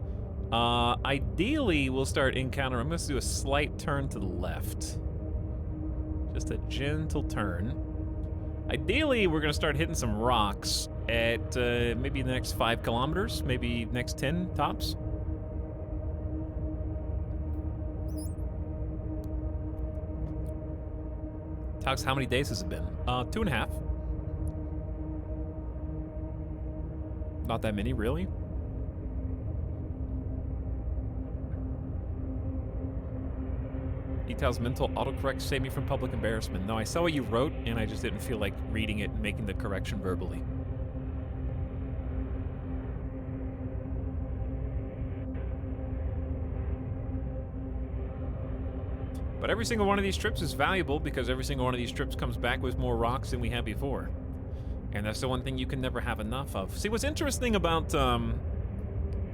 Ideally, we'll start encountering, I'm gonna do a slight turn to the left. Just a gentle turn. Ideally, we're gonna start hitting some rocks at maybe the next 5 kilometers, maybe next 10 tops. Talks, how many days has it been? 2.5. Not that many, really. Details mental autocorrect save me from public embarrassment. No, I saw what you wrote, and I just didn't feel like reading it and making the correction verbally. But every single one of these trips is valuable because every single one of these trips comes back with more rocks than we had before. And that's the one thing you can never have enough of. See, what's interesting about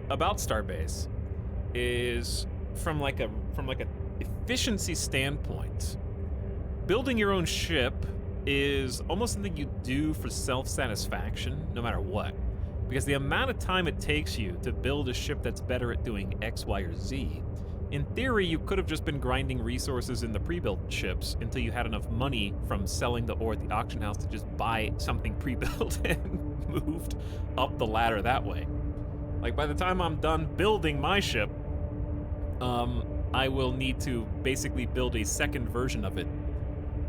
Starbase is from like a efficiency standpoint, building your own ship is almost something you do for self-satisfaction, no matter what. Because the amount of time it takes you to build a ship that's better at doing X, Y, or Z, in theory, you could have just been grinding resources in the pre-built ships until you had enough money from selling the ore at the auction house to just buy something pre-built and moved up the ladder that way. Like, by the time I'm done building my ship, I will need to basically build a second version of it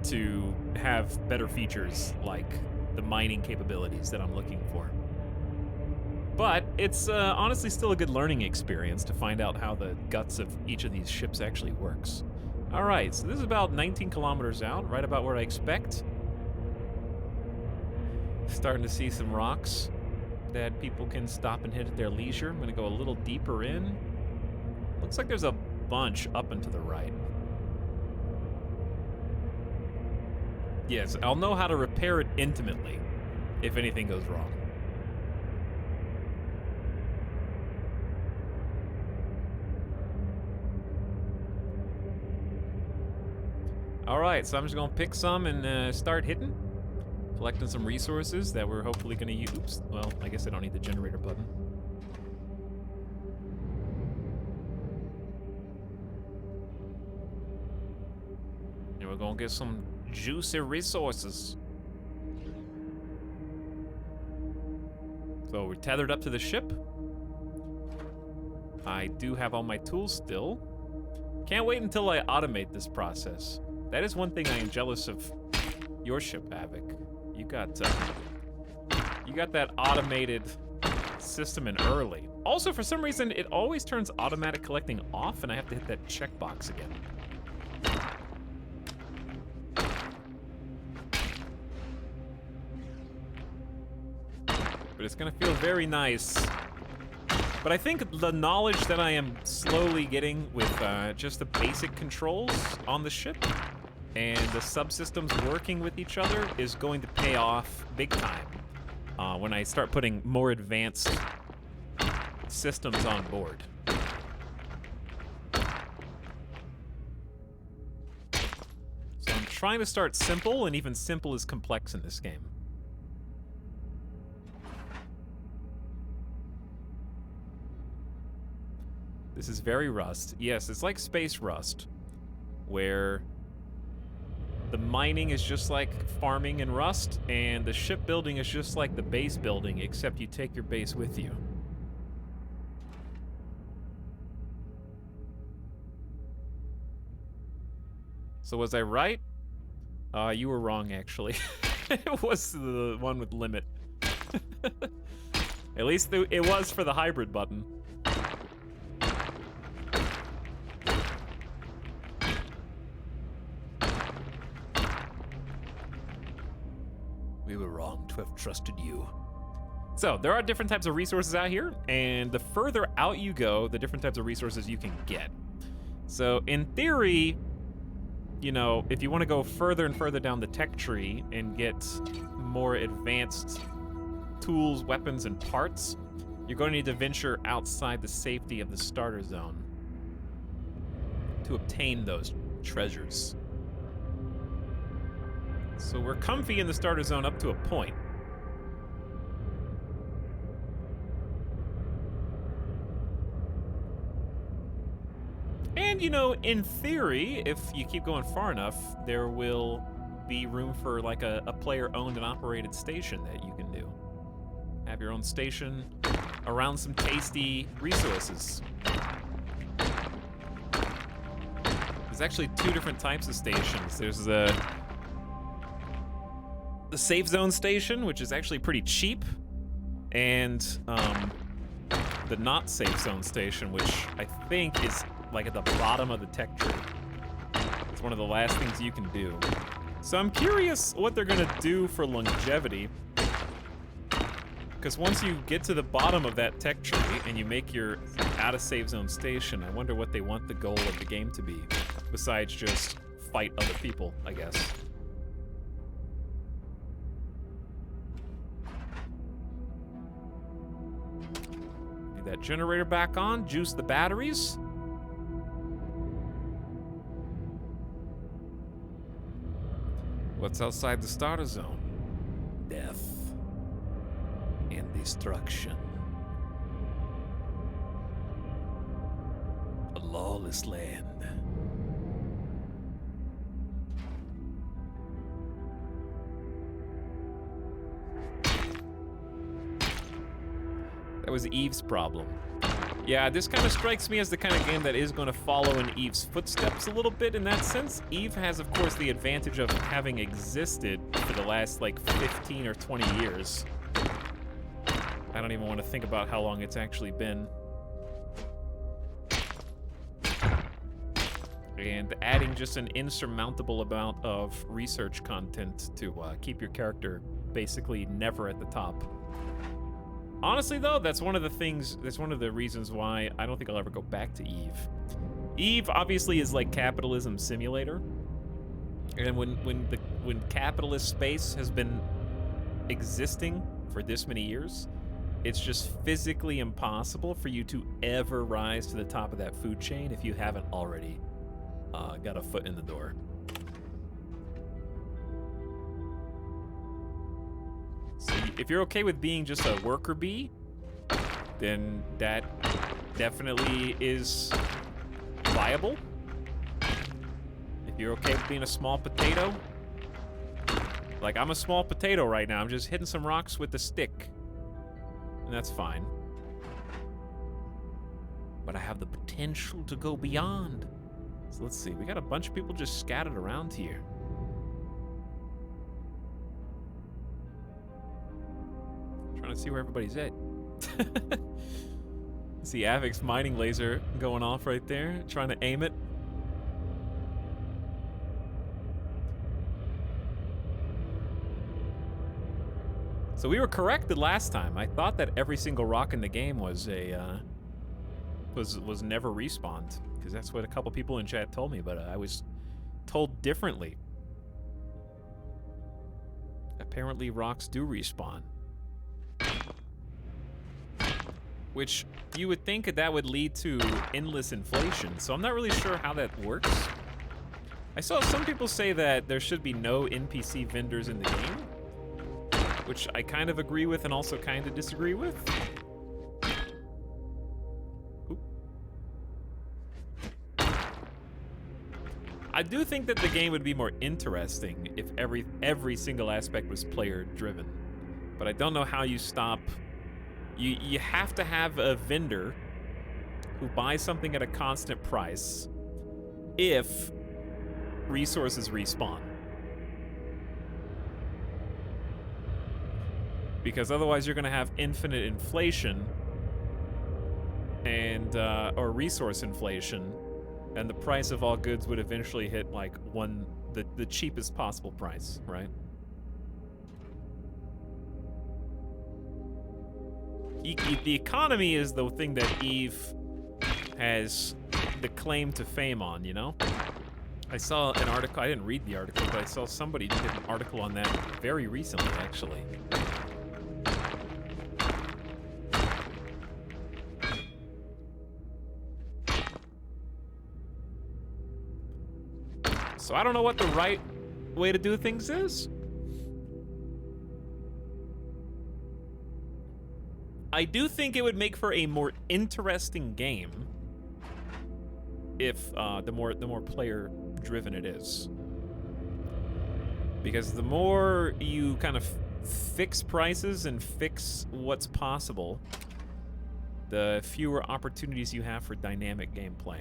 to have better features like the mining capabilities that I'm looking for. But it's honestly still a good learning experience to find out how the guts of each of these ships actually works. All right, so this is about 19 kilometers out, right about where I expect. Starting to see some rocks that people can stop and hit at their leisure. I'm gonna go a little deeper in. Looks like there's a bunch up and to the right. Yes, I'll know how to repair it intimately if anything goes wrong. Alright, so I'm just gonna pick some and start hitting. Collecting some resources that we're hopefully gonna use. Oops, well, I guess I don't need the generator button. And we're gonna get some juicy resources. So we're tethered up to the ship. I do have all my tools still. Can't wait until I automate this process. That is one thing I am jealous of your ship, Havoc. You got that automated system in early. Also, for some reason, it always turns automatic collecting off, and I have to hit that checkbox again. But it's gonna feel very nice. But I think the knowledge that I am slowly getting with just the basic controls on the ship and the subsystems working with each other is going to pay off big time when I start putting more advanced systems on board. So I'm trying to start simple, and even simple is complex in this game. This is very Rust. Yes, it's like Space Rust, where the mining is just like farming in Rust, and the shipbuilding is just like the base building, except you take your base with you. So was I right? You were wrong, actually. It was the one with limit. At least it was for the hybrid button. We were wrong to have trusted you. So, there are different types of resources out here, and the further out you go, the different types of resources you can get. So, in theory, you know, if you want to go further and further down the tech tree and get more advanced tools, weapons, and parts, you're going to need to venture outside the safety of the starter zone to obtain those treasures. So we're comfy in the starter zone up to a point. And, you know, in theory, if you keep going far enough, there will be room for, like, a player-owned and operated station that you can do. Have your own station around some tasty resources. There's actually two different types of stations. There's the safe zone station, which is actually pretty cheap, and the not safe zone station, which I think is like at the bottom of the tech tree. It's one of the last things you can do. So I'm curious what they're gonna do for longevity, because once you get to the bottom of that tech tree and you make your out of safe zone station, I wonder what they want the goal of the game to be, besides just fight other people, I guess. Get that generator back on, juice the batteries. What's outside the starter zone? Death and destruction. A lawless land. That was Eve's problem. Yeah, this kind of strikes me as the kind of game that is going to follow in Eve's footsteps a little bit in that sense. Eve has, of course, the advantage of having existed for the last, like, 15 or 20 years. I don't even want to think about how long it's actually been. And adding just an insurmountable amount of research content to keep your character basically never at the top. Honestly, though, that's one of the reasons why I don't think I'll ever go back to Eve. Eve obviously is like capitalism simulator, And when capitalist space has been existing for this many years, it's just physically impossible for you to ever rise to the top of that food chain if you haven't already got a foot in the door. So if you're okay with being just a worker bee, then that definitely is viable. If you're okay with being a small potato, like I'm a small potato right now, I'm just hitting some rocks with a stick, and that's fine. But I have the potential to go beyond. So let's see, we got a bunch of people just scattered around here. Trying to see where everybody's at. See Avic's mining laser going off right there, trying to aim it. So we were corrected last time. I thought that every single rock in the game was a was never respawned, because that's what a couple people in chat told me, but I was told differently. Apparently rocks do respawn. Which you would think that would lead to endless inflation, so I'm not really sure how that works. I saw some people say that there should be no NPC vendors in the game, which I kind of agree with and also kind of disagree with. Oop. I do think that the game would be more interesting if every single aspect was player driven, but I don't know how you stop. You have to have a vendor who buys something at a constant price if resources respawn. Because otherwise you're going to have infinite inflation and or resource inflation, and the price of all goods would eventually hit like the cheapest possible price, right? The economy is the thing that Eve has the claim to fame on, you know? I saw an article, I didn't read the article, but I saw somebody did an article on that very recently, actually. So I don't know what the right way to do things is. I do think it would make for a more interesting game if the more player driven it is. Because the more you kind of fix prices and fix what's possible, the fewer opportunities you have for dynamic gameplay.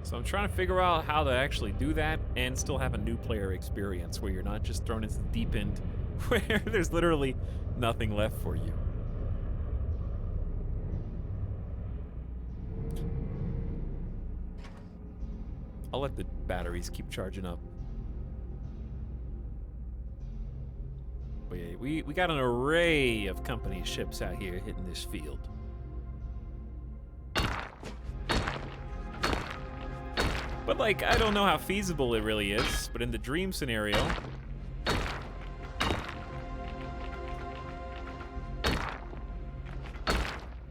So I'm trying to figure out how to actually do that and still have a new player experience where you're not just thrown into the deep end where there's literally nothing left for you. I'll let the batteries keep charging up. But yeah, we got an array of company ships out here hitting this field. But, like, I don't know how feasible it really is, but in the dream scenario...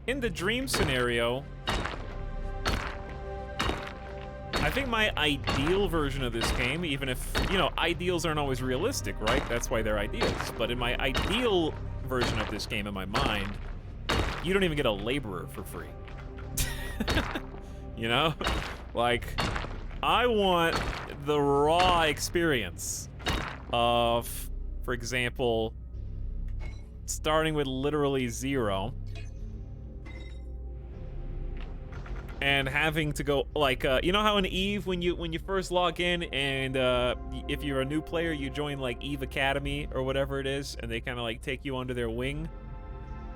In the dream scenario... I think my ideal version of this game, even if, you know, ideals aren't always realistic, right? That's why they're ideals. But in my ideal version of this game, in my mind, you don't even get a laborer for free. You know? Like... I want the raw experience of, for example, starting with literally 0 and having to go like you know how in Eve when you first log in and if you're a new player you join like Eve Academy or whatever it is and they kind of like take you under their wing.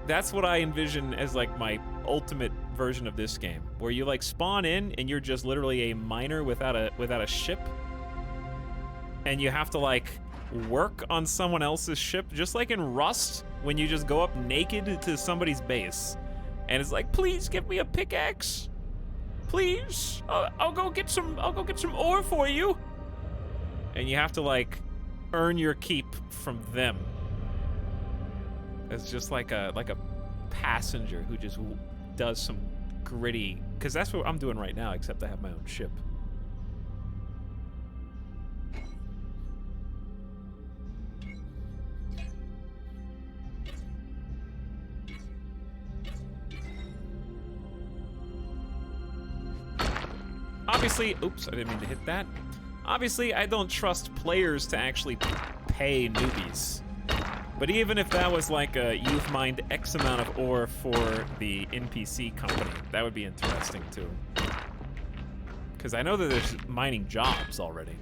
That's what I envision as like my ultimate version of this game, where you like spawn in and you're just literally a miner without a ship, and you have to like work on someone else's ship, just like in Rust when you just go up naked to somebody's base And it's like, please give me a pickaxe. Please, I'll go get some ore for you. And you have to like earn your keep from them. It's just like a passenger who just does some gritty, because that's what I'm doing right now, except I have my own ship. Obviously, oops, I didn't mean to hit that. Obviously, I don't trust players to actually pay newbies. But even if that was like you've mined X amount of ore for the NPC company, that would be interesting too. Because I know that there's mining jobs already.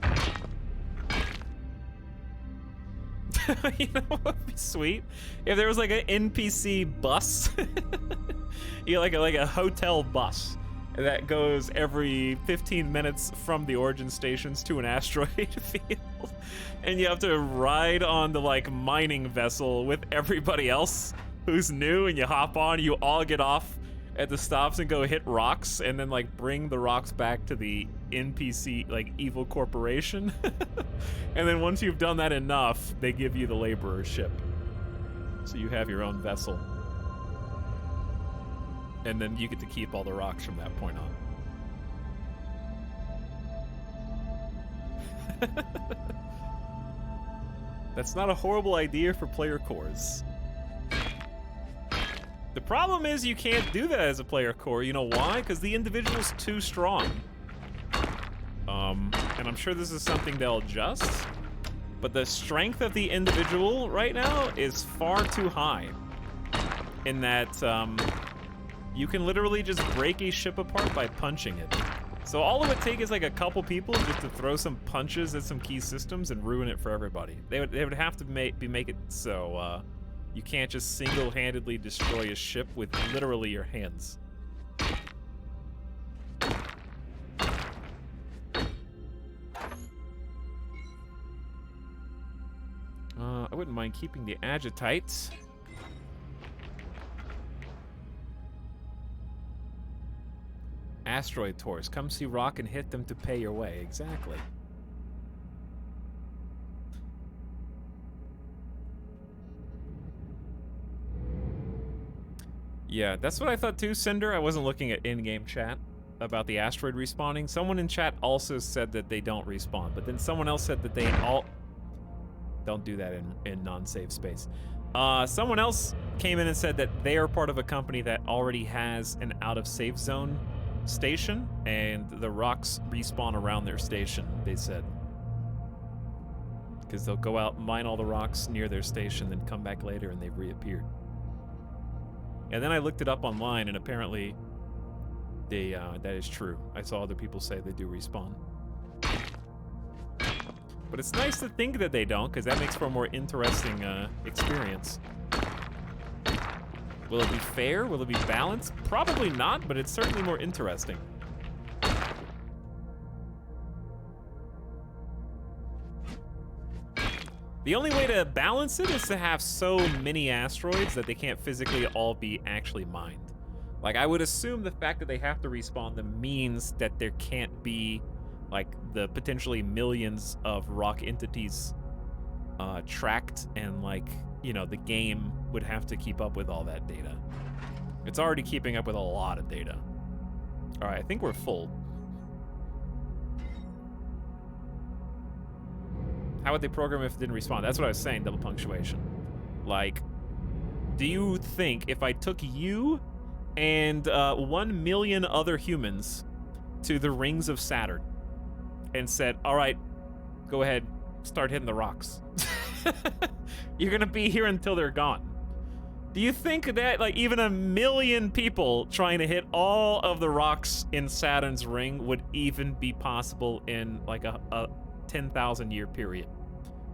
You know what would be sweet? If there was like an NPC bus. You know, like a hotel bus that goes every 15 minutes from the origin stations to an asteroid field. And you have to ride on the like mining vessel with everybody else who's new, and you hop on, you all get off at the stops and go hit rocks, and then like bring the rocks back to the NPC like evil corporation. And then once you've done that enough, they give you the laborer's ship. So you have your own vessel. And then you get to keep all the rocks from that point on. That's not a horrible idea for player cores. The problem is you can't do that as a player core. You know why? Because the individual's too strong. And I'm sure this is something they'll adjust. But the strength of the individual right now is far too high. In that, you can literally just break a ship apart by punching it. So all it would take is like a couple people just to throw some punches at some key systems and ruin it for everybody. They would have to make it so you can't just single-handedly destroy a ship with literally your hands. I wouldn't mind keeping the Agitite. Asteroid tours. Come see Rock and hit them to pay your way. Exactly. Yeah, that's what I thought too, Cinder. I wasn't looking at in-game chat about the asteroid respawning. Someone in chat also said that they don't respawn, but then someone else said that they all... Don't do that in non-safe space. Someone else came in and said that they are part of a company that already has an out-of-safe zone station, and the rocks respawn around their station, they said. Because they'll go out, mine all the rocks near their station, then come back later and they've reappeared. And then I looked it up online, and apparently they that is true. I saw other people say they do respawn. But it's nice to think that they don't, because that makes for a more interesting experience. Will it be fair? Will it be balanced? Probably not, but it's certainly more interesting. The only way to balance it is to have so many asteroids that they can't physically all be actually mined. Like, I would assume the fact that they have to respawn them means that there can't be, like, the potentially millions of rock entities tracked, and, like, you know, the game would have to keep up with all that data. It's already keeping up with a lot of data. All right, I think we're full. How would they program if it didn't respawn? That's what I was saying, double punctuation. Like, do you think if I took you and 1 million other humans to the rings of Saturn and said, all right, go ahead, start hitting the rocks. You're gonna be here until they're gone. Do you think that, like, even 1 million people trying to hit all of the rocks in Saturn's ring would even be possible in, like, a 10,000 year period?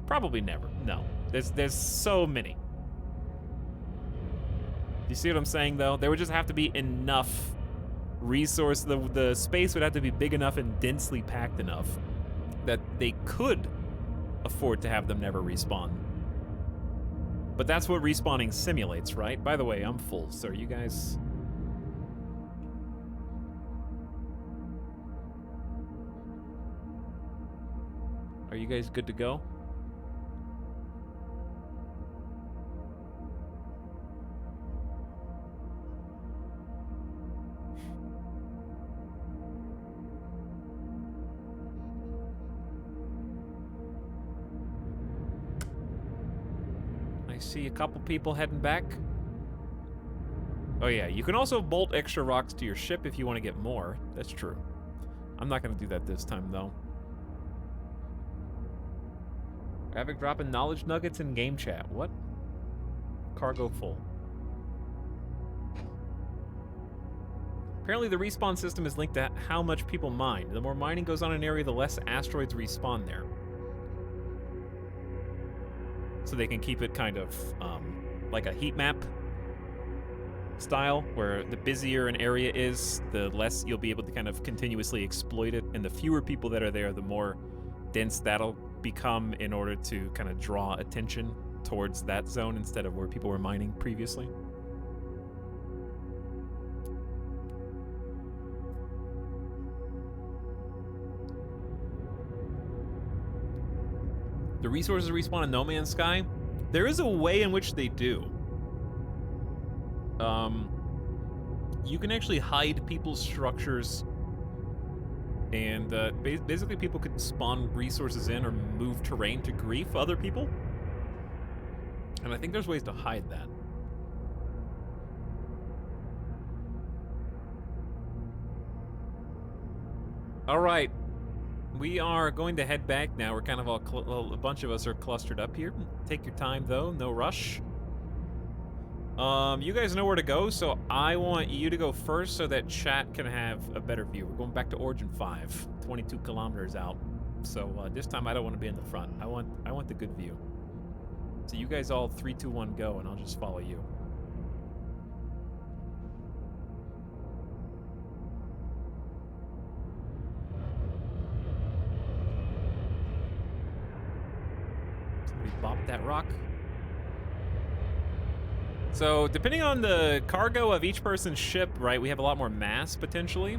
Probably never. No. There's so many. You see what I'm saying, though? There would just have to be enough resource. The space would have to be big enough and densely packed enough that they could afford to have them never respawn. But that's what respawning simulates, right? By the way, I'm full, so you guys Are you guys good to go? I see a couple people heading back. Oh yeah, you can also bolt extra rocks to your ship if you want to get more. That's true. I'm not going to do that this time, though. Havoc dropping knowledge nuggets in game chat. What? Cargo full. Apparently the respawn system is linked to how much people mine. The more mining goes on in an area, the less asteroids respawn there. So they can keep it kind of like a heat map style, where the busier an area is, the less you'll be able to kind of continuously exploit it, and the fewer people that are there, the more dense that'll become in order to kind of draw attention towards that zone instead of where people were mining previously. The resources respawn in No Man's Sky? There is a way in which they do. You can actually hide people's structures, and basically people could spawn resources in or move terrain to grief other people. And I think there's ways to hide that. All right. We are going to head back now. We're kind of all, a bunch of us are clustered up here. Take your time, though. No rush. You guys know where to go, so I want you to go first so that chat can have a better view. We're going back to Origin 5, 22 kilometers out. So this time I don't want to be in the front. I want the good view. So you guys all 3, 2, 1, go, and I'll just follow you. Somebody bopped that rock. So, depending on the cargo of each person's ship, right, we have a lot more mass, potentially.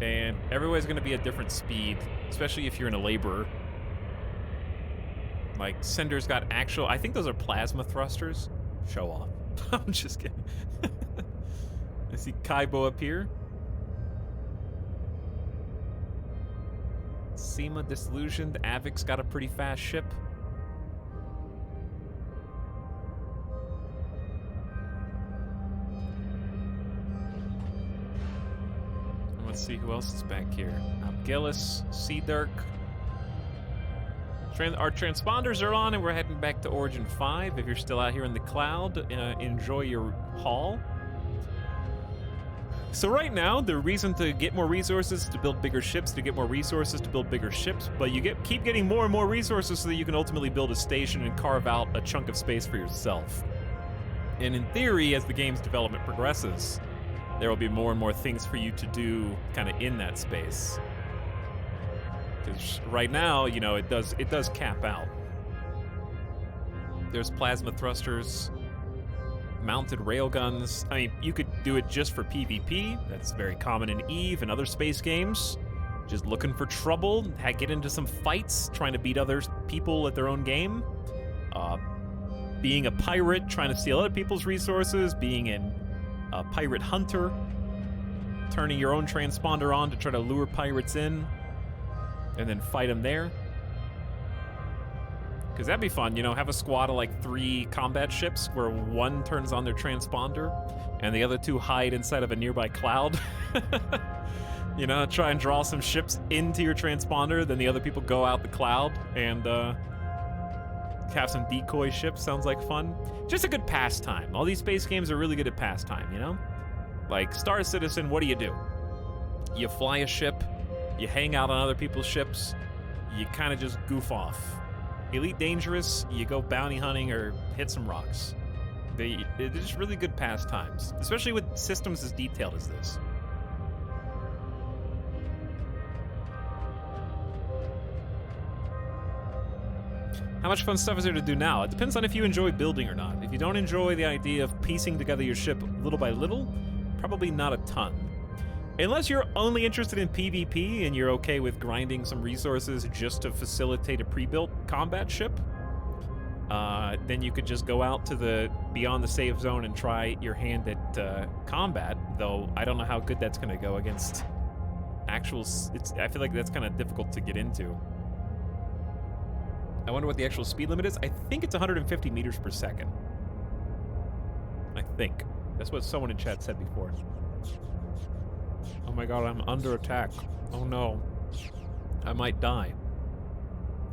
And everywhere's going to be at different speed, especially if you're in a laborer. Like, Cinder's got actual... I think those are plasma thrusters. Show off. I'm just kidding. I see Kaibo up here. Sema Disillusioned. Avic's got a pretty fast ship. Let's see who else is back here. Gillis, Sea-Dirk. Our transponders are on, and we're heading back to Origin 5. If you're still out here in the cloud, enjoy your haul. So right now, the reason to get more resources is to build bigger ships, to get more resources to build bigger ships, but you keep getting more and more resources so that you can ultimately build a station and carve out a chunk of space for yourself. And in theory, as the game's development progresses, there will be more and more things for you to do kind of in that space. Because right now, you know, it does cap out. There's plasma thrusters, mounted railguns. I mean, you could do it just for PvP. That's very common in EVE and other space games. Just looking for trouble, get into some fights, trying to beat other people at their own game. Being a pirate, trying to steal other people's resources, being a pirate hunter, turning your own transponder on to try to lure pirates in, and then fight them there. Because that'd be fun, you know, have a squad of like 3 combat ships where one turns on their transponder and the other 2 hide inside of a nearby cloud. You know, try and draw some ships into your transponder, then the other people go out the cloud and have some decoy ships. Sounds like fun. Just a good pastime. All these space games are really good at pastime, you know? Like Star Citizen, what do? You fly a ship, you hang out on other people's ships, you kind of just goof off. Elite Dangerous, you go bounty hunting or hit some rocks. They're just really good pastimes, especially with systems as detailed as this. How much fun stuff is there to do now? It depends on if you enjoy building or not. If you don't enjoy the idea of piecing together your ship little by little, probably not a ton. Unless you're only interested in PvP and you're okay with grinding some resources just to facilitate a pre-built combat ship, then you could just go out to the beyond the safe zone and try your hand at combat. Though I don't know how good that's going to go against actual. I feel like that's kind of difficult to get into. I wonder what the actual speed limit is. I think it's 150 meters per second. I think that's what someone in chat said before. Oh my god, I'm under attack. Oh no. I might die.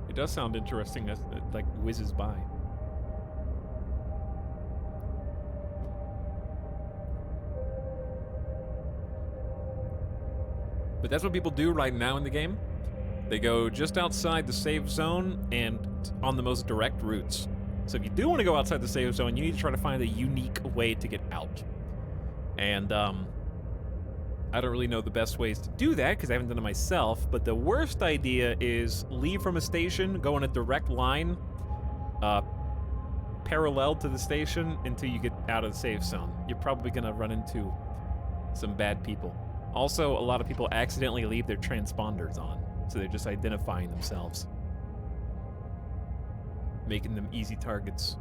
It does sound interesting as it like whizzes by. But that's what people do right now in the game. They go just outside the safe zone and on the most direct routes. So if you do want to go outside the safe zone, you need to try to find a unique way to get out. And I don't really know the best ways to do that because I haven't done it myself, but the worst idea is leave from a station, go in a direct line parallel to the station until you get out of the safe zone. You're probably going to run into some bad people. Also, a lot of people accidentally leave their transponders on, so they're just identifying themselves, making them easy targets.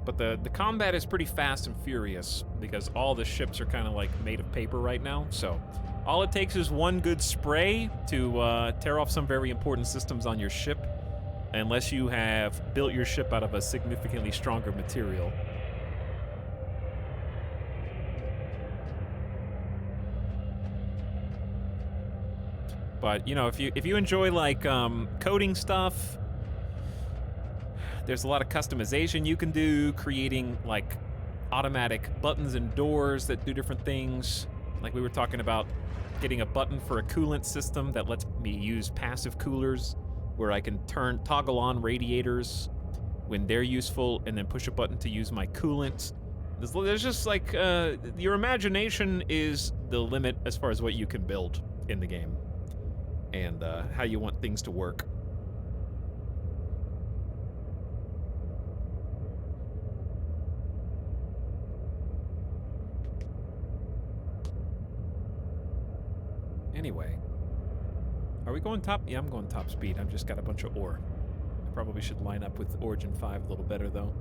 But the combat is pretty fast and furious because all the ships are kind of like made of paper right now. So all it takes is one good spray to tear off some very important systems on your ship, unless you have built your ship out of a significantly stronger material. But you know, if you enjoy like coding stuff, there's a lot of customization you can do, creating like automatic buttons and doors that do different things. Like we were talking about getting a button for a coolant system that lets me use passive coolers, where I can toggle on radiators when they're useful, and then push a button to use my coolant. There's just like your imagination is the limit as far as what you can build in the game, and how you want things to work. Anyway, are we going top? Yeah, I'm going top speed. I've just got a bunch of ore. I probably should line up with Origin 5 a little better, though.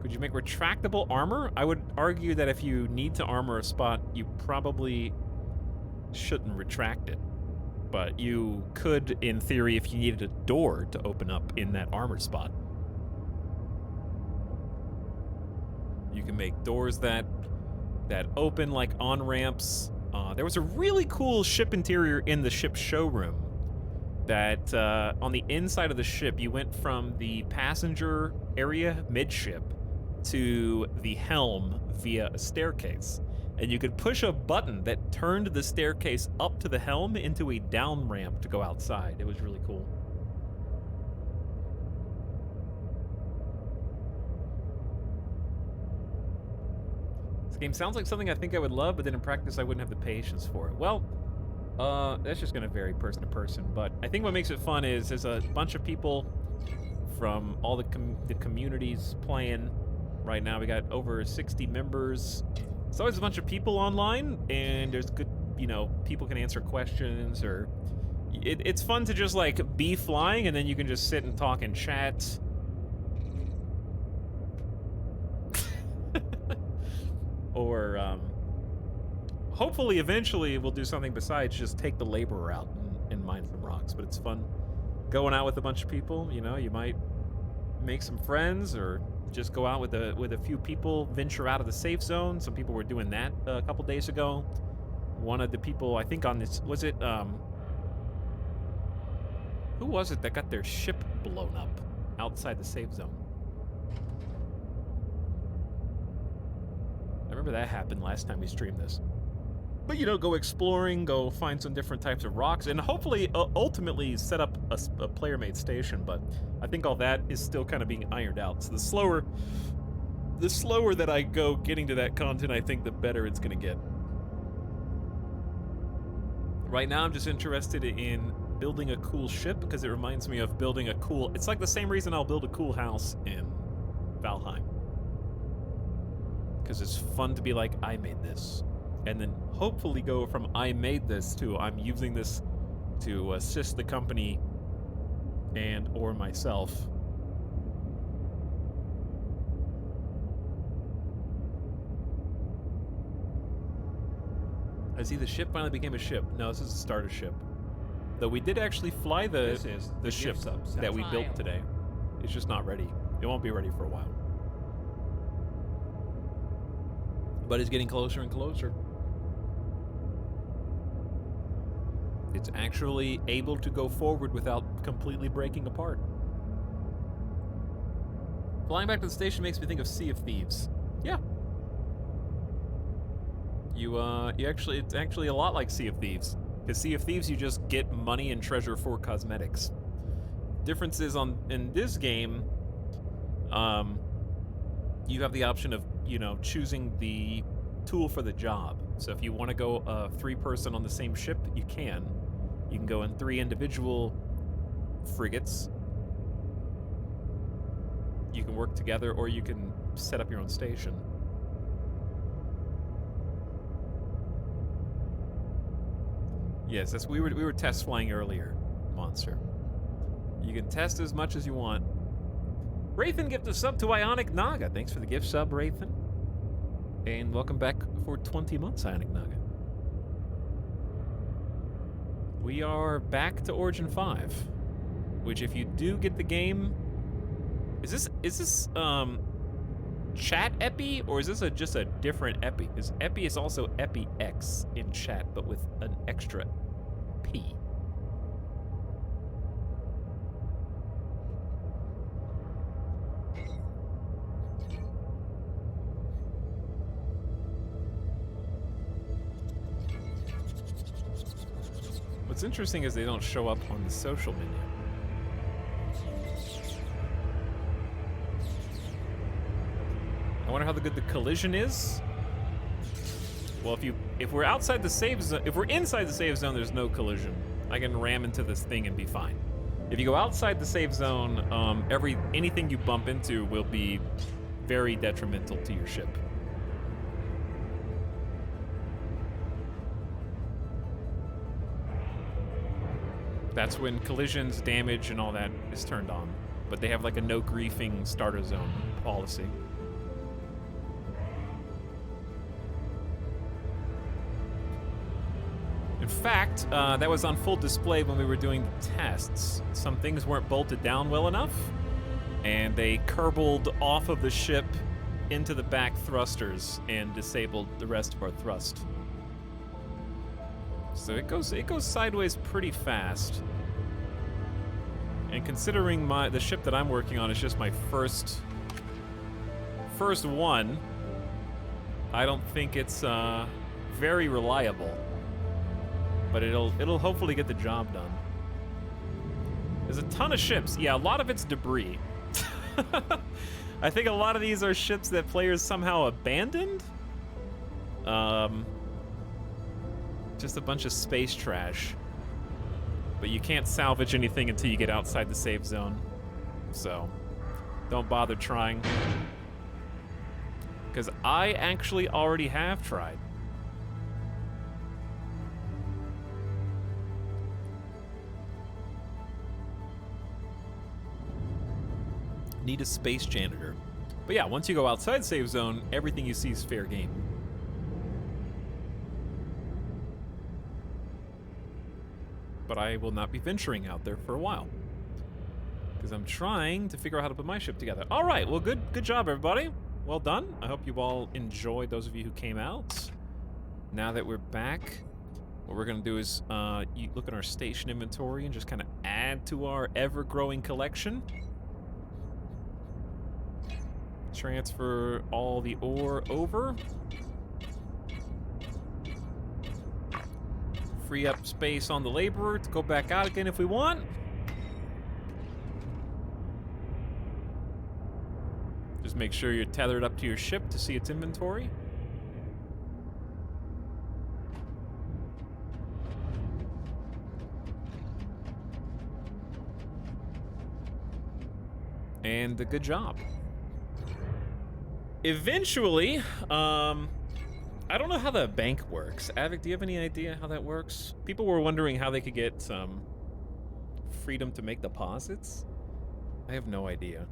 Could you make retractable armor? I would argue that if you need to armor a spot, you probably shouldn't retract it. But you could, in theory, if you needed a door to open up in that armor spot. You can make doors that open like on-ramps. There was a really cool ship interior in the ship showroom that on the inside of the ship, you went from the passenger area midship to the helm via a staircase. And you could push a button that turned the staircase up to the helm into a down ramp to go outside. It was really cool. Game sounds like something I think I would love, but then in practice I wouldn't have the patience for it. Well, that's just gonna vary person to person, but I think what makes it fun is there's a bunch of people from all the communities playing right now. We got over 60 members. It's always a bunch of people online, and there's good, you know, people can answer questions, or it's fun to just like be flying, and then you can just sit and talk and chat. Or hopefully eventually we'll do something besides just take the laborer out and mine some rocks. But it's fun going out with a bunch of people. You know, you might make some friends, or just go out with a few people, venture out of the safe zone. Some people were doing that a couple days ago. One of the people, I think on this, was it who was it that got their ship blown up outside the safe zone? I remember that happened last time we streamed this. But, you know, go exploring, go find some different types of rocks, and hopefully, ultimately set up a player-made station. But I think all that is still kind of being ironed out. So the slower that I go getting to that content, I think the better it's going to get. Right now, I'm just interested in building a cool ship, because it reminds me of building a cool... It's like the same reason I'll build a cool house in Valheim. Because it's fun to be like, I made this. And then hopefully go from I made this to I'm using this to assist the company and or myself. I see the ship finally became a ship. No, this is a starter ship. Though we did actually fly the ship that we built today. It's just not ready. It won't be ready for a while. But it's getting closer and closer. It's actually able to go forward without completely breaking apart. Flying back to the station makes me think of Sea of Thieves. Yeah. It's actually a lot like Sea of Thieves. Because Sea of Thieves, you just get money and treasure for cosmetics. Difference is in this game, you have the option of, choosing the tool for the job. So if you want to go 3-person on the same ship, you can. You can go in 3 individual frigates. You can work together, or you can set up your own station. Yes, we were test flying earlier, Monster. You can test as much as you want. Rathan gift a sub to Ionic Naga. Thanks for the gift sub, Rathan. And welcome back for 20 months, Ionic Naga. We are back to Origin 5, which if you do get the game, is this chat epi, or is this just a different epi? Because epi is also epi X in chat, but with an extra P. What's interesting is they don't show up on the social menu. I wonder how good the collision is. Well, if we're outside the save zone, if we're inside the save zone, there's no collision. I can ram into this thing and be fine. If you go outside the save zone, anything you bump into will be very detrimental to your ship. That's when collisions, damage, and all that is turned on. But they have like a no griefing starter zone policy. In fact, that was on full display when we were doing the tests. Some things weren't bolted down well enough, and they kerballed off of the ship into the back thrusters and disabled the rest of our thrust. So it goes sideways pretty fast. And considering the ship that I'm working on is just my first one, I don't think it's very reliable. But it'll hopefully get the job done. There's a ton of ships. Yeah, a lot of it's debris. I think a lot of these are ships that players somehow abandoned. Just a bunch of space trash. But you can't salvage anything until you get outside the save zone. So, don't bother trying. Because I actually already have tried. Need a space janitor. But yeah, once you go outside save zone, everything you see is fair game. But I will not be venturing out there for a while. Because I'm trying to figure out how to put my ship together. All right, well, good job, everybody. Well done. I hope you all enjoyed, those of you who came out. Now that we're back, what we're going to do is you look at our station inventory and just kind of add to our ever-growing collection. Transfer all the ore over. Free up space on the laborer to go back out again if we want. Just make sure you're tethered up to your ship to see its inventory. And a good job. Eventually, I don't know how the bank works. Avic, do you have any idea how that works? People were wondering how they could get some freedom to make deposits. I have no idea.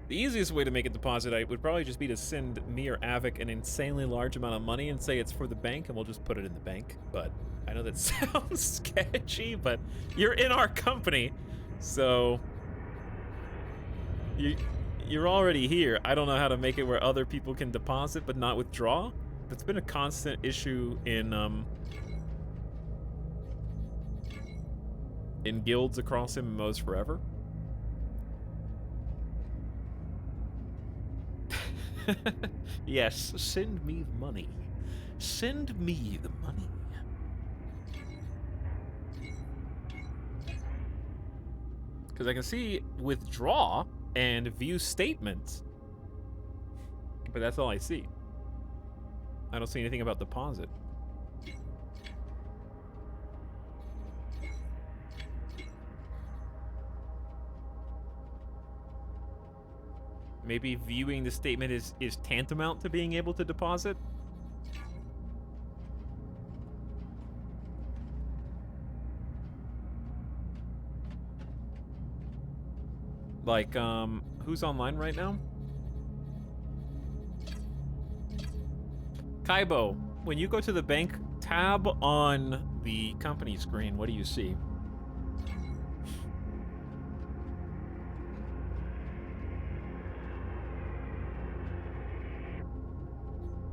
The easiest way to make a deposit would probably just be to send me or Avic an insanely large amount of money and say it's for the bank, and we'll just put it in the bank. But I know that sounds sketchy, but you're in our company, so you're already here. I don't know how to make it where other people can deposit but not withdraw. That's been a constant issue in guilds across MMOs forever. Yes, send me the money. Send me the money. Because I can see withdraw and view statements, but that's all I see. I don't see anything about deposit. Maybe viewing the statement is tantamount to being able to deposit? Like, who's online right now? Kaibo, when you go to the bank, tab on the company screen, what do you see?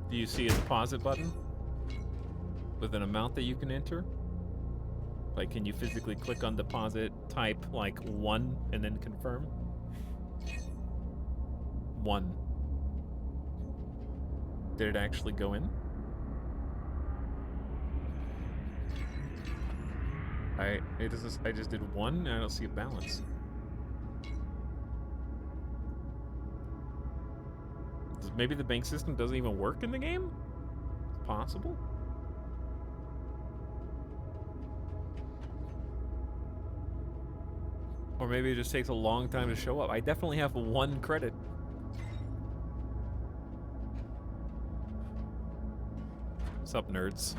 Do you see a deposit button with an amount that you can enter? Like, can you physically click on deposit, type like 1, and then confirm? 1. Did it actually go in? I just did 1 and I don't see a balance. Maybe the bank system doesn't even work in the game? It's possible. Or maybe it just takes a long time to show up. I definitely have 1 credit. What's up, nerds?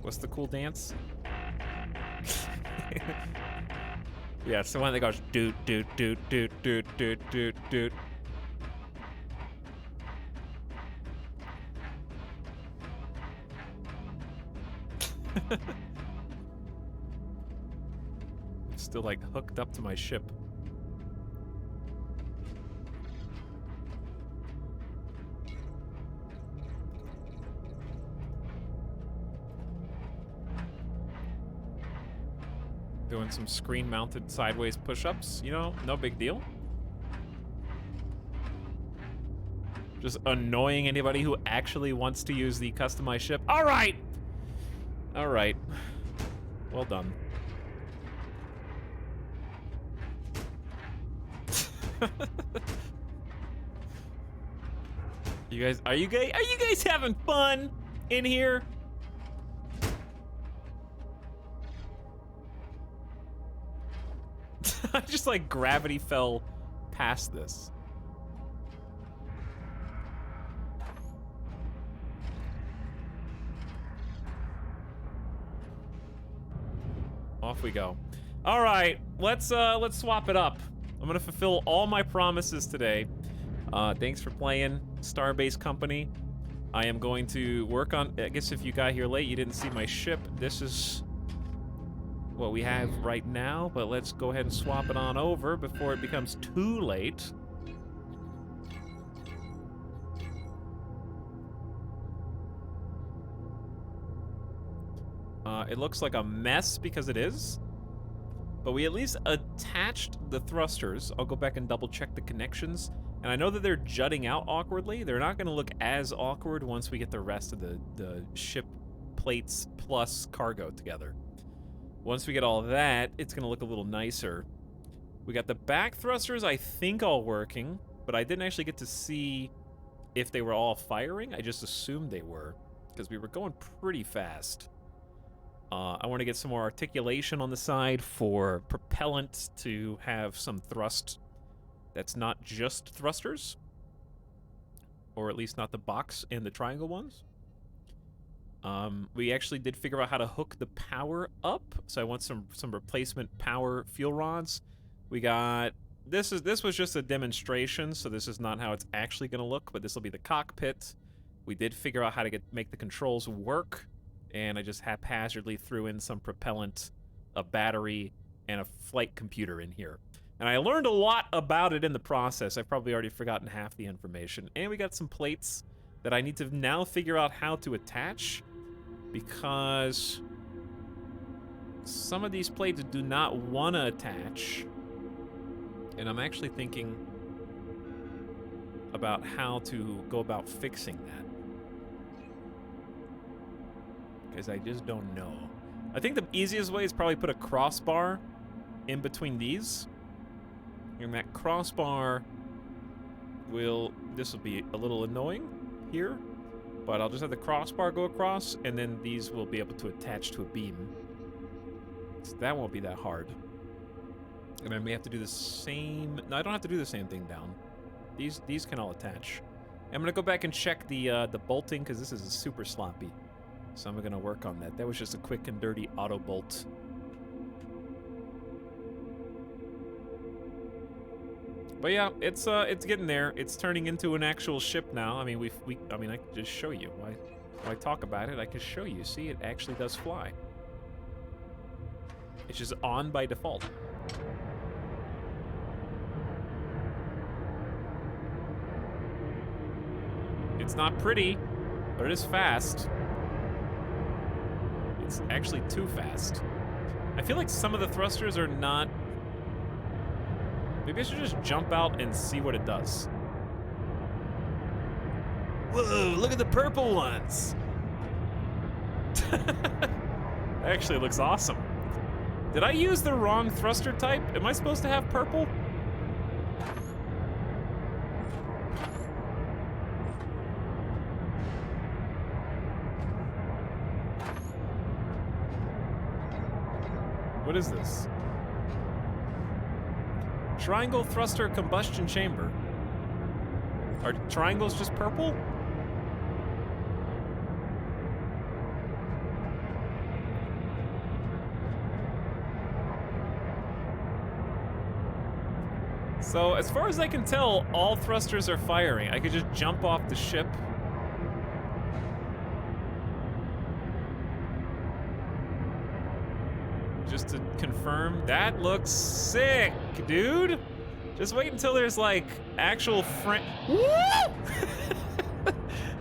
What's the cool dance? Yeah, it's the one that goes doot doot doot doot doot doot doot doot. Still like hooked up to my ship. Doing some screen-mounted sideways push-ups, you know, no big deal. Just annoying anybody who actually wants to use the customized ship. All right! All right. Well done. Are you guys having fun in here? I just like gravity fell past this. Off we go. All right, let's swap it up. I'm gonna fulfill all my promises today. Thanks for playing, Starbase Company. I am going to work on. I guess if you got here late, you didn't see my ship. This is what we have right now, but let's go ahead and swap it on over before it becomes too late. It looks like a mess because it is, but we at least attached the thrusters. I'll go back and double check the connections, and I know that they're jutting out awkwardly. They're not gonna look as awkward once we get the rest of the ship plates plus cargo together. Once we get all that, it's gonna look a little nicer. We got the back thrusters, I think, all working, but I didn't actually get to see if they were all firing. I just assumed they were, because we were going pretty fast. I want to get some more articulation on the side for propellant to have some thrust that's not just thrusters. Or at least not the box and the triangle ones. We actually did figure out how to hook the power up, so I want some replacement power fuel rods. We got this was just a demonstration, so this is not how it's actually going to look, but this will be the cockpit. We did figure out how to make the controls work, and I just haphazardly threw in some propellant, a battery, and a flight computer in here. And I learned a lot about it in the process. I've probably already forgotten half the information. And we got some plates that I need to now figure out how to attach, because some of these plates do not want to attach. And I'm actually thinking about how to go about fixing that, because I just don't know. I think the easiest way is probably put a crossbar in between these. And that crossbar this will be a little annoying here, but I'll just have the crossbar go across, and then these will be able to attach to a beam. So that won't be that hard. And I may have to do the same... No, I don't have to do the same thing down. These can all attach. I'm gonna go back and check the bolting, because this is super sloppy. So I'm gonna work on that. That was just a quick and dirty auto bolt. But yeah, it's getting there. It's turning into an actual ship now. I mean, I mean, I can just show you. Why talk about it? I can show you. See, it actually does fly. It's just on by default. It's not pretty, but it is fast. It's actually too fast. I feel like some of the thrusters are not... Maybe I should just jump out and see what it does. Whoa, look at the purple ones! That actually looks awesome. Did I use the wrong thruster type? Am I supposed to have purple? What is this? Triangle thruster combustion chamber. Are triangles just purple? So, as far as I can tell, all thrusters are firing. I could just jump off the ship. Just to confirm, that looks sick, dude. Just wait until there's like actual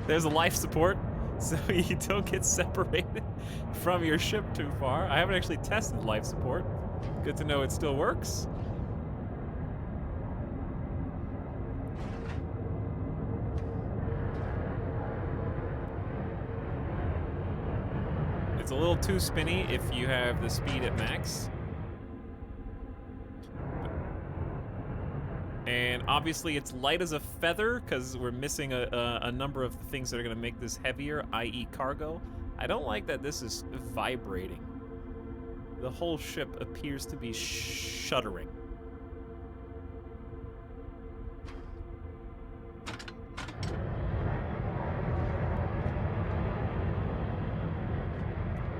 There's a life support, so you don't get separated from your ship too far. I haven't actually tested life support. Good to know it still works. It's a little too spinny if you have the speed at max. And obviously it's light as a feather because we're missing a number of things that are going to make this heavier, i.e. cargo. I don't like that this is vibrating. The whole ship appears to be shuddering.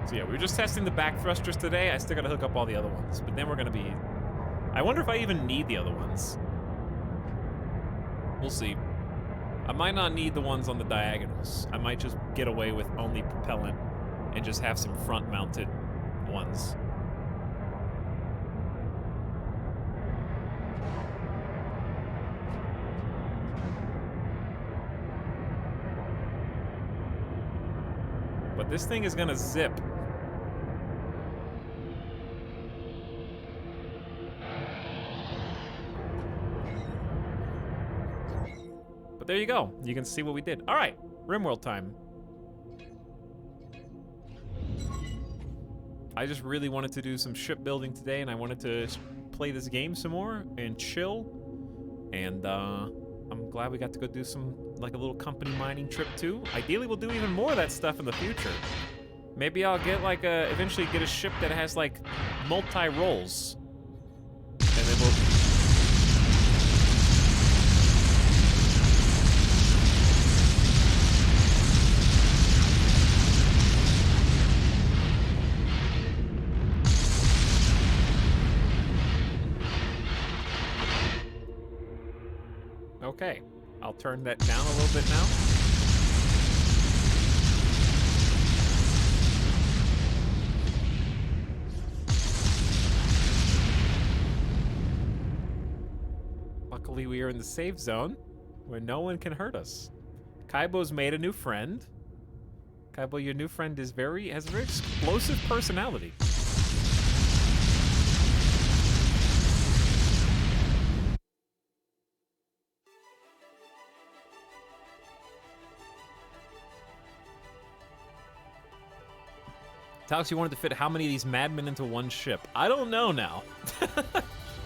So yeah, we were just testing the back thrusters today. I still gotta hook up all the other ones, but then we're gonna be... I wonder if I even need the other ones. We'll see. I might not need the ones on the diagonals. I might just get away with only propellant and just have some front-mounted ones. But this thing is gonna zip. There you go. You can see what we did. All right, rimworld time. I just really wanted to do some shipbuilding today, and I wanted to play this game some more and chill. And I'm glad we got to go do some, like a little company mining trip too. Ideally, we'll do even more of that stuff in the future. Maybe I'll get like eventually get a ship that has like multi-roles. And then we'll... Okay, I'll turn that down a little bit now. Luckily, we are in the safe zone where no one can hurt us. Kaibo's made a new friend. Kaibo, your new friend is has a very explosive personality. Etalyx, you wanted to fit how many of these madmen into one ship? I don't know now.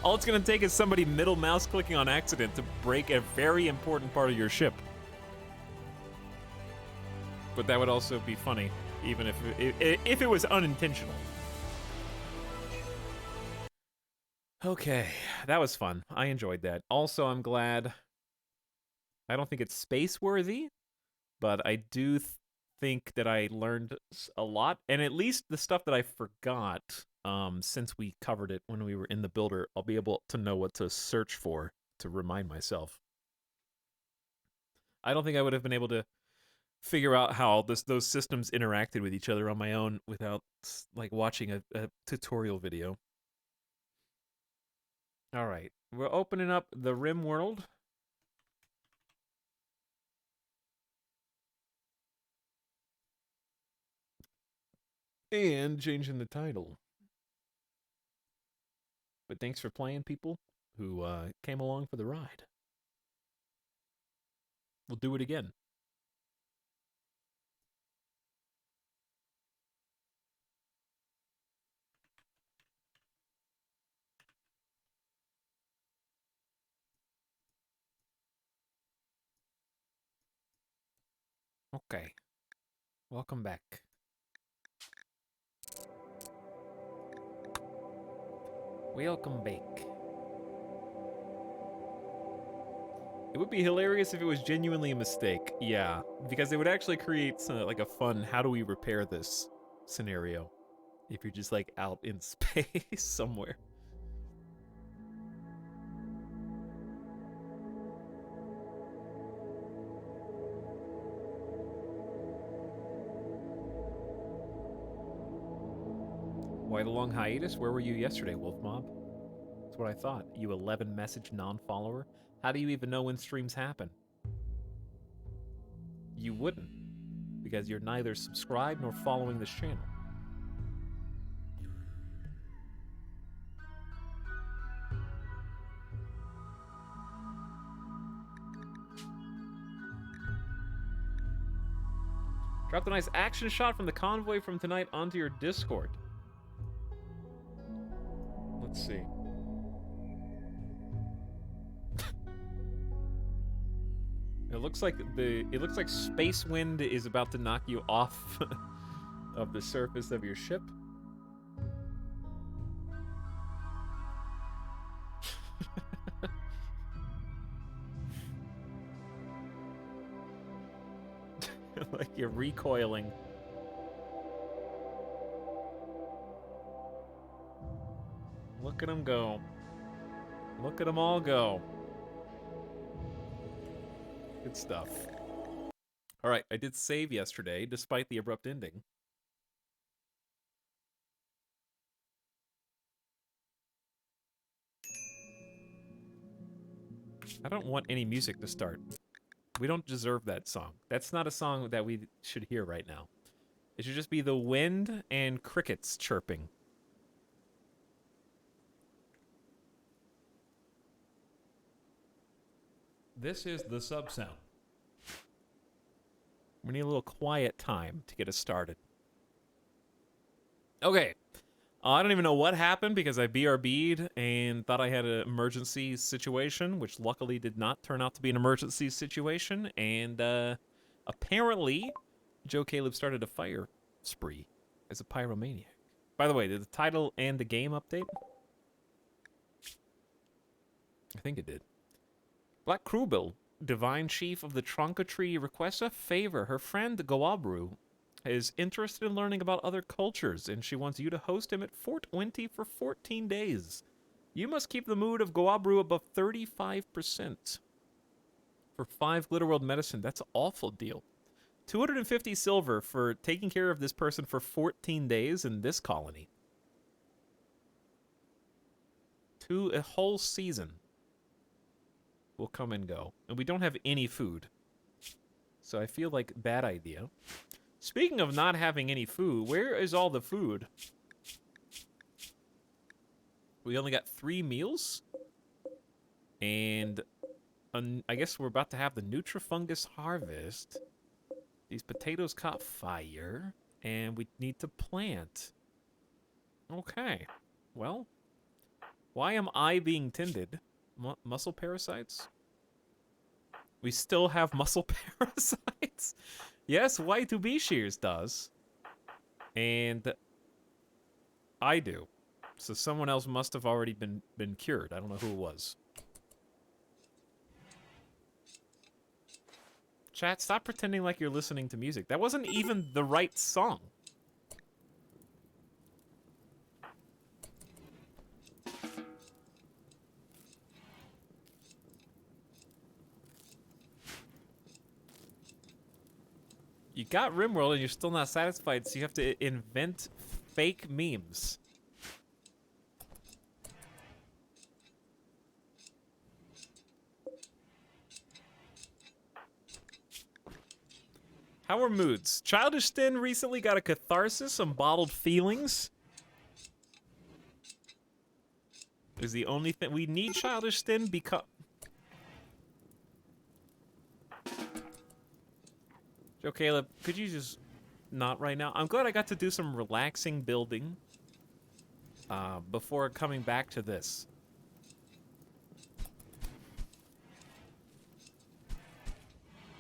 All it's gonna take is somebody middle mouse clicking on accident to break a very important part of your ship. But that would also be funny, even if it was unintentional. Okay, that was fun. I enjoyed that. Also, I'm glad. I don't think it's spaceworthy, but I do think that I learned a lot, and at least the stuff that I forgot, since we covered it when we were in the builder, I'll be able to know what to search for to remind myself. I don't think I would have been able to figure out how those systems interacted with each other on my own without like watching a tutorial video. All right, we're opening up the rimworld. And changing the title. But thanks for playing, people who came along for the ride. We'll do it again. Okay. Welcome back. Welcome back. It would be hilarious if it was genuinely a mistake. Yeah, because it would actually create like a fun how do we repair this scenario if you're just like out in space somewhere. Why the long hiatus? Where were you yesterday, Wolf Mob? That's what I thought. You 11 message non-follower? How do you even know when streams happen? You wouldn't, because you're neither subscribed nor following this channel. Dropped a nice action shot from the convoy from tonight onto your Discord. Let's see. It looks like space wind is about to knock you off of the surface of your ship. Like you're recoiling. Look at them go. Look at them all go. Good stuff. All right, I did save yesterday, despite the abrupt ending. I don't want any music to start. We don't deserve that song. That's not a song that we should hear right now. It should just be the wind and crickets chirping. This is the sub sound. We need a little quiet time to get us started. Okay. I don't even know what happened because I BRB'd and thought I had an emergency situation, which luckily did not turn out to be an emergency situation. And apparently, Joe Caleb started a fire spree. as a pyromaniac. By the way, did the title and the game update? I think it did. Black Krubel, Divine Chief of the Trunka Tree, requests a favor. Her friend, Goabru, is interested in learning about other cultures, and she wants you to host him at Fort Winty for 14 days. You must keep the mood of Goabru above 35%. For 5 Glitterworld medicine, that's an awful deal. 250 silver for taking care of this person for 14 days in this colony. A whole season will come and go. And we don't have any food. So I feel like bad idea. Speaking of not having any food, where is all the food? We only got 3 meals. And I guess we're about to have the Nutrifungus harvest. These potatoes caught fire. And we need to plant. Okay. Well, why am I being tended? Muscle parasites? We still have muscle parasites? Yes, Y2B Shears does. And I do. So someone else must have already been cured. I don't know who it was. Chat, stop pretending like you're listening to music. That wasn't even the right song. You got Rimworld and you're still not satisfied, so you have to invent fake memes. How are moods? Childish Stin recently got a catharsis, some bottled feelings. Is the only thing we need. Childish Stin because Joe Caleb, could you just not right now? I'm glad I got to do some relaxing building before coming back to this.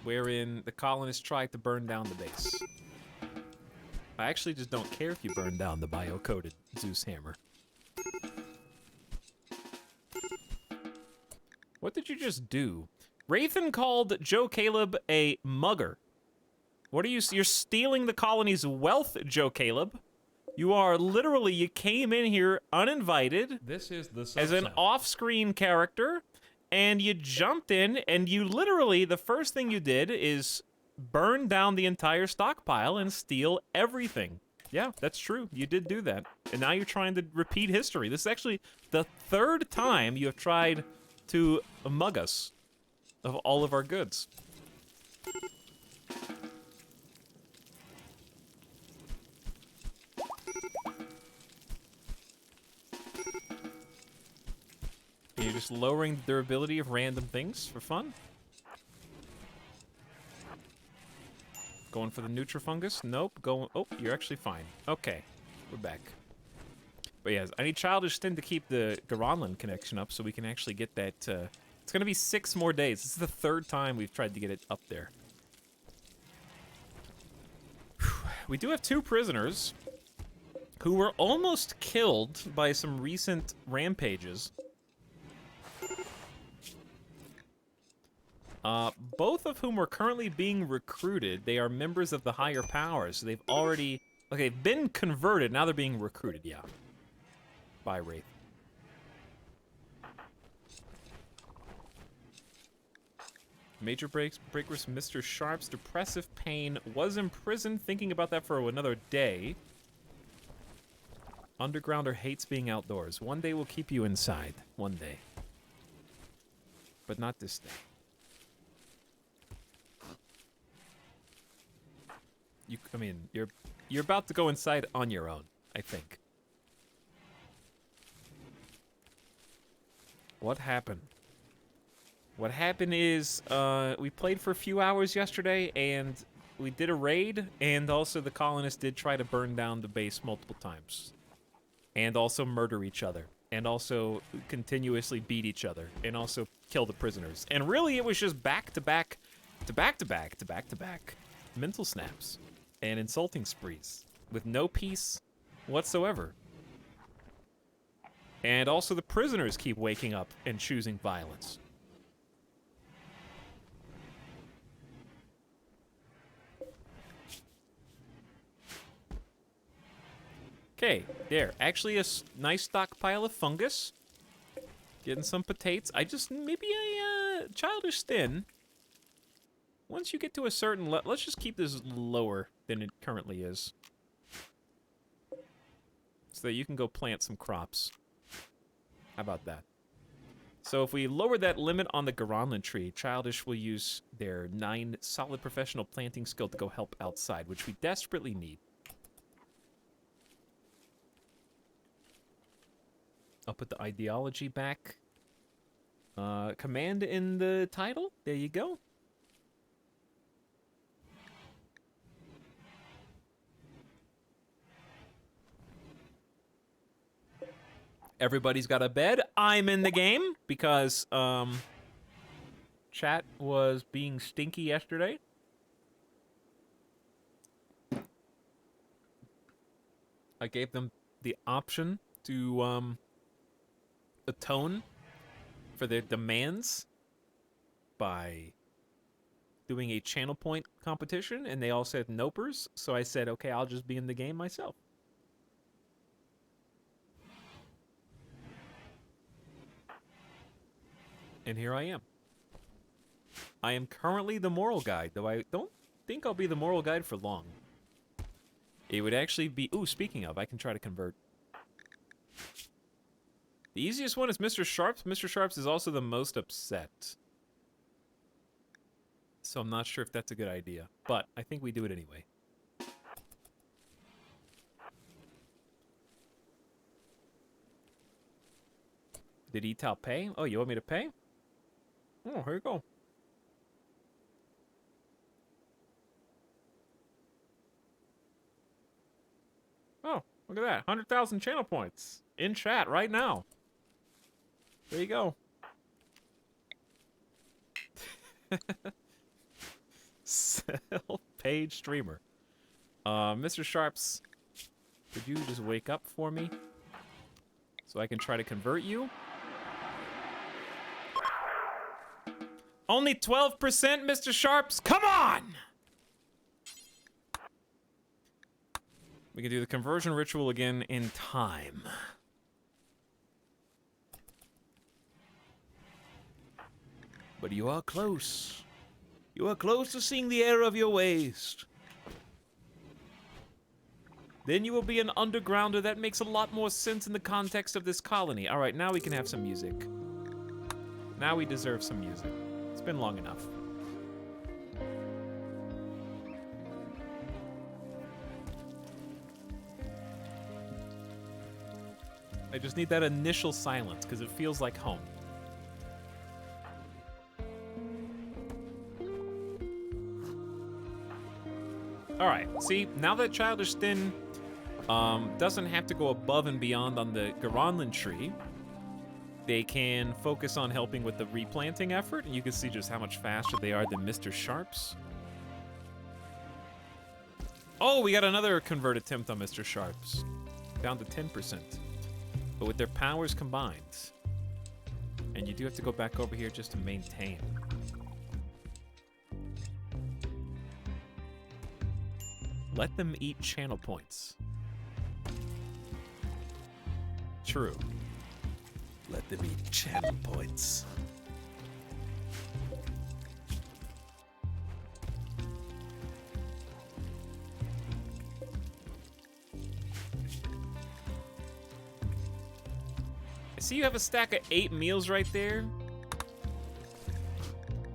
Wherein the colonists tried to burn down the base. I actually just don't care if you burn down the bio-coded Zeus hammer. What did you just do? Wraithen called Joe Caleb a mugger. What are you? You're stealing the colony's wealth, Joe Caleb. You are literally, you came in here uninvited. This is the as an off-screen character, and you jumped in, and you literally, the first thing you did is burn down the entire stockpile and steal everything. Yeah, that's true. You did do that. And now you're trying to repeat history. This is actually the 3rd time you have tried to mug us of all of our goods. And you're just lowering the durability of random things for fun? Going for the Nutrifungus? Nope. Going. Oh, you're actually fine. Okay, we're back. But yes, I need Childish Stin to keep the Garanland connection up so we can actually get that. It's gonna be 6 more days. This is the 3rd time we've tried to get it up there. We do have 2 prisoners who were almost killed by some recent rampages. Both of whom are currently being recruited. They are members of the higher powers, so they've already... Okay, they've been converted, now they're being recruited, yeah. By Wraith. Major breaks, breakers, Mr. Sharp's depressive pain was imprisoned, thinking about that for another day. Undergrounder hates being outdoors. One day will keep you inside. One day. But not this day. I mean, you're about to go inside on your own, I think. What happened? What happened is, we played for a few hours yesterday, and we did a raid, and also the colonists did try to burn down the base multiple times. And also murder each other. And also continuously beat each other. And also kill the prisoners. And really, it was just back-to-back mental snaps. And insulting sprees. with no peace whatsoever. And also the prisoners keep waking up and choosing violence. Okay, there. Actually, a nice stockpile of fungus. Getting some potatoes. Maybe a childish thin. Once you get to a certain level, let's just keep this lower than it currently is. So that you can go plant some crops. How about that? So if we lower that limit on the Garanlan tree, Childish will use their 9 solid professional planting skill to go help outside, which we desperately need. I'll put the ideology back. Command in the title. There you go. Everybody's got a bed. I'm in the game because chat was being stinky yesterday. I gave them the option to atone for their demands by doing a channel point competition, and they all said nopers, so I said, okay, I'll just be in the game myself. And here I am. I am currently the moral guide, though I don't think I'll be the moral guide for long. It would actually be... Ooh, speaking of, I can try to convert. The easiest one is Mr. Sharps. Mr. Sharps is also the most upset. So I'm not sure if that's a good idea, but I think we do it anyway. Did Etal pay? Oh, you want me to pay? Oh, here you go. Oh, look at that. 100,000 channel points in chat right now. There you go. Self-paid streamer. Mr. Sharps, could you just wake up for me so I can try to convert you? Only 12%, Mr. Sharps? Come on! We can do the conversion ritual again in time. But you are close. You are close to seeing the error of your ways. Then you will be an undergrounder. That makes a lot more sense in the context of this colony. All right, now we can have some music. Now we deserve some music. It's been long enough. I just need that initial silence because it feels like home. All right, see, now that Childish Thin doesn't have to go above and beyond on the Garanlan tree, they can focus on helping with the replanting effort, and you can see just how much faster they are than Mr. Sharps. Oh, we got another convert attempt on Mr. Sharps. Down to 10%. But with their powers combined. And you do have to go back over here just to maintain. Let them eat channel points. True. Let them eat channel points. I see you have a stack of 8 meals right there.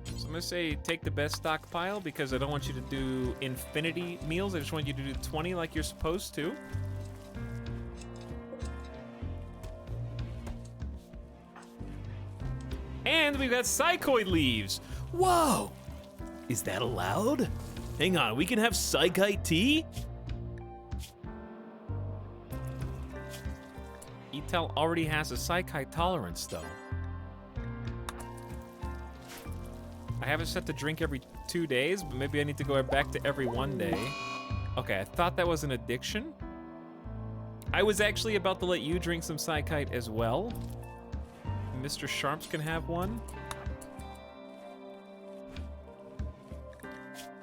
So I'm gonna say take the best stockpile because I don't want you to do infinity meals. I just want you to do 20 like you're supposed to. And we've got psychoid leaves. Whoa! Is that allowed? Hang on, we can have psychite tea? Etal already has a psychite tolerance, though. I have it set to drink every 2 days, but maybe I need to go back to every 1 day. Okay, I thought that was an addiction. I was actually about to let you drink some Psykite as well. Mr. Sharps can have one.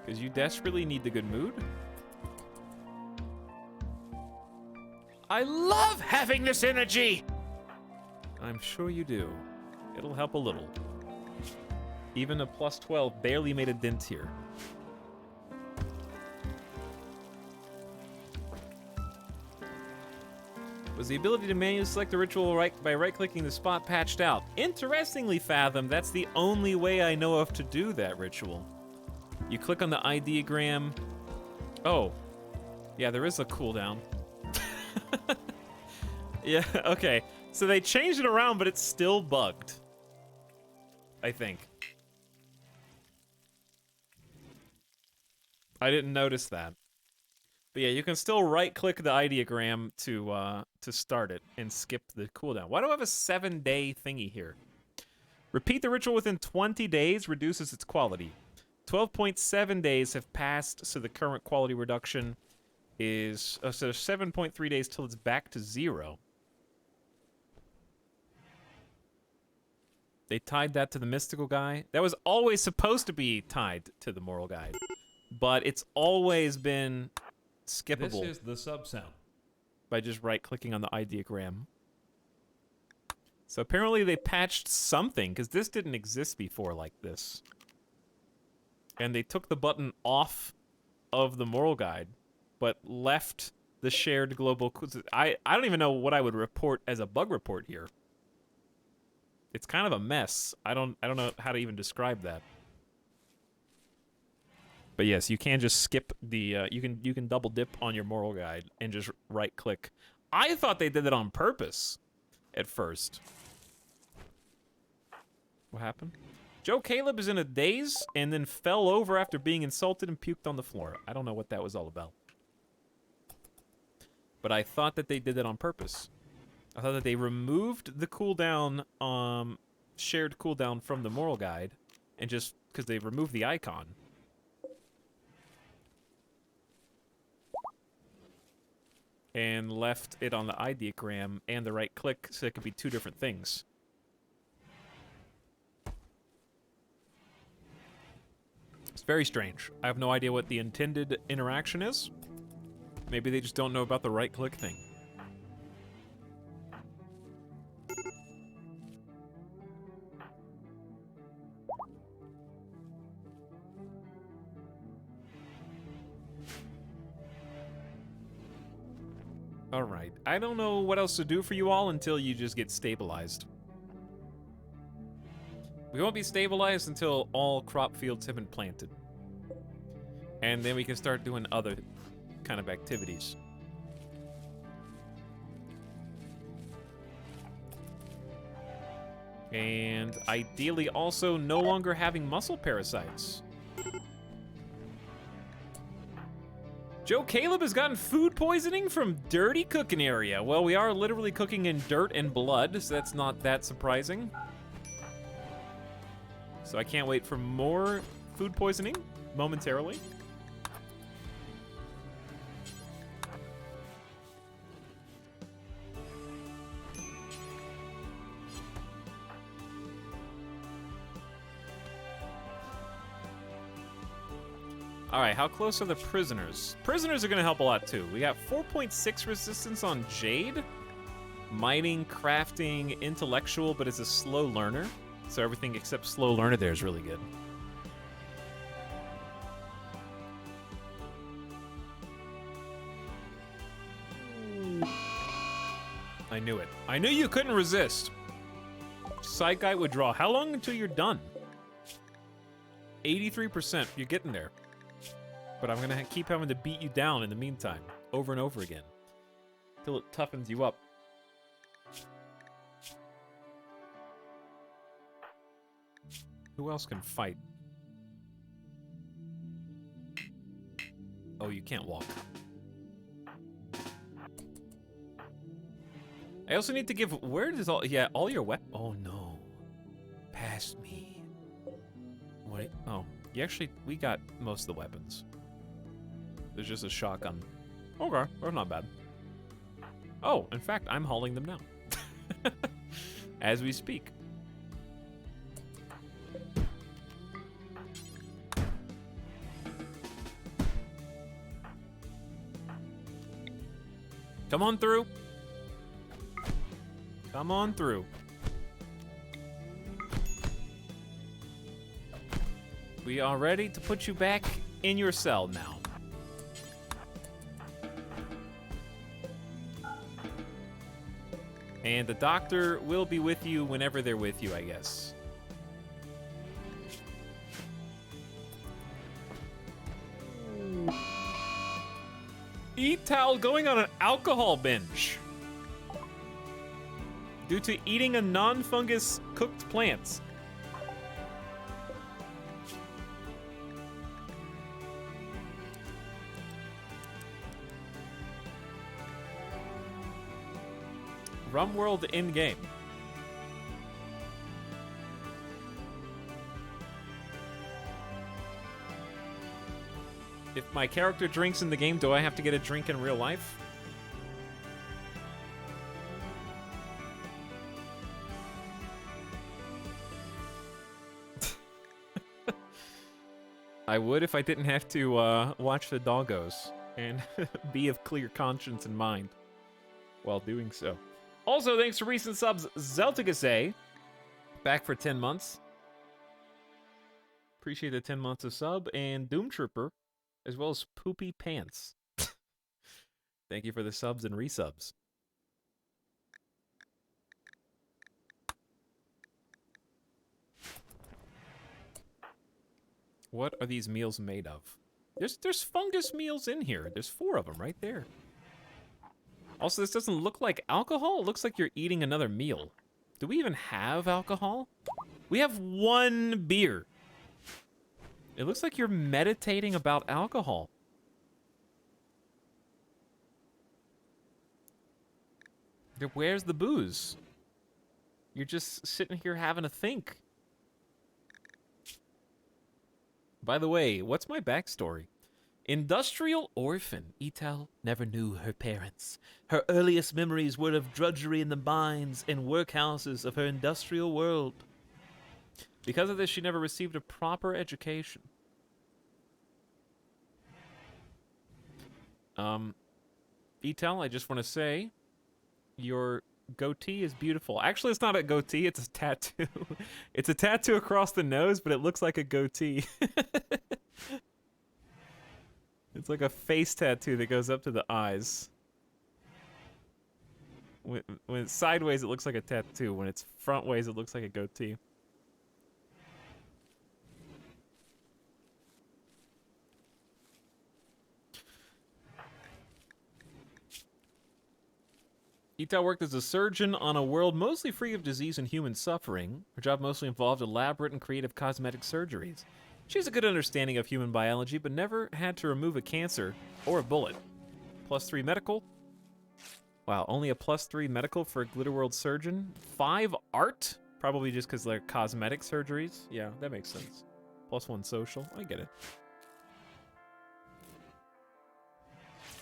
Because you desperately need the good mood. I love having this energy! I'm sure you do. It'll help a little. Even a plus 12 barely made a dent here. Was the ability to manually select the ritual by right-clicking the spot patched out? Interestingly, Fathom, that's the only way I know of to do that ritual. You click on the ideogram. Oh. Yeah, there is a cooldown. Yeah, okay. So they changed it around, but it's still bugged. I think. I didn't notice that. But yeah, you can still right-click the ideogram to start it and skip the cooldown. Why do I have a 7-day thingy here? Repeat the ritual within 20 days reduces its quality. 12.7 days have passed, so the current quality reduction is... so 7.3 days till it's back to 0. They tied that to the mystical guy. That was always supposed to be tied to the moral guide. But it's always been skippable. This is the sub-sound. By just right-clicking on the ideogram. So apparently they patched something, because this didn't exist before like this. And they took the button off of the moral guide, but left the shared global... I don't even know what I would report as a bug report here. It's kind of a mess. I don't know how to even describe that. But yes, you can just skip the you can double dip on your moral guide and just right click. I thought they did it on purpose at first. What happened? Joe Caleb is in a daze and then fell over after being insulted and puked on the floor. I don't know what that was all about. But I thought that they did it on purpose. I thought that they removed the cooldown, shared cooldown from the moral guide, and just because they removed the icon. And left it on the ideogram and the right click so it could be two different things. It's very strange. I have no idea what the intended interaction is. Maybe they just don't know about the right click thing. Alright, I don't know what else to do for you all until you just get stabilized. We won't be stabilized until all crop fields have been planted. And then we can start doing other kind of activities. And ideally also no longer having muscle parasites. Joe Caleb has gotten food poisoning from dirty cooking area. Well, we are literally cooking in dirt and blood, so that's not that surprising. So I can't wait for more food poisoning momentarily. All right, how close are the prisoners? Prisoners are going to help a lot, too. We got 4.6 resistance on Jade. Mining, crafting, intellectual, but it's a slow learner. So everything except slow learner there is really good. I knew it. I knew you couldn't resist. Side guy would draw. How long until you're done? 83%. You're getting there. But I'm gonna keep having to beat you down in the meantime, over and over again, till it toughens you up. Who else can fight? Oh, you can't walk. I also need to give, where does all your weapons, oh no. Past me. What, oh, we got most of the weapons. There's just a shotgun. Okay, that's not bad. Oh, in fact, I'm hauling them now. As we speak. Come on through. Come on through. We are ready to put you back in your cell now. And the doctor will be with you whenever they're with you, I guess. Etalyx going on an alcohol binge due to eating a non-fungus cooked plants. Rimworld in-game. If my character drinks in the game, do I have to get a drink in real life? I would if I didn't have to watch the doggos and be of clear conscience and mind while doing so. Also, thanks to recent subs, Zeltigase, back for 10 months. Appreciate the 10 months of sub, and Doom Trooper, as well as Poopy Pants. Thank you for the subs and resubs. What are these meals made of? There's fungus meals in here. There's 4 of them right there. Also, this doesn't look like alcohol. It looks like you're eating another meal. Do we even have alcohol? We have 1 beer. It looks like you're meditating about alcohol. Where's the booze? You're just sitting here having a think. By the way, what's my backstory? Industrial orphan, Etalyx never knew her parents. Her earliest memories were of drudgery in the mines and workhouses of her industrial world. Because of this, she never received a proper education. Etalyx, I just want to say, your goatee is beautiful. Actually, it's not a goatee, it's a tattoo. It's a tattoo across the nose, but it looks like a goatee. It's like a face tattoo that goes up to the eyes. When it's sideways, it looks like a tattoo. When it's front ways, it looks like a goatee. Etalyx worked as a surgeon on a world mostly free of disease and human suffering. Her job mostly involved elaborate and creative cosmetic surgeries. She has a good understanding of human biology, but never had to remove a cancer or a bullet. +3 medical. Wow, only a +3 medical for a Glitterworld surgeon. 5 art? Probably just because they're cosmetic surgeries. Yeah, that makes sense. +1 social. I get it.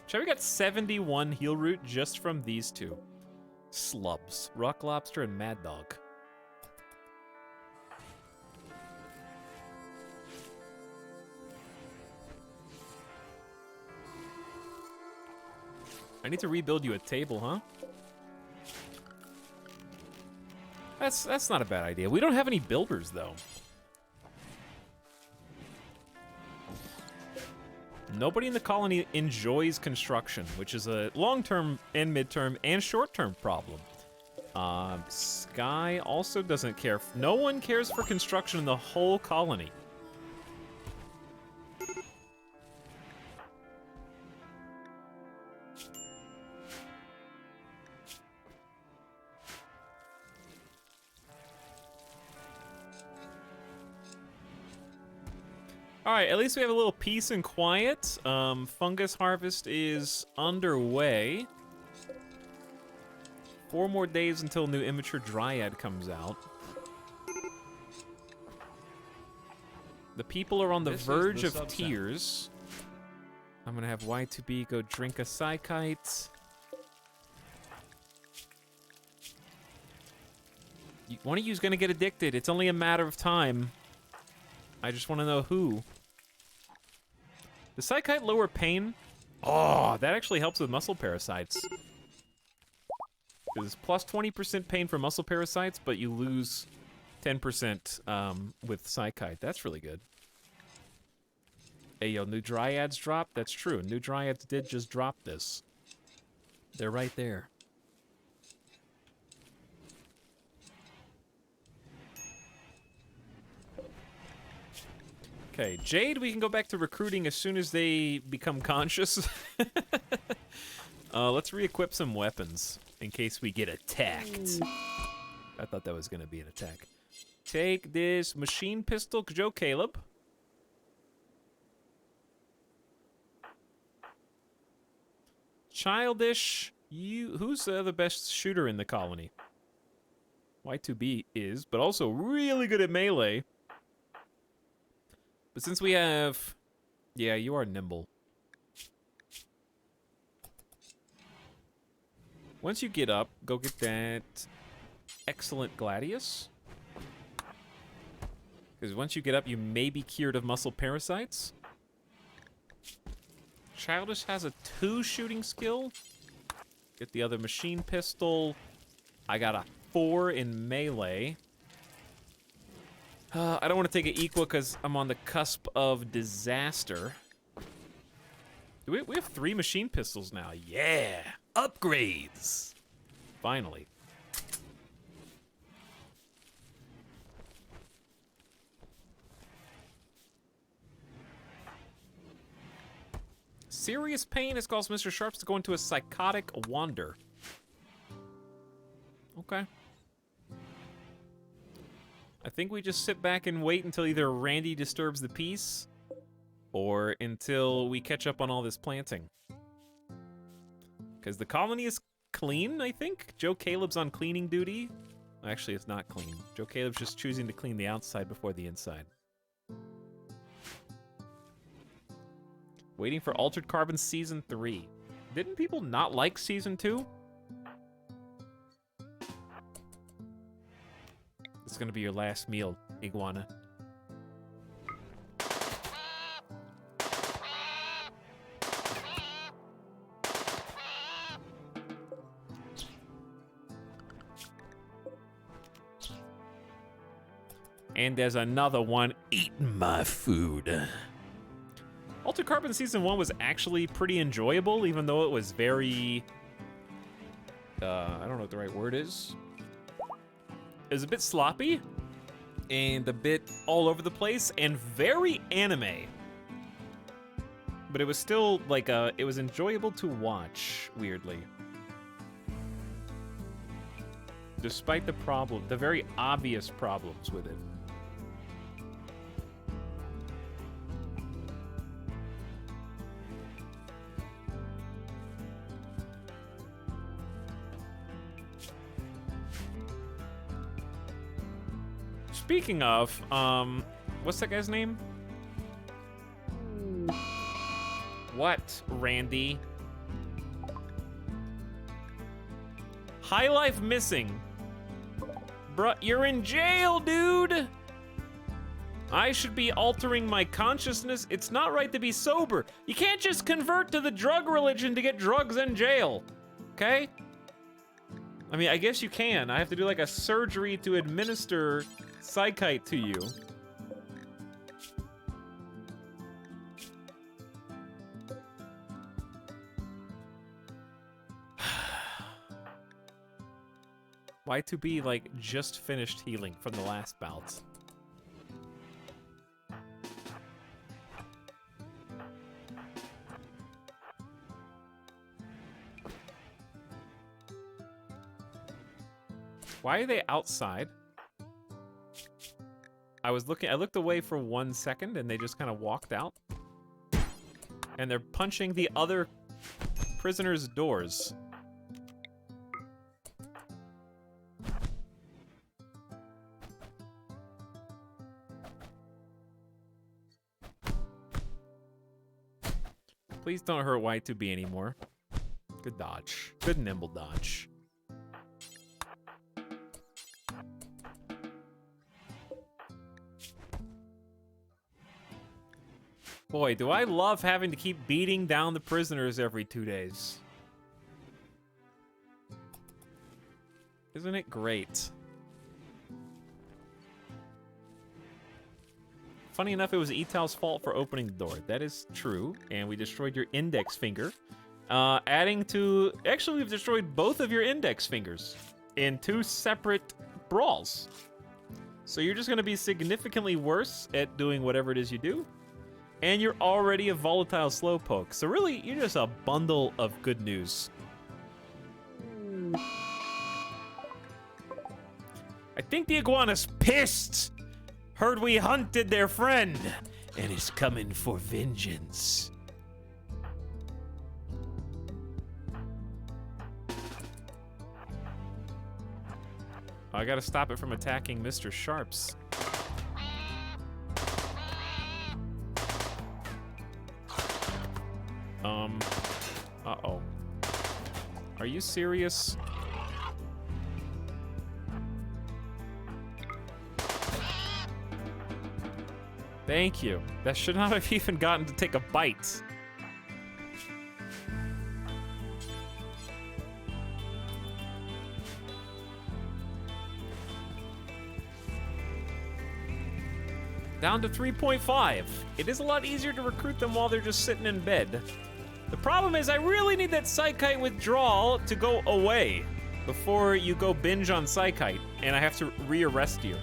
Cherry got 71 heal root just from these 2. Slubs. Rock Lobster and Mad Dog. I need to rebuild you a table, huh? That's not a bad idea. We don't have any builders, though. Nobody in the colony enjoys construction, which is a long-term and mid-term and short-term problem. Sky also doesn't care. No one cares for construction in the whole colony. Alright, at least we have a little peace and quiet. Fungus harvest is underway. 4 more days until new immature dryad comes out. The people are on the verge of tears. I'm gonna have Y2B go drink a psychite. One of you's gonna get addicted. It's only a matter of time. I just want to know who. Does psychite lower pain? Oh, that actually helps with muscle parasites. It's plus 20% pain for muscle parasites, but you lose 10% with psychite. That's really good. Hey, yo, new dryads dropped? That's true. New dryads did just drop this. They're right there. Okay, Jade, we can go back to recruiting as soon as they become conscious. Let's re-equip some weapons in case we get attacked. I thought that was going to be an attack. Take this machine pistol, Joe Caleb. Childish, who's the best shooter in the colony? Y2B is, but also really good at melee. But since we have... Yeah, you are nimble. Once you get up, go get that excellent Gladius. Because once you get up, you may be cured of muscle parasites. Childish has a 2 shooting skill. Get the other machine pistol. I got a 4 in melee. I don't want to take an equal because I'm on the cusp of disaster. We have 3 machine pistols now. Yeah! Upgrades! Finally. Serious pain has caused Mr. Sharps to go into a psychotic wander. Okay. I think we just sit back and wait until either Randy disturbs the peace or until we catch up on all this planting. Because the colony is clean, I think. Joe Caleb's on cleaning duty. Actually, it's not clean. Joe Caleb's just choosing to clean the outside before the inside. Waiting for Altered Carbon Season 3. Didn't people not like Season 2? It's gonna be your last meal, Iguana. And there's another one eating my food. Altered Carbon Season 1 was actually pretty enjoyable, even though it was very... I don't know what the right word is. It was a bit sloppy, and a bit all over the place, and very anime. But it was still, like, it was enjoyable to watch, weirdly. Despite the very obvious problems with it. Speaking of, what's that guy's name? What, Randy? High Life Missing. Bruh, you're in jail, dude! I should be altering my consciousness. It's not right to be sober. You can't just convert to the drug religion to get drugs in jail, okay? I mean, I guess you can. I have to do like a surgery to administer psychite to you. Y2B, like, just finished healing from the last bout. Why are they outside? I looked away for 1 second and they just kind of walked out. And they're punching the other prisoners' doors. Please don't hurt Y2B anymore. Good dodge. Good nimble dodge. Boy, do I love having to keep beating down the prisoners every 2 days. Isn't it great? Funny enough, it was Etal's fault for opening the door. That is true, and we destroyed your index finger. Adding to... Actually, we've destroyed both of your index fingers in 2 separate brawls. So you're just going to be significantly worse at doing whatever it is you do. And you're already a volatile slowpoke. So really, you're just a bundle of good news. I think the iguana's pissed. Heard we hunted their friend. And is coming for vengeance. I gotta stop it from attacking Mr. Sharps. Uh-oh. Are you serious? Thank you. That should not have even gotten to take a bite. Down to 3.5. It is a lot easier to recruit them while they're just sitting in bed. The problem is I really need that Psykite withdrawal to go away before you go binge on Psykite, and I have to re-arrest you.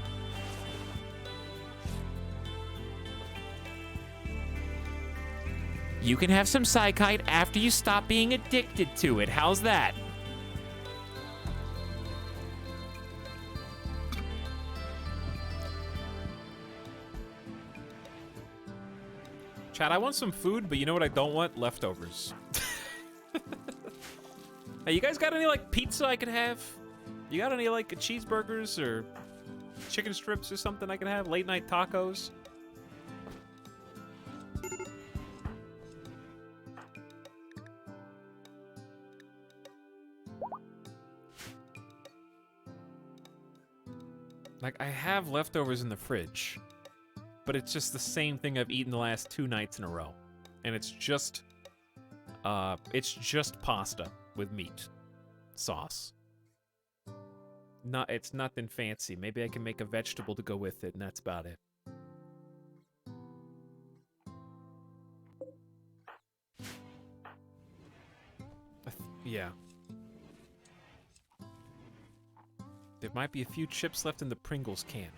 You can have some Psykite after you stop being addicted to it. How's that? Chad, I want some food, but you know what I don't want? Leftovers. Hey, you guys got any, like, pizza I could have? You got any, like, cheeseburgers or chicken strips or something I could have? Late night tacos? Like, I have leftovers in the fridge, but it's just the same thing I've eaten the last 2 nights in a row. And it's just pasta with meat sauce. It's nothing fancy. Maybe I can make a vegetable to go with it, and that's about it. Yeah. There might be a few chips left in the Pringles can.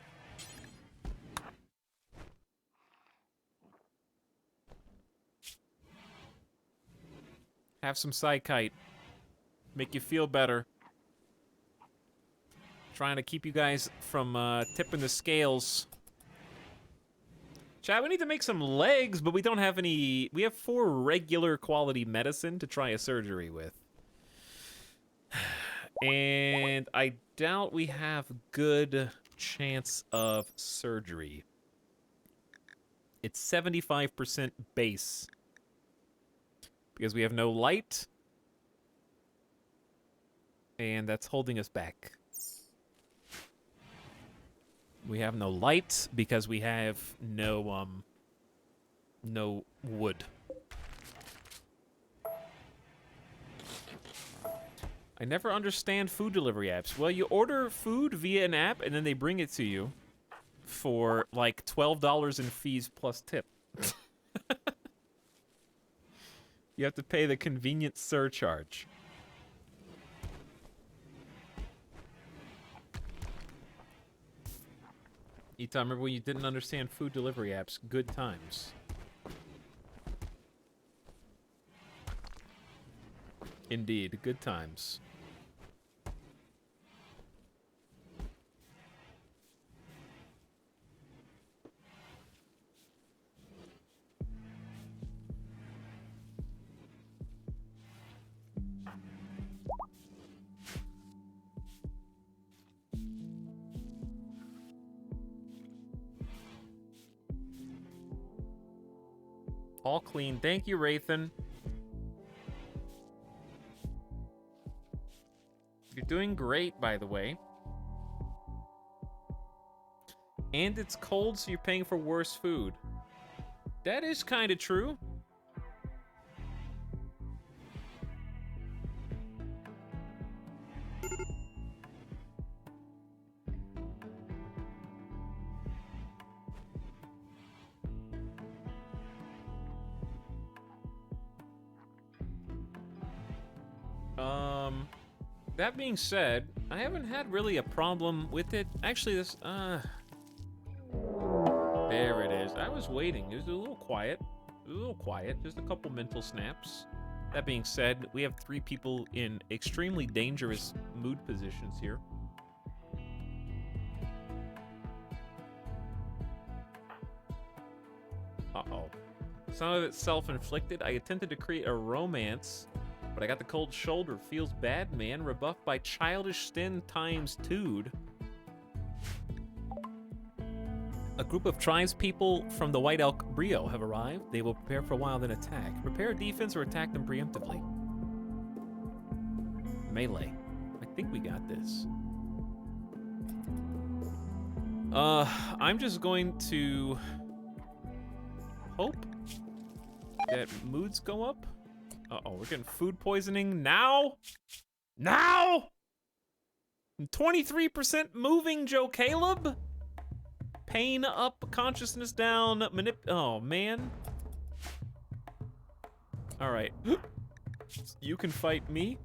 Have some Psykite. Make you feel better. Trying to keep you guys from tipping the scales. Chad, we need to make some legs, but we don't have any... We have 4 regular quality medicine to try a surgery with. And I doubt we have good chance of surgery. It's 75% base. Because we have no light. And that's holding us back. We have no light because we have no wood. I never understand food delivery apps. Well, you order food via an app, and then they bring it to you for, like, $12 in fees plus tip. You have to pay the convenience surcharge. Ita, remember when you didn't understand food delivery apps? Good times. Indeed, good times. All clean. Thank you, Rathan. You're doing great, by the way. And it's cold, so you're paying for worse food. That is kind of true. That being said, I haven't had really a problem with it. Actually, this, there it is. I was waiting. It was a little quiet. It was a little quiet. Just a couple mental snaps. That being said, we have 3 people in extremely dangerous mood positions here. Uh-oh. Some of it's self-inflicted. I attempted to create a romance, but I got the cold shoulder. Feels bad, man. Rebuffed by childish sin times 2'd. A group of tribespeople from the White Elk Brio have arrived. They will prepare for a while, then attack. Prepare defense or attack them preemptively. Melee. I think we got this. I'm just going to hope that moods go up. Uh-oh, we're getting food poisoning now? Now? 23% moving, Joe Caleb? Pain up, consciousness down, oh, man. All right. You can fight me?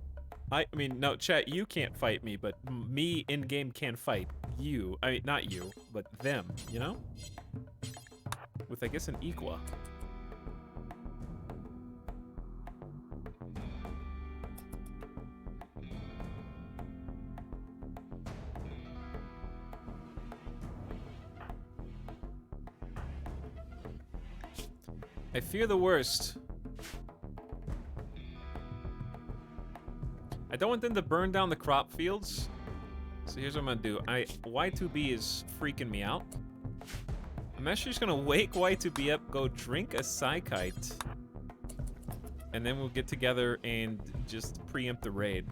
I mean, no, chat, you can't fight me, but me in-game can fight you. I mean, not you, but them, you know? With, I guess, an equa. I fear the worst. I don't want them to burn down the crop fields. So here's what I'm gonna do. Y2B is freaking me out. I'm actually just gonna wake Y2B up, go drink a Psykite. And then we'll get together and just preempt the raid.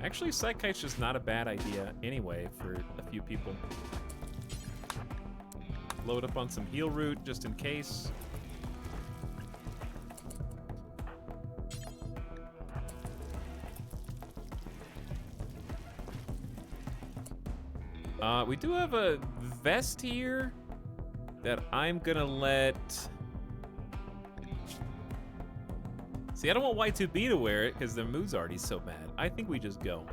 Actually, Psykite's just not a bad idea anyway for a few people. Load up on some heal root just in case. We do have a vest here that I'm gonna let... See, I don't want Y2B to wear it because their mood's already so bad. I think we just go.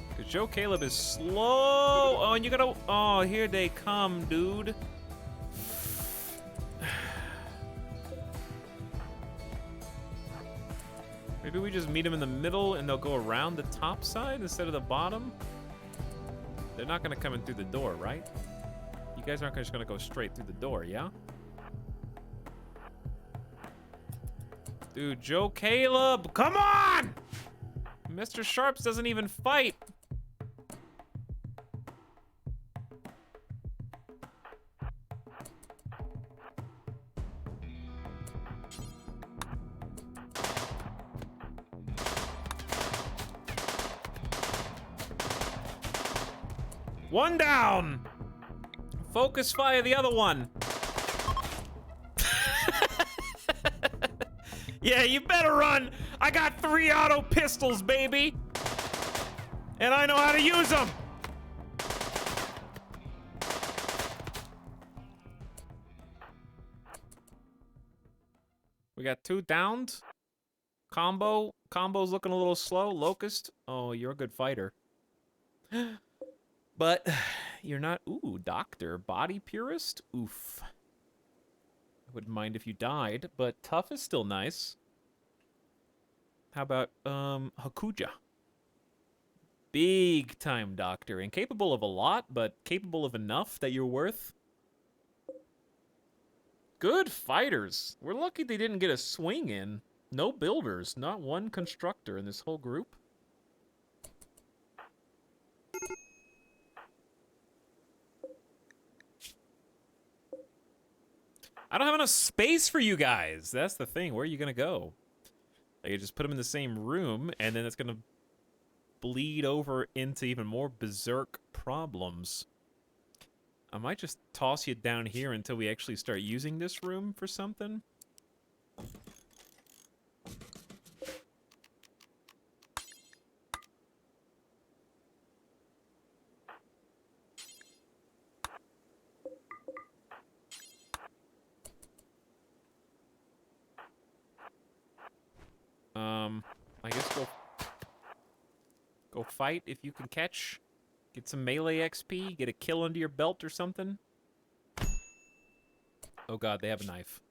Because Joe Caleb is slow. Oh, and you gotta... Oh, here they come, dude. Maybe we just meet them in the middle and they'll go around the top side instead of the bottom? They're not gonna come in through the door, right? You guys aren't just gonna go straight through the door, yeah? Dude, Joe Caleb, come on! Mr. Sharps doesn't even fight. One down! Focus fire the other one. Yeah, you better run. I got 3 auto pistols, baby. And I know how to use them. We got 2 downed. Combo's looking a little slow. Locust. Oh, you're a good fighter. But you're not... Ooh, doctor. Body purist? Oof. I wouldn't mind if you died, but tough is still nice. How about, Hakuja? Big time doctor. Incapable of a lot, but capable of enough that you're worth. Good fighters. We're lucky they didn't get a swing in. No builders. Not one constructor in this whole group. I don't have enough space for you guys. That's the thing. Where are you gonna go? Like, you just put them in the same room, and then it's gonna bleed over into even more berserk problems. I might just toss you down here until we actually start using this room for something. I guess go fight if you can catch. Get some melee XP, get a kill under your belt or something. Oh god, they have a knife.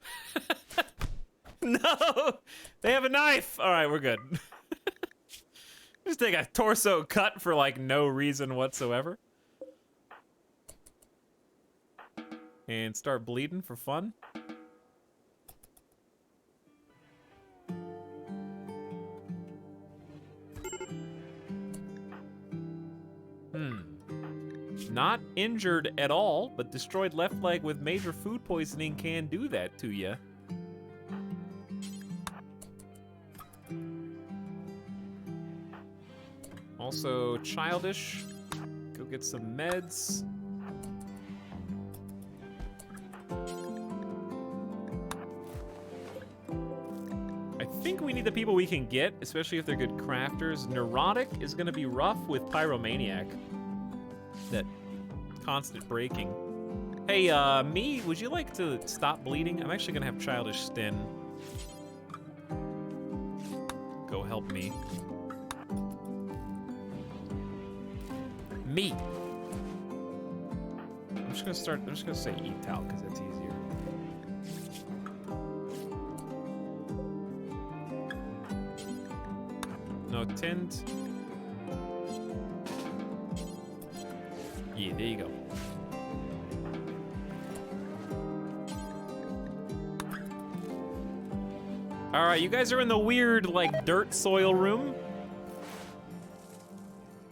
No! They have a knife! Alright, we're good. Just take a torso cut for like no reason whatsoever. And start bleeding for fun. Not injured at all, but destroyed left leg with major food poisoning can do that to you. Also childish. Go get some meds. I think we need the people we can get, especially if they're good crafters. Neurotic is gonna be rough with Pyromaniac. That constant breaking. Hey, me, would you like to stop bleeding? I'm actually gonna have Childish Stin go help me. Me. I'm just gonna say Etalyx because that's easier. No tint. Yeah, there you go. All right, you guys are in the weird, like, dirt soil room.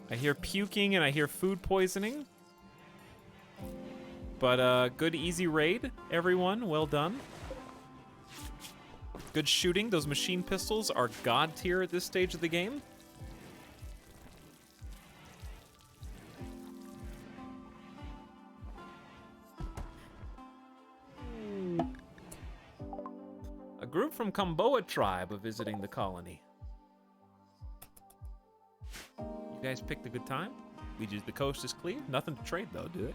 I hear puking and I hear food poisoning. But, good easy raid, everyone. Well done. Good shooting. Those machine pistols are god tier at this stage of the game. A group from Kamboa tribe are visiting the colony. You guys picked a good time. The coast is clear. Nothing to trade though, do it?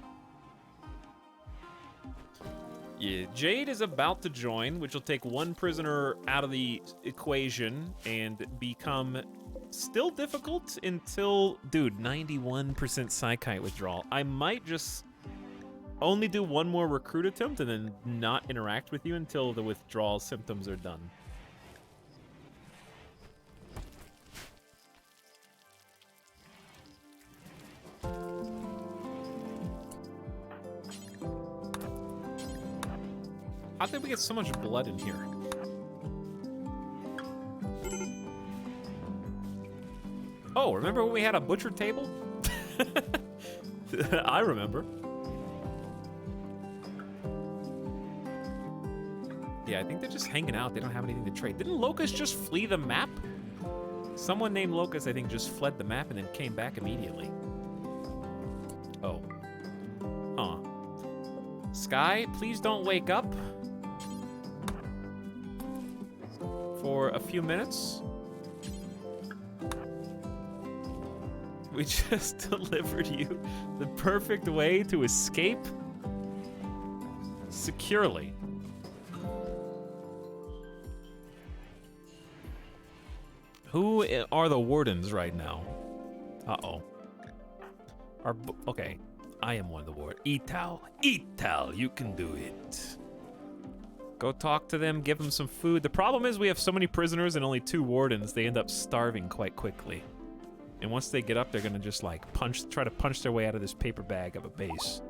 Yeah, Jade is about to join, which will take one prisoner out of the equation and become still difficult until, dude, 91% Psykite withdrawal. I might just only do one more recruit attempt and then not interact with you until the withdrawal symptoms are done. How did we get so much blood in here? Oh, remember when we had a butcher table? I remember. Yeah, I think they're just hanging out. They don't have anything to trade. Didn't Locust just flee the map? Someone named Locust, I think, just fled the map and then came back immediately. Oh. Huh. Sky, please don't wake up for a few minutes. We just delivered you the perfect way to escape securely. Who are the wardens right now? Uh-oh. Okay. I am one of the wardens. Etal, you can do it. Go talk to them, give them some food. The problem is we have so many prisoners and only 2 wardens, they end up starving quite quickly. And once they get up, they're gonna just like try to punch their way out of this paper bag of a base.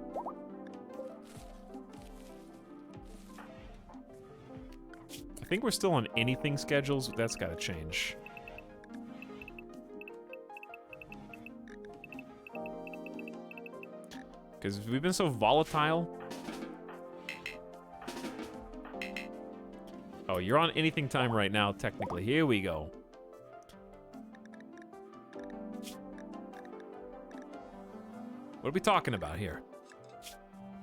I think we're still on anything schedules. That's gotta change. Because we've been so volatile. Oh, you're on anything time right now, technically. Here we go. What are we talking about here?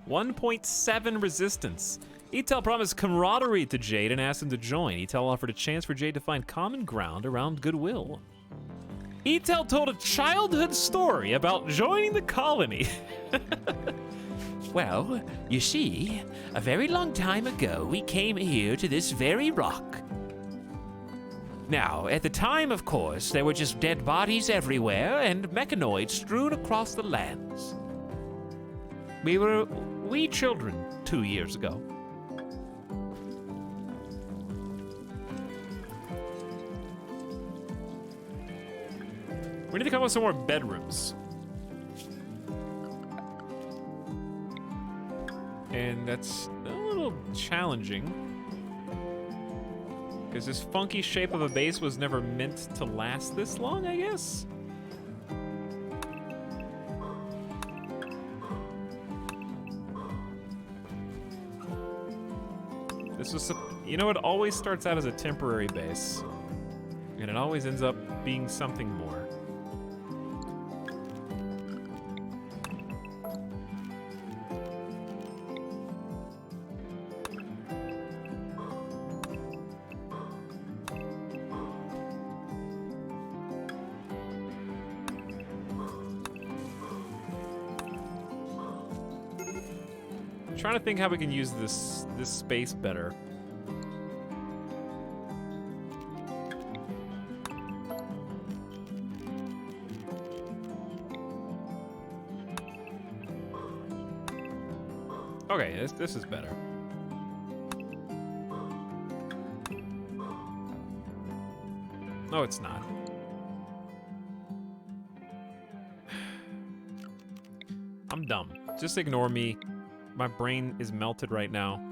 1.7 resistance. Etel promised camaraderie to Jade and asked him to join. Etel offered a chance for Jade to find common ground around goodwill. Etel told a childhood story about joining the colony. Well, you see, a very long time ago, we came here to this very rock. Now, at the time, of course, there were just dead bodies everywhere and mechanoids strewn across the lands. We were wee children 2 years ago. We need to come up with some more bedrooms. And that's a little challenging. Because this funky shape of a base was never meant to last this long, I guess? This was, you know, it always starts out as a temporary base. And it always ends up being something more. Trying to think how we can use this space better. Okay, this is better. No, it's not. I'm dumb. Just ignore me. My brain is melted right now.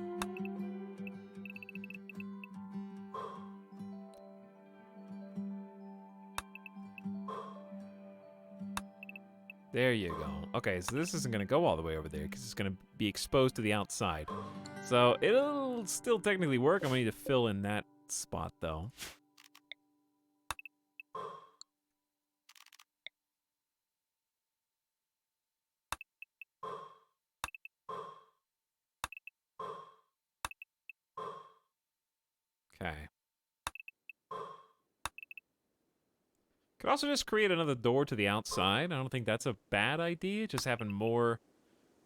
There you go. Okay, so this isn't gonna go all the way over there because it's gonna be exposed to the outside. So it'll still technically work. I'm gonna need to fill in that spot though. Okay. Could also just create another door to the outside. I don't think that's a bad idea. Just having more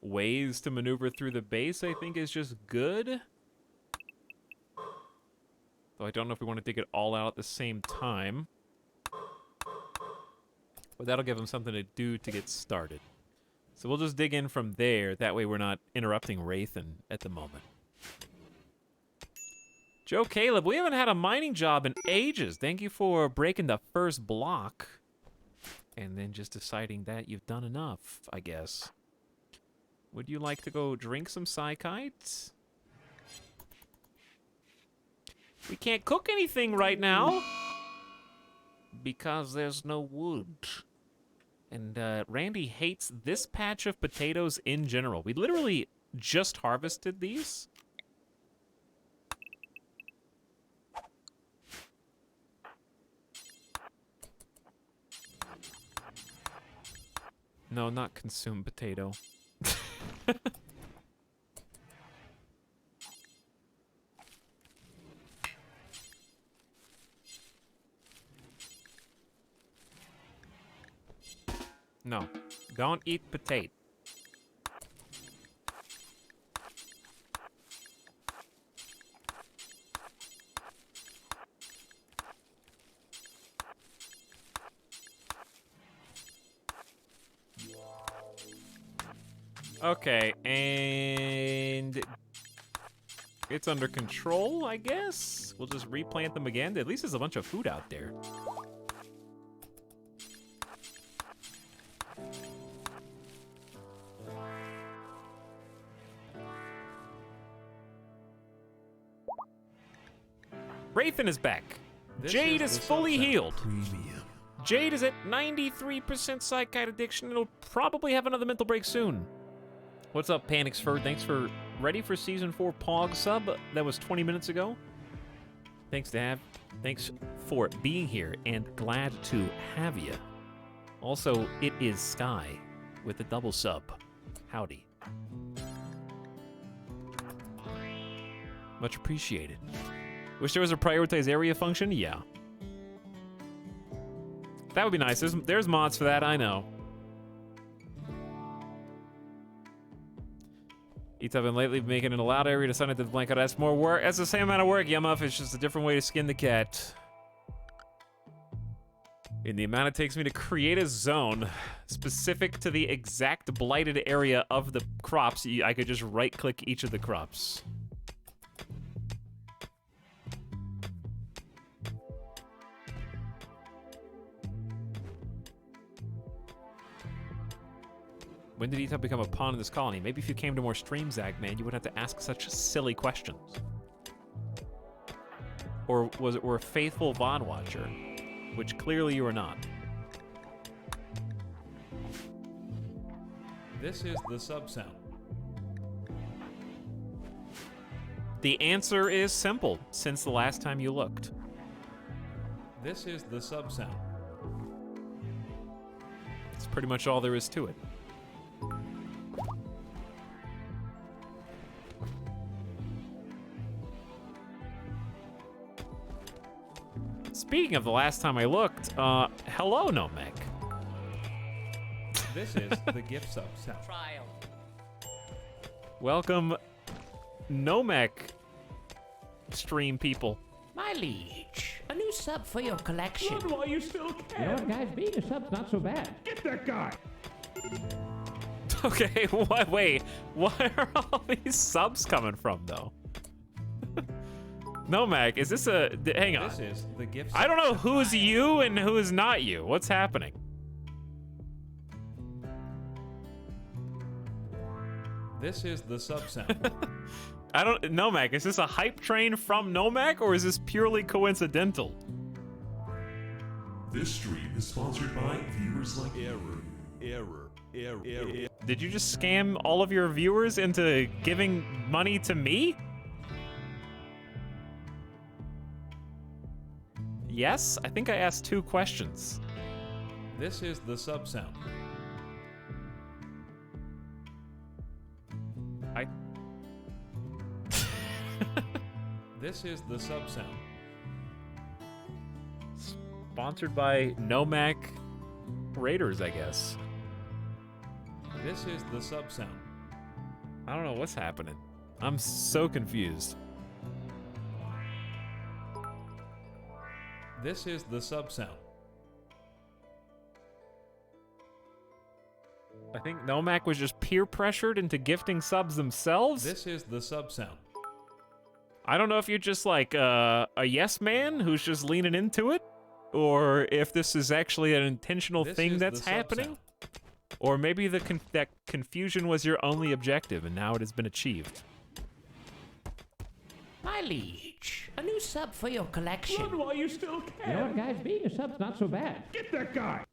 ways to maneuver through the base, I think, is just good. Though I don't know if we want to dig it all out at the same time. But that'll give them something to do to get started. So we'll just dig in from there. That way we're not interrupting Wraithen at the moment. Joe Caleb, we haven't had a mining job in ages. Thank you for breaking the first block. And then just deciding that you've done enough, I guess. Would you like to go drink some Psychites? We can't cook anything right now. Because there's no wood. And Randy hates this patch of potatoes in general. We literally just harvested these. No, not consume potato. No, don't eat potato. Okay, and it's under control, I guess. We'll just replant them again. At least there's a bunch of food out there. Wraithen is back. Jade is fully healed. Jade is at 93% Psychite addiction. It'll probably have another mental break soon. What's up, Panicsford? Thanks for ready for Season 4 Pog sub. That was 20 minutes ago. Thanks for being here and glad to have you. Also, it is Sky with a double sub. Howdy. Much appreciated. Wish there was a prioritize area function? Yeah. That would be nice. There's mods for that, I know. I've been lately making an allowed area to sign into the blanket. That's more work. That's the same amount of work, Yumuff. It's just a different way to skin the cat. In the amount it takes me to create a zone specific to the exact blighted area of the crops, I could just right-click each of the crops. When did Etolyx become a pawn in this colony? Maybe if you came to more streams, Zagman, you wouldn't have to ask such silly questions. Or was it were a faithful VOD watcher? Which clearly you are not. This is the sub sound. The answer is simple, since the last time you looked. This is the sub sound. That's pretty much all there is to it. Speaking of the last time I looked, hello, Nomek. This is the gift sub sound. Trial. Welcome, Nomek stream people. My liege, a new sub for your collection. Why you still You know what, guys? Being a sub's not so bad. Get that guy! Okay, wait, where are all these subs coming from, though? Nomek, is this a... hang on. This is the gift I don't know who's you and who is not you. What's happening? This is the sub sound. I don't... Nomek, is this a hype train from Nomek, or is this purely coincidental? This stream is sponsored by viewers like Error. Did you just scam all of your viewers into giving money to me? Yes? I think I asked 2 questions. This is the sub sound. This is the sub sound. Sponsored by Nomek Raiders, I guess. This is the sub sound. I don't know what's happening. I'm so confused. This is the sub sound. I think Nomek was just peer pressured into gifting subs themselves. This is the sub sound. I don't know if you're just like a yes man who's just leaning into it, or if this is actually an intentional This thing is that's the happening, sub-sound. or maybe that confusion was your only objective and now it has been achieved. My liege, a new sub for your collection. Why you still You know what, guys? Being a sub's not so bad. Get that guy!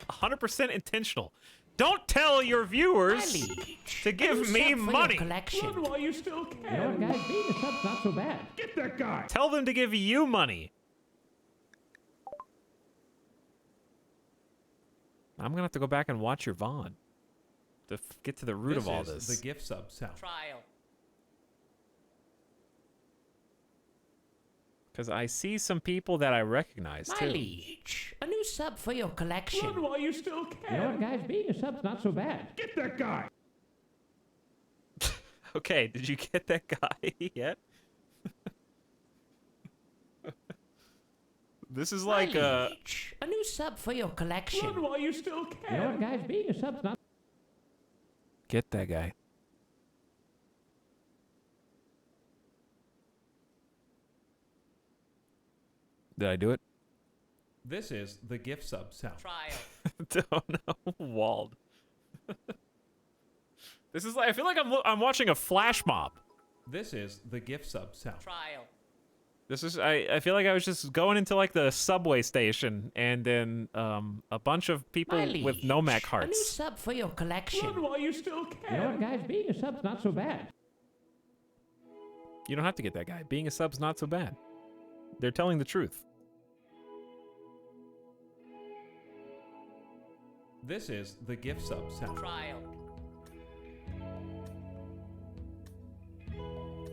100% intentional. Don't tell your My viewers liege, to a give new me sub for money. Your collection. Why you still You know what, guys? Being a sub's not so bad. Get that guy! Tell them to give you money. I'm gonna have to go back and watch your VOD to get to the root of all this. The gift sub sound. Trial. Because I see some people that I recognize My too. liege, a new sub for your collection. Why you still You know what, guys? Being a sub's not so bad. Get that guy! Okay, did you get that guy yet? This is like My liege, a new sub for your collection. Why you still You know what, guys? Being a sub's not. get that guy. Did I do it? This is the gift sub sound. Trial. Don't know. Walled. This is like I feel like I'm watching a flash mob. This is the gift sub sound. Trial. This is I feel like I was just going into like the subway station and then a bunch of people My with liege, Nomac a new hearts. sub for your collection. While you still can. You know what, guys? Being a sub's not so bad. You don't have to get that guy. Being a sub's not so bad. They're telling the truth. This is the gift sub sound. Trial.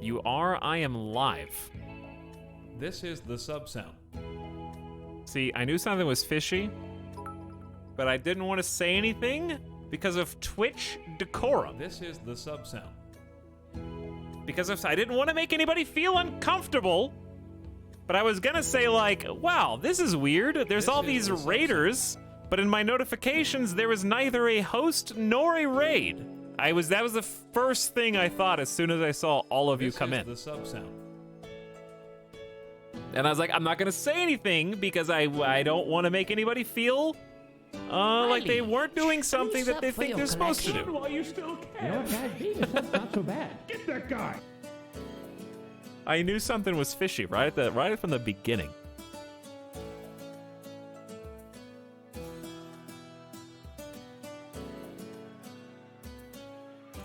You are, I am live. This is the sub sound. See, I knew something was fishy, but I didn't want to say anything because of Twitch decorum. This is the sub sound. Because I didn't want to make anybody feel uncomfortable. But I was gonna say like, wow, this is weird. There's This all is these the sub raiders, but in my notifications there was neither a host nor a raid. That was the first thing I thought as soon as I saw all of you come in. This is the sub sound. And I was like, I'm not gonna say anything because I don't want to make anybody feel like they weren't doing something that they think they're supposed to do. While you still can. You know what, guys? Being a sub's not so bad. Get that guy. I knew something was fishy right from the beginning.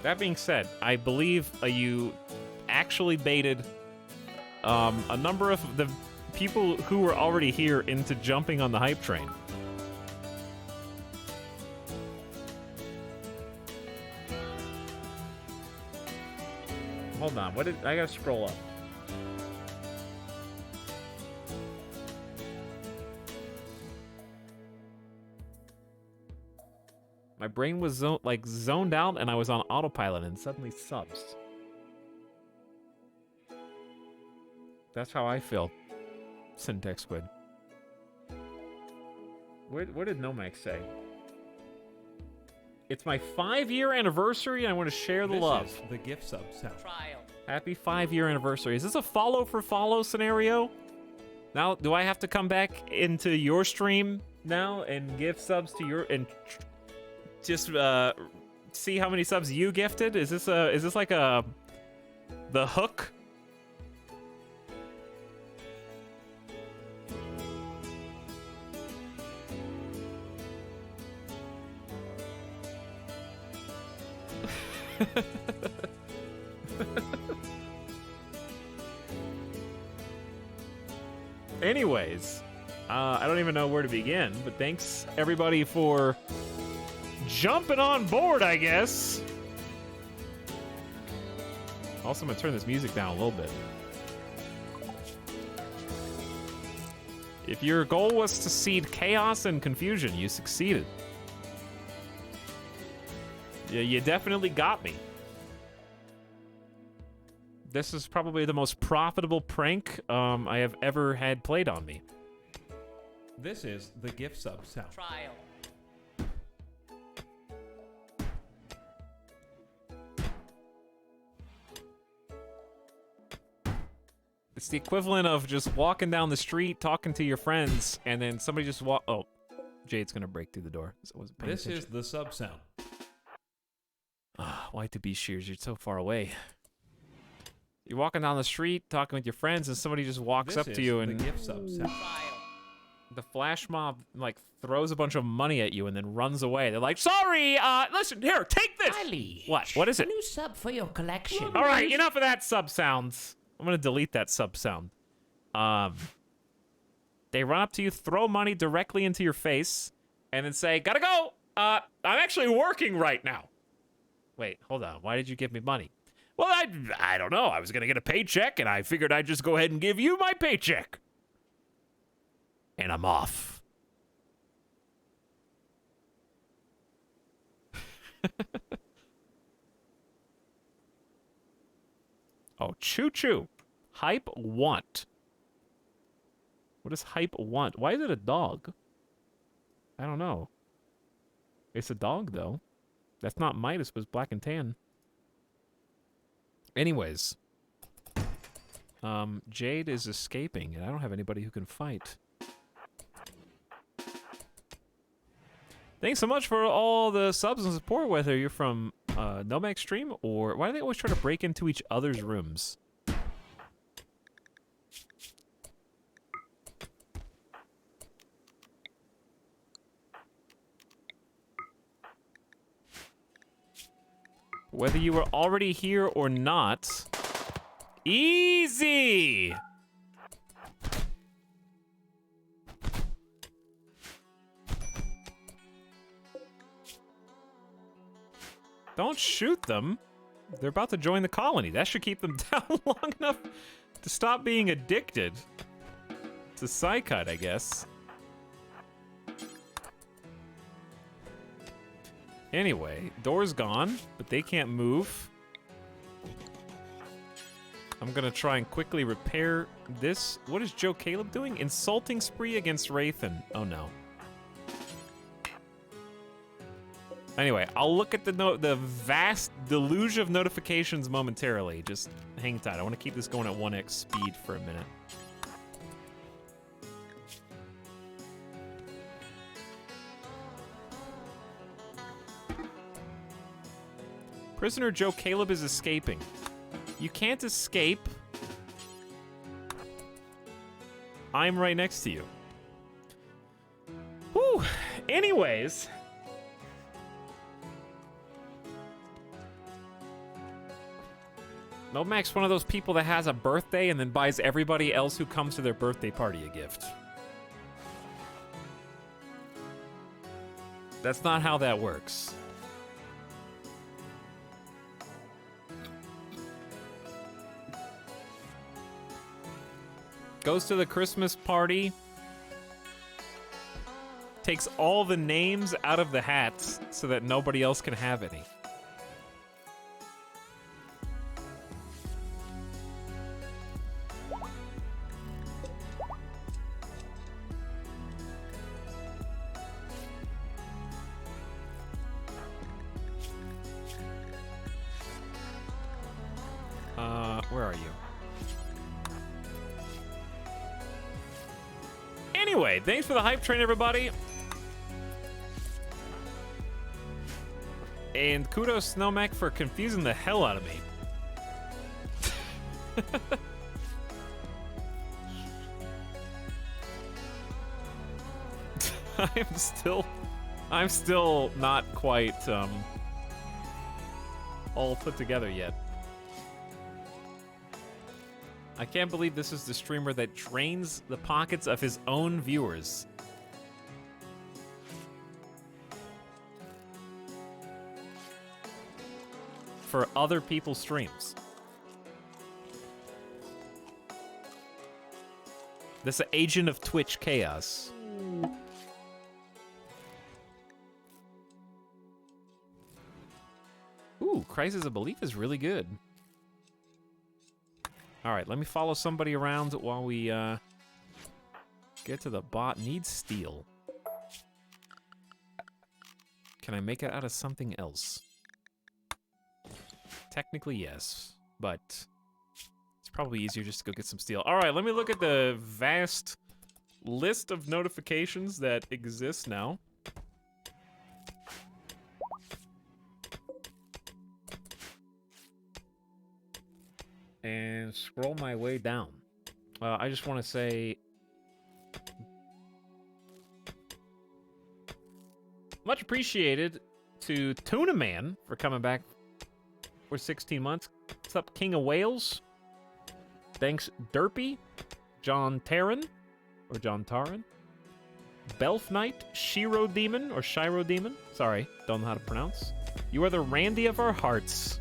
That being said, I believe you actually baited a number of the people who were already here into jumping on the hype train. Hold on, I gotta scroll up. My brain was zoned out and I was on autopilot and suddenly subs. That's how I feel. Syntax Squid. What did Nomac say? It's my 5-year anniversary and I want to share the love. This is the gift sub sound. Trial. Happy 5-year anniversary. Is this a follow for follow scenario? Now, do I have to come back into your stream now and give subs to your and just see how many subs you gifted? Is this like the hook? Anyways, I don't even know where to begin, but thanks everybody for jumping on board, I guess. Also, I'm gonna turn this music down a little bit. If your goal was to seed chaos and confusion, you succeeded. Yeah, you definitely got me. This is probably the most profitable prank I have ever had played on me. This is the gift sub sound. Trial. It's the equivalent of just walking down the street, talking to your friends, and then somebody just walk. Oh, Jade's gonna break through the door. So I wasn't paying This attention. is the sub sound. Why to be shears? You're so far away. You're walking down the street, talking with your friends, and somebody just walks This up to is you, the and gift sub sound. Trial. the flash mob like throws a bunch of money at you and then runs away. They're like, "Sorry, listen, here, take this." My liege, What is a it? new sub for your collection. All right, enough of that sub sounds. I'm gonna delete that sub sound. They run up to you, throw money directly into your face, and then say, "Gotta go. I'm actually working right now." Wait, hold on. Why did you give me money? Well, I don't know. I was gonna get a paycheck, and I figured I'd just go ahead and give you my paycheck. And I'm off. Oh, choo-choo. Hype want. What does hype want? Why is it a dog? I don't know. It's a dog, though. That's not Midas, it was black and tan. Anyways. Jade is escaping, and I don't have anybody who can fight. Thanks so much for all the subs and support, whether you're from Nomac stream or... Why do they always try to break into each other's rooms? Whether you were already here or not. Easy! Don't shoot them. They're about to join the colony. That should keep them down long enough to stop being addicted to Psycut, I guess. Anyway, door's gone, but they can't move. I'm gonna try and quickly repair this. What is Joe Caleb doing? Insulting spree against Wraithen. Oh no. Anyway, I'll look at the vast deluge of notifications momentarily. Just hang tight. I want to keep this going at 1x speed for a minute. Prisoner Joe Caleb is escaping. You can't escape. I'm right next to you. Whew. Anyways. Novmak's one of those people that has a birthday and then buys everybody else who comes to their birthday party a gift. That's not how that works. Goes to the Christmas party. Takes all the names out of the hats so that nobody else can have any. Where are you? Anyway, thanks for the hype train, everybody. And kudos, Snowmac, for confusing the hell out of me. I'm still not quite all put together yet. I can't believe this is the streamer that drains the pockets of his own viewers. For other people's streams. This agent of Twitch chaos. Ooh, Crisis of Belief is really good. Alright, let me follow somebody around while we get to the bot. Needs steel. Can I make it out of something else? Technically, yes, but it's probably easier just to go get some steel. Alright, let me look at the vast list of notifications that exist now. And scroll my way down. I just want to say much appreciated to Tuna Man for coming back for 16 months. What's up, King of Wales? Thanks, Derpy, John Taran, or John Taran, Belf Knight, Shiro Demon, or Shiro Demon. Sorry, don't know how to pronounce. You are the Randy of our hearts.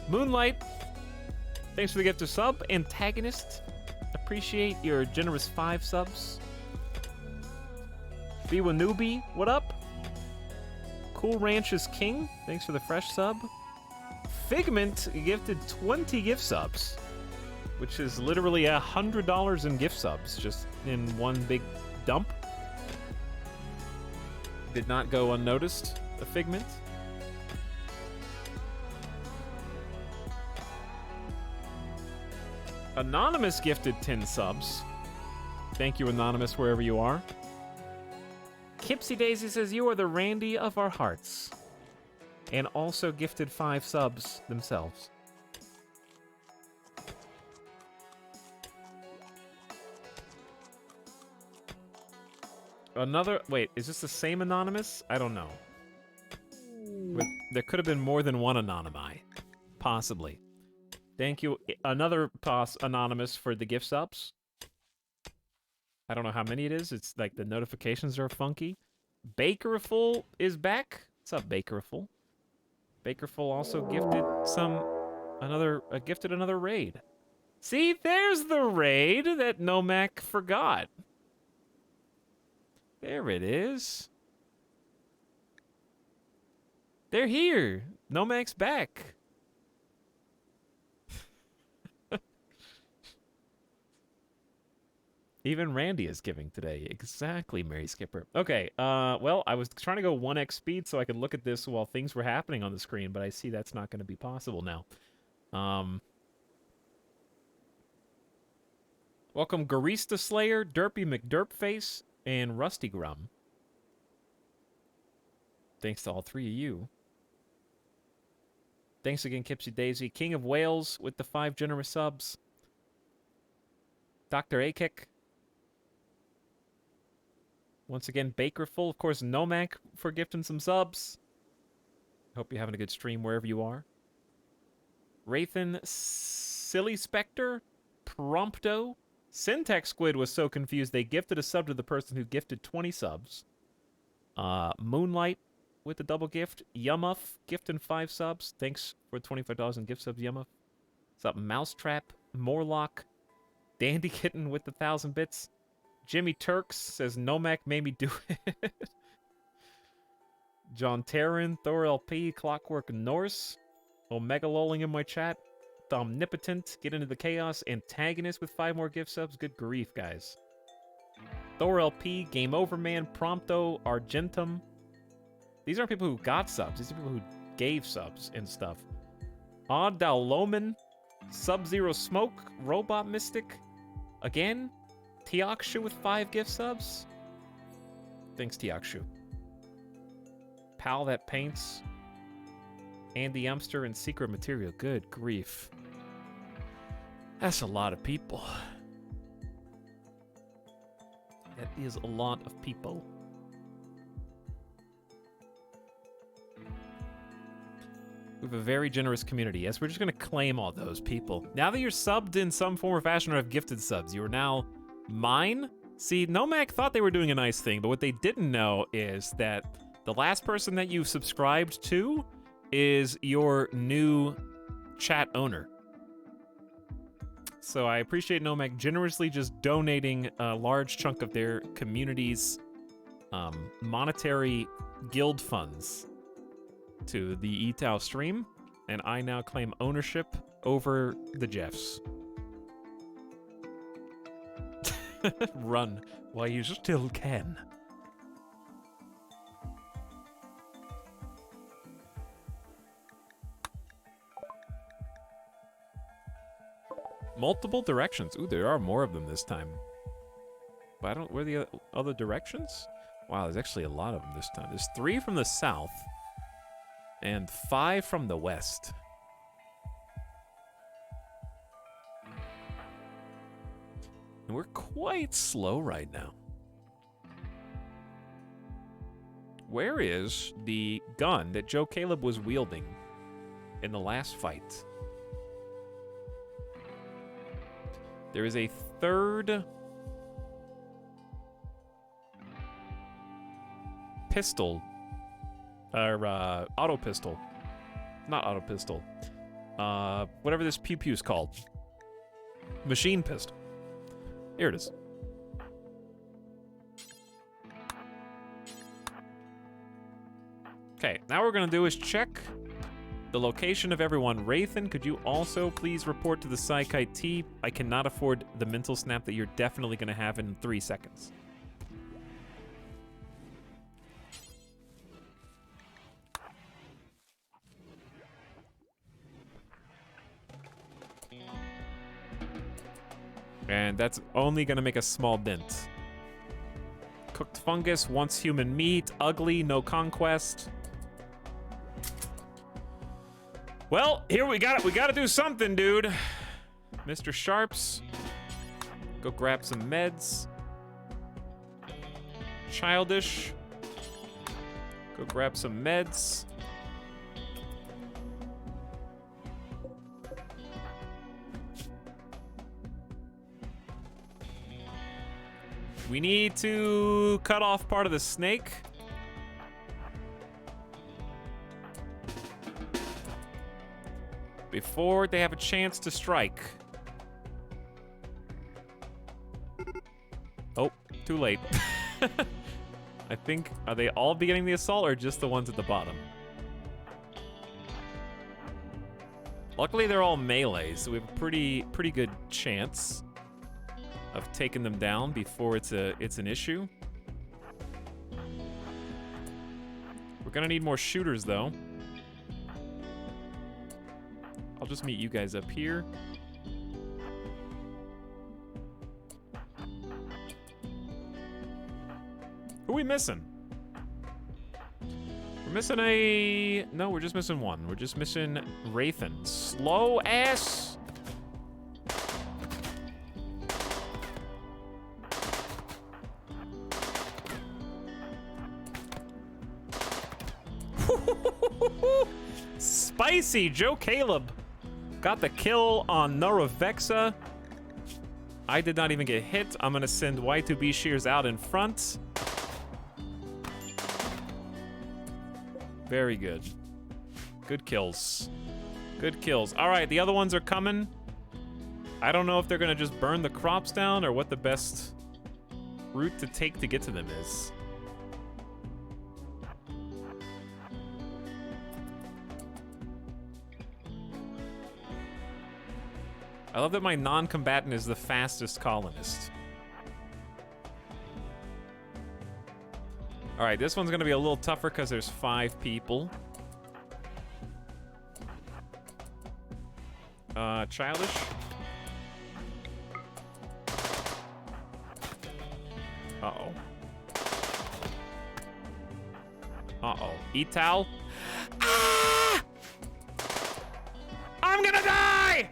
Moonlight, thanks for the gift of sub. Antagonist, appreciate your generous 5 subs. Biwa Newbie, what up? Cool Ranch is King, thanks for the fresh sub. Figment gifted 20 gift subs, which is literally $100 in gift subs, just in one big dump. Did not go unnoticed, a Figment. Anonymous gifted 10 subs. Thank you, Anonymous, wherever you are. Kipsy Daisy says, you are the Randy of our hearts. And also gifted 5 subs themselves. another... Wait, is this the same anonymous? I don't know. There could have been more than one anonymi. Possibly. Thank you. Another anonymous for the gift subs. I don't know how many it is. It's like the notifications are funky. Bakerful is back. What's up, Bakerful? Bakerful also gifted another raid. See, there's the raid that Nomak forgot. There it is. They're here. Nomak's back. Even Randy is giving today. Exactly, Mary Skipper. Okay, well, I was trying to go 1x speed so I could look at this while things were happening on the screen, but I see that's not going to be possible now. Welcome, Garista Slayer, Derpy McDerpface, and Rusty Grum. Thanks to all three of you. Thanks again, Kipsy Daisy. King of Wales with the 5 generous subs. Dr. Akik. Once again, Bakerful. Of course, Nomak for gifting some subs. Hope you're having a good stream wherever you are. Wraithen, Silly Spectre, Prompto. Syntax Squid was so confused they gifted a sub to the person who gifted 20 subs. Moonlight with the double gift. Yumuff gifting 5 subs. Thanks for $25 in gift subs, Yumuff. What's up, Mousetrap, Morlock, Dandy Kitten with the 1,000 bits. Jimmy Turks says Nomak made me do it. John Terran, Thor LP, Clockwork Norse, Omega lolling in my chat. Omnipotent, Get Into the Chaos, Antagonist with 5 more gift subs. Good grief, guys. Thor LP, Game Over Man, Prompto, Argentum. These aren't people who got subs. These are people who gave subs and stuff. Odd Dowloman, Sub-Zero Smoke, Robot Mystic. Again, Tiakshu with 5 gift subs. Thanks, Tiakshu. Pal That Paints. Andy Youngster and Secret Material. Good grief. That's a lot of people. That is a lot of people. We have a very generous community. Yes, we're just going to claim all those people. Now that you're subbed in some form or fashion or have gifted subs, you are now mine. See, Nomak thought they were doing a nice thing, but what they didn't know is that the last person that you've subscribed to is your new chat owner. So I appreciate Nomak generously just donating a large chunk of their community's monetary guild funds to the ETAL stream, and I now claim ownership over the Jeffs. Run while you still can. Multiple directions. Ooh, there are more of them this time. But I don't... Where are the other directions? Wow, there's actually a lot of them this time. There's 3 from the south. And 5 from the west. And we're quite slow right now. Where is the gun that Joe Caleb was wielding in the last fight? There is a 3rd pistol, or auto pistol. Not auto pistol. Whatever this pew-pew is called. Machine pistol. Here it is. Okay, now what we're gonna do is check the location of everyone. Wraithen, could you also please report to the Psykite T? I cannot afford the mental snap that you're definitely gonna have in 3 seconds. And that's only gonna make a small dent. Cooked fungus, wants human meat, ugly, no conquest. Well, here we gotta do something, dude. Mr. Sharps, go grab some meds. Childish. Go grab some meds. We need to cut off part of the snake. Before they have a chance to strike. Oh, too late. I think, are they all beginning the assault or just the ones at the bottom? Luckily, they're all melee, so we have a pretty good chance of taking them down before it's an issue. We're gonna need more shooters, though. I'll just meet you guys up here. Who are we missing? We're missing a... No, we're just missing one. We're just missing Wraithen. Slow ass! Spicy! Joe Caleb got the kill on Noravexa. I did not even get hit. I'm gonna send Y2B Shears out in front. Very good. Good kills. Good kills. All right, the other ones are coming. I don't know if they're gonna just burn the crops down or what the best route to take to get to them is. I love that my non-combatant is the fastest colonist. All right, this one's gonna be a little tougher because there's 5 people. Childish. Uh-oh. Uh-oh. Etal. Ah! I'm gonna die!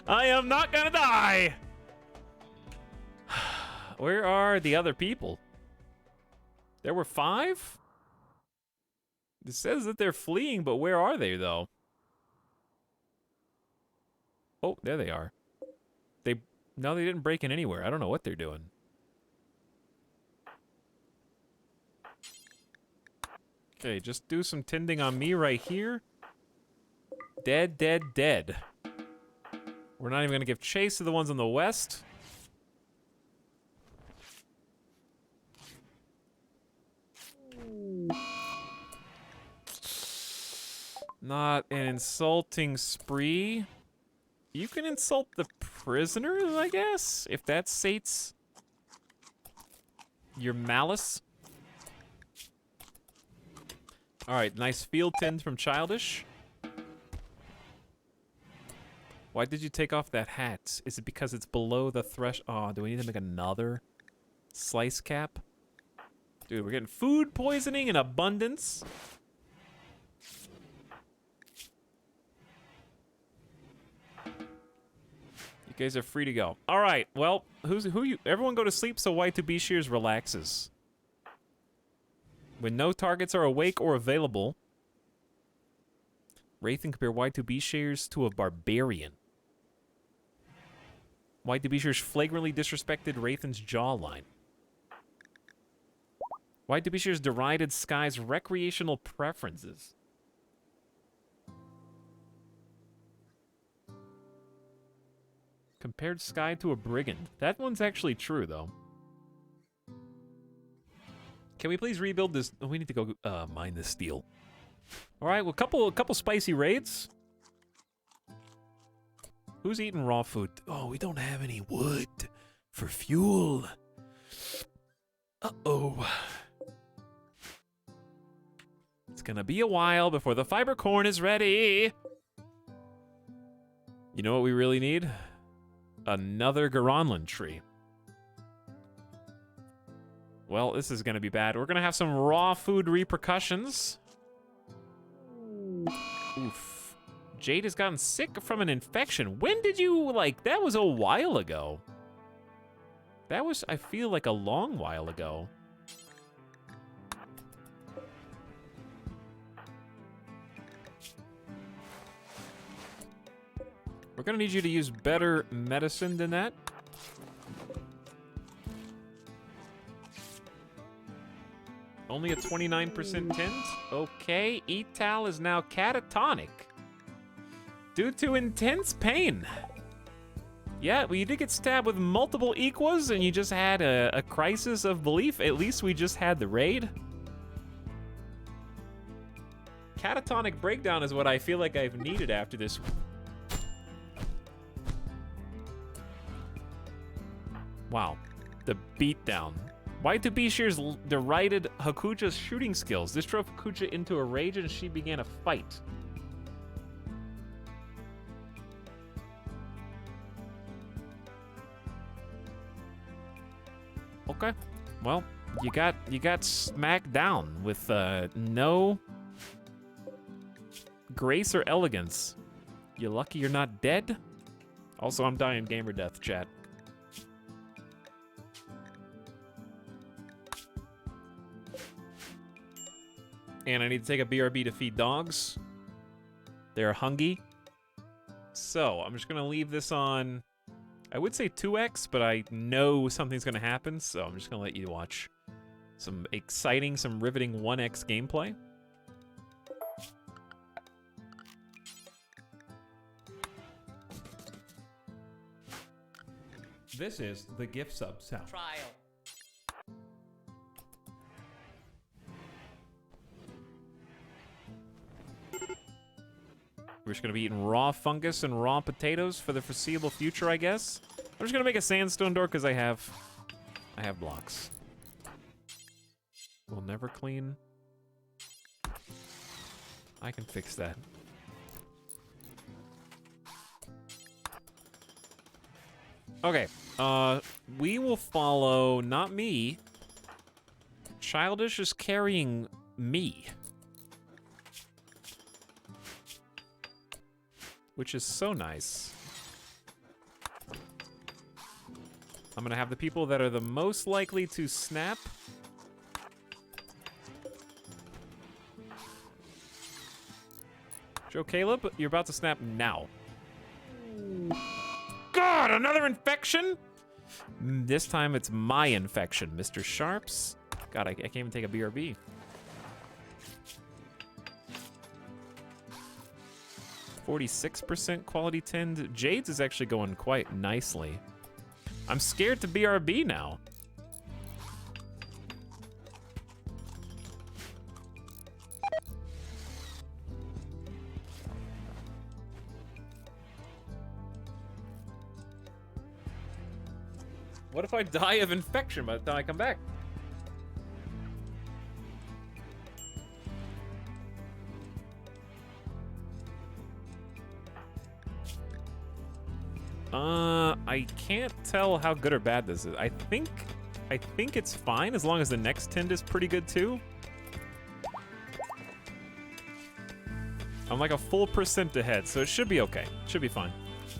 I am not gonna die! Where are the other people? There were 5? It says that they're fleeing, but where are they, though? Oh, there they are. No, they didn't break in anywhere. I don't know what they're doing. Okay, just do some tending on me right here. Dead, dead, dead. We're not even gonna give chase to the ones on the west. Not an insulting spree. You can insult the prisoners, I guess, if that sates your malice. All right, nice field tend from Childish. Why did you take off that hat? Is it because it's below the thresh? Oh, do we need to make another slice cap? Dude, we're getting food poisoning in abundance. You guys are free to go. All right, well, everyone go to sleep so Y2B Shears relaxes. When no targets are awake or available, Wraithen compare Y2B Shears to a barbarian. Y2B Shears flagrantly disrespected Wraithen's jawline. Y2B Shears derided Sky's recreational preferences. Compared Sky to a brigand. That one's actually true, though. Can we please rebuild this? Oh, we need to go mine this steel. All right, well, a couple spicy raids. Who's eating raw food? Oh, we don't have any wood for fuel. Uh-oh. It's gonna be a while before the fiber corn is ready. You know what we really need? Another Garanland tree. Well, this is gonna be bad. We're gonna have some raw food repercussions. Oof. Jade has gotten sick from an infection. When did you, like, that was a while ago. That was, I feel like, a long while ago. We're gonna need you to use better medicine than that. Only a 29% tint? Okay, Etal is now catatonic. Due to intense pain. Yeah, well, you did get stabbed with multiple equas and you just had a crisis of belief. At least we just had the raid. Catatonic breakdown is what I feel like I've needed after this. Wow, the beatdown. White to Bishirs derided Hakucha's shooting skills. This drove Hakucha into a rage and she began a fight. Okay, well, you got smacked down with no grace or elegance. You lucky you're not dead. Also, I'm dying gamer death, chat. And I need to take a BRB to feed dogs. They're hungry. So, I'm just gonna leave this on, I would say 2x, but I know something's gonna happen, so I'm just gonna let you watch some exciting, some riveting 1x gameplay. This is the gift sub sound. Trial. We're just gonna be eating raw fungus and raw potatoes for the foreseeable future, I guess. I'm just gonna make a sandstone door because I have blocks. We'll never clean. I can fix that. Okay, we will follow, not me. Childish is carrying me. Which is so nice. I'm gonna have the people that are the most likely to snap. Joe Caleb, you're about to snap now. God, another infection? This time it's my infection, Mr. Sharps. God, I can't even take a BRB. %46% quality tend. Jade's is actually going quite nicely. I'm scared to BRB now. What if I die of infection by the time I come back? I can't tell how good or bad this is. I think it's fine as long as the next tend is pretty good too. I'm like a full % ahead, so it should be okay. Should be fine.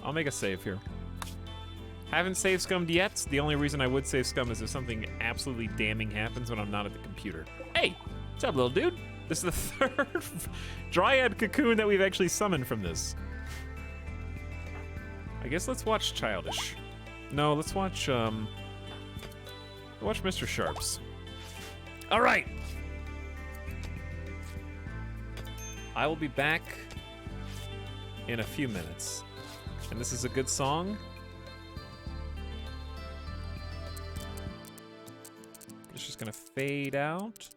I'll make a save here. Haven't save scummed yet. The only reason I would save scum is if something absolutely damning happens when I'm not at the computer. Hey, what's up, little dude? This is the third Dryad cocoon that we've actually summoned from this. I guess let's watch Childish. No, let's watch Mr. Sharps. All right. I will be back in a few minutes. And this is a good song. It's just gonna fade out.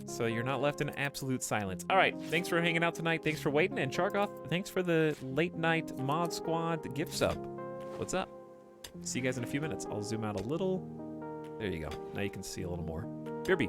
So you're not left in absolute silence. All right, thanks for hanging out tonight. Thanks for waiting. And Chargoth, thanks for the late night Mod Squad gift sub. What's up? See you guys in a few minutes. I'll zoom out a little. There you go. Now you can see a little more. Beerby.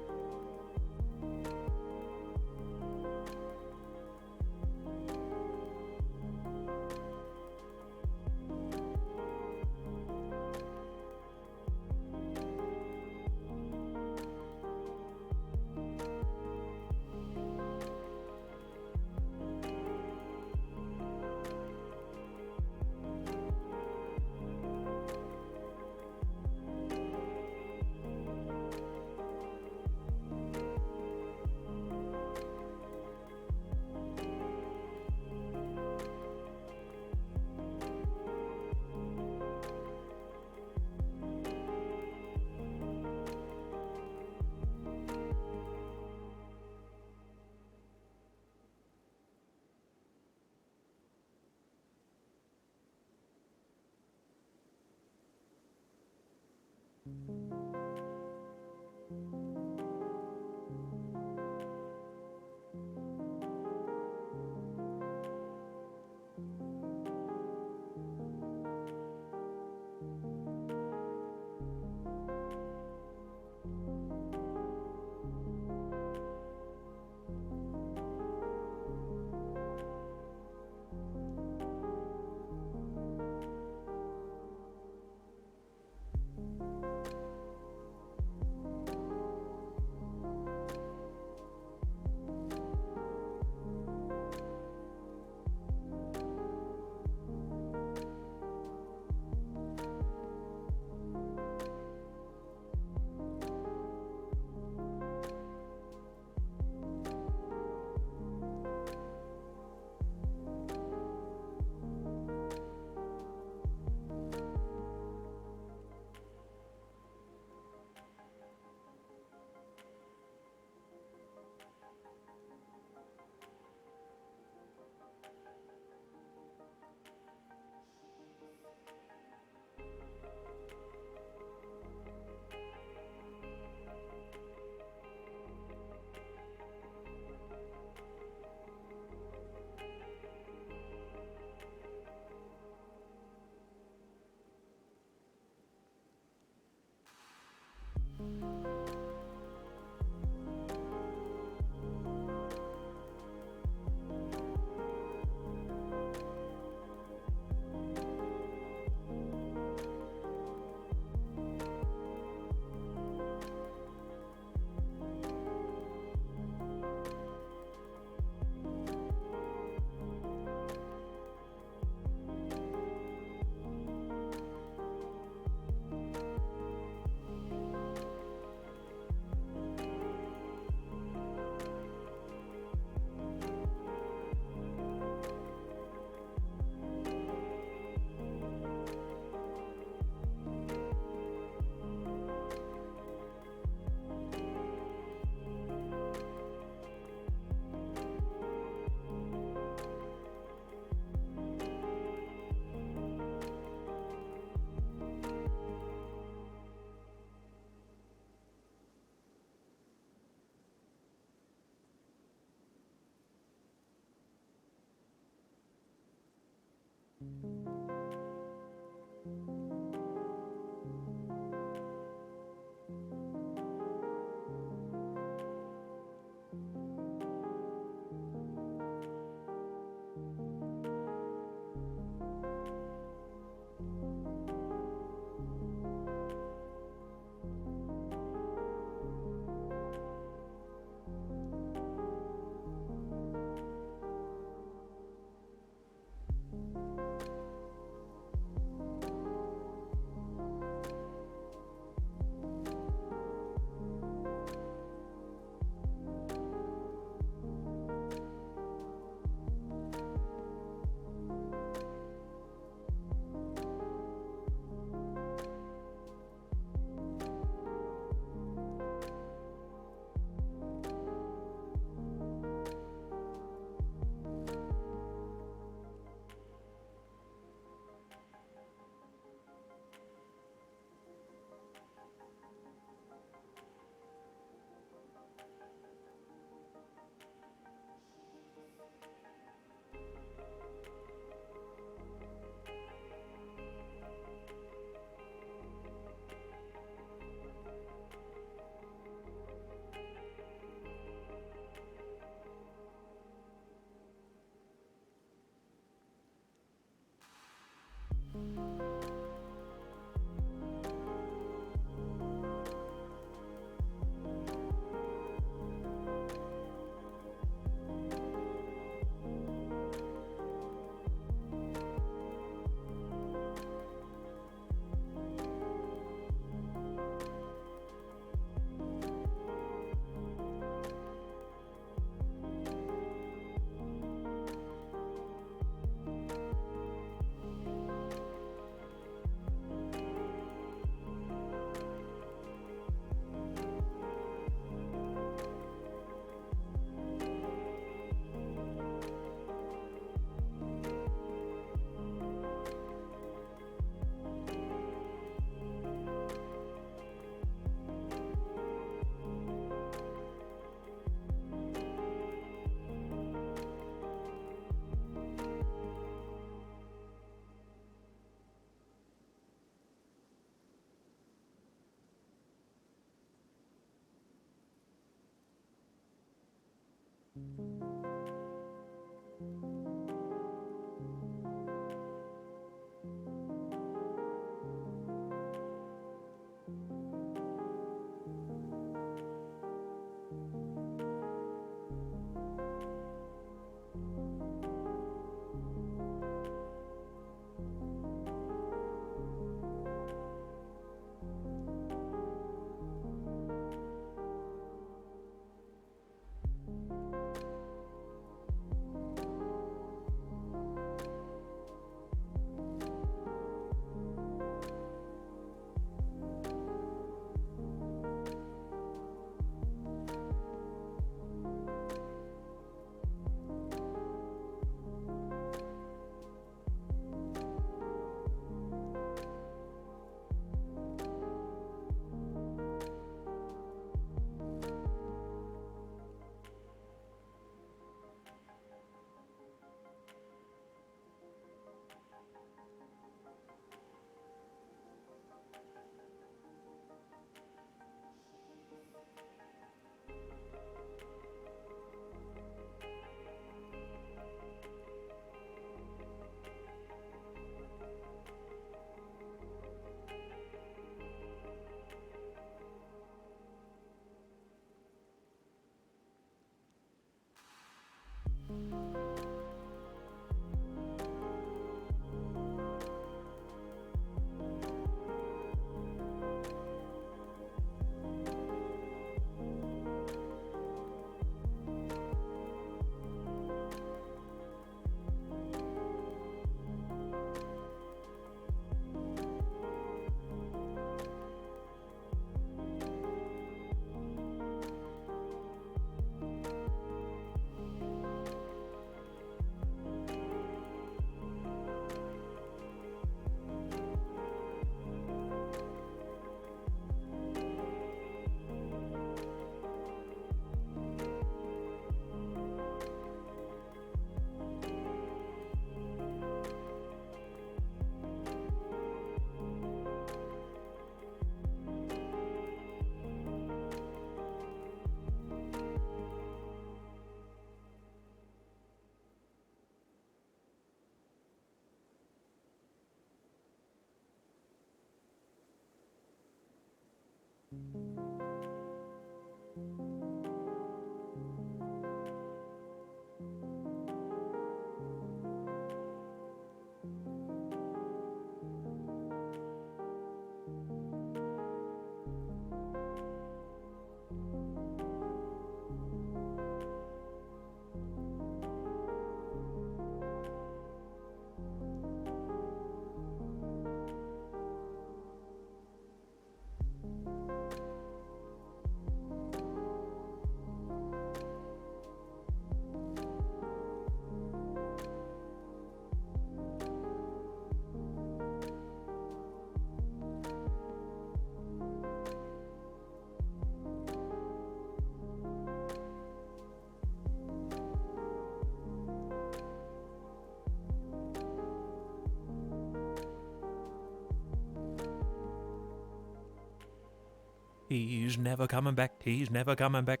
He's never coming back. He's never coming back.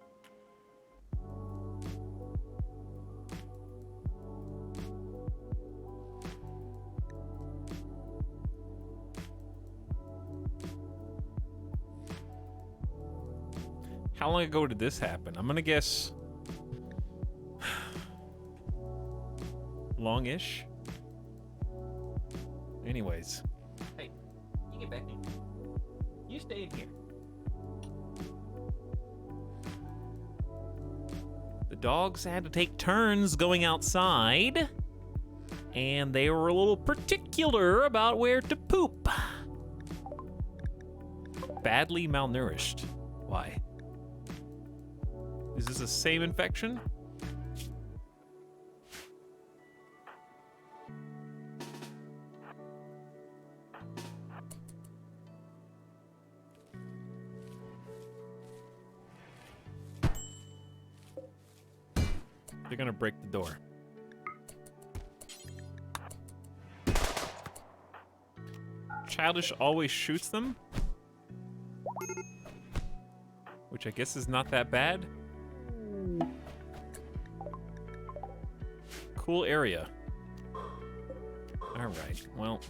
How long ago did this happen? I'm gonna guess long-ish. Anyways, Hey, you get back in. You stay in here. the dogs had to take turns going outside, and they were a little particular about where to poop. Badly malnourished. Why? Is this the same infection? They're gonna break the door. Childish always shoots them? Which I guess is not that bad. Cool area. Alright, well.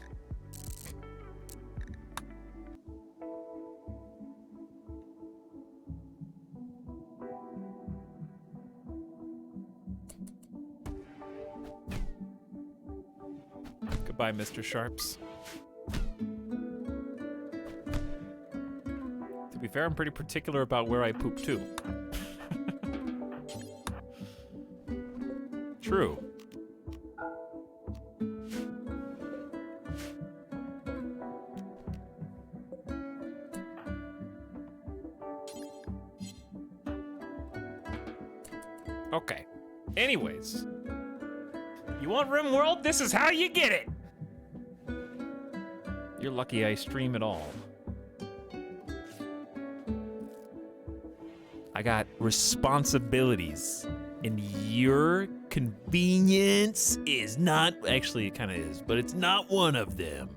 Goodbye, Mr. Sharps. To be fair, I'm pretty particular about where I poop too. True. Okay. Anyways. You want rimworld? This is how you get it! You're lucky I stream at all. I got responsibilities, and your convenience is not, actually it kind of is, but it's not one of them.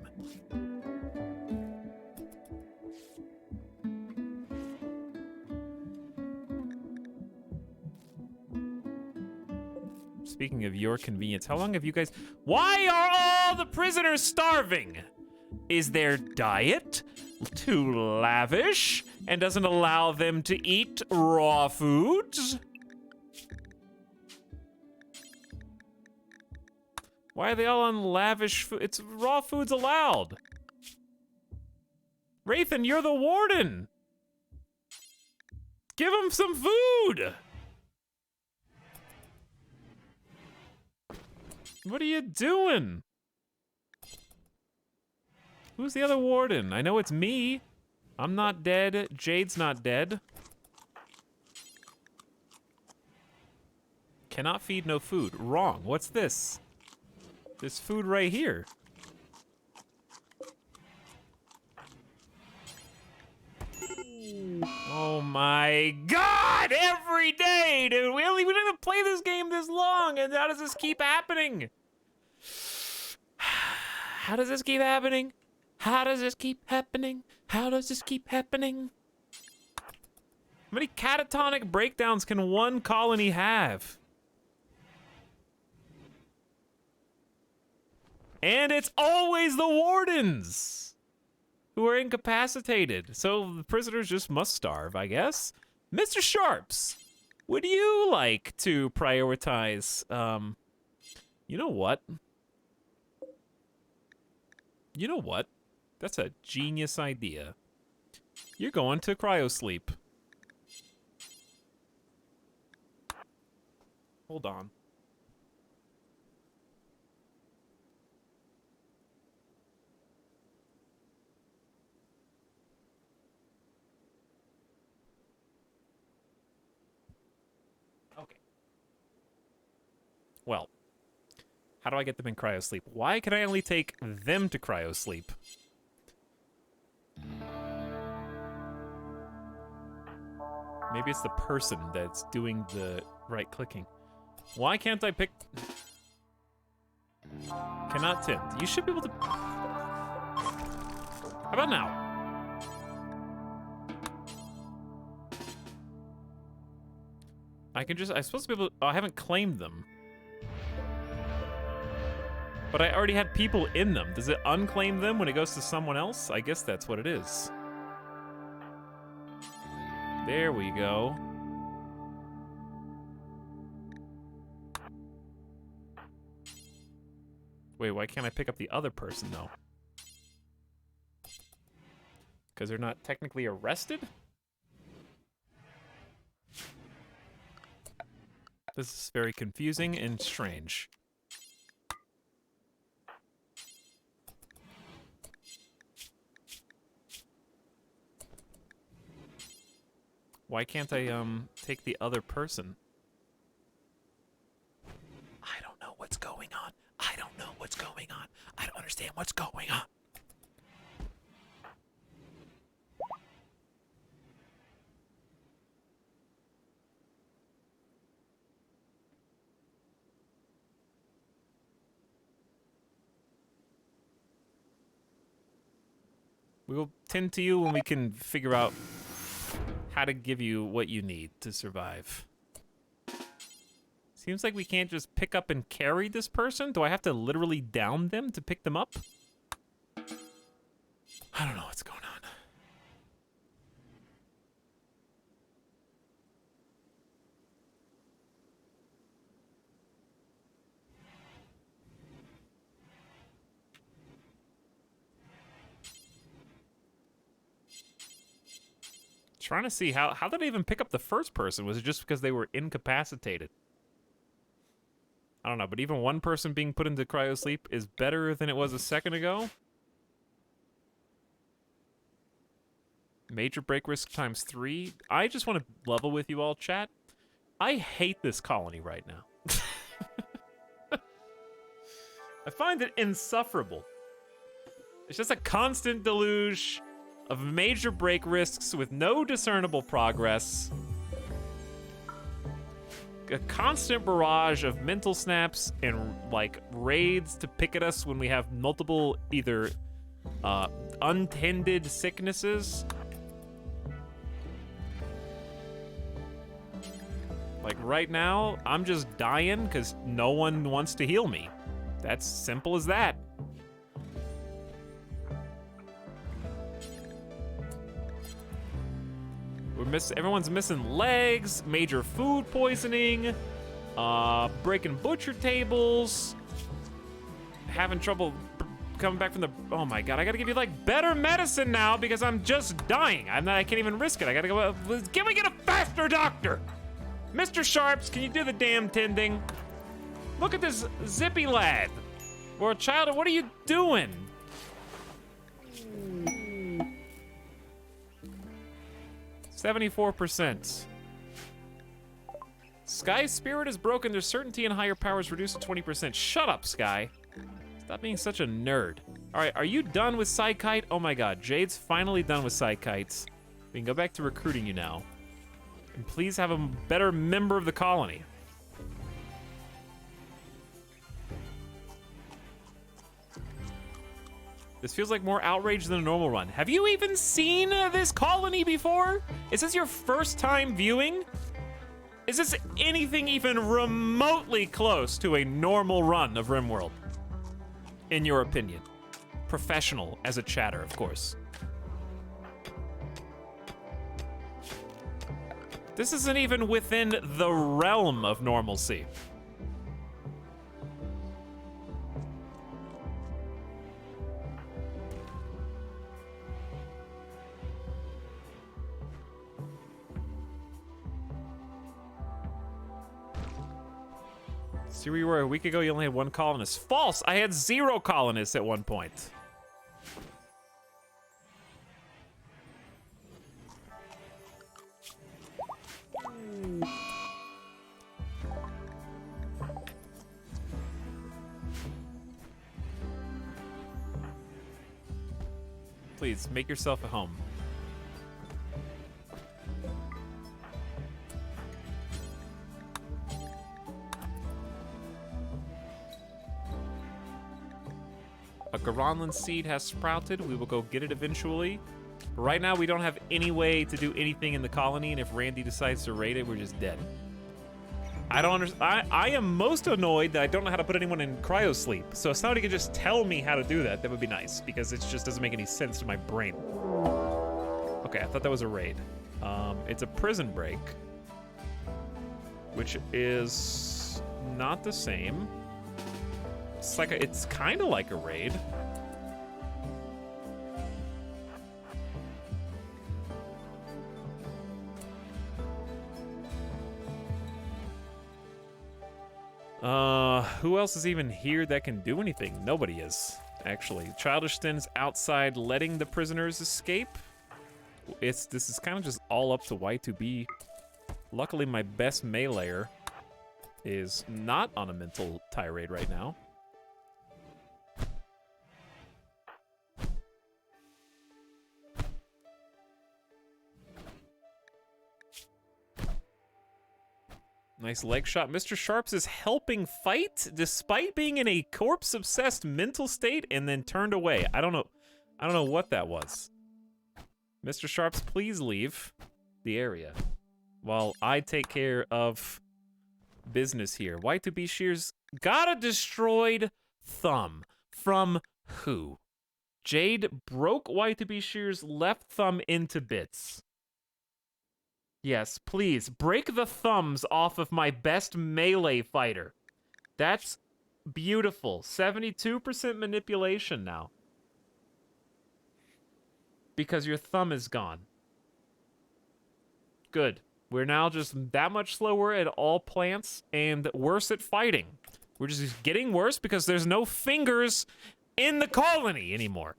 Speaking of your convenience, how long have you guys, why are all the prisoners starving? Is their diet too lavish and doesn't allow them to eat raw foods? Why are they all on lavish food? It's raw foods allowed. Rathan, you're the warden. Give them some food. What are you doing? Who's the other warden? I know it's me. I'm not dead. Jade's not dead. Cannot feed, no food. Wrong. What's this? This food right here. Oh my god! Every day, dude! We don't even play this game this long, and how does this keep happening? How does this keep happening? How does this keep happening? How does this keep happening? How many catatonic breakdowns can one colony have? And it's always the wardens! who are incapacitated. So the prisoners just must starve, I guess. Mr. Sharps, would you like to prioritize, you know what? You know what? That's a genius idea. You're going to cryosleep. Hold on. Okay. Well, how do I get them in cryosleep? Why can I only take them to cryosleep? Maybe it's the person that's doing the right clicking. Why can't I pick... Cannot tint. You should be able to... How about now? I'm supposed to be able to... Oh, I haven't claimed them. But I already had people in them. Does it unclaim them when it goes to someone else? I guess that's what it is. There we go. Wait, why can't I pick up the other person, though? Because they're not technically arrested? This is very confusing and strange. Why can't I, take the other person? I don't know what's going on. I don't know what's going on. I don't understand what's going on. We will tend to you when we can figure out how to give you what you need to survive. Seems like we can't just pick up and carry this person. Do I have to literally down them to pick them up? I don't know what's going on. Trying to see how did I even pick up the first person? Was it just because they were incapacitated? I don't know, but even one person being put into cryosleep is better than it was a second ago. Major break risk times 3. I just want to level with you all, chat. I hate this colony right now. I find it insufferable. It's just a constant deluge of major break risks with no discernible progress. A constant barrage of mental snaps and, like, raids to pick at us when we have multiple either untended sicknesses. Like, right now, I'm just dying because no one wants to heal me. That's simple as that. Everyone's missing legs, major food poisoning, breaking butcher tables, having trouble coming back from the... Oh my god, I gotta give you, like, better medicine now because I'm just dying. I can't even risk it. I gotta go... Can we get a faster doctor? Mr. Sharps, can you do the damn tending? Look at this zippy lad. Or a child, what are you doing? %. Sky's spirit is broken. Their certainty and higher powers reduced to 20%. Shut up, Sky. Stop being such a nerd. All right, are you done with Psykite? Oh my god, Jade's finally done with Psykites. We can go back to recruiting you now. And please have a better member of the colony. This feels like more outrage than a normal run. Have you even seen this colony before? Is this your first time viewing? Is this anything even remotely close to a normal run of RimWorld? In your opinion? Professional as a chatter, of course. This isn't even within the realm of normalcy. See where you were a week ago, you only had 1 colonist. False! I had 0 colonists at one point. Please, make yourself at home. A Garanlan seed has sprouted. We will go get it eventually. Right now, we don't have any way to do anything in the colony, and if Randy decides to raid it, we're just dead. I don't understand. I am most annoyed that I don't know how to put anyone in cryosleep. So if somebody could just tell me how to do that, that would be nice, because it just doesn't make any sense to my brain. Okay, I thought that was a raid. It's a prison break, which is not the same. It's like it's kind of like a raid. Who else is even here that can do anything? Nobody is, actually. Childish Stin's outside letting the prisoners escape. This is kind of just all up to Y2B. Luckily, my best meleeer is not on a mental tirade right now. Nice leg shot. Mr. Sharps is helping fight despite being in a corpse-obsessed mental state and then turned away. I don't know what that was. Mr. Sharps, please leave the area while I take care of business here. Y2B Shears got a destroyed thumb. From who? Jade broke Y2B Shears' left thumb into bits. Yes, please, break the thumbs off of my best melee fighter. That's beautiful. 72% manipulation now. Because your thumb is gone. Good. We're now just that much slower at all plants and worse at fighting. We're just getting worse because there's no fingers in the colony anymore.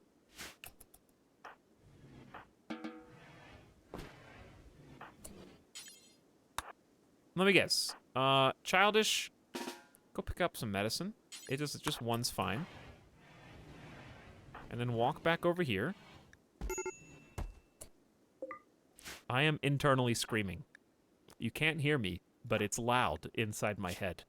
Let me guess. Childish, go pick up some medicine. Just one's fine. And then walk back over here. I am internally screaming. You can't hear me, but it's loud inside my head.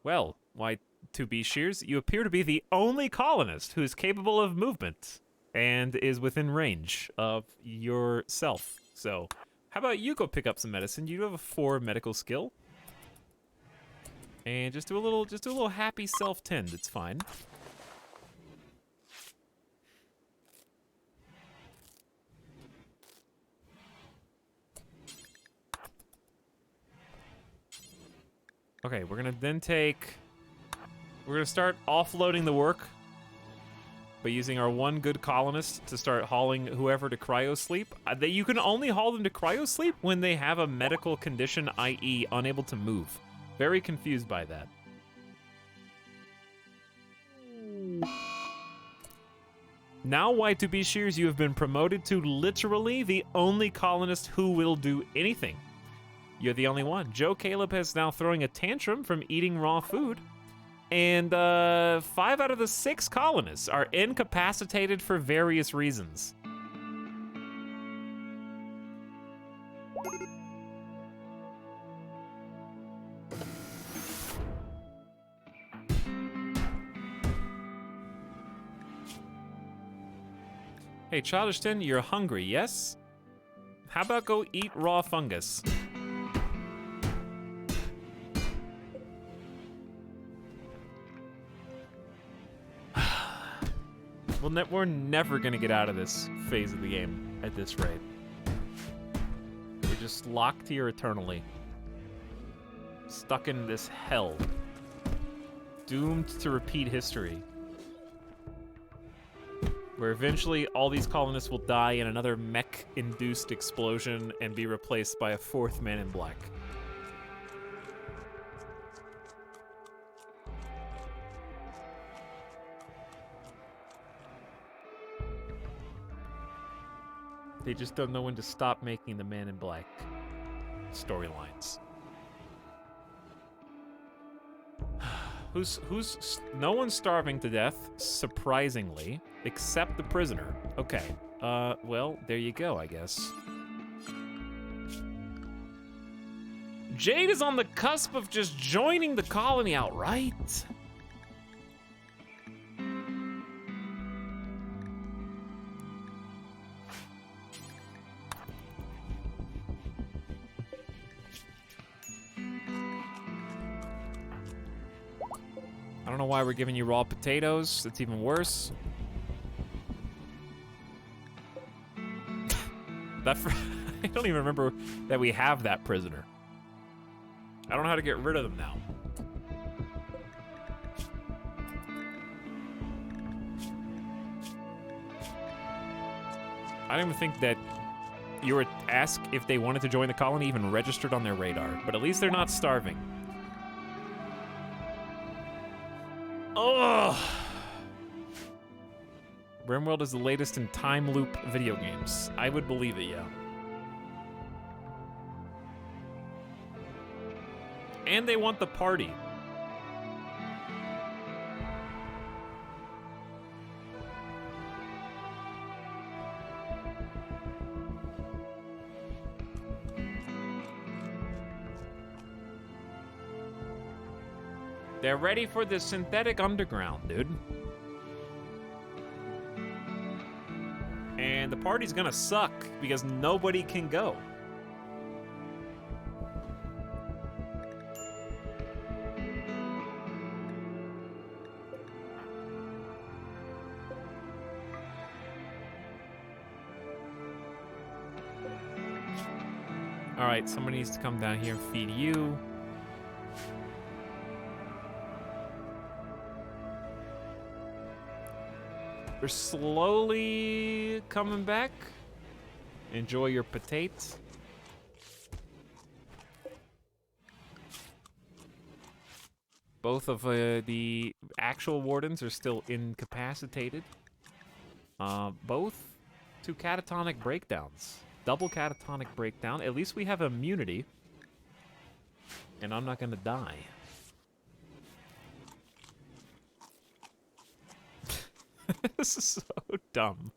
Well, Y2B Shears, you appear to be the only colonist who is capable of movement and is within range of yourself. So, how about you go pick up some medicine? You have a 4 medical skill. And just do a little happy self-tend. It's fine. Okay, we're gonna start offloading the work by using our one good colonist to start hauling whoever to cryosleep. You can only haul them to cryosleep when they have a medical condition, i.e. unable to move. Very confused by that. Now, Y2B Shears, you have been promoted to literally the only colonist who will do anything. You're the only one. Joe Caleb is now throwing a tantrum from eating raw food. And 5 out of the 6 colonists are incapacitated for various reasons. Hey, Childishton, you're hungry, yes? How about go eat raw fungus? We're never gonna get out of this phase of the game at this rate. We're just locked here eternally. Stuck in this hell. Doomed to repeat history. Where eventually all these colonists will die in another mech-induced explosion and be replaced by a fourth Man in Black. They just don't know when to stop making the Man in Black storylines. No one's starving to death, surprisingly, except the prisoner. Okay, well, there you go, I guess. Jade is on the cusp of just joining the colony outright. I don't know why we're giving you raw potatoes. That's even worse. I don't even remember that we have that prisoner. I don't know how to get rid of them now. I don't even think that you were asked if they wanted to join the colony even registered on their radar. But at least they're not starving. Ugh. Rimworld is the latest in time loop video games. I would believe it, yeah. And they want the party. They're ready for the synthetic underground, dude. And the party's gonna suck because nobody can go. All right, somebody needs to come down here and feed you. They're slowly coming back. Enjoy your potatoes. Both of the actual wardens are still incapacitated. Both to catatonic breakdowns. Double catatonic breakdown. At least we have immunity. And I'm not gonna die. This is so dumb.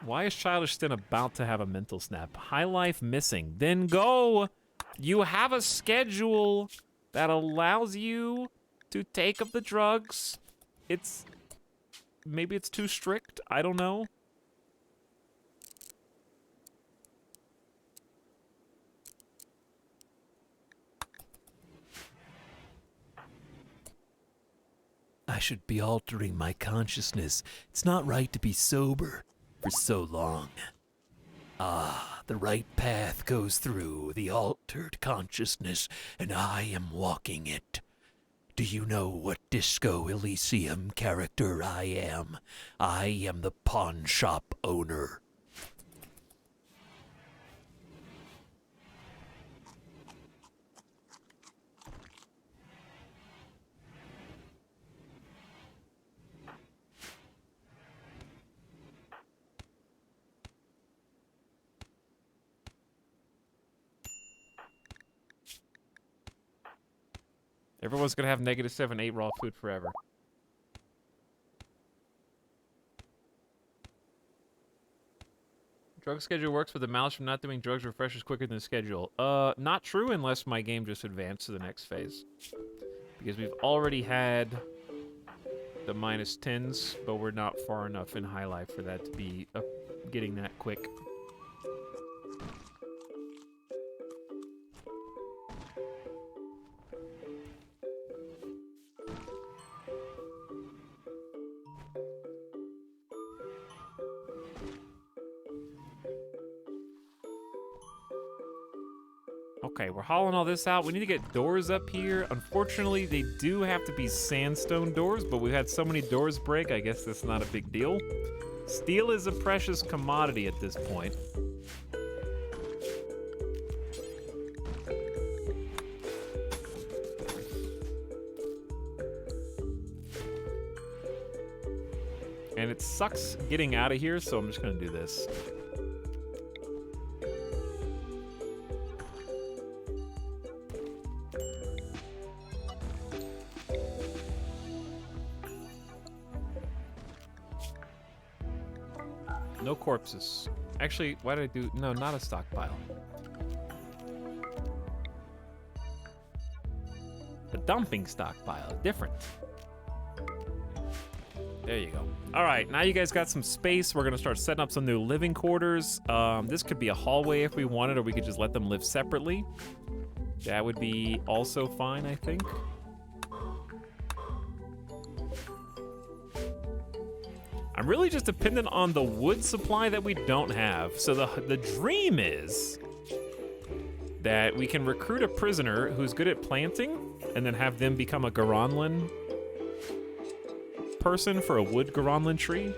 Why is Childish Stin about to have a mental snap? High life missing. Then go! You have a schedule that allows you to take up the drugs. Maybe it's too strict. I don't know. I should be altering my consciousness. It's not right to be sober for so long. Ah, the right path goes through the altered consciousness, and I am walking it. Do you know what Disco Elysium character I am? I am the pawn shop owner. Everyone's gonna have -7, 8 raw food forever. Drug schedule works, but the mouse from not doing drugs refreshes quicker than the schedule. Not true unless my game just advanced to the next phase. Because we've already had the -10s, but we're not far enough in high life for that to be getting that quick. Okay, we're hauling all this out. We need to get doors up here. Unfortunately, they do have to be sandstone doors, but we've had so many doors break, I guess that's not a big deal. Steel is a precious commodity at this point. And it sucks getting out of here, so I'm just gonna do this. No corpses. Actually, why did I do... No, not a stockpile. A dumping stockpile. Different. There you go. All right, now you guys got some space. We're gonna start setting up some new living quarters. This could be a hallway if we wanted, or we could just let them live separately. That would be also fine, I think. I'm really just dependent on the wood supply that we don't have. So the dream is that we can recruit a prisoner who's good at planting and then have them become a Garanlan person for a wood Garanlan tree.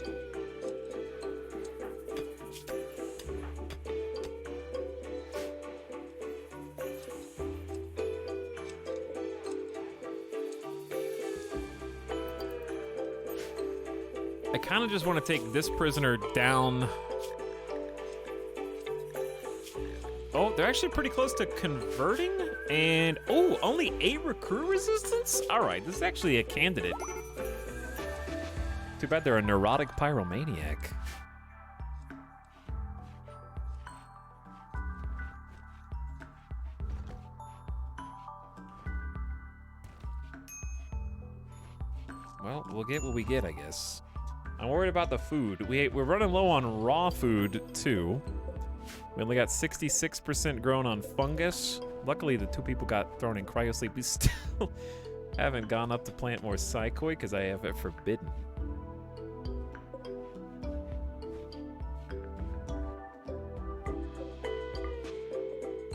I kind of just want to take this prisoner down. Oh, they're actually pretty close to converting. And, oh, only 8 recruit resistance? All right, this is actually a candidate. Too bad they're a neurotic pyromaniac. Well, we'll get what we get, I guess. I'm worried about the food. We're running low on raw food, too. We only got 66% grown on fungus. Luckily, the 2 people got thrown in cryosleep. We still haven't gone up to plant more psychoi because I have it forbidden.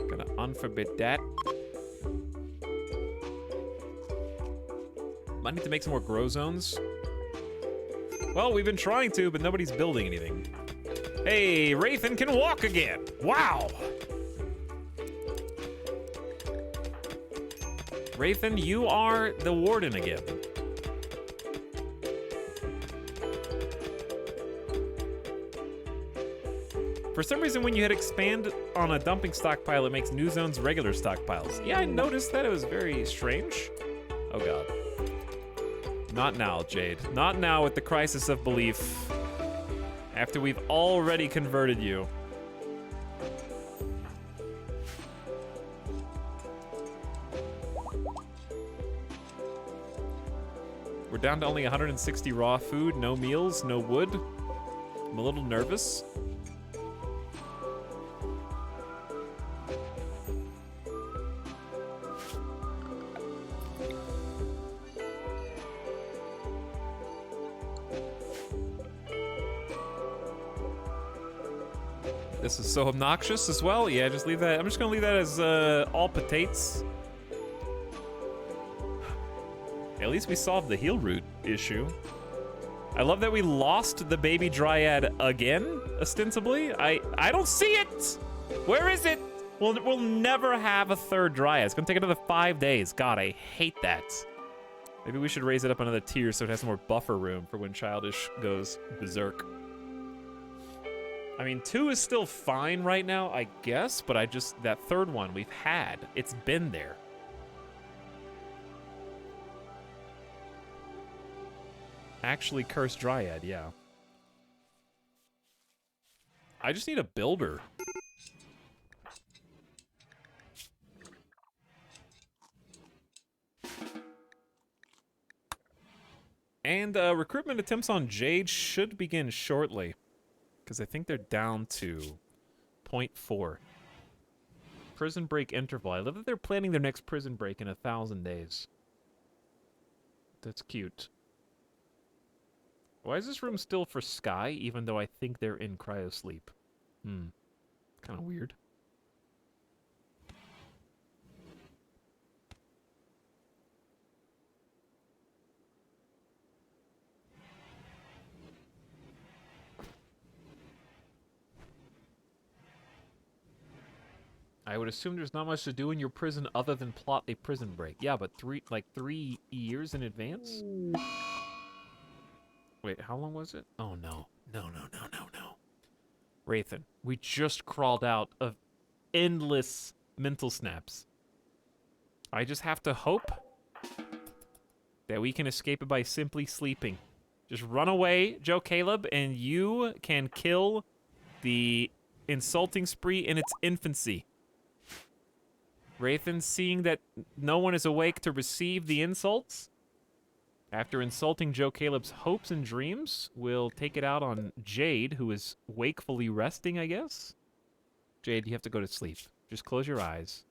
Gonna unforbid that. Might need to make some more grow zones. Well, we've been trying to, but nobody's building anything. Hey, Rathan can walk again. Wow. Rathan, you are the warden again. For some reason, when you hit expand on a dumping stockpile, it makes new zones regular stockpiles. Yeah, I noticed that. It was very strange. Oh, God. Not now, Jade. Not now with the crisis of belief. After we've already converted you. We're down to only 160 raw food, no meals, no wood. I'm a little nervous. This is so obnoxious as well. Yeah, just leave that. I'm just gonna leave that as all potates. At least we solved the heal root issue. I love that we lost the baby dryad again, ostensibly. I don't see it. Where is it? We'll never have a 3rd dryad. It's gonna take another 5 days. God, I hate that. Maybe we should raise it up another tier so it has more buffer room for when Childish goes berserk. I mean, 2 is still fine right now, I guess, but that 3rd one we've had, it's been there. Actually, Cursed Dryad, yeah. I just need a builder. And recruitment attempts on Jade should begin shortly. Because I think they're down to 0.4. Prison break interval. I love that they're planning their next prison break in 1,000 days. That's cute. Why is this room still for Sky, even though I think they're in cryosleep? Kind of weird. I would assume there's not much to do in your prison other than plot a prison break. Yeah, but 3 years in advance? Wait, how long was it? Oh no. No. Wraithen, we just crawled out of endless mental snaps. I just have to hope that we can escape it by simply sleeping. Just run away, Joe Caleb, and you can kill the insulting spree in its infancy. Wraithen, seeing that no one is awake to receive the insults, after insulting Joe Caleb's hopes and dreams, will take it out on Jade, who is wakefully resting, I guess? Jade, you have to go to sleep. Just close your eyes.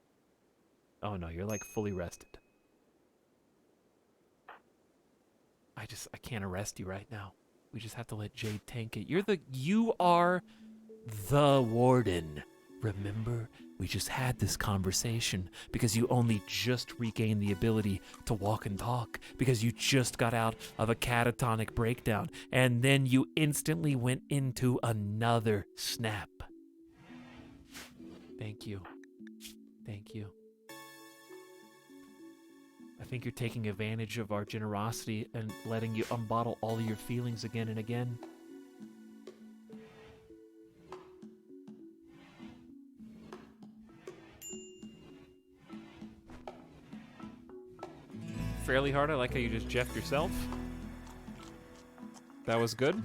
Oh no, you're like fully rested. I can't arrest you right now. We just have to let Jade tank it. You are The warden. Remember, we just had this conversation because you only just regained the ability to walk and talk, because you just got out of a catatonic breakdown, and then you instantly went into another snap. Thank you. Thank you. I think you're taking advantage of our generosity and letting you unbottle all of your feelings again and again. fairly hard. I like how you just jeffed yourself. That was good.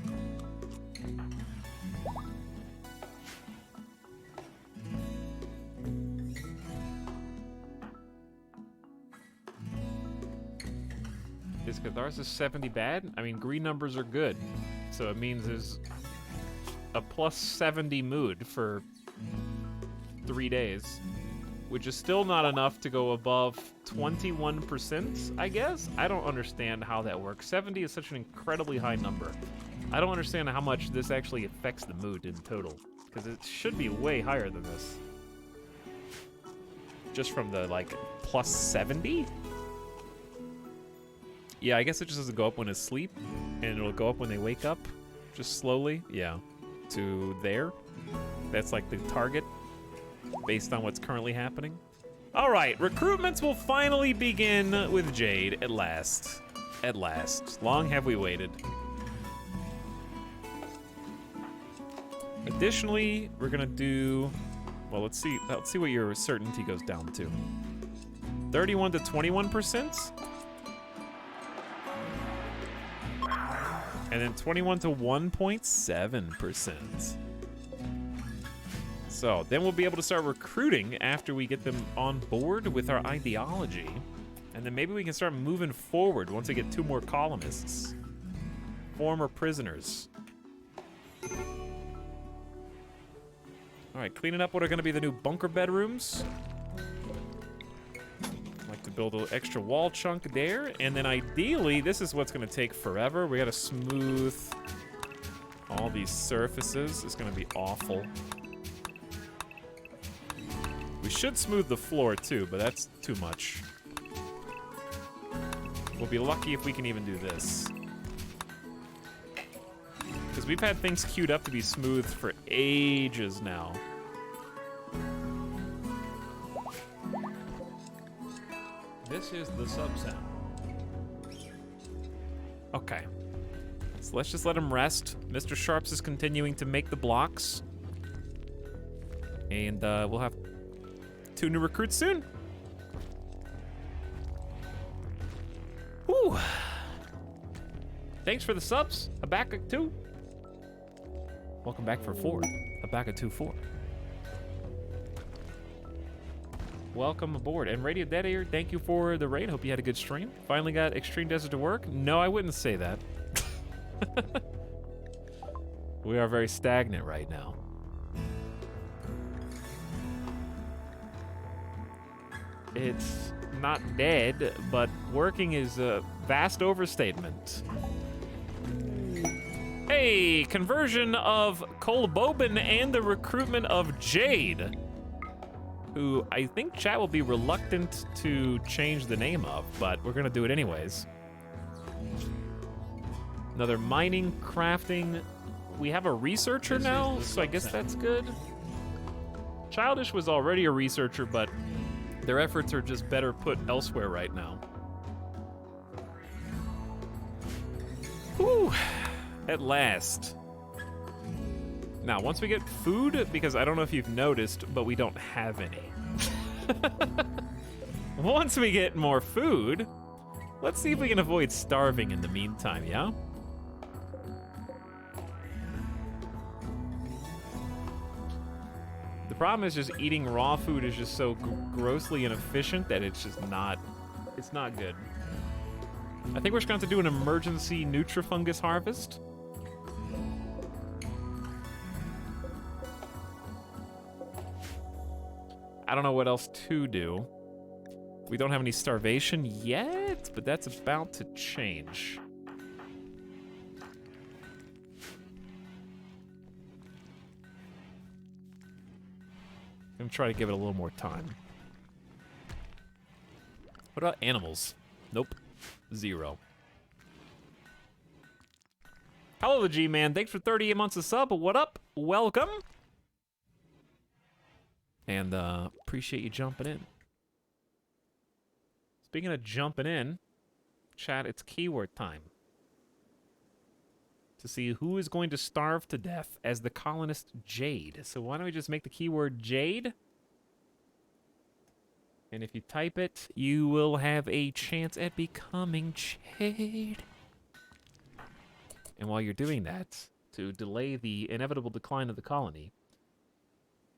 Is Catharsis 70 bad? I mean, green numbers are good. So it means there's a plus 70 mood for 3 days, which is still not enough to go above 21%, I guess? I don't understand how that works. 70 is such an incredibly high number. I don't understand how much this actually affects the mood in total, because it should be way higher than this. Just from the, like, plus 70? Yeah, I guess it just doesn't go up when it's asleep, and it'll go up when they wake up, just slowly. Yeah, to there. That's like the target, based on what's currently happening. All right, recruitments will finally begin with Jade at last. At last. Long have we waited. Additionally, we're gonna do, well, let's see what your certainty goes down to. 31 to 21%. And then 21 to 1.7%. So then we'll be able to start recruiting after we get them on board with our ideology. And then maybe we can start moving forward once we get 2 more colonists. Former prisoners. All right, cleaning up what are going to be the new bunker bedrooms. I'd like to build an extra wall chunk there. And then ideally, this is what's going to take forever. We got to smooth all these surfaces. It's going to be awful. We should smooth the floor too, but that's too much. We'll be lucky if we can even do this. Because we've had things queued up to be smoothed for ages now. This is the sub-sound. Okay. So let's just let him rest. Mr. Sharps is continuing to make the blocks. And we'll have 2 new recruits soon. Whew. Thanks for the subs. Habakkuk 2. Welcome back for 4. Habakkuk 2-4. Welcome aboard. And Radio Dead Air, thank you for the raid. Hope you had a good stream. Finally got Extreme Desert to work. No, I wouldn't say that. We are very stagnant right now. It's not dead, but working is a vast overstatement. Hey, conversion of Cole Bobin and the recruitment of Jade, who I think chat will be reluctant to change the name of, but we're gonna do it anyways. Another mining, crafting. We have a researcher now, so I guess that's good. Childish was already a researcher, but their efforts are just better put elsewhere right now. Whew. At last. Now, once we get food, because I don't know if you've noticed, but we don't have any. Once we get more food, let's see if we can avoid starving in the meantime, yeah? The problem is just eating raw food is just so grossly inefficient that it's just not, it's not good. I think we're just going to have to do an emergency nutrifungus harvest. I don't know what else to do. We don't have any starvation yet, but that's about to change. I'm gonna try to give it a little more time. What about animals? Nope. 0. Hello, the G-Man. Thanks for 38 months of sub. What up? Welcome. And appreciate you jumping in. Speaking of jumping in, chat, it's keyword time. To see who is going to starve to death as the colonist Jade. So why don't we just make the keyword Jade? And if you type it, you will have a chance at becoming Jade. And while you're doing that, to delay the inevitable decline of the colony,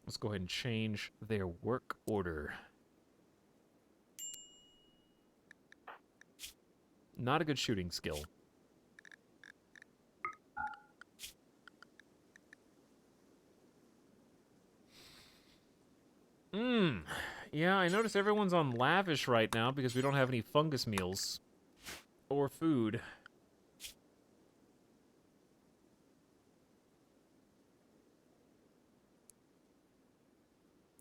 let's go ahead and change their work order. Not a good shooting skill. Yeah, I notice everyone's on lavish right now because we don't have any fungus meals or food.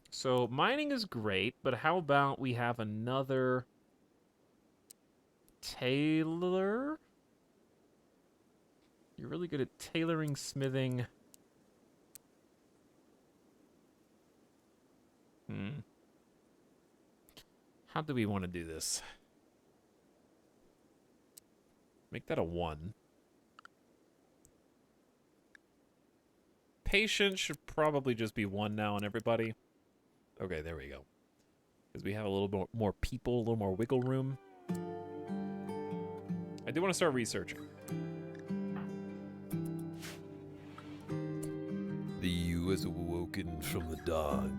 So mining is great, but how about we have another tailor? You're really good at tailoring, smithing. How do we want to do this? Make that a 1. Patience should probably just be 1 now on everybody. Okay, there we go. Because we have a little bit more people, a little more wiggle room. I do want to start researching. The ewe has awoken from the dark.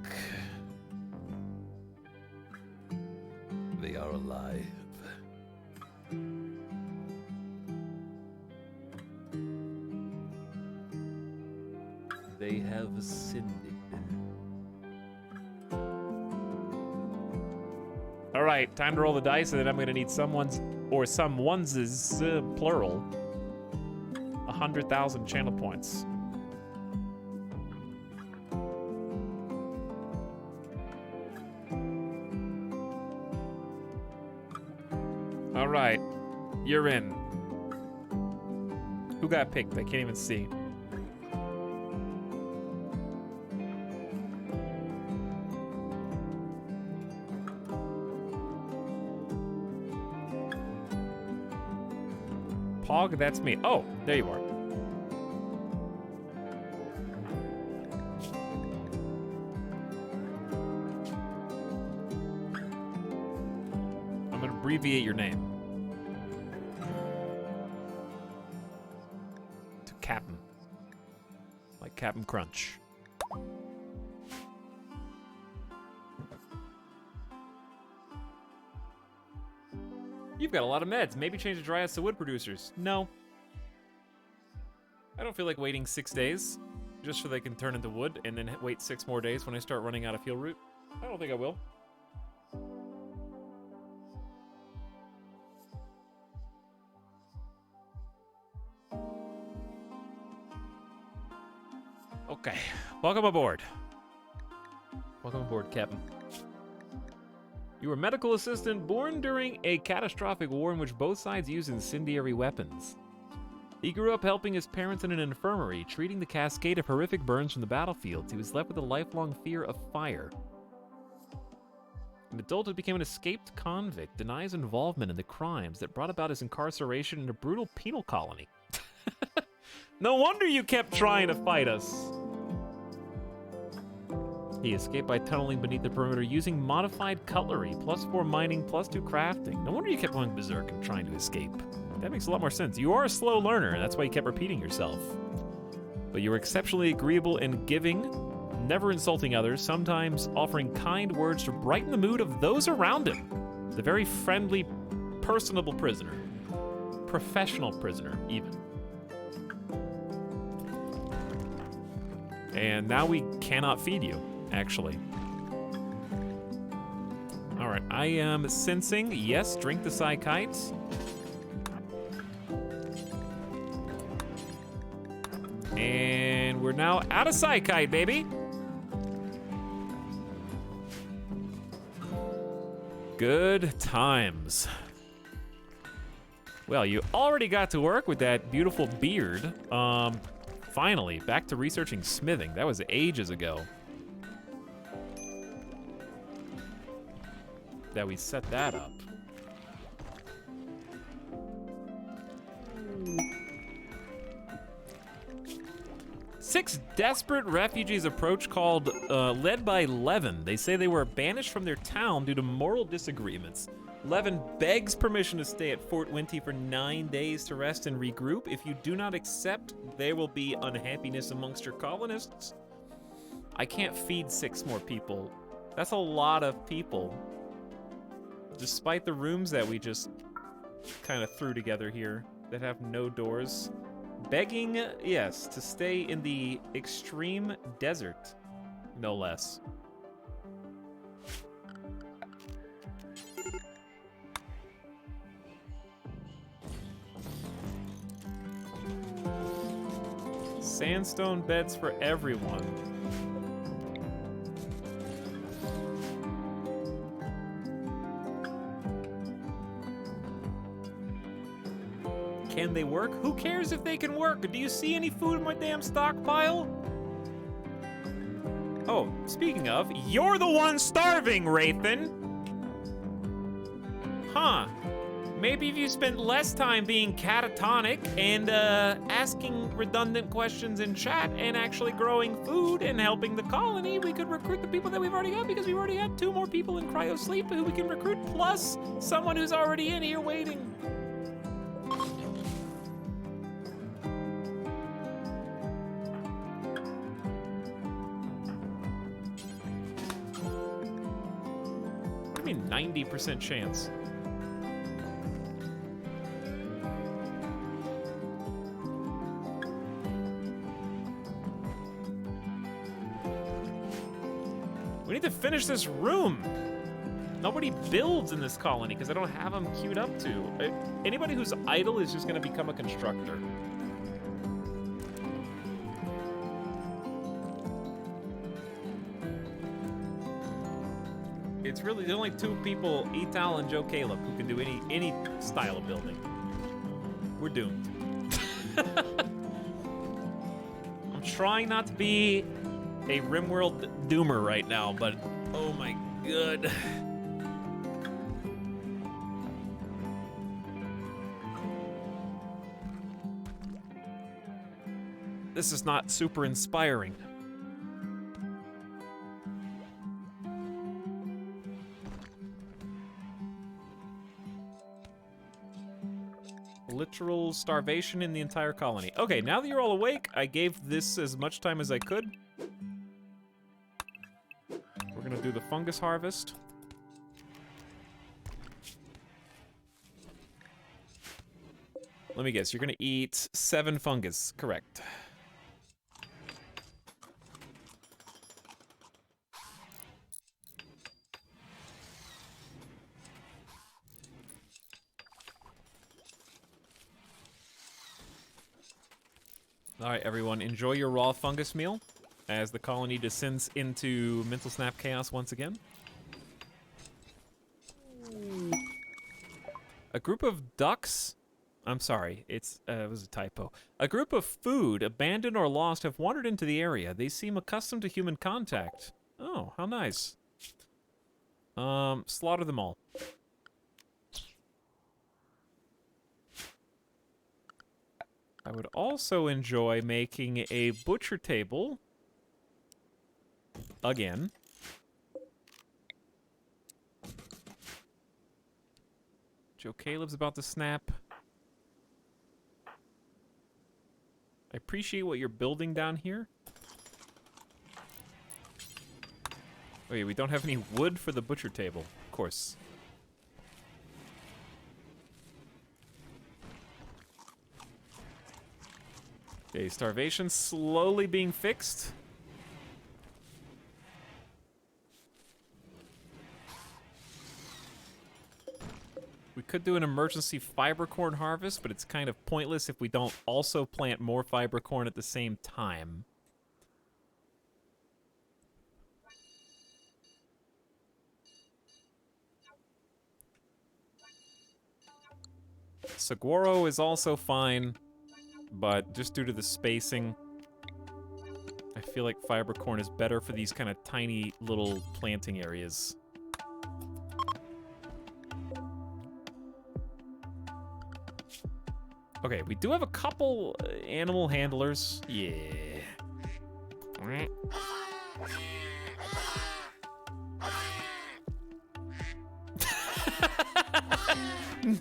They are alive. They have ascended. All right, time to roll the dice, and then I'm going to need someone's, or someone's, plural, 100,000 channel points. All right, you're in. Who got picked? I can't even see. Pog, that's me. Oh, there you are. I'm gonna abbreviate your name to Captain, like Captain Crunch. You've got a lot of meds. Maybe change the dryads to wood producers. No. I don't feel like waiting 6 days just so they can turn into wood and then wait 6 more days when I start running out of fuel root. I don't think I will. Okay. Welcome aboard. Welcome aboard, Captain. You were a medical assistant born during a catastrophic war in which both sides used incendiary weapons. He grew up helping his parents in an infirmary, treating the cascade of horrific burns from the battlefields. He was left with a lifelong fear of fire. In adulthood, became an escaped convict, denies involvement in the crimes that brought about his incarceration in a brutal penal colony. No wonder you kept trying to fight us. He escaped by tunneling beneath the perimeter using modified cutlery, +4 mining, +2 crafting. No wonder you kept going berserk and trying to escape. That makes a lot more sense. You are a slow learner, and that's why you kept repeating yourself. But you were exceptionally agreeable and giving, never insulting others, sometimes offering kind words to brighten the mood of those around him. The very friendly, personable prisoner. Professional prisoner, even. And now we cannot feed you, actually. All right, I am sensing, yes, drink the Psychites. And we're now out of Psychite, baby. Good times. Well, you already got to work with that beautiful beard. Finally, back to researching smithing. That was ages ago that we set that up. Six desperate refugees approach called, led by Levin. They say they were banished from their town due to moral disagreements. Levin begs permission to stay at Fort Winty for 9 days to rest and regroup. If you do not accept, there will be unhappiness amongst your colonists. I can't feed 6 more people. That's a lot of people. Despite the rooms that we just kind of threw together here that have no doors. Begging, yes, to stay in the extreme desert, no less. Sandstone beds for everyone. Can they work? Who cares if they can work? Do you see any food in my damn stockpile? Oh, speaking of, you're the one starving, Rathan. Huh. Maybe if you spent less time being catatonic and asking redundant questions in chat and actually growing food and helping the colony, we could recruit the people that we've already got, because we've already got 2 more people in cryo sleep who we can recruit, plus someone who's already in here waiting. What do you mean 90% chance? We need to finish this room. Nobody builds in this colony because I don't have them queued up to. Anybody who's idle is just going to become a constructor. It's really the only 2 people, Etal and Joe Caleb, who can do any style of building. We're doomed. I'm trying not to be a rimworld doomer right now, but oh my god. This is not super inspiring. Literal starvation in the entire colony. Okay, now that you're all awake, I gave this as much time as I could. We're gonna do the fungus harvest. Let me guess, you're gonna eat 7 fungus, correct. All right, everyone, enjoy your raw fungus meal as the colony descends into mental snap chaos once again. A group of ducks I'm sorry. It was a typo. A group of food, abandoned or lost, have wandered into the area. They seem accustomed to human contact. Oh, how nice. Slaughter them all. I would also enjoy making a butcher table. Again. Joe Caleb's about to snap. I appreciate what you're building down here. Wait, we don't have any wood for the butcher table. Of course. Okay, starvation slowly being fixed. We could do an emergency fiber corn harvest, but it's kind of pointless if we don't also plant more fiber corn at the same time. Saguaro is also fine, but just due to the spacing, I feel like fiber corn is better for these kind of tiny little planting areas. Okay, we do have a couple animal handlers. Yeah.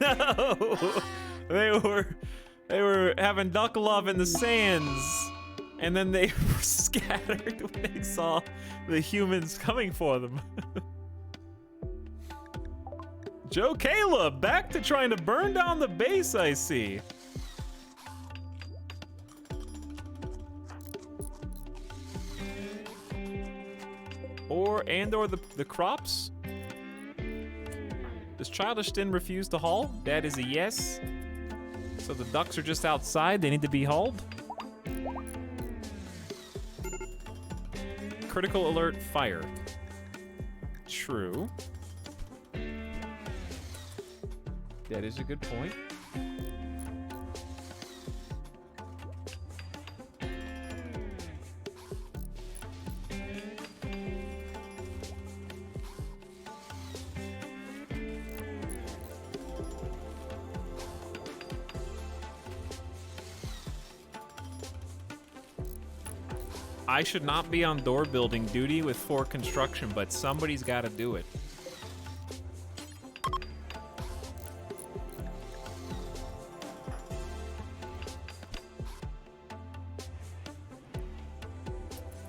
No! They were having duck love in the sands, and then they were scattered when they saw the humans coming for them. Joe Caleb, back to trying to burn down the base, I see. Or the crops? Does Childish Din refuse to haul? That is a yes. So the ducks are just outside, they need to be hauled. Critical alert, fire. True. That is a good point. I should not be on door building duty with 4 construction, but somebody's got to do it.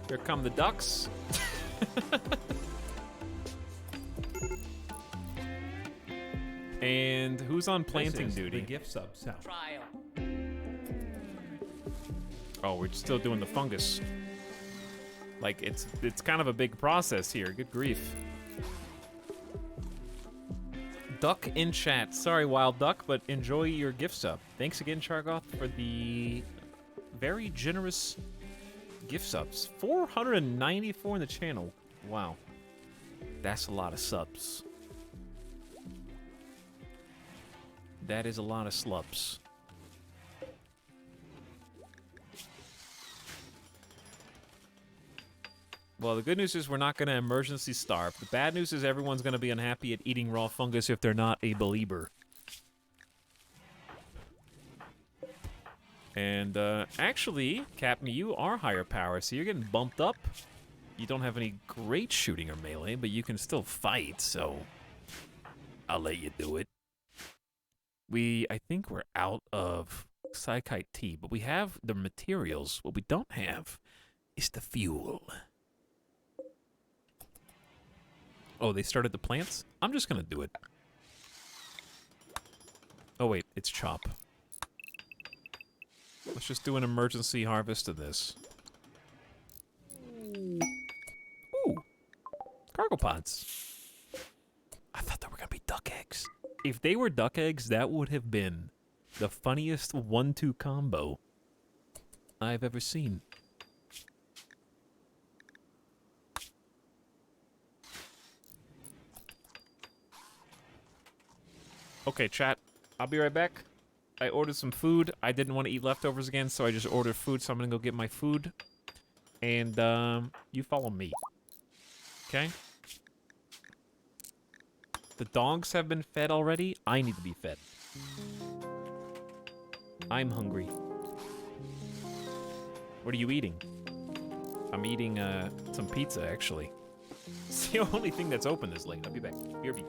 Here come the ducks. And who's on planting duty? The gift sub sound. Trial. Oh, we're still doing the fungus. Like, it's kind of a big process here. Good grief. Duck in chat. Sorry, Wild Duck, but enjoy your gift sub. Thanks again, Chargoth, for the very generous gift subs. 494 in the channel. Wow. That's a lot of subs. That is a lot of slubs. Well, the good news is we're not going to emergency starve. The bad news is everyone's going to be unhappy at eating raw fungus if they're not a believer. And, actually, Captain, you are higher power, so you're getting bumped up. You don't have any great shooting or melee, but you can still fight, so I'll let you do it. I think we're out of Psychite tea, but we have the materials. What we don't have is the fuel. Oh, they started the plants? I'm just gonna do it. Oh wait, it's chop. Let's just do an emergency harvest of this. Ooh, cargo pods. I thought they were gonna be duck eggs. If they were duck eggs, that would have been the funniest 1-2 combo I've ever seen. Okay, chat. I'll be right back. I ordered some food. I didn't want to eat leftovers again, so I just ordered food. So I'm gonna go get my food, and you follow me. Okay. The dogs have been fed already. I need to be fed. I'm hungry. What are you eating? I'm eating some pizza, actually. It's the only thing that's open this late. I'll be back. BRB.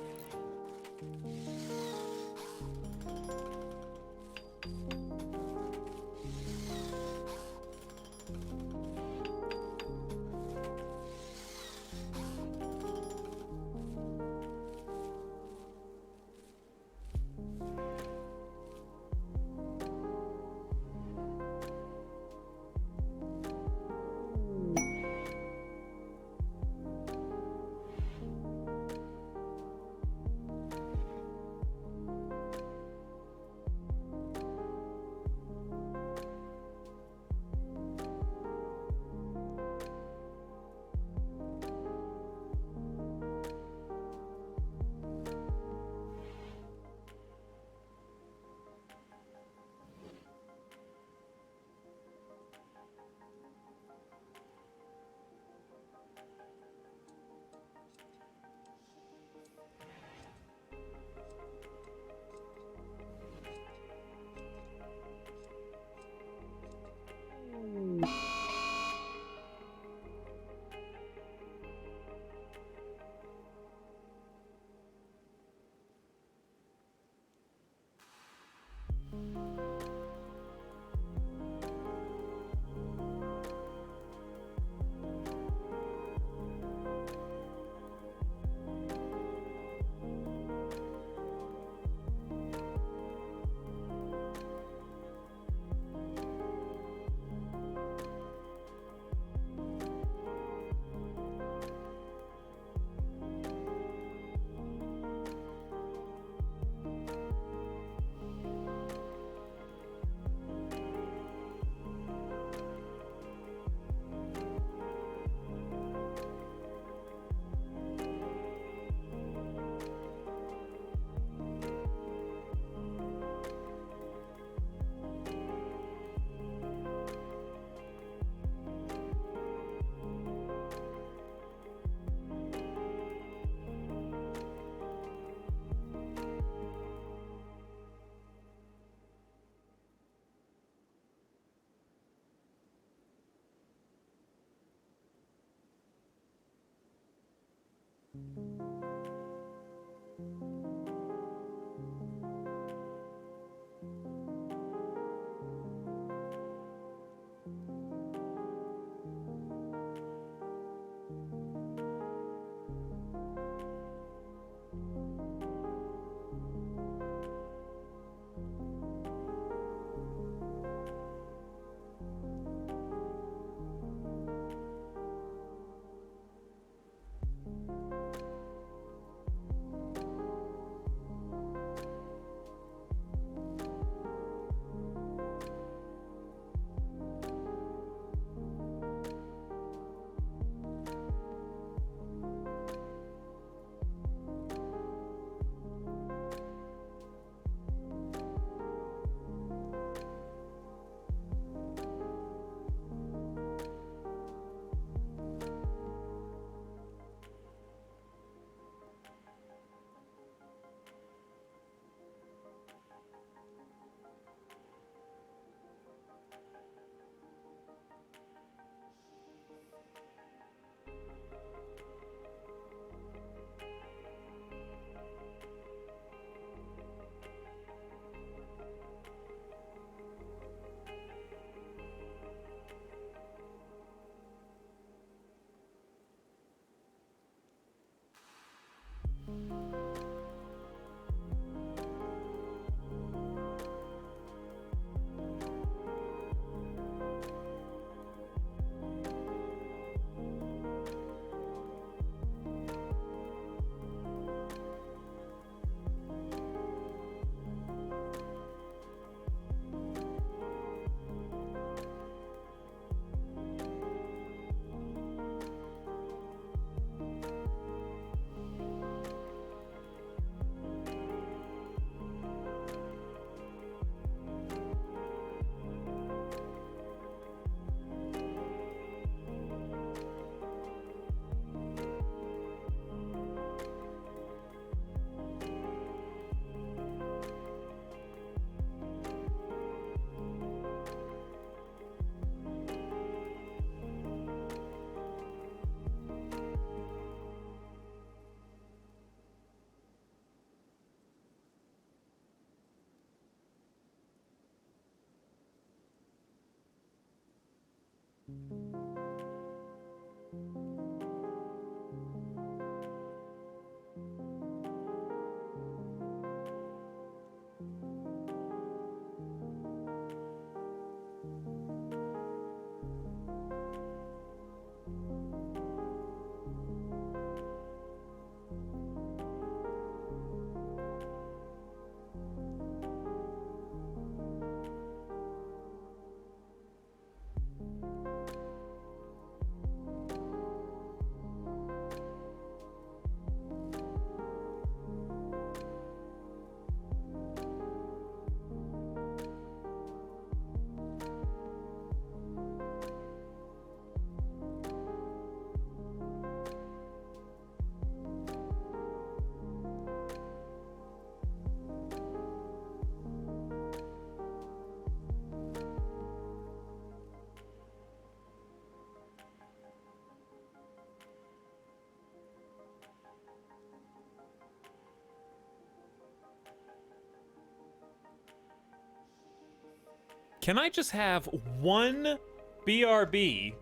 Can I just have one BRB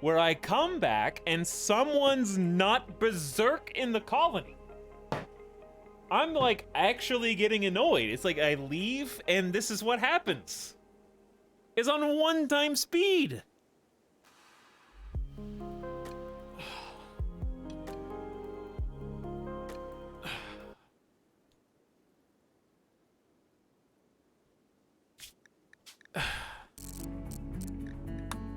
where I come back and someone's not berserk in the colony? I'm like actually getting annoyed. It's like I leave and this is what happens. It's on one-time speed.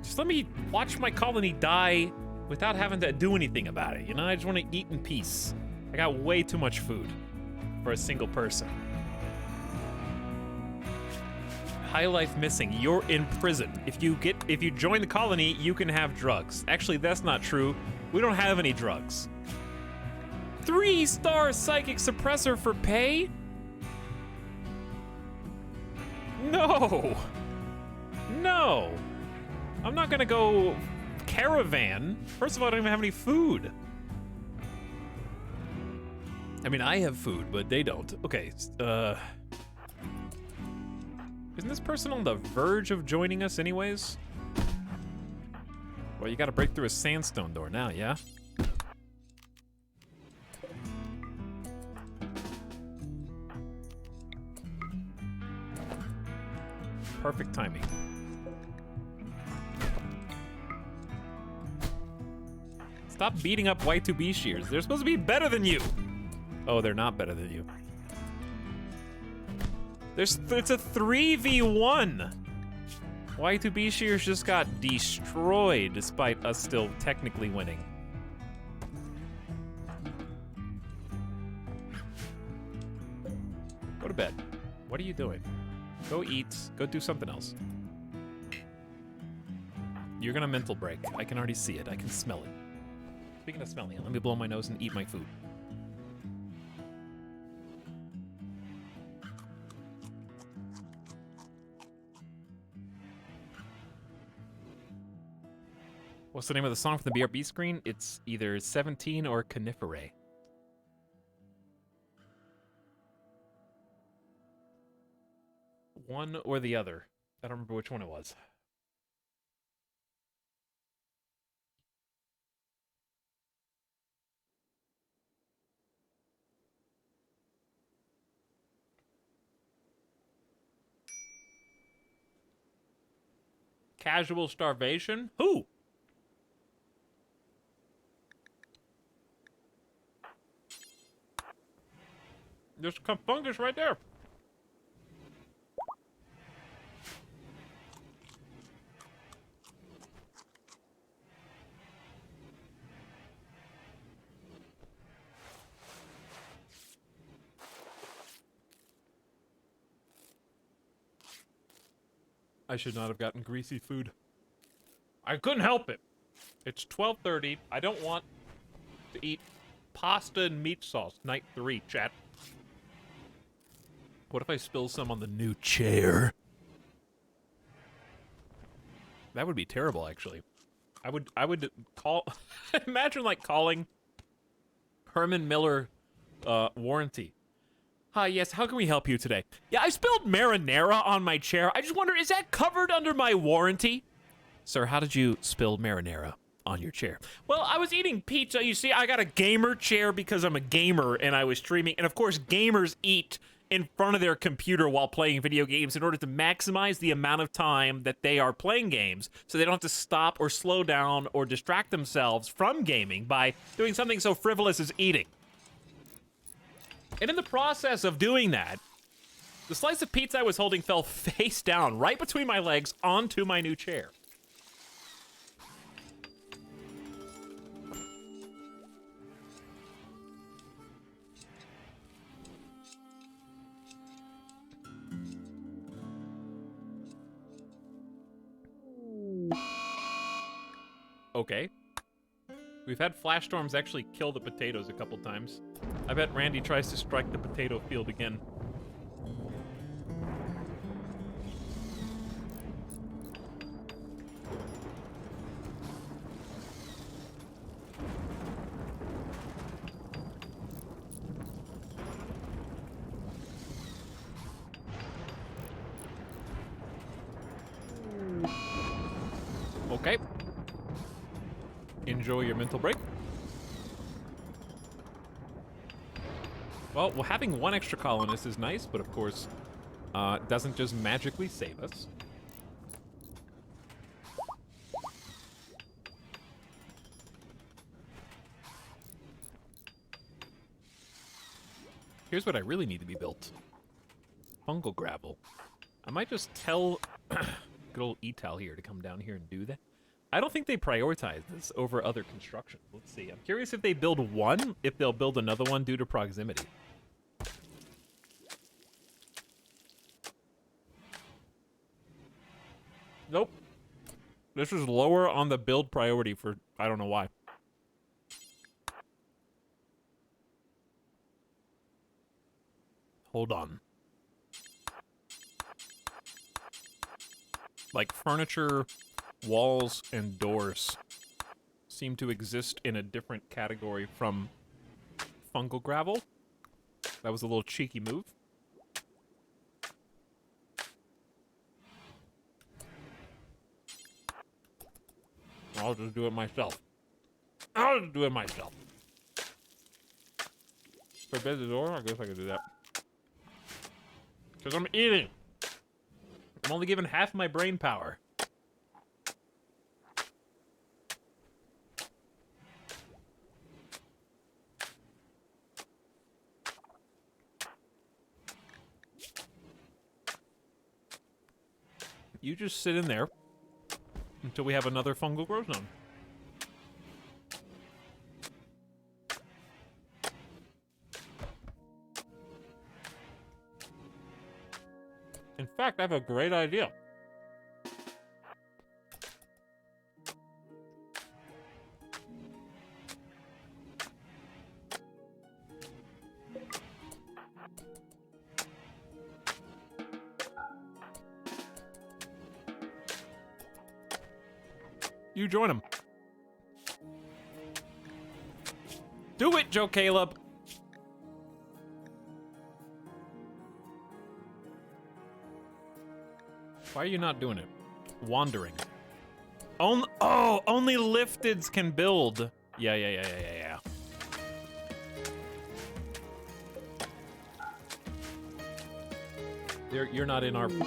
Just let me watch my colony die without having to do anything about it, you know? I just want to eat in peace. I got way too much food for a single person. High life missing. You're in prison. If you join the colony, you can have drugs. Actually, that's not true. We don't have any drugs. 3-star psychic suppressor for pay? No. No. I'm not gonna go caravan. First of all, I don't even have any food. I mean, I have food, but they don't. Okay, isn't this person on the verge of joining us anyways? Well, you gotta break through a sandstone door now, yeah? Perfect timing. Stop beating up Y2B shears. They're supposed to be better than you. Oh, they're not better than you. It's a 3v1. Y2B shears just got destroyed despite us still technically winning. Go to bed. What are you doing? Go eat. Go do something else. You're gonna mental break. I can already see it. I can smell it. Speaking of smelling it, let me blow my nose and eat my food. What's the name of the song from the BRB screen? It's either 17 or Coniferae. One or the other. I don't remember which one it was. Casual starvation? Who? There's fungus right there. I should not have gotten greasy food. I couldn't help it. It's 12:30. I don't want to eat pasta and meat sauce. Night 3, chat. What if I spill some on the new chair? That would be terrible, actually. I would call... Imagine, like, calling Herman Miller warranty. Hi, yes, how can we help you today? Yeah, I spilled marinara on my chair. I just wonder, is that covered under my warranty? Sir, how did you spill marinara on your chair? Well, I was eating pizza. You see, I got a gamer chair because I'm a gamer and I was streaming. And of course, gamers eat in front of their computer while playing video games in order to maximize the amount of time that they are playing games so they don't have to stop or slow down or distract themselves from gaming by doing something so frivolous as eating. And in the process of doing that, the slice of pizza I was holding fell face down right between my legs onto my new chair. Okay. We've had flash storms actually kill the potatoes a couple times. I bet Randy tries to strike the potato field again. Okay. Enjoy your mental break. Well, having one extra colonist is nice, but of course, doesn't just magically save us. Here's what I really need to be built. Fungal gravel. I might just tell good old Etal here to come down here and do that. I don't think they prioritize this over other construction. Let's see. I'm curious if they build one, if they'll build another one due to proximity. Nope. This is lower on the build priority for, I don't know why. Hold on. Like furniture, walls, and doors seem to exist in a different category from fungal gravel. That was a little cheeky move. I'll just do it myself. I'll just do it myself. Forbid the door? I guess I could do that. Because I'm eating. I'm only given half my brain power. You just sit in there until we have another fungal growth zone. In fact, I have a great idea. You join him. Do it, Joe Caleb. Why are you not doing it? Wandering. Only lifteds can build. Yeah. You're not in our... Okay.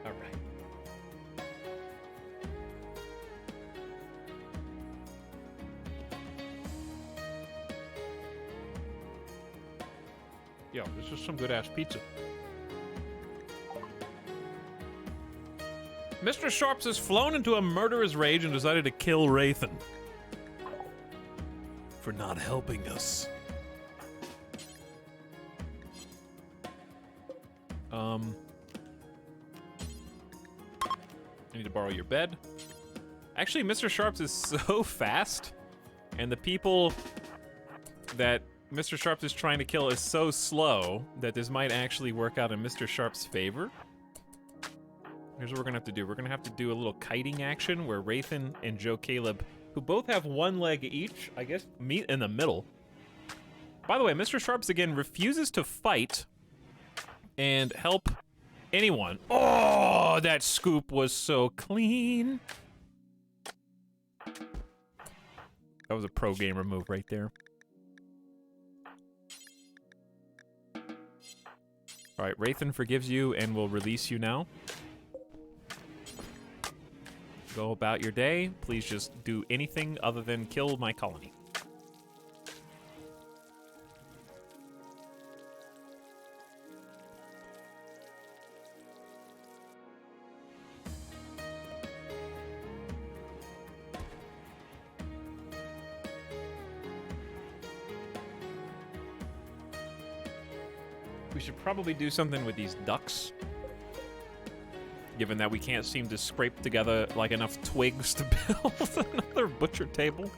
All right. Yo, this is some good-ass pizza. Mr. Sharps has flown into a murderous rage and decided to kill Rathan. For not helping us. I need to borrow your bed. Actually, Mr. Sharps is so fast, and the people that Mr. Sharps is trying to kill is so slow that this might actually work out in Mr. Sharps' favor. Here's what we're gonna have to do. We're gonna have to do a little kiting action where Rathan and Joe Caleb, who both have one leg each, I guess, meet in the middle. By the way, Mr. Sharps again refuses to fight and help anyone. Oh! Oh, that scoop was so clean. That was a pro gamer move right there. All right, Wraithen forgives you and will release you now. Go about your day. Please just do anything other than kill my colony. We should probably do something with these ducks. Given that we can't seem to scrape together like enough twigs to build another butcher table.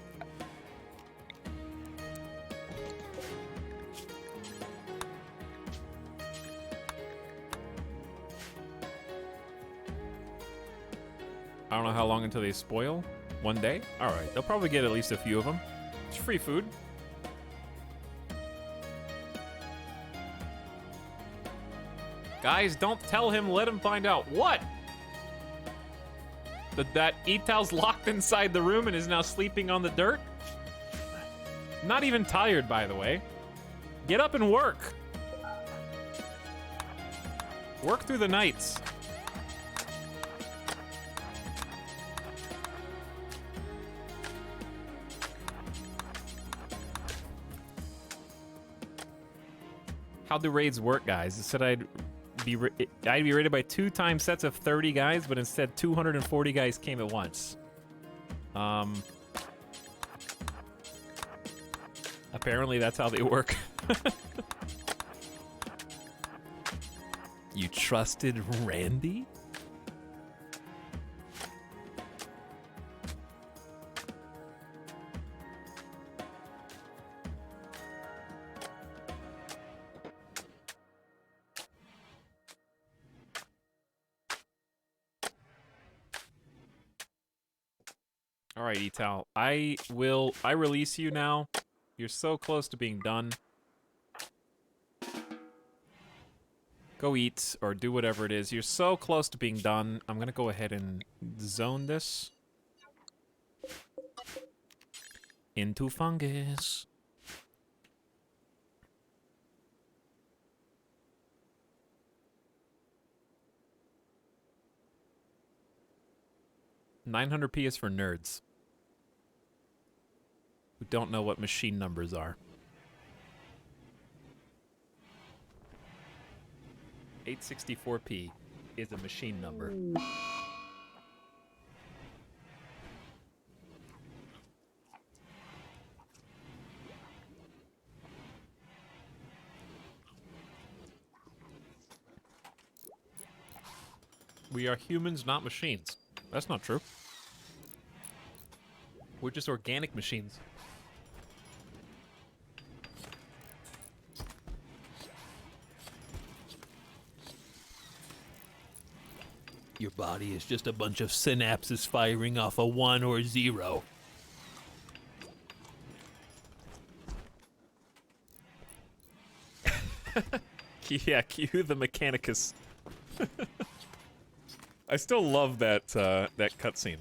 I don't know how long until they spoil. 1 day? Alright, they'll probably get at least a few of them. It's free food. Guys, don't tell him, let him find out. What? That Etal's locked inside the room and is now sleeping on the dirt? Not even tired, by the way. Get up and work. Work through the nights. How do raids work, guys? It said I'd be raided by 2 time sets of 30 guys, but instead 240 guys came at once. Apparently that's how they work. You trusted Randy? All right, Etal. I release you now. You're so close to being done. Go eat or do whatever it is. You're so close to being done. I'm gonna go ahead and zone this into fungus. $900p is for nerds who don't know what machine numbers are. 864p is a machine number. We are humans, not machines. That's not true. We're just organic machines. Your body is just a bunch of synapses firing off a 1 or 0. Yeah, cue the Mechanicus. I still love that that cutscene.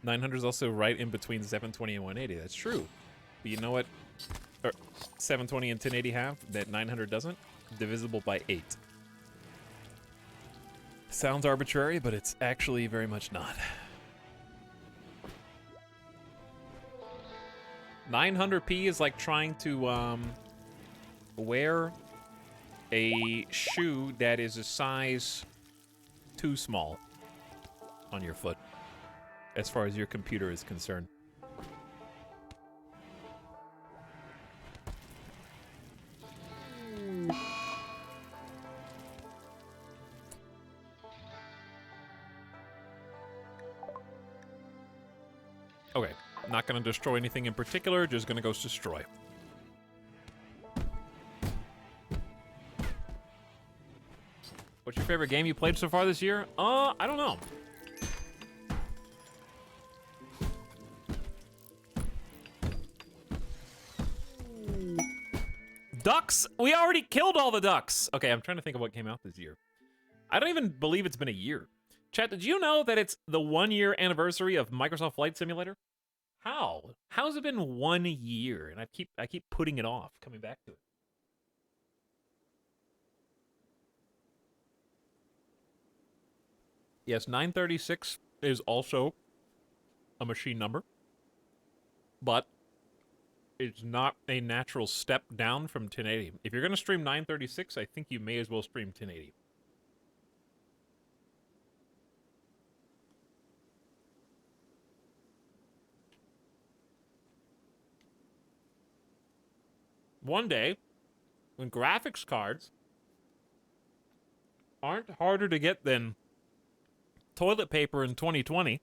$900 is also right in between 720 and 180. That's true. But you know what? 720 and 1080 have that 900 doesn't? Divisible by 8. Sounds arbitrary, but it's actually very much not. 900p is like trying to wear a shoe that is a size too small on your foot, as far as your computer is concerned. Okay, not gonna destroy anything in particular, just gonna go destroy. What's your favorite game you played so far this year? I don't know. Ducks? We already killed all the ducks. Okay, I'm trying to think of what came out this year. I don't even believe it's been a year. Chat, did you know that it's the 1-year anniversary of Microsoft Flight Simulator? How? How's it been 1 year? And I keep putting it off, coming back to it. Yes, 936 is also a machine number, but it's not a natural step down from 1080. If you're going to stream 936, I think you may as well stream 1080. One day, when graphics cards aren't harder to get than toilet paper in 2020,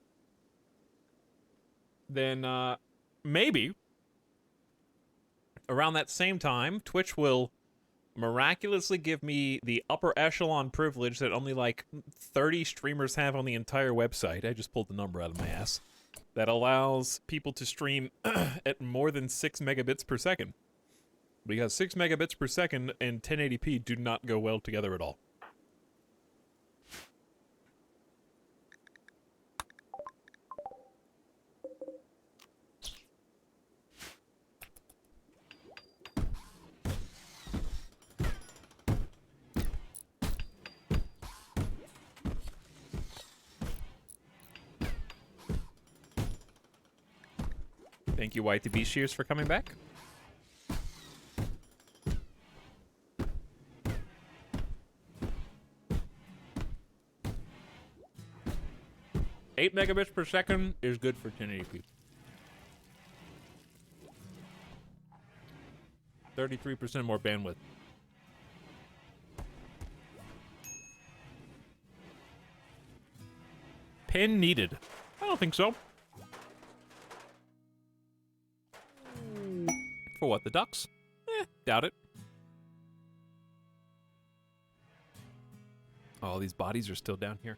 then maybe around that same time, Twitch will miraculously give me the upper echelon privilege that only like 30 streamers have on the entire website. I just pulled the number out of my ass. That allows people to stream at more than 6 megabits per second. Because 6 megabits per second and 1080p do not go well together at all. Thank you, YTB Shears, for coming back. Eight megabits per second is good for 1080p. 33% more bandwidth. Pin needed. I don't think so. For what, the ducks? Doubt it. Oh, these bodies are still down here.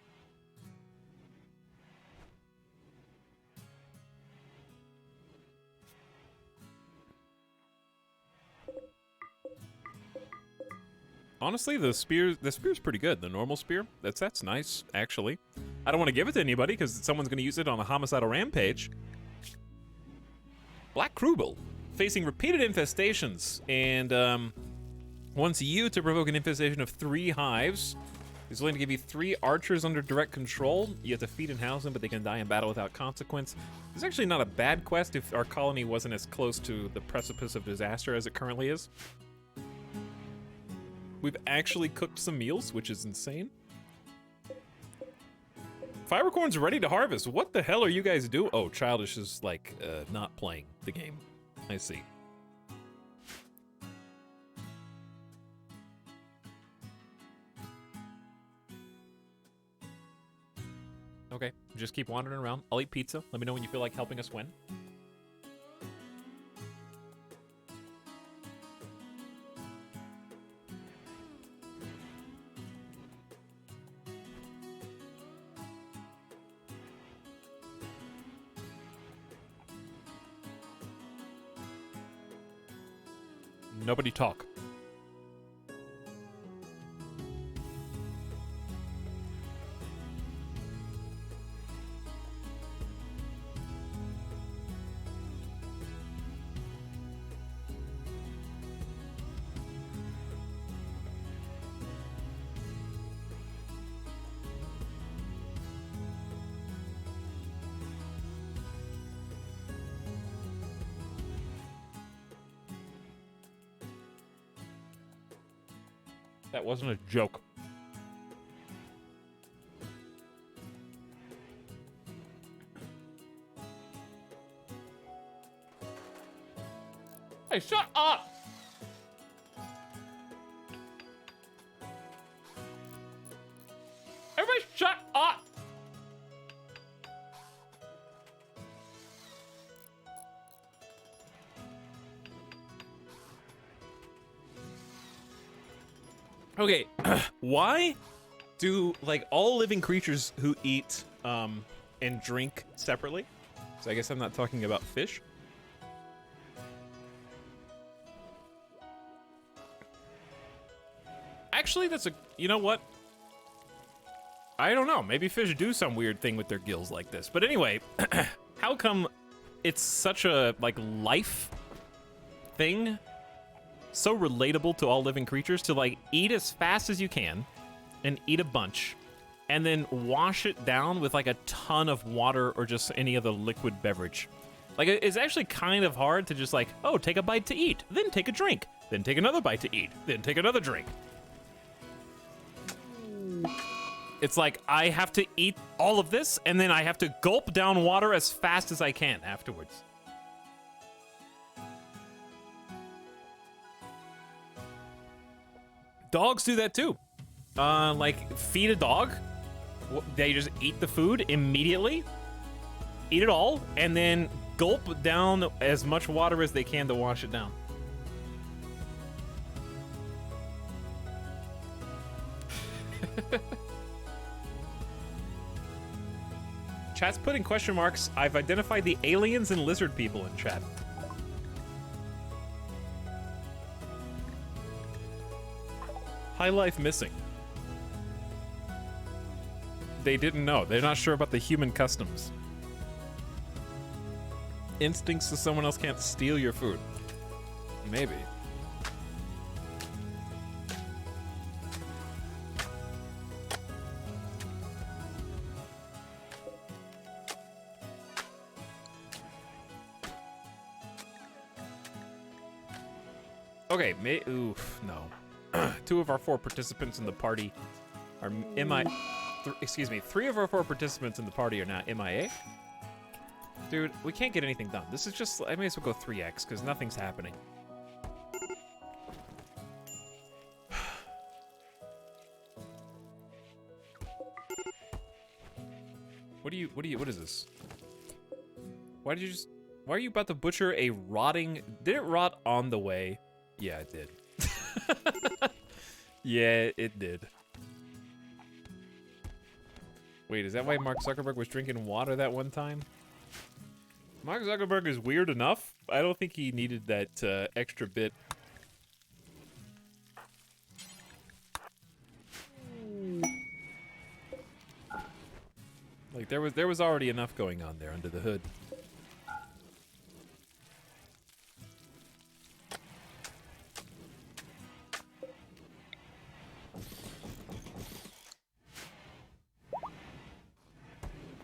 Honestly, the spear's pretty good. The normal spear, that's nice, actually. I don't want to give it to anybody because someone's going to use it on a homicidal rampage. Black Krubel, facing repeated infestations, and wants you to provoke an infestation of 3 hives. He's willing to give you 3 archers under direct control. You have to feed and house them, but they can die in battle without consequence. It's actually not a bad quest if our colony wasn't as close to the precipice of disaster as it currently is. We've actually cooked some meals, which is insane. Fibercorn's ready to harvest. What the hell are you guys doing? Oh, Childish is, like, not playing the game. I see. Okay, just keep wandering around. I'll eat pizza. Let me know when you feel like helping us win. Nobody talk. That wasn't a joke. Hey, shut up! Everybody shut up! Okay, why do, like, all living creatures who eat and drink separately, so I guess I'm not talking about fish, Actually, that's a... You know what? I don't know. Maybe fish do some weird thing with their gills like this. But anyway, how come it's such a, like, life thing? So relatable to all living creatures to, like, eat as fast as you can and eat a bunch and then wash it down with, like, a ton of water or just any other liquid beverage. Like, it's actually kind of hard to just, like, oh, take a bite to eat, then take a drink, then take another bite to eat, then take another drink. It's like, I have to eat all of this, and then I have to gulp down water as fast as I can afterwards. Dogs do that too. Like, feed a dog. They just eat the food immediately, eat it all, and then gulp down as much water as they can to wash it down. Chat's putting question marks. I've identified the aliens and lizard people in chat. High life missing. They didn't know. They're not sure about the human customs. Instincts so someone else can't steal your food. Maybe. Okay, oof, no. 2 of our 4 participants in the party are excuse me, 3 of our 4 participants in the party are now MIA. Dude, we can't get anything done. This is just, I may as well go 3x, because nothing's happening. What is this? Why are you about to butcher a rotting, did it rot on the way? Yeah, it did. Yeah, it did. Wait, is that why Mark Zuckerberg was drinking water that one time? Mark Zuckerberg is weird enough. I don't think he needed that extra bit. Like there was already enough going on there under the hood.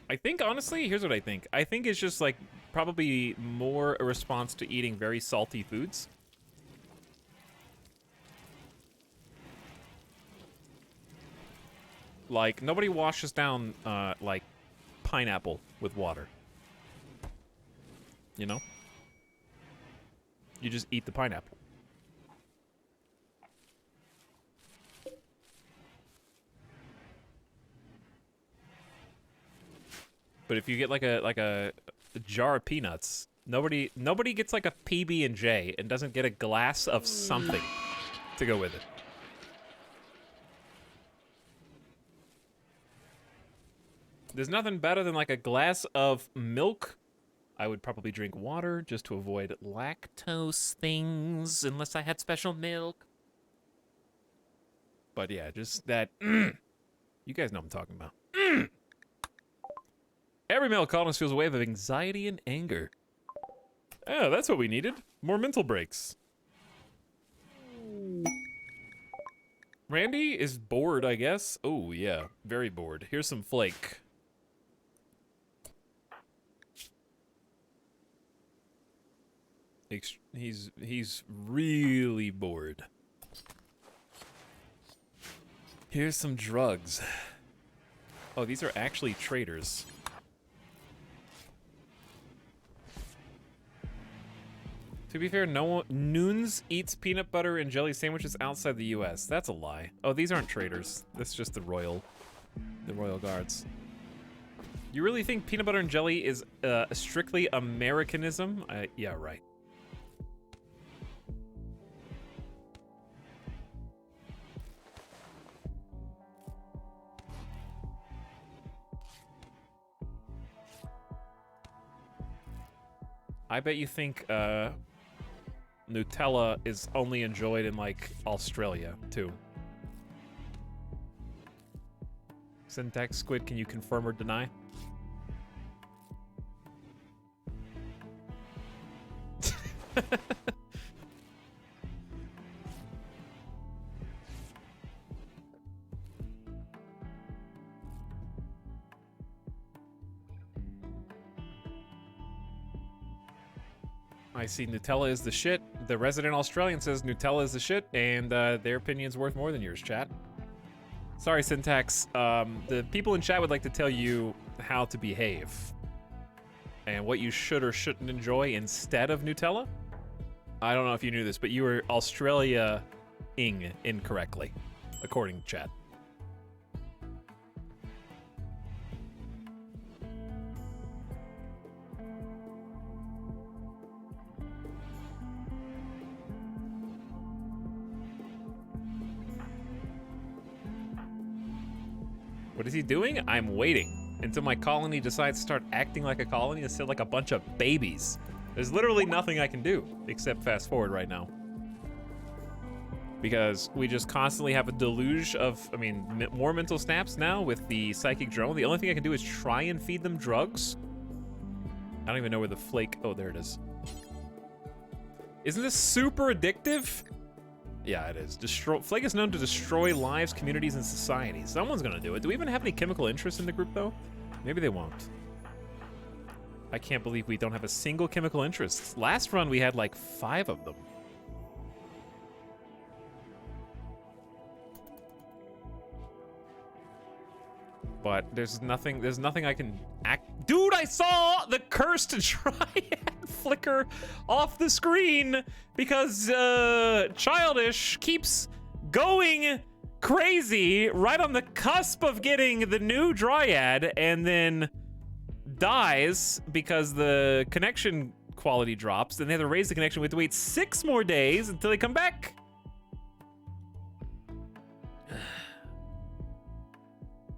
I think, honestly, here's what I think. I think it's just, like, probably more a response to eating very salty foods. Like, nobody washes down, like, pineapple with water. You know? You just eat the pineapple. But if you get like a jar of peanuts, nobody gets like a PB&J and doesn't get a glass of something to go with it. There's nothing better than like a glass of milk. I would probably drink water just to avoid lactose things unless I had special milk. But yeah, just that. You guys know what I'm talking about. Every male colonist feels a wave of anxiety and anger. Oh, that's what we needed. More mental breaks. Randy is bored, I guess. Oh, yeah. Very bored. Here's some flake. He's really bored. Here's some drugs. Oh, these are actually traders. To be fair, no one Noons eats peanut butter and jelly sandwiches outside the U.S. That's a lie. Oh, these aren't traders. That's just the royal guards. You really think peanut butter and jelly is strictly Americanism? Yeah, right. I bet you think Nutella is only enjoyed in like Australia too. Syntax Squid, can you confirm or deny? I see Nutella is the shit. The resident Australian says Nutella is the shit, and their opinion's worth more than yours, chat. Sorry, Syntax. The people in chat would like to tell you how to behave and what you should or shouldn't enjoy instead of Nutella. I don't know if you knew this, but you were Australia-ing incorrectly, according to chat. What is he doing? I'm waiting until my colony decides to start acting like a colony instead of like a bunch of babies. There's literally nothing I can do except fast forward right now. Because we just constantly have a deluge of, I mean, more mental snaps now with the psychic drone. The only thing I can do is try and feed them drugs. I don't even know where the flake, oh, there it is. Isn't this super addictive? Yeah, it is. Flake is known to destroy lives, communities, and societies. Someone's gonna do it. Do we even have any chemical interest in the group, though? Maybe they won't. I can't believe we don't have a single chemical interest. Last run, we had like 5 of them. But there's nothing I can act. Dude, I saw the cursed triad flicker off the screen because Childish keeps going crazy right on the cusp of getting the new Dryad and then dies because the connection quality drops. Then they have to raise the connection. We have to wait 6 more days until they come back.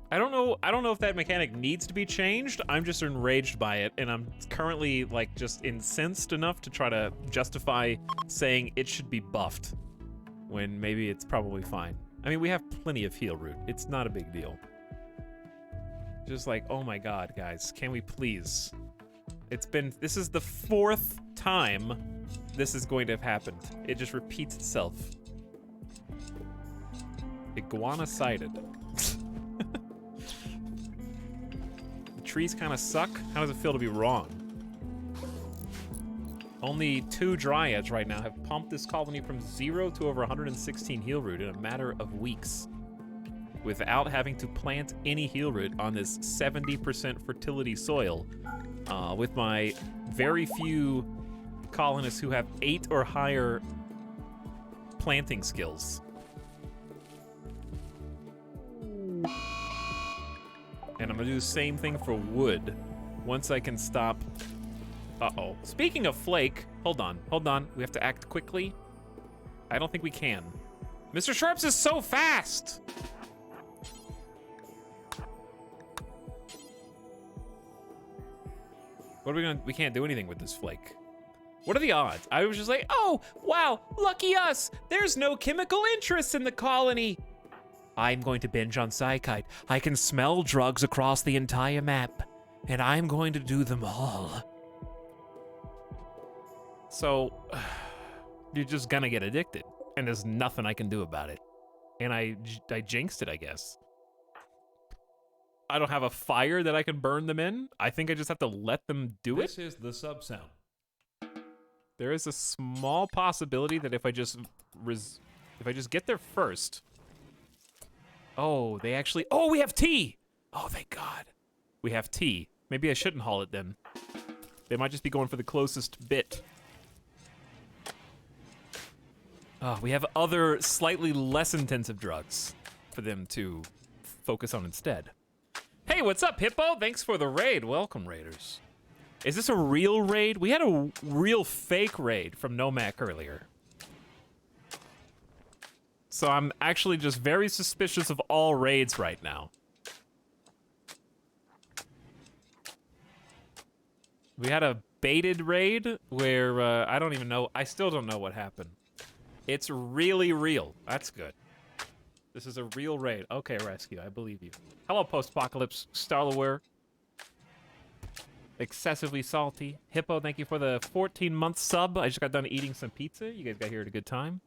I don't know if that mechanic needs to be changed. I'm just enraged by it, and I'm currently like just incensed enough to try to justify saying it should be buffed when maybe it's probably fine. I mean, we have plenty of heal root. It's not a big deal. Just like, oh my god, guys, can we please? This is the 4th time this is going to have happened. It just repeats itself. Iguana-sided. Trees kind of suck. How does it feel to be wrong? Only 2 Dryads right now have pumped this colony from 0 to over 116 heal root in a matter of weeks without having to plant any heal root on this 70% fertility soil with my very few colonists who have 8 or higher planting skills. And I'm gonna do the same thing for wood once I can stop. Uh-oh. Speaking of flake, hold on. We have to act quickly. I don't think we can. Mr. Sharps is so fast! What are we gonna, we can't do anything with this flake. What are the odds? I was just like, oh, wow, lucky us. There's no chemical interest in the colony. I'm going to binge on Psykite. I can smell drugs across the entire map, and I'm going to do them all. So, you're just gonna get addicted, and there's nothing I can do about it. And I jinxed it, I guess. I don't have a fire that I can burn them in. I think I just have to let them do it. This is the sub sound. There is a small possibility that if I just get there first. Oh, they actually, oh, we have tea. Oh, thank God. We have tea. Maybe I shouldn't haul it then. They might just be going for the closest bit. Oh, we have other slightly less intensive drugs for them to focus on instead. Hey, what's up, Hippo? Thanks for the raid. Welcome, raiders. Is this a real raid? We had a real fake raid from Nomac earlier. So I'm actually just very suspicious of all raids right now. We had a baited raid where I don't even know. I still don't know what happened. It's really real. That's good. This is a real raid. Okay, Rescue, I believe you. Hello, Post-Apocalypse, Starlaware. Excessively Salty. Hippo, thank you for the 14-month sub. I just got done eating some pizza. You guys got here at a good time.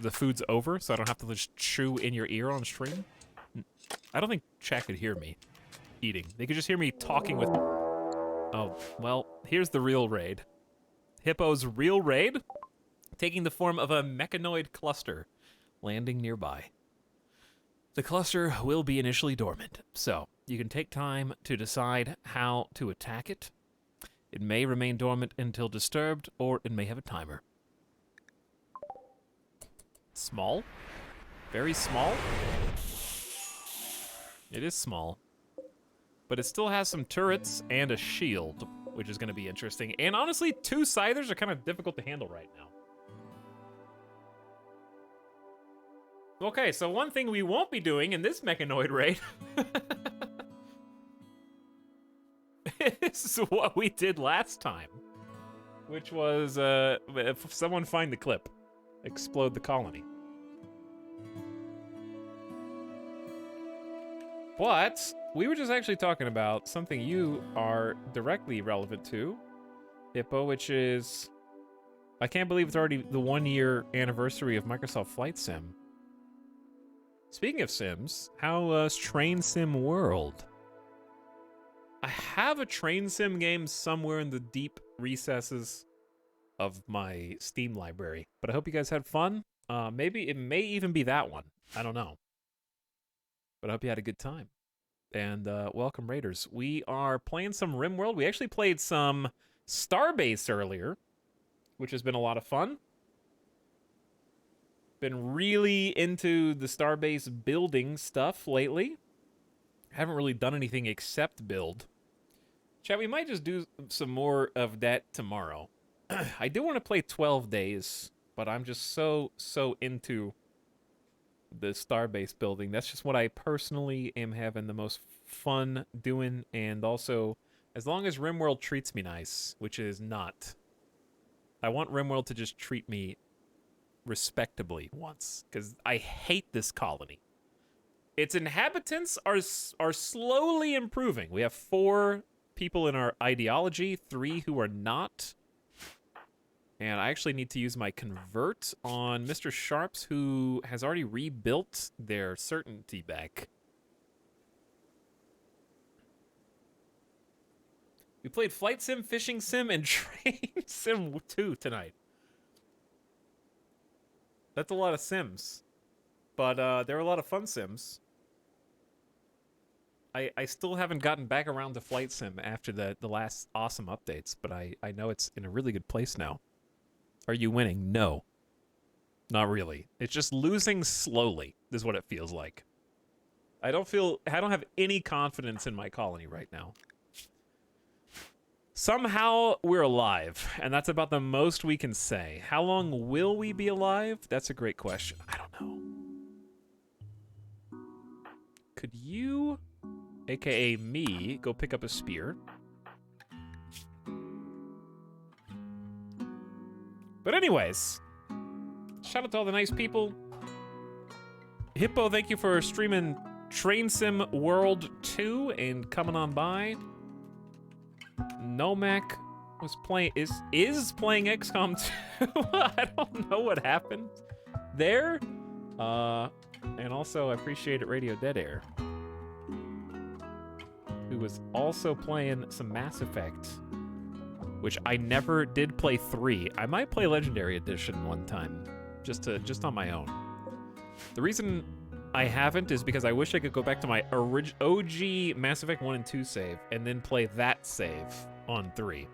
The food's over, so I don't have to just chew in your ear on stream. I don't think chat could hear me eating. They could just hear me talking with... Oh, well, here's the real raid. Hippo's real raid, taking the form of a mechanoid cluster, landing nearby. The cluster will be initially dormant, so you can take time to decide how to attack it. It may remain dormant until disturbed, or it may have a timer. Small? Very small? It is small. But it still has some turrets and a shield, which is going to be interesting. And honestly, 2 scythers are kind of difficult to handle right now. Okay, so one thing we won't be doing in this mechanoid raid is what we did last time, which was, if someone find the clip, explode the colony. But we were just actually talking about something you are directly relevant to, Hippo, which is, I can't believe it's already the 1-year anniversary of Microsoft Flight Sim. Speaking of Sims, how's Train Sim World? I have a Train Sim game somewhere in the deep recesses of my Steam library, but I hope you guys had fun. Maybe it may even be that one. I don't know. But I hope you had a good time. And welcome, Raiders. We are playing some RimWorld. We actually played some Starbase earlier, which has been a lot of fun. Been really into the Starbase building stuff lately. Haven't really done anything except build. Chat, we might just do some more of that tomorrow. I do want to play 12 days, but I'm just so into the Starbase building. That's just what I personally am having the most fun doing, and also, as long as RimWorld treats me nice, which is not. I want RimWorld to just treat me respectably once, because I hate this colony. Its inhabitants are slowly improving. We have 4 people in our ideology, 3 who are not. And I actually need to use my convert on Mr. Sharps, who has already rebuilt their certainty back. We played Flight Sim, Fishing Sim, and Train Sim 2 tonight. That's a lot of Sims. But there are a lot of fun Sims. I still haven't gotten back around to Flight Sim after the last awesome updates, but I know it's in a really good place now. Are you winning? No. Not really. It's just losing slowly, is what it feels like. I don't have any confidence in my colony right now. Somehow we're alive, and that's about the most we can say. How long will we be alive? That's a great question. I don't know. Could you, aka me, go pick up a spear? But anyways, shout out to all the nice people. Hippo, thank you for streaming Train Sim World 2 and coming on by. Nomac was playing is playing XCOM 2. I don't know what happened there. And also I appreciate it, Radio Dead Air, who was also playing some Mass Effect, which I never did play 3. I might play Legendary Edition one time, just on my own. The reason I haven't is because I wish I could go back to my OG Mass Effect 1 and 2 save, and then play that save on 3.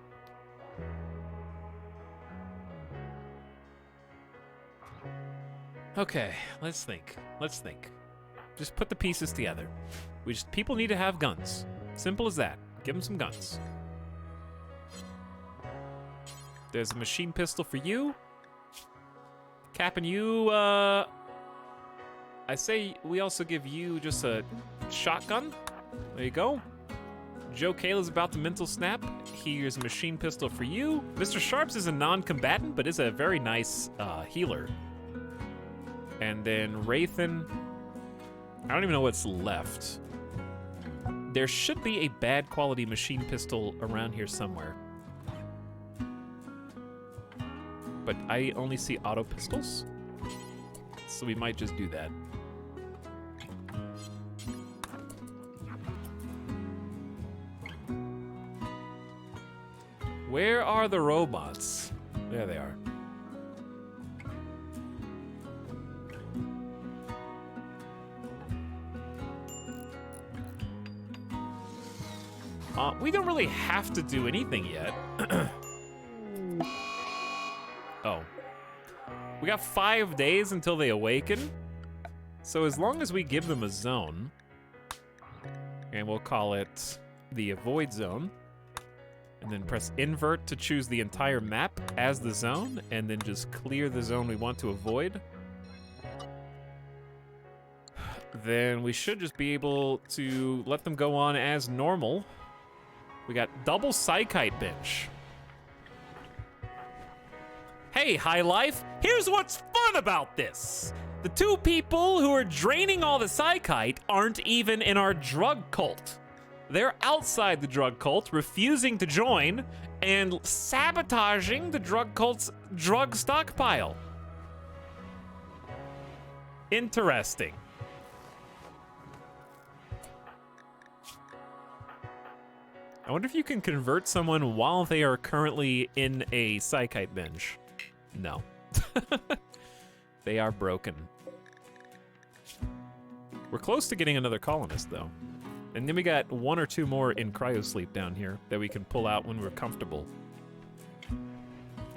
Okay, let's think. Just put the pieces together. People need to have guns. Simple as that. Give them some guns. There's a machine pistol for you. Cap, and you, I say we also give you just a shotgun. There you go. Joe Kayla's about to mental snap. Here's a machine pistol for you. Mr. Sharps is a non-combatant, but is a very nice healer. And then Wraithen. I don't even know what's left. There should be a bad quality machine pistol around here somewhere. But I only see auto pistols. So we might just do that. Where are the robots? There they are. We don't really have to do anything yet. Oh. We got 5 days until they awaken. So as long as we give them a zone, and we'll call it the avoid zone, and then press invert to choose the entire map as the zone, and then just clear the zone we want to avoid, then we should just be able to let them go on as normal. We got double Psychite bench. Hey, High Life, here's what's fun about this. The two people who are draining all the Psychite aren't even in our drug cult. They're outside the drug cult, refusing to join, and sabotaging the drug cult's drug stockpile. Interesting. I wonder if you can convert someone while they are currently in a Psychite binge. No. They are broken. We're close to getting another colonist, though. And then we got 1 or 2 more in cryosleep down here that we can pull out when we're comfortable.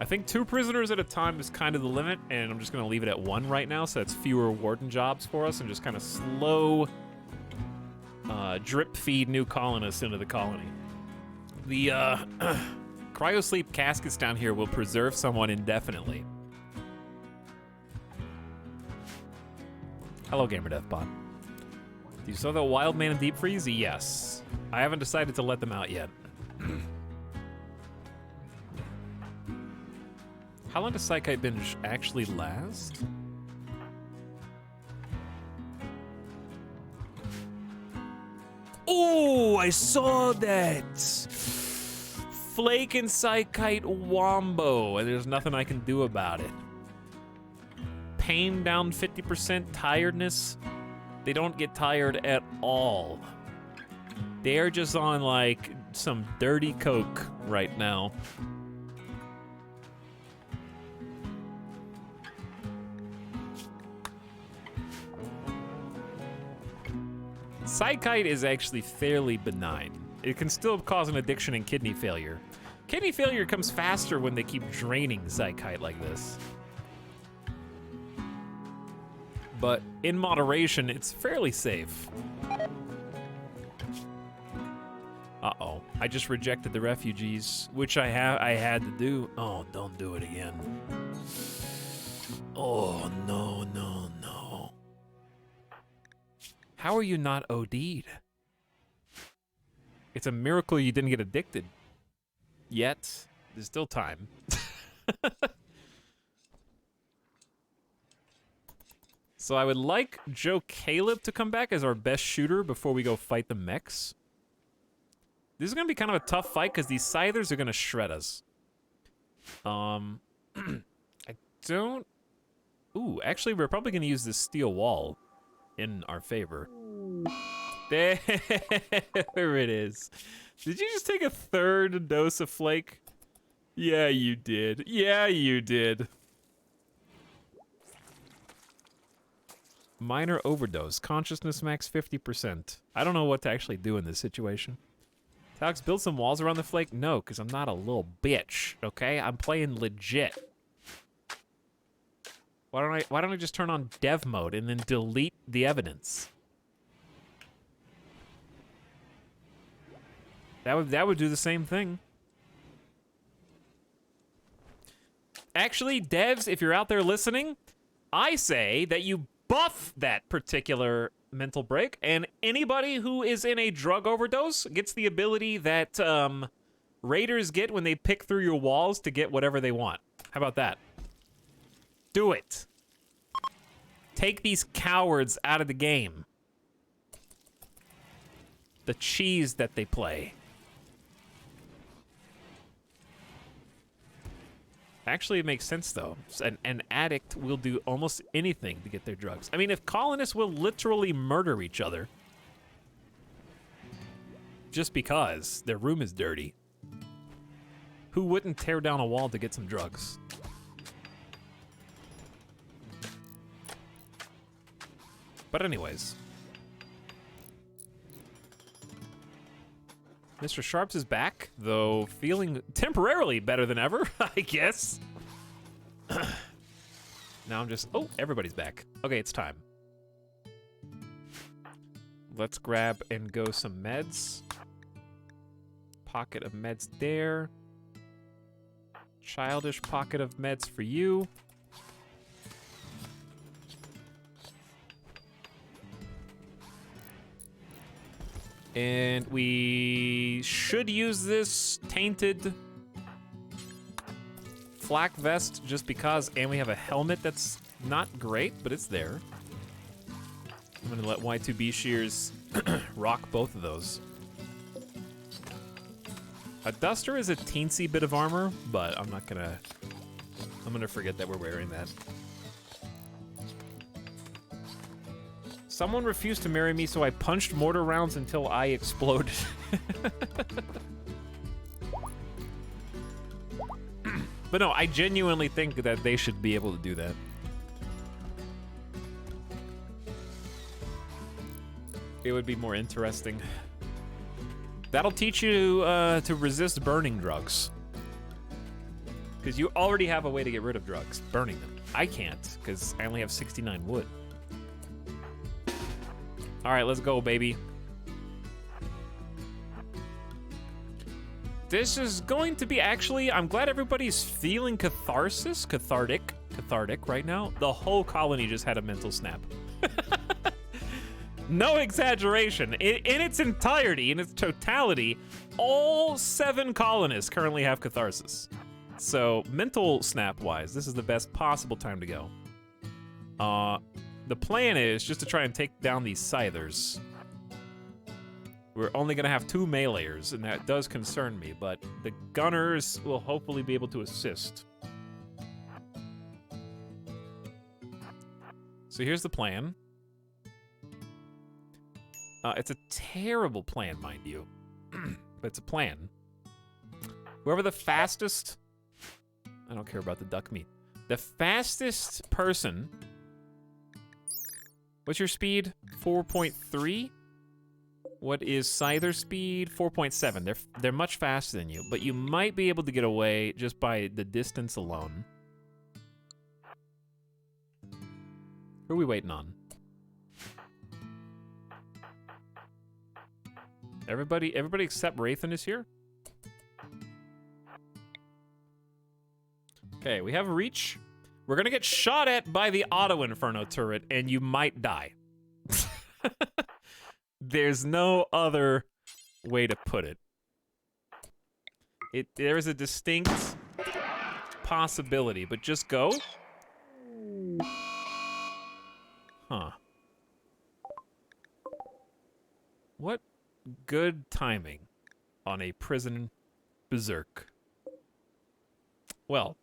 I think 2 prisoners at a time is kind of the limit, and I'm just going to leave it at 1 right now, so that's fewer warden jobs for us, and just kind of slow drip feed new colonists into the colony. The cryosleep caskets down here will preserve someone indefinitely. Hello, GamerDeathBot. You saw the Wild Man and Deep Freeze? Yes. I haven't decided to let them out yet. How long does Psychite binge actually last? Oh, I saw that! Flake and Psychite Wombo, and there's nothing I can do about it. Pain down 50%, tiredness. They don't get tired at all. They're just on, like, some dirty coke right now. Psychite is actually fairly benign. It can still cause an addiction and kidney failure. Kidney failure comes faster when they keep draining Psychite like this. But in moderation, it's fairly safe. Uh-oh, I just rejected the refugees, which I had to do. Oh, don't do it again. Oh, no, no, no. How are you not OD'd? It's a miracle you didn't get addicted. Yet, there's still time. So I would like Joe Caleb to come back as our best shooter before we go fight the mechs. This is gonna be kind of a tough fight because these scythers are gonna shred us. I don't... Ooh, actually we're probably gonna use this steel wall in our favor. There it is. Did you just take a 3rd dose of flake? Yeah, you did. Yeah, you did. Minor overdose. Consciousness max 50%. I don't know what to actually do in this situation. Etalyx, build some walls around the flake? No, because I'm not a little bitch, okay? I'm playing legit. Why don't I just turn on dev mode and then delete the evidence? That would do the same thing. Actually, devs, if you're out there listening, I say that you buff that particular mental break, and anybody who is in a drug overdose gets the ability that raiders get when they pick through your walls to get whatever they want. How about that? Do it. Take these cowards out of the game. The cheese that they play. Actually, it makes sense, though. An addict will do almost anything to get their drugs. I mean, if colonists will literally murder each other just because their room is dirty, who wouldn't tear down a wall to get some drugs? But anyways. Mr. Sharps is back, though feeling temporarily better than ever, I guess. Now I'm just... Oh, everybody's back. Okay, it's time. Let's grab and go some meds. Pocket of meds there. Childish pocket of meds for you. And we should use this tainted flak vest just because, and we have a helmet that's not great, but it's there. I'm gonna let Y2B Shears rock both of those. A duster is a teensy bit of armor, but I'm gonna forget that we're wearing that. Someone refused to marry me, so I punched mortar rounds until I exploded. But no, I genuinely think that they should be able to do that. It would be more interesting. That'll teach you to resist burning drugs. Because you already have a way to get rid of drugs, burning them. I can't, because I only have 69 wood. All right, let's go, baby. This is going to be actually, I'm glad everybody's feeling cathartic right now. The whole colony just had a mental snap. No exaggeration. In its entirety, in its totality, all 7 colonists currently have catharsis. So mental snap-wise, this is the best possible time to go. The plan is just to try and take down these scythers. We're only gonna have 2 meleeers, and that does concern me, but the gunners will hopefully be able to assist. So here's the plan. It's a terrible plan, mind you, but it's a plan. Whoever the fastest... I don't care about the duck meat. The fastest person... What's your speed? 4.3? What is Scyther speed? 4.7. They're much faster than you, but you might be able to get away just by the distance alone. Who are we waiting on? Everybody except Wraithen is here? Okay, we have reach. We're gonna get shot at by the Auto Inferno turret, and you might die. There's no other way to put it. There is a distinct possibility, but just go. Huh. What good timing on a prison berserk. Well,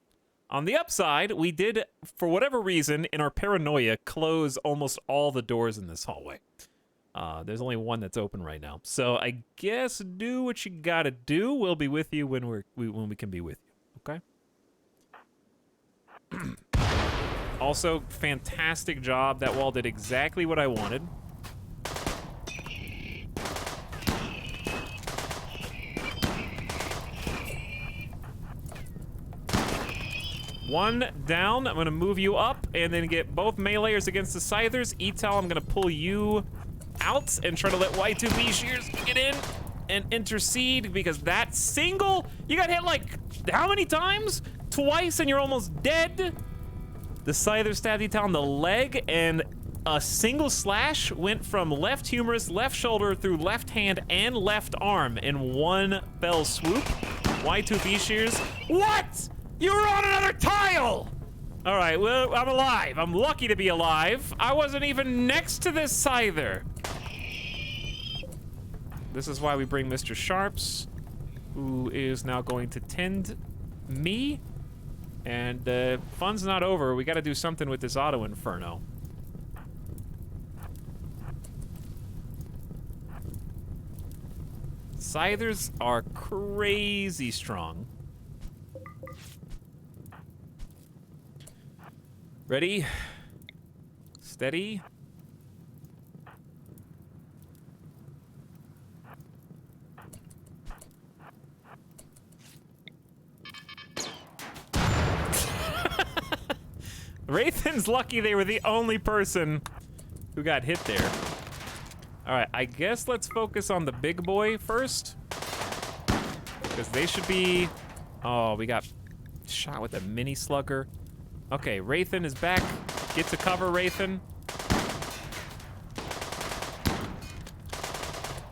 on the upside, we did, for whatever reason, in our paranoia, close almost all the doors in this hallway. There's only one that's open right now. So I guess do what you gotta do. We'll be with you when we can be with you, okay? Also, fantastic job. That wall did exactly what I wanted. One down. I'm gonna move you up and then get both meleeers against the scythers. Etal, I'm gonna pull you out and try to let Y2B Shears get in and intercede, because that single, you got hit like how many times? Twice and you're almost dead. The scyther stabbed Etal in the leg, and a single slash went from left humerus, left shoulder, through left hand and left arm in one fell swoop. Y2B Shears. What? You were on another tile! All right, well, I'm alive. I'm lucky to be alive. I wasn't even next to this either. This is why we bring Mr. Sharps, who is now going to tend me. And fun's not over. We gotta do something with this auto inferno. Scythers are crazy strong. Ready? Steady. Wraithen's lucky they were the only person who got hit there. All right, I guess let's focus on the big boy first. Because they should be... Oh, we got shot with a mini slugger. Okay, Wraithen is back. Get to cover, Wraithen.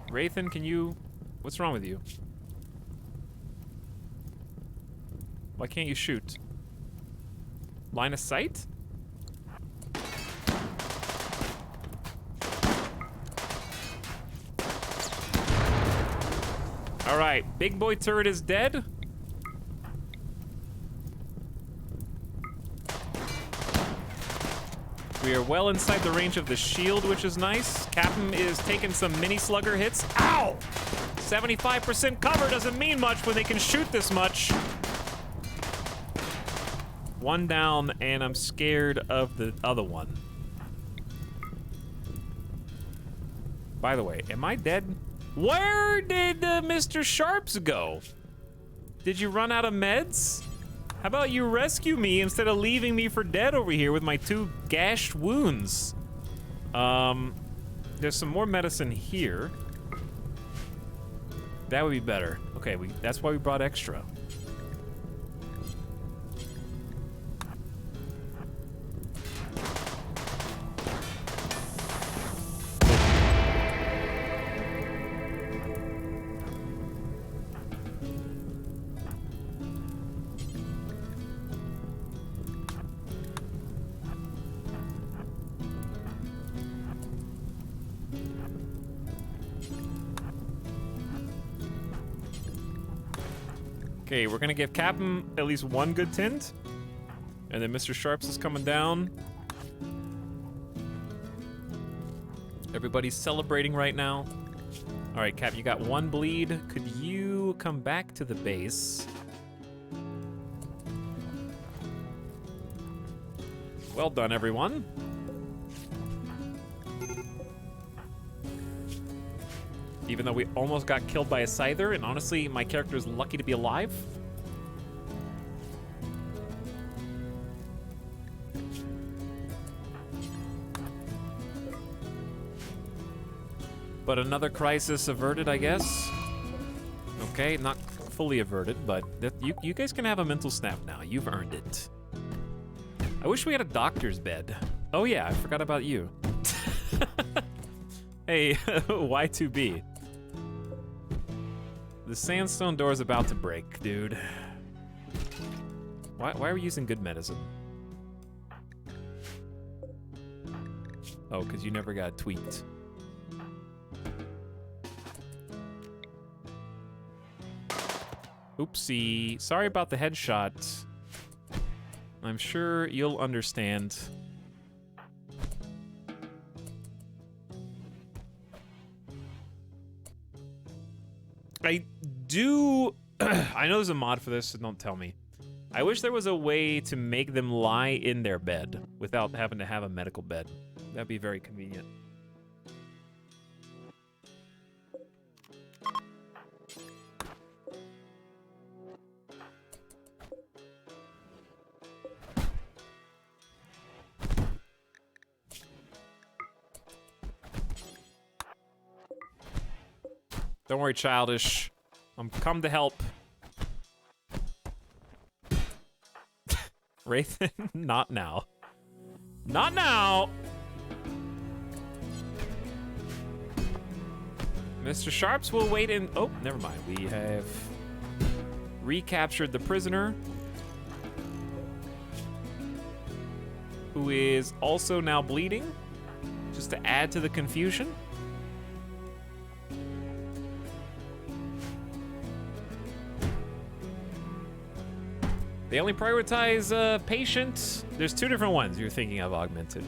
Wraithen, can you... What's wrong with you? Why can't you shoot? Line of sight? All right, big boy turret is dead. We are well inside the range of the shield, which is nice. Captain is taking some mini slugger hits. Ow! 75% cover doesn't mean much when they can shoot this much. One down, and I'm scared of the other one. By the way, am I dead? Where did Mr. Sharps go? Did you run out of meds? How about you rescue me instead of leaving me for dead over here with my 2 gashed wounds? There's some more medicine here. That would be better. Okay, that's why we brought extra. Okay, we're gonna give Captain at least one good tint. And then Mr. Sharps is coming down. Everybody's celebrating right now. All right, Cap, you got 1 bleed. Could you come back to the base? Well done, everyone. Even though we almost got killed by a Scyther, and honestly, my character is lucky to be alive. But another crisis averted, I guess. Okay, not fully averted, but you guys can have a mental snap now. You've earned it. I wish we had a doctor's bed. Oh yeah, I forgot about you. Hey, Y2B. The sandstone door is about to break, dude. Why are we using good medicine? Oh, because you never got tweaked. Oopsie. Sorry about the headshot. I'm sure you'll understand. I do... I know there's a mod for this, so don't tell me. I wish there was a way to make them lie in their bed without having to have a medical bed. That'd be very convenient. Don't worry, childish. I'm come to help. Wraithen, not now. Not now! Mr. Sharps will wait in... Oh, never mind. We have recaptured the prisoner. who is also now bleeding, just to add to the confusion. They only prioritize patient. There's two different ones you're thinking of, Augmented.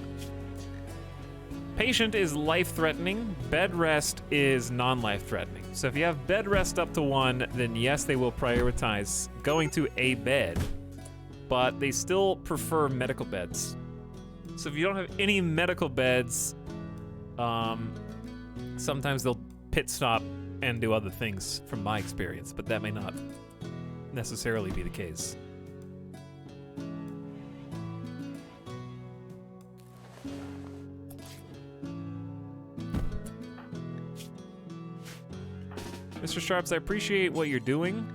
Patient is life-threatening. Bed rest is non-life-threatening. So if you have bed rest up to 1, then yes, they will prioritize going to a bed, but they still prefer medical beds. So if you don't have any medical beds, sometimes they'll pit stop and do other things from my experience, but that may not necessarily be the case. Mr. Sharps, I appreciate what you're doing.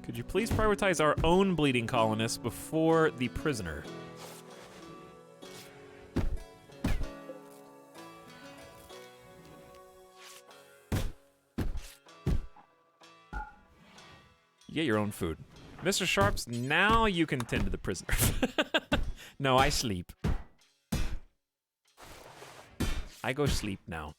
Could you please prioritize our own bleeding colonists before the prisoner? You get your own food. Mr. Sharps, now you can tend to the prisoner. No, I sleep. I go sleep now.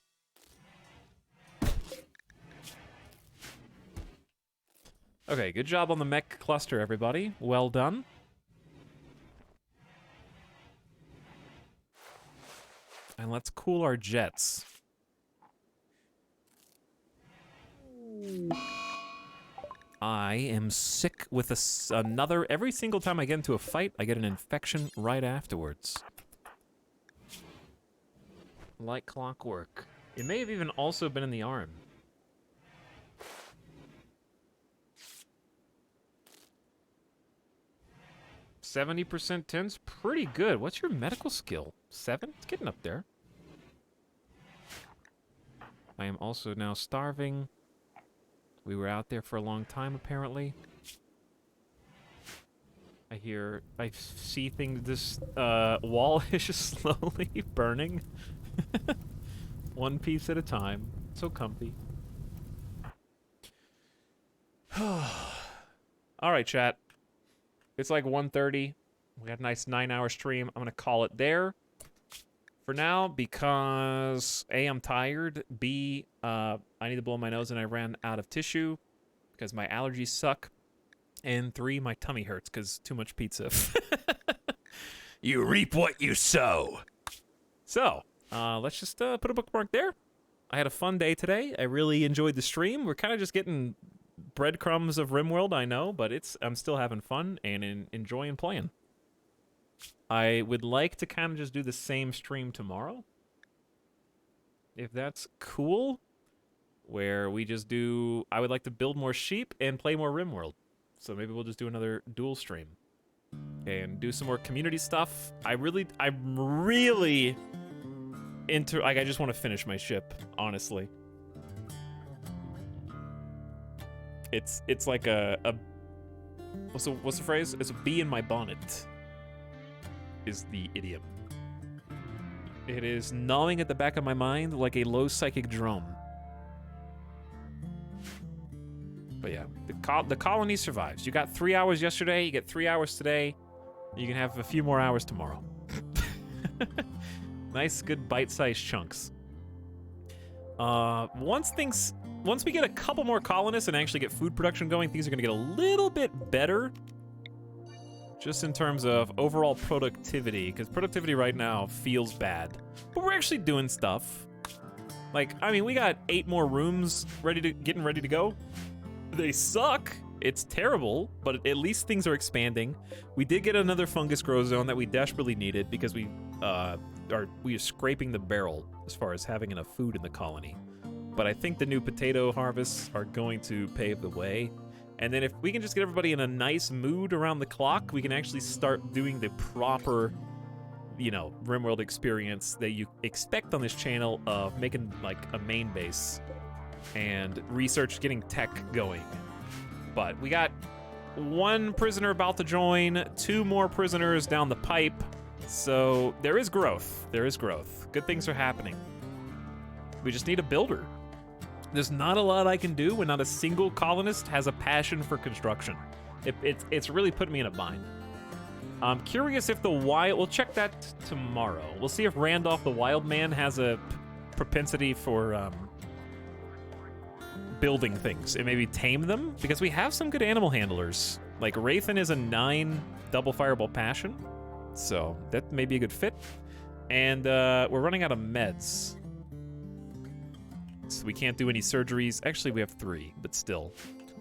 Okay, good job on the mech cluster, everybody. Well done. And let's cool our jets. I am sick with another... Every single time I get into a fight, I get an infection right afterwards. Like clockwork. It may have even also been in the arm. 70% tense, pretty good. What's your medical skill? 7? It's getting up there. I am also now starving. We were out there for a long time, apparently. I see things, this wall is just slowly burning. One piece at a time. So comfy. Alright, chat. It's like 1:30. We got a nice 9-hour stream. I'm gonna call it there for now because A, I'm tired. B, I need to blow my nose and I ran out of tissue because my allergies suck. And 3, my tummy hurts because too much pizza. You reap what you sow. So, let's just put a bookmark there. I had a fun day today. I really enjoyed the stream. We're kind of just getting breadcrumbs of RimWorld, I know, but I'm still having fun and enjoying playing. I would like to kind of just do the same stream tomorrow, if that's cool, where we just do... I would like to build more sheep and play more RimWorld. So maybe we'll just do another dual stream and do some more community stuff. I'm really into... Like, I just want to finish my ship, honestly. It's like a what's the phrase? It's a bee in my bonnet is the idiom. It is gnawing at the back of my mind like a low psychic drum. But yeah, the colony survives. You got 3 hours yesterday, you get 3 hours today, you can have a few more hours tomorrow. Nice, good bite-sized chunks. Once we get a couple more colonists and actually get food production going, things are going to get a little bit better. Just in terms of overall productivity, because productivity right now feels bad. But we're actually doing stuff. Like, I mean, we got 8 more rooms getting ready to go. They suck. It's terrible, but at least things are expanding. We did get another fungus grow zone that we desperately needed because we are scraping the barrel as far as having enough food in the colony. But I think the new potato harvests are going to pave the way. And then if we can just get everybody in a nice mood around the clock, we can actually start doing the proper, you know, RimWorld experience that you expect on this channel of making, like, a main base and research getting tech going. But we got 1 prisoner about to join, 2 more prisoners down the pipe. So there is growth. There is growth. Good things are happening. We just need a builder. There's not a lot I can do when not a single colonist has a passion for construction. It's really put me in a bind. I'm curious if the wild... We'll check that tomorrow. We'll see if Randolph the Wild Man has a propensity for building things and maybe tame them, because we have some good animal handlers. Like, Rathan is a 9 double fireball passion, so that may be a good fit. And we're running out of meds, so we can't do any surgeries. Actually, we have 3, but still.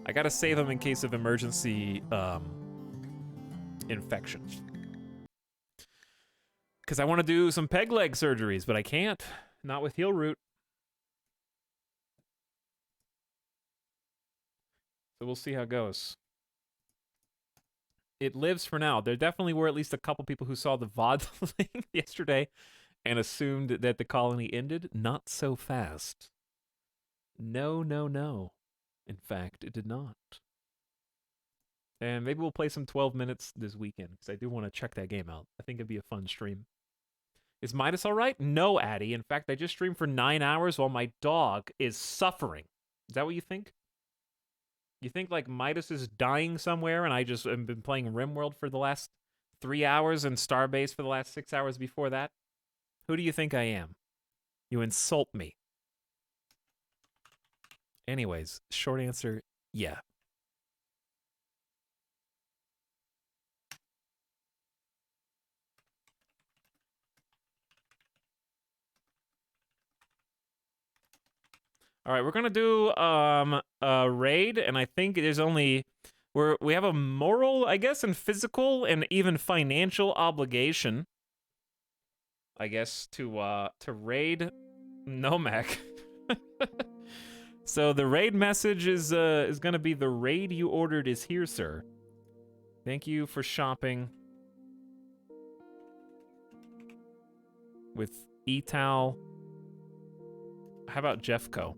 I gotta save them in case of emergency infection. Because I want to do some peg leg surgeries, but I can't. Not with heal root. So we'll see how it goes. It lives for now. There definitely were at least a couple people who saw the VOD thing yesterday and assumed that the colony ended. Not so fast. No, no, no. In fact, it did not. And maybe we'll play some 12 minutes this weekend, because I do want to check that game out. I think it'd be a fun stream. Is Midas all right? No, Addy. In fact, I just streamed for 9 hours while my dog is suffering. Is that what you think? You think, like, Midas is dying somewhere and I just have been playing RimWorld for the last 3 hours and Starbase for the last 6 hours before that? Who do you think I am? You insult me. Anyways, short answer, yeah. All right, we're gonna do a raid, and I think there's only we have a moral, I guess, and physical and even financial obligation, I guess, to raid Nomak. So the raid message is gonna be: the raid you ordered is here, sir. Thank you for shopping with Etal. How about Jeffco?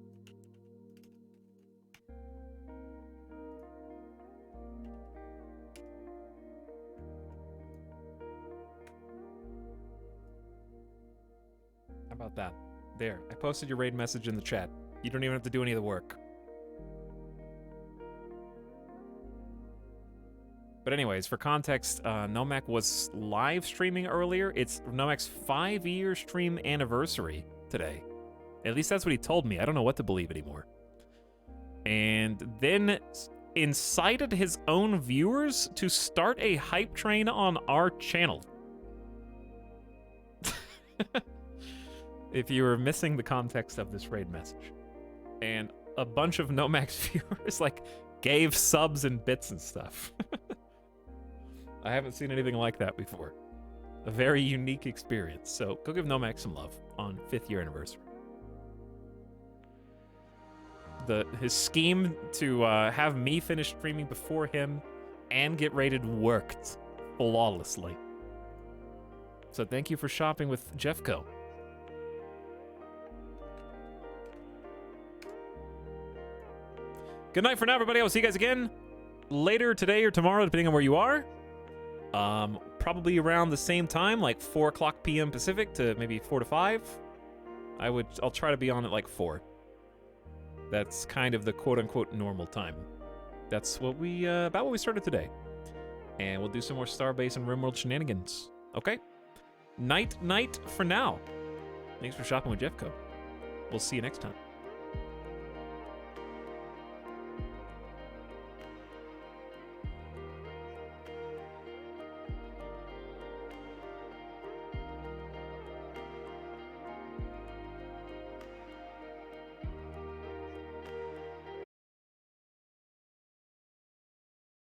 How about that? There, I posted your raid message in the chat. You don't even have to do any of the work. But anyways, for context, Nomak was live streaming earlier. It's Nomak's 5-year stream anniversary today. At least that's what he told me. I don't know what to believe anymore. And then incited his own viewers to start a hype train on our channel. If you were missing the context of this raid message. And a bunch of Nomak's viewers, like, gave subs and bits and stuff. I haven't seen anything like that before. A very unique experience. So go give Nomak some love on 5th year anniversary. His scheme to have me finish streaming before him and get rated worked flawlessly. So thank you for shopping with Jeffco. Good night for now, everybody. I will see you guys again later today or tomorrow, depending on where you are. Probably around the same time, like 4 o'clock p.m. Pacific to maybe 4 to 5. I'll try to be on at like 4. That's kind of the quote-unquote normal time. That's what we about what we started today. And we'll do some more Starbase and RimWorld shenanigans. Okay? Night for now. Thanks for shopping with Jeffco. We'll see you next time.